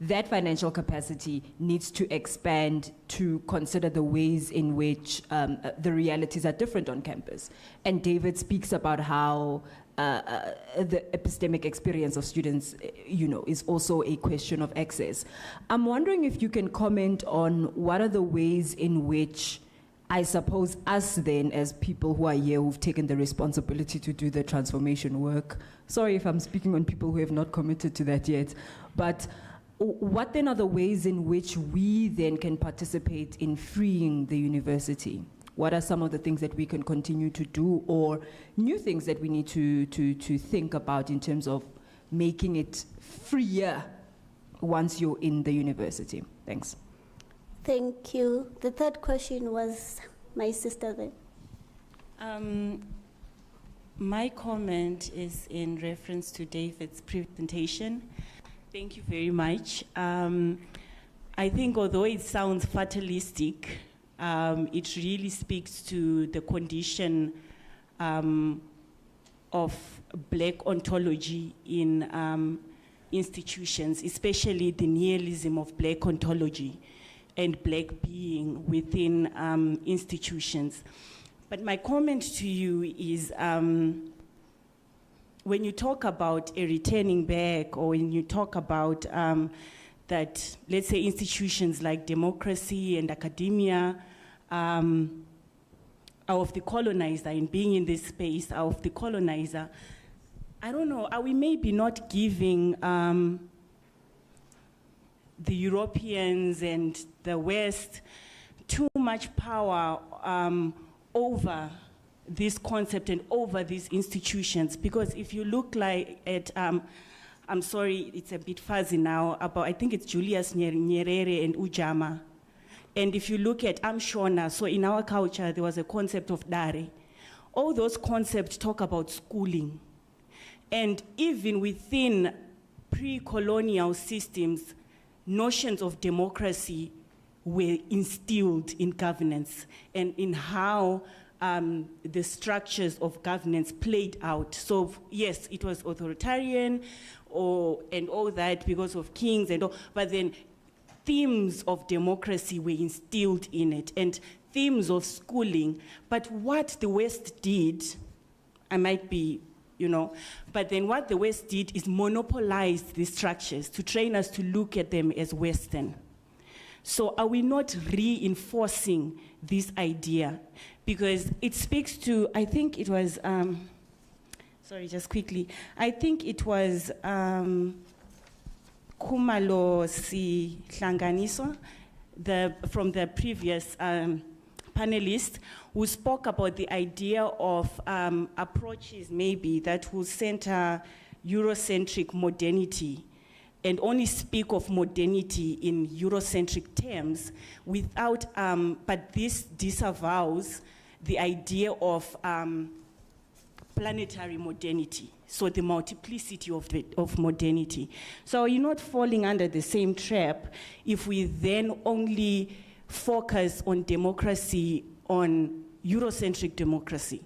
That financial capacity needs to expand to consider the ways in which the realities are different on campus. And David speaks about how the epistemic experience of students, is also a question of access. I'm wondering if you can comment on what are the ways in which, I suppose, us then as people who are here who've taken the responsibility to do the transformation work, sorry if I'm speaking on people who have not committed to that yet, but what then are the ways in which we then can participate in freeing the university? What are some of the things that we can continue to do or new things that we need to think about in terms of making it freer once you're in the university? Thanks. Thank you. The third question was my sister then. My comment is in reference to David's presentation. Thank you very much. I think although it sounds fatalistic, it really speaks to the condition of black ontology in institutions, especially the nihilism of black ontology and black being within institutions. But my comment to you is, when you talk about a returning back, or when you talk about that, let's say, institutions like democracy and academia are of the colonizer, and being in this space are of the colonizer, I don't know, are we maybe not giving the Europeans and the West too much power over this concept and over these institutions? Because if you look at, I'm sorry, it's a bit fuzzy now, I think it's Julius Nyerere and Ujamaa. And if you look at Amshona, so in our culture, there was a concept of Dare. All those concepts talk about schooling. And even within pre-colonial systems, notions of democracy were instilled in governance and in how the structures of governance played out. So yes, it was authoritarian and all that because of kings and all, but then themes of democracy were instilled in it and themes of schooling. But what the West did, I might be, but then what the West did is monopolize these structures to train us to look at them as Western. So are we not reinforcing this idea? Because it speaks to, I think it was, sorry, just quickly. I think it was Khumalo Sihlanganiso from the previous panelists who spoke about the idea of approaches maybe that will center Eurocentric modernity and only speak of modernity in Eurocentric terms without, but this disavows the idea of planetary modernity, so the multiplicity of modernity. So you're not falling under the same trap if we then only focus on democracy, on Eurocentric democracy.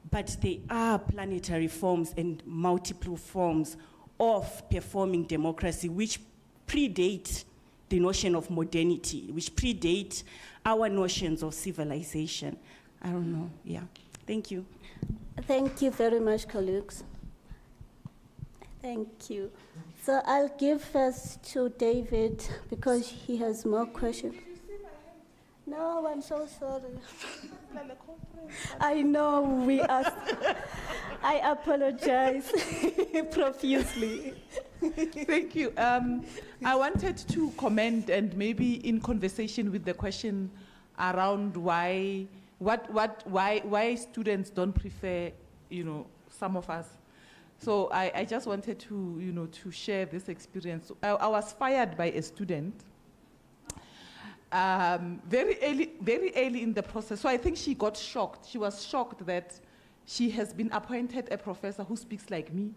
But there are planetary forms and multiple forms of performing democracy which predate the notion of modernity, which predate our notions of civilization. I don't know, yeah. Thank you. Thank you very much, colleagues. Thank you. So I'll give first to David because he has more questions. No, I'm so sorry. I know we asked. I apologize profusely. Thank you. I wanted to comment and maybe in conversation with the question around why students don't prefer, some of us. So I just wanted to, to share this experience. I was fired by a student very early in the process. So I think she got shocked. She was shocked that she has been appointed a professor who speaks like me.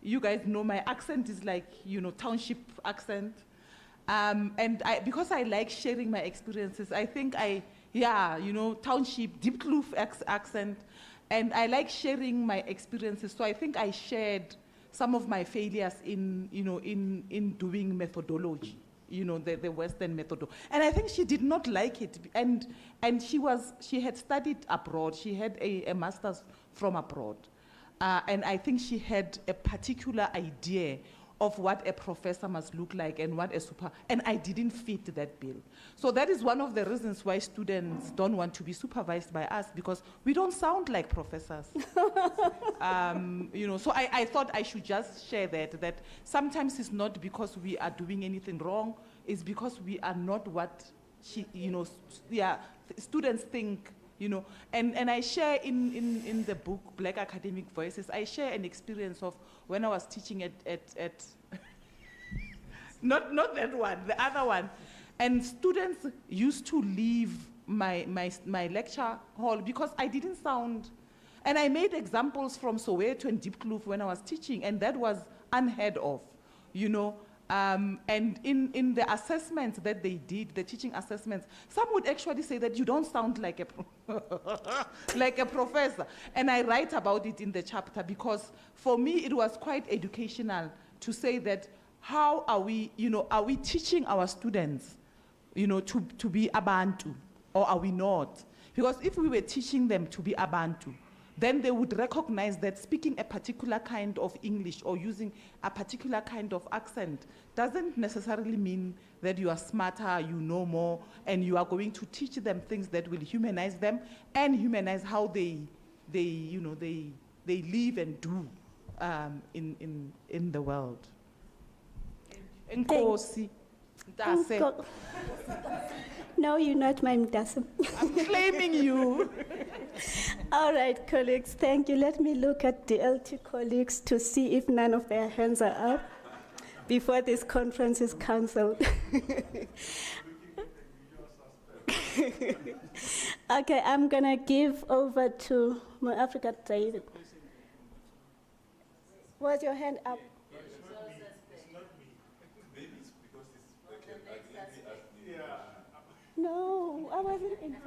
You guys know my accent is like, township accent. And because I like sharing my experiences, I think township, Deep Kloof accent, and I like sharing my experiences. So I think I shared some of my failures in doing methodology, the Western method. And I think she did not like it. And she had studied abroad. She had a master's from abroad. And I think she had a particular idea of what a professor must look like and what and I didn't fit that bill. So that is one of the reasons why students don't want to be supervised by us, because we don't sound like professors. So I thought I should just share that sometimes it's not because we are doing anything wrong, it's because we are not what students think. And I share in the book, Black Academic Voices, I share an experience of when I was teaching at not that one, the other one. And students used to leave my lecture hall because I didn't sound, and I made examples from Soweto and Deep Kloof when I was teaching, and that was unheard of, and in the assessments that they did, the teaching assessments, some would actually say that you don't sound like a professor. And I write about it in the chapter because for me it was quite educational to say that how are we teaching our students, to be Abantu, or are we not? Because if we were teaching them to be Abantu, then they would recognize that speaking a particular kind of English or using a particular kind of accent doesn't necessarily mean that you are smarter, you know more, and you are going to teach them things that will humanize them and humanize how they live and do in the world. Nkosi. No, you're not my Mdasa. I'm claiming you. All right, colleagues, thank you. Let me look at the LT colleagues to see if none of their hands are up before this conference is cancelled. Okay, I'm going to give over to my Africa David. Was your hand up? No, I wasn't invited.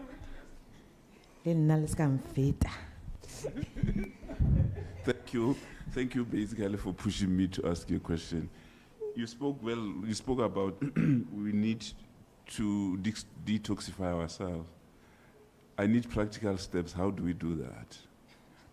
Thank you basically for pushing me to ask you a question. You spoke well, you spoke about we need to detoxify ourselves. I need practical steps. How do we do that?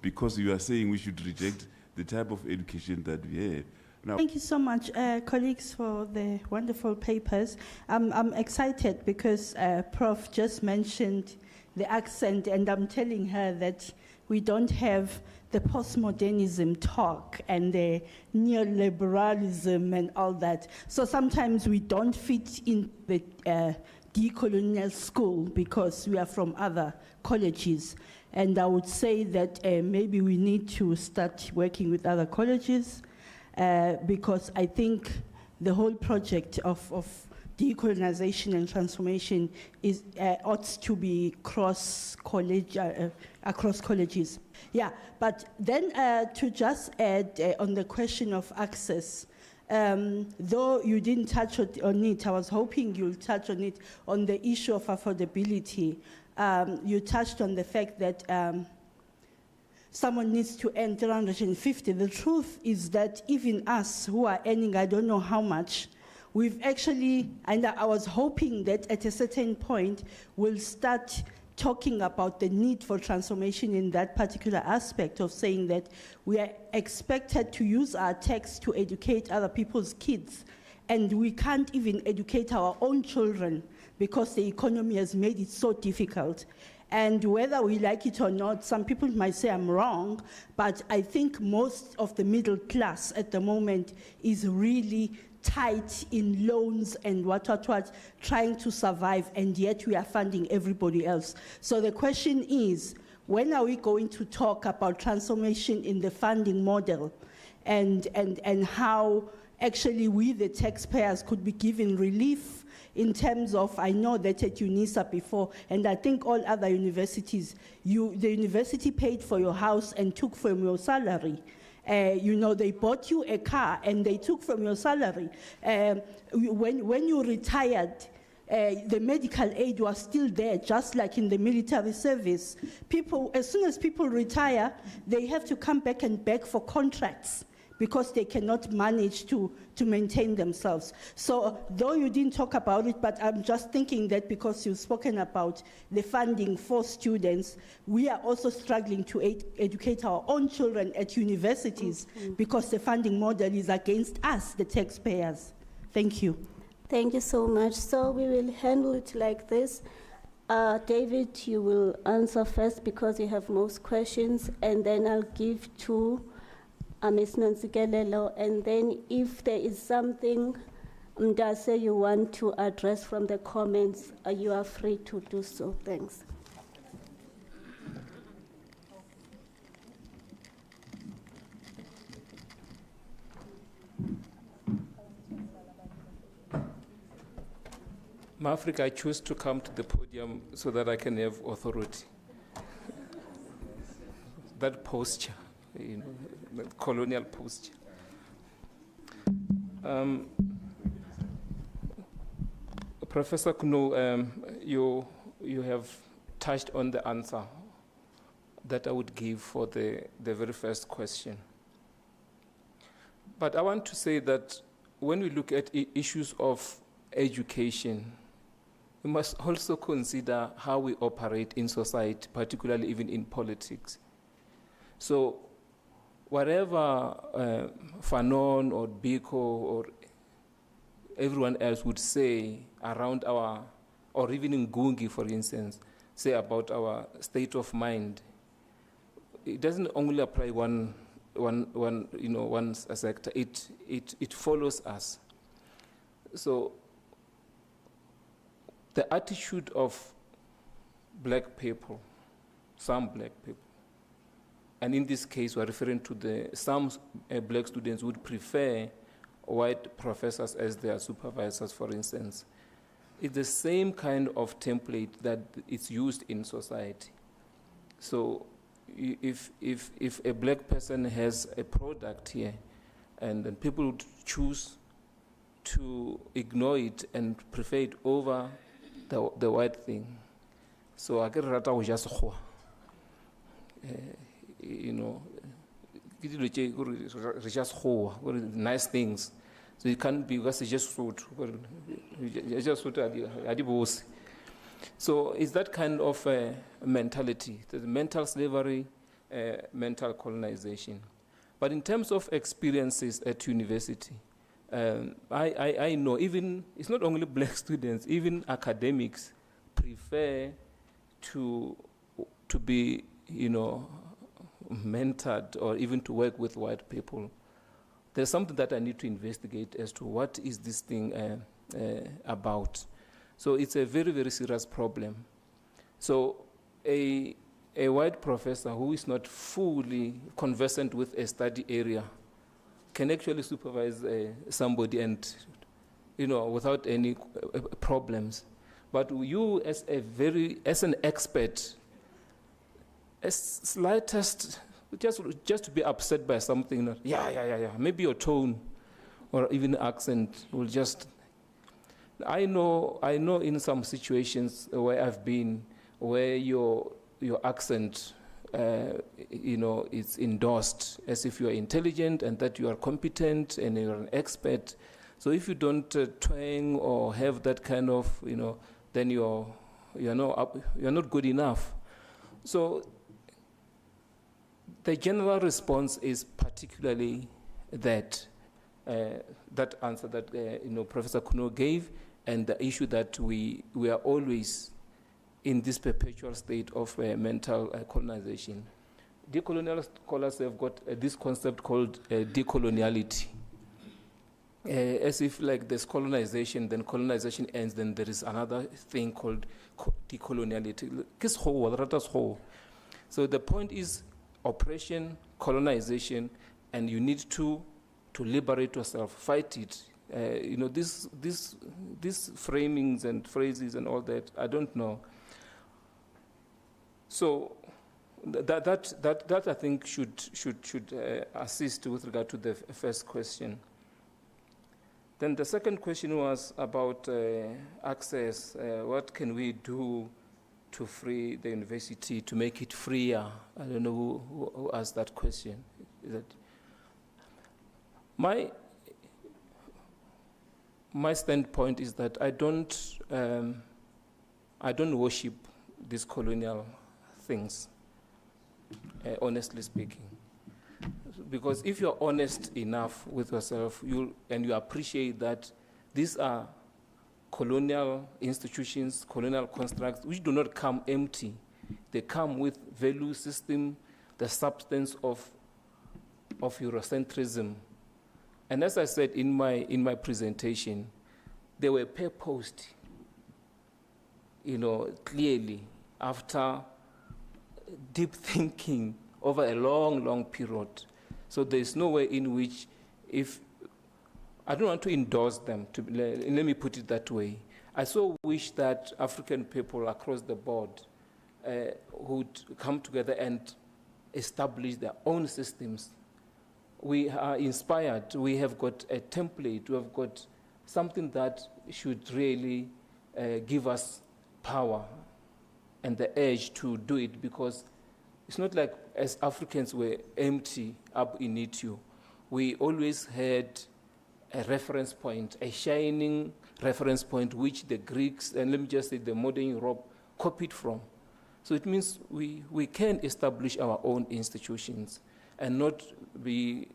Because you are saying we should reject the type of education that we have. Now, thank you so much, colleagues, for the wonderful papers. I'm excited because Prof just mentioned the accent, and I'm telling her that we don't have the postmodernism talk and the neoliberalism and all that. So sometimes we don't fit in the decolonial school because we are from other colleges. And I would say that maybe we need to start working with other colleges because I think the whole project of decolonization and transformation is ought to be across colleges. Yeah, but then to just add on the question of access, though you didn't touch on it, I was hoping you'll touch on it, on the issue of affordability. You touched on the fact that someone needs to earn 350. The truth is that even us who are earning, I don't know how much, we've actually, and I was hoping that at a certain point, we'll start talking about the need for transformation in that particular aspect of saying that we are expected to use our text to educate other people's kids, and we can't even educate our own children because the economy has made it so difficult. And whether we like it or not, some people might say I'm wrong, but I think most of the middle class at the moment is really tight in loans and what, trying to survive, and yet we are funding everybody else. So the question is, when are we going to talk about transformation in the funding model and how actually we, the taxpayers, could be given relief in terms of, I know that at UNISA before, and I think all other universities, the university paid for your house and took from your salary. You know, they bought you a car and they took from your salary. When you retired, the medical aid was still there, just like in the military service. People, as soon as people retire, they have to come back and beg for contracts because they cannot manage to maintain themselves. So though you didn't talk about it, but I'm just thinking that because you've spoken about the funding for students, we are also struggling to educate our own children at universities because the funding model is against us, the taxpayers. Thank you. Thank you so much. So we will handle it like this. David, you will answer first because you have most questions, and then I'll give to Ms. Nontsikelelo, and then if there is something, Mdase, you want to address from the comments, you are free to do so. Thanks. Africa, I choose to come to the podium so that I can have authority. That posture, you know, the colonial posture. Professor Kuno, you have touched on the answer that I would give for the very first question. But I want to say that when we look at issues of education, we must also consider how we operate in society, particularly even in politics. So whatever Fanon or Biko or everyone else would say around our, or even in Gungi, for instance, say about our state of mind, it doesn't only apply one sector. It follows us. So the attitude of black people, some black people, and in this case we're referring to some black students would prefer white professors as their supervisors, for instance. It's the same kind of template that is used in society. So if a black person has a product here, and then people would choose to ignore it and prefer it over the white thing. So I get rata o just you know, just nice things. So it can't be because it's just fruit. So it's that kind of mentality, the mental slavery, mental colonization. But in terms of experiences at university, I know even, it's not only black students, even academics prefer to be, you know, mentored or even to work with white people. There's something that I need to investigate as to what is this thing about. So it's a very, very serious problem. So a white professor who is not fully conversant with a study area can actually supervise somebody and, without any problems. But you as an expert, as slightest, just to be upset by something, maybe your tone or even accent will just, I know in some situations where I've been, where your accent, is endorsed as if you are intelligent and that you are competent and you're an expert. So if you don't twang or have that kind of, then you're not good enough. So the general response is particularly that answer that Professor Kuno gave, and the issue that we are always in this perpetual state of mental colonization. Decolonial scholars have got this concept called decoloniality. As if like there's colonization, then colonization ends, then there is another thing called decoloniality. So the point is oppression, colonization, and you need to liberate yourself, fight it. These framings and phrases and all that, I don't know. So that I think should assist with regard to the first question. Then the second question was about access. What can we do to free the university, to make it freer? I don't know who asked that question. Is that my standpoint is that I don't worship these colonial things, honestly speaking. Because if you're honest enough with yourself, you appreciate that these are colonial institutions, colonial constructs, which do not come empty. They come with value system, the substance of Eurocentrism. And as I said in my presentation, they were purposed, clearly after deep thinking over a long, long period. So there's no way in which, I don't want to endorse them, let me put it that way. I so wish that African people across the board would come together and establish their own systems. We are inspired. We have got a template. We have got something that should really give us power and the urge to do it, because it's not like as Africans were empty ab initio. We always had a reference point, a shining reference point, which the Greeks, and let me just say the modern Europe, copied from. So it means we can establish our own institutions and not be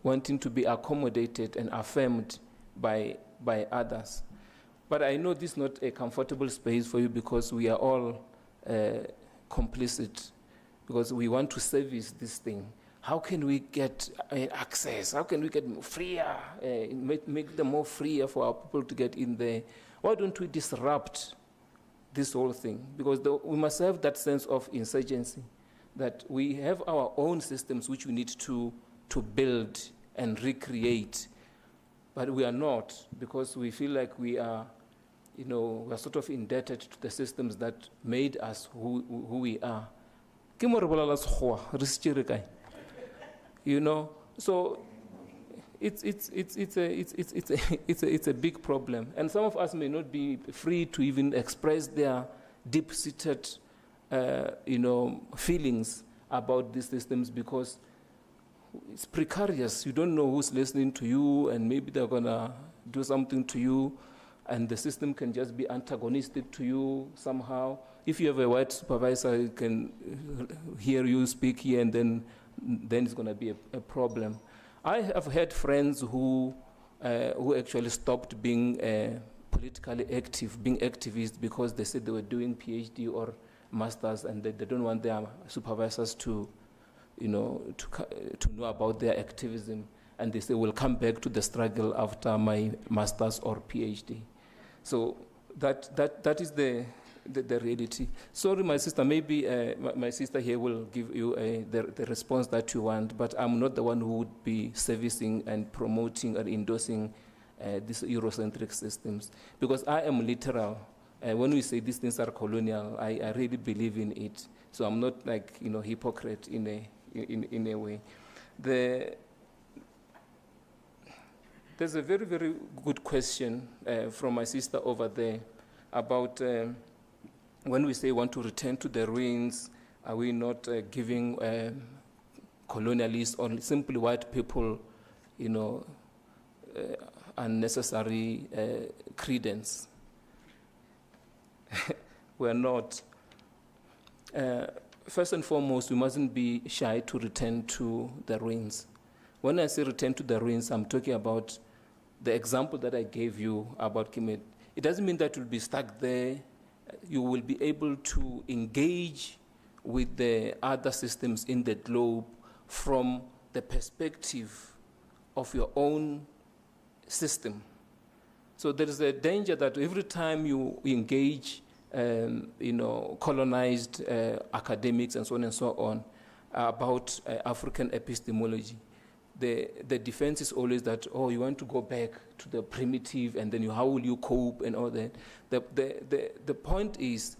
wanting to be accommodated and affirmed by others. But I know this is not a comfortable space for you, because we are all complicit, because we want to service this thing. How can we get access? How can we get freer, make them more freer for our people to get in there? Why don't we disrupt this whole thing? Because we must have that sense of insurgency, that we have our own systems which we need to build and recreate. But we are not, because we feel like we are sort of indebted to the systems that made us who we are. So it's a big problem, and some of us may not be free to even express their deep-seated feelings about these systems, because it's precarious. You don't know who's listening to you, and maybe they're gonna do something to you, and the system can just be antagonistic to you somehow. If you have a white supervisor, he can hear you speak here, and then it's going to be a problem. I have had friends who actually stopped being politically active, being activists, because they said they were doing PhD or masters, and they don't want their supervisors to know about their activism, and they say, we'll come back to the struggle after my master's or PhD. So that is the reality. Sorry, my sister, maybe my sister here will give you the response that you want, but I'm not the one who would be servicing and promoting and endorsing these Eurocentric systems, because I am literal. When we say these things are colonial, I really believe in it. So I'm not like, hypocrite in a way. There's a very, very good question from my sister over there about when we say want to return to the ruins, are we not giving colonialists or simply white people, unnecessary credence? We're not. First and foremost, we mustn't be shy to return to the ruins. When I say return to the ruins, I'm talking about the example that I gave you about Kemet. It doesn't mean that you'll be stuck there. You will be able to engage with the other systems in the globe from the perspective of your own system. So there is a danger that every time you engage, colonized academics and so on and so on about African epistemology, the defense is always that, you want to go back to the primitive, and then how will you cope and all that. The point is,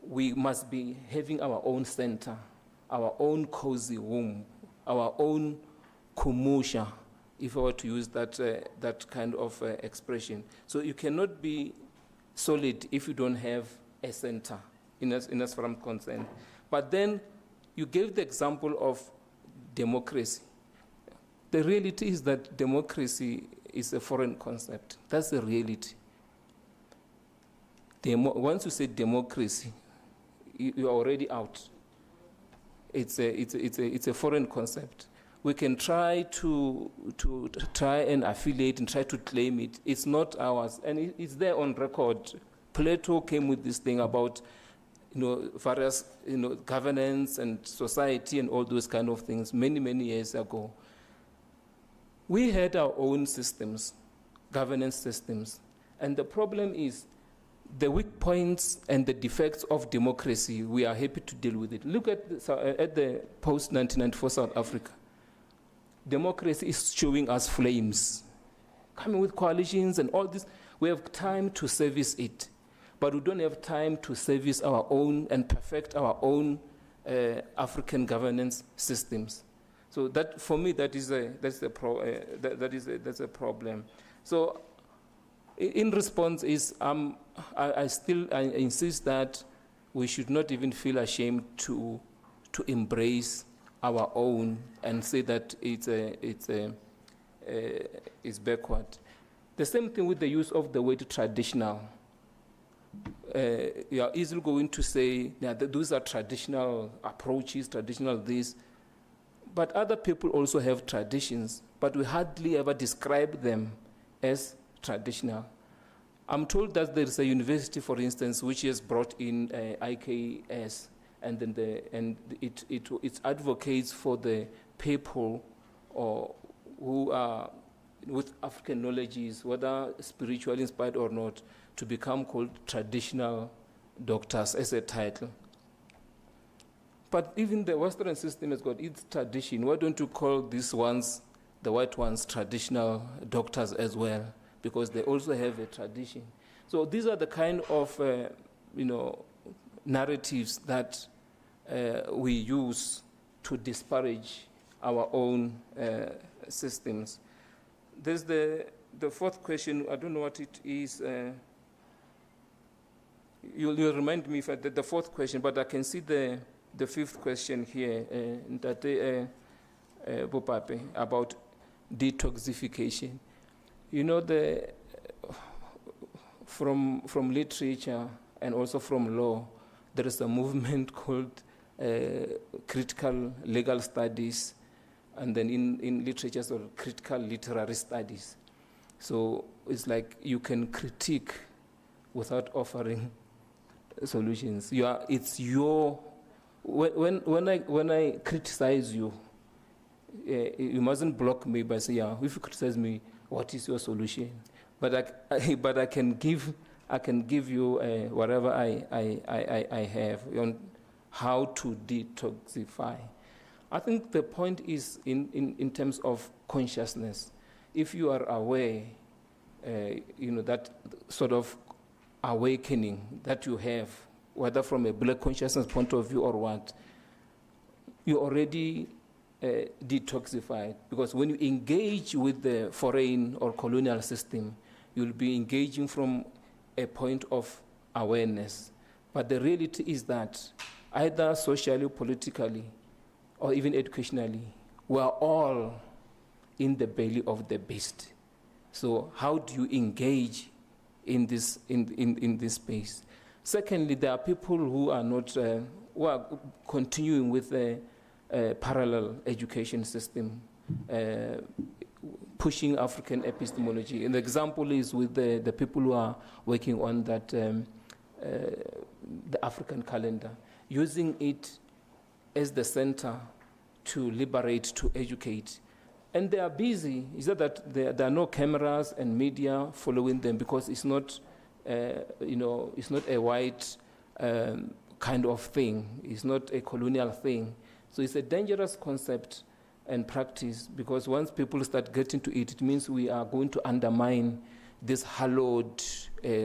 we must be having our own center, our own cozy home, our own kumusha, if I were to use that kind of expression. So you cannot be solid if you don't have a center, in as far as I'm concerned. But then you gave the example of democracy. The reality is that democracy is a foreign concept. That's the reality. Once you say democracy, you're already out. It's a foreign concept. We can try to try and affiliate and try to claim it. It's not ours, and it's there on record. Plato came with this thing about various governance and society and all those kind of things many years ago. We had our own systems, governance systems, and the problem is the weak points and the defects of democracy. We are happy to deal with it. Look at the post-1994 South Africa. Democracy is showing us flames, coming with coalitions and all this. We have time to service it, but we don't have time to service our own and perfect our own African governance systems. So that, for me, that's a problem. So, in response is I insist that we should not even feel ashamed to embrace our own and say that it's backward. The same thing with the use of the word traditional. You are easily going to say that those are traditional approaches, traditional this. But other people also have traditions, but we hardly ever describe them as traditional. I'm told that there is a university, for instance, which has brought in IKS, and then it advocates for the people who are with African knowledges, whether spiritually inspired or not, to become called traditional doctors as a title. But even the Western system has got its tradition. Why don't you call these ones, the white ones, traditional doctors as well? Because they also have a tradition. So these are the kind of narratives that we use to disparage our own systems. There's the fourth question. I don't know what it is. You'll remind me if the fourth question, but I can see the fifth question here, Bopape, about detoxification. From literature and also from law, there is a movement called critical legal studies, and then in literature, so critical literary studies. So it's like you can critique without offering solutions. When I criticize you, you mustn't block me by saying, if you criticize me, what is your solution? But I can give I can give you whatever I have on how to detoxify. I think the point is in terms of consciousness. If you are aware, that sort of awakening that you have, whether from a black consciousness point of view or what, you already detoxified. Because when you engage with the foreign or colonial system, you'll be engaging from a point of awareness. But the reality is that either socially, politically, or even educationally, we're all in the belly of the beast. So how do you engage in this space? Secondly, there are people who are not, who are continuing with a parallel education system, pushing African epistemology. And the example is with the people who are working on that, the African calendar, using it as the center to liberate, to educate. And they are busy. Is that there are no cameras and media following them because it's not, it's not a white kind of thing. It's not a colonial thing. So it's a dangerous concept and practice because once people start getting to it, it means we are going to undermine this hallowed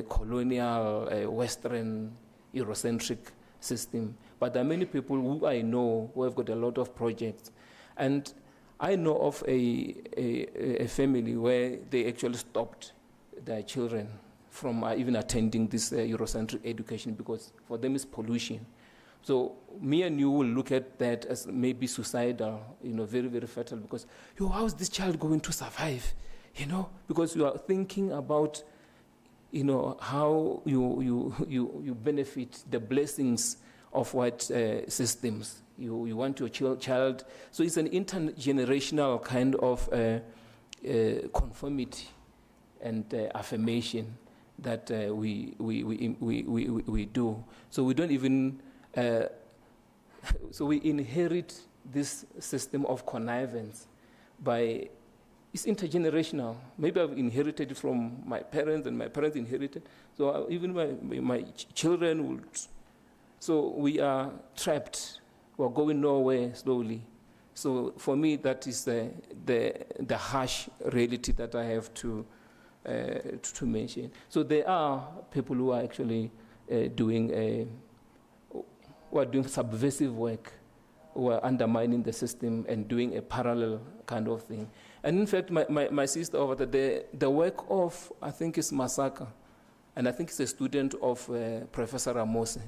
colonial Western Eurocentric system. But there are many people who I know who have got a lot of projects. And I know of a family where they actually stopped their children from even attending this Eurocentric education because for them it's pollution. So me and you will look at that as maybe suicidal, very, very fatal because, how is this child going to survive? Because you are thinking about, how you benefit the blessings of what systems. You want your child. So it's an intergenerational kind of conformity and affirmation that we do. So we don't even, so we inherit this system of connivance it's intergenerational. Maybe I've inherited it from my parents and my parents inherited. So even my children will. So we are trapped. We're going nowhere slowly. So for me, that is the harsh reality that I have to mention. So there are people who are actually doing subversive work, who are undermining the system and doing a parallel kind of thing. And in fact, my sister over there, the work of, I think it's Masaka, and I think it's a student of Professor Ramose,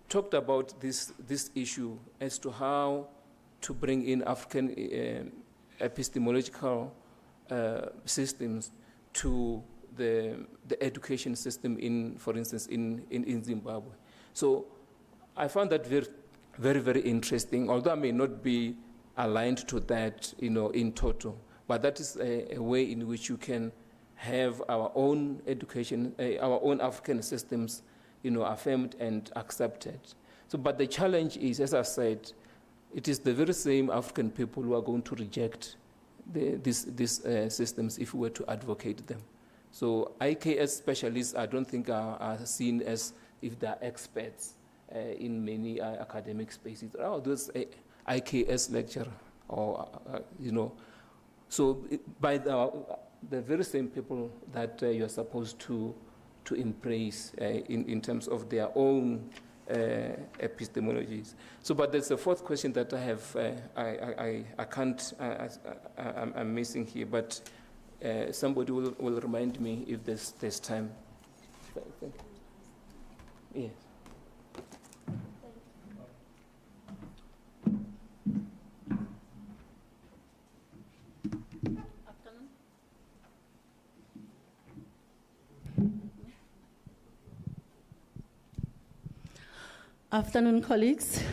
talked about this issue as to how to bring in African epistemological systems to the education system for instance, in Zimbabwe. So I found that very, very, very interesting, although I may not be aligned to that, in total, but that is a way in which you can have our own education, our own African systems, affirmed and accepted. So, but the challenge is, as I said, it is the very same African people who are going to reject these systems if we were to advocate them. So IKS specialists, I don't think are seen as if they are experts in many academic spaces. Oh, those IKS lecturer, or So by the very same people that you're supposed to embrace in terms of their own epistemologies. So, but there's a fourth question that I have, I can't, I'm missing here, but somebody will remind me if there's time. Thank you. Yes. Afternoon, colleagues.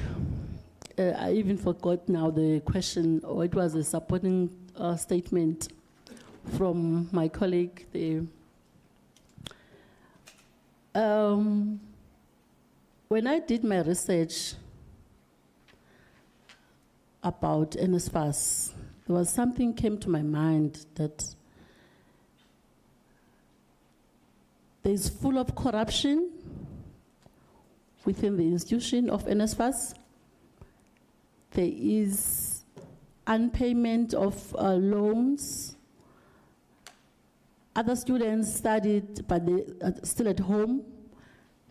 I even forgot now the question, or it was a supporting statement from my colleague there. When I did my research about NSFAS, there was something came to my mind that There's full of corruption within the institution of NSFAS. There is unpayment of loans. Other students studied, but they are still at home.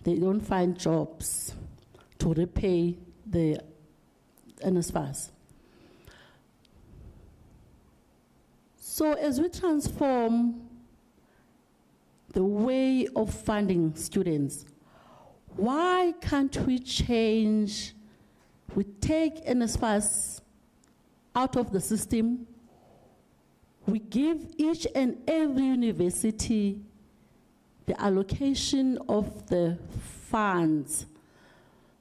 They don't find jobs to repay the NSFAS. So as we transform the way of funding students, why can't we change, we take NSFAS out of the system, we give each and every university the allocation of the funds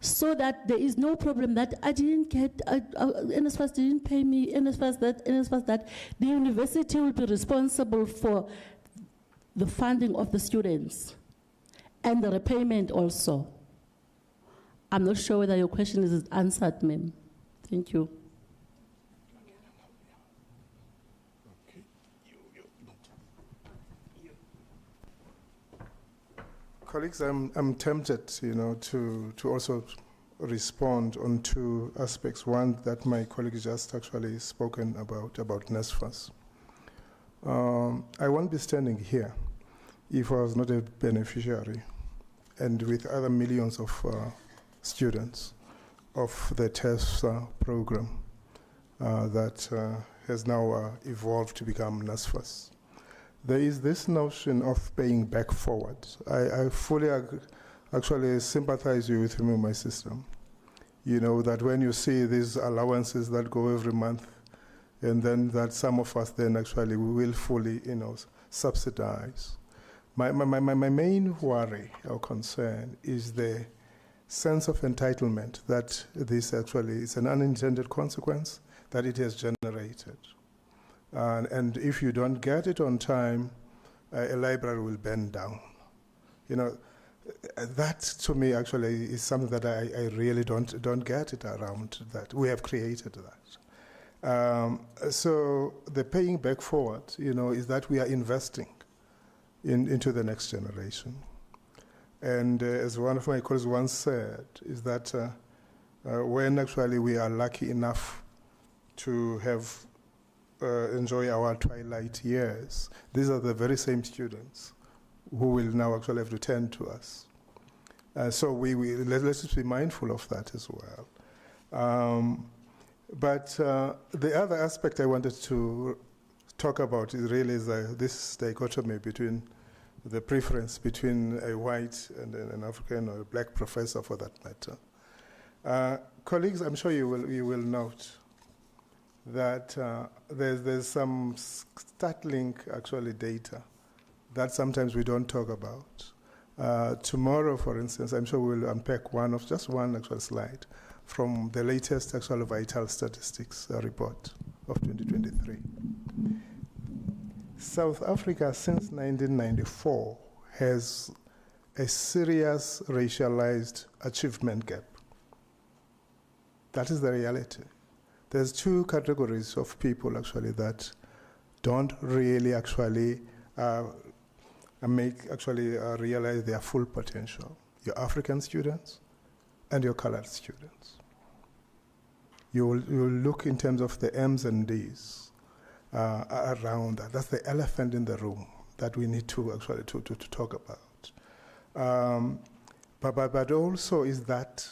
so that there is no problem that I didn't get, NSFAS didn't pay me, NSFAS that. The university will be responsible for the funding of the students and the repayment also. I'm not sure whether your question is answered, ma'am. Thank you. Colleagues, I'm tempted, to also respond on two aspects. One that my colleague just actually spoken about NSFAS. I won't be standing here if I was not a beneficiary and with other millions of students of the TESS program that has now evolved to become NSFAS. There is this notion of paying back forward. I fully actually sympathize with me, my system. That when you see these allowances that go every month, and then that some of us then actually will fully, subsidize. My main worry or concern is the sense of entitlement that this actually is an unintended consequence that it has generated. And if you don't get it on time, a library will burn down. That to me actually is something that I really don't get it around that. We have created that. So the paying back forward, is that we are investing into the next generation. And as one of my colleagues once said, is that when actually we are lucky enough to have enjoy our twilight years, these are the very same students who will now actually have to turn to us. So let's just be mindful of that as well. But the other aspect I wanted to talk about is really this dichotomy between the preference between a white and an African or a black professor for that matter. Colleagues, I'm sure you will note that there's some startling actually data that sometimes we don't talk about. Tomorrow, for instance, I'm sure we'll unpack just one actual slide from the latest actual vital statistics report of 2023. South Africa, since 1994, has a serious racialized achievement gap. That is the reality. There's two categories of people actually that don't really actually realize their full potential. Your African students and your colored students. You will look in terms of the M's and D's around that. That's the elephant in the room that we need to actually to talk about. But also is that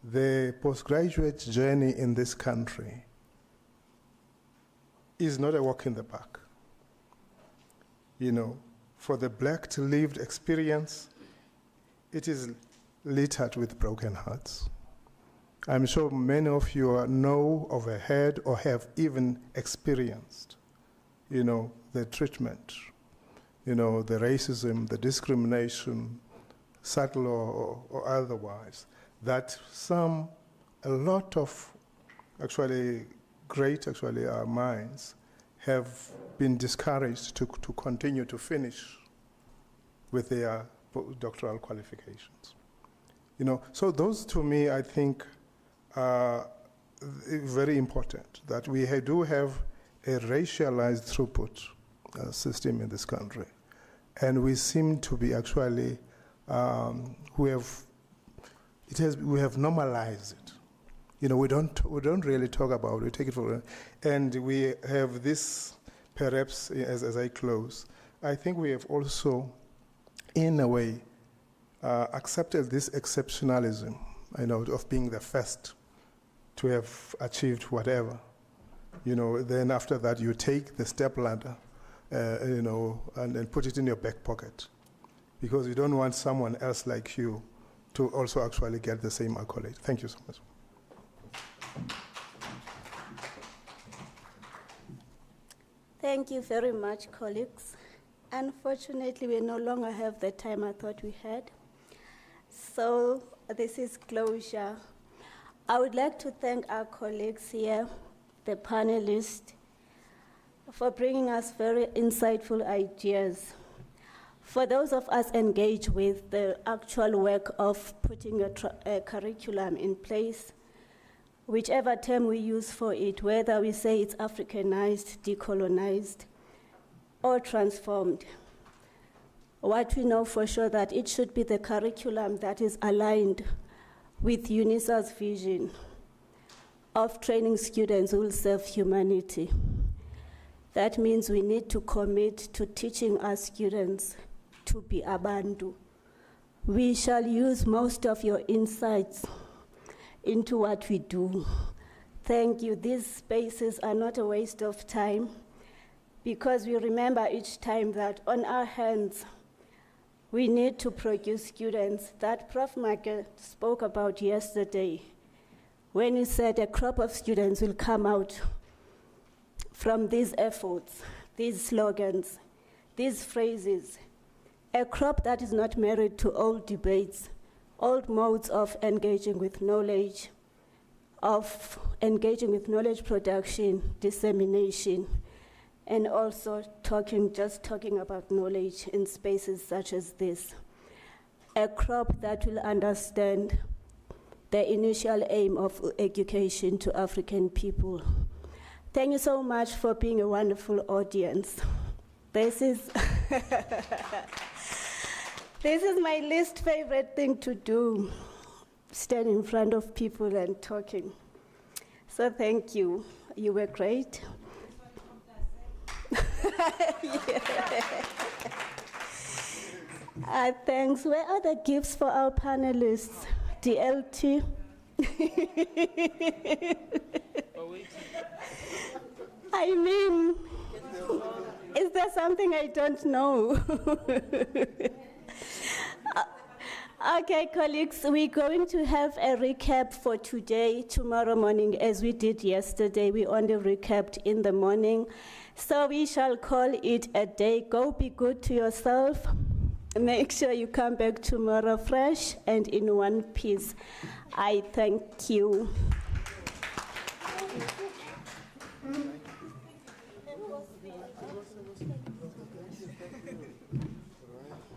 the postgraduate journey in this country is not a walk in the park. For the black lived experience, it is littered with broken hearts. I'm sure many of you know of a head or have even experienced, the treatment, the racism, the discrimination, subtle or otherwise, that a lot of actually great minds have been discouraged to continue to finish with their doctoral qualifications. So those to me, I think, are very important, that we do have a racialized throughput system in this country. And we seem to be actually, we have normalized it. You know, we don't really talk about it, we take it for granted. And we have this, perhaps, as I close, I think we have also, in a way, accepted this exceptionalism, you know, of being the first to have achieved whatever. You know, then after that you take the step ladder, you know, and put it in your back pocket, because you don't want someone else like you to also actually get the same accolade. Thank you so much. Thank you very much, colleagues. Unfortunately, we no longer have the time I thought we had. So this is closure. I would like to thank our colleagues here, the panelists, for bringing us very insightful ideas. For those of us engaged with the actual work of putting a curriculum in place, whichever term we use for it, whether we say it's Africanized, decolonized, or transformed, what we know for sure that it should be the curriculum that is aligned with UNISA's vision of training students who will serve humanity. That means we need to commit to teaching our students to be abantu. We shall use most of your insights into what we do. Thank you. These spaces are not a waste of time, because we remember each time that on our hands, we need to produce students that Prof. Make spoke about yesterday, when he said a crop of students will come out from these efforts, these slogans, these phrases, a crop that is not married to old debates, old modes of engaging with knowledge, production, dissemination, and also just talking about knowledge in spaces such as this. A crop that will understand the initial aim of education to African people. Thank you so much for being a wonderful audience. This is this is my least favorite thing to do, stand in front of people and talking. So thank you. You were great. Thanks. Where are the gifts for our panelists? DLT. I mean, is there something I don't know? Okay, colleagues, we're going to have a recap for today, tomorrow morning, as we did yesterday. We only recapped in the morning. So we shall call it a day. Go be good to yourself. Make sure you come back tomorrow fresh and in one piece. I thank you.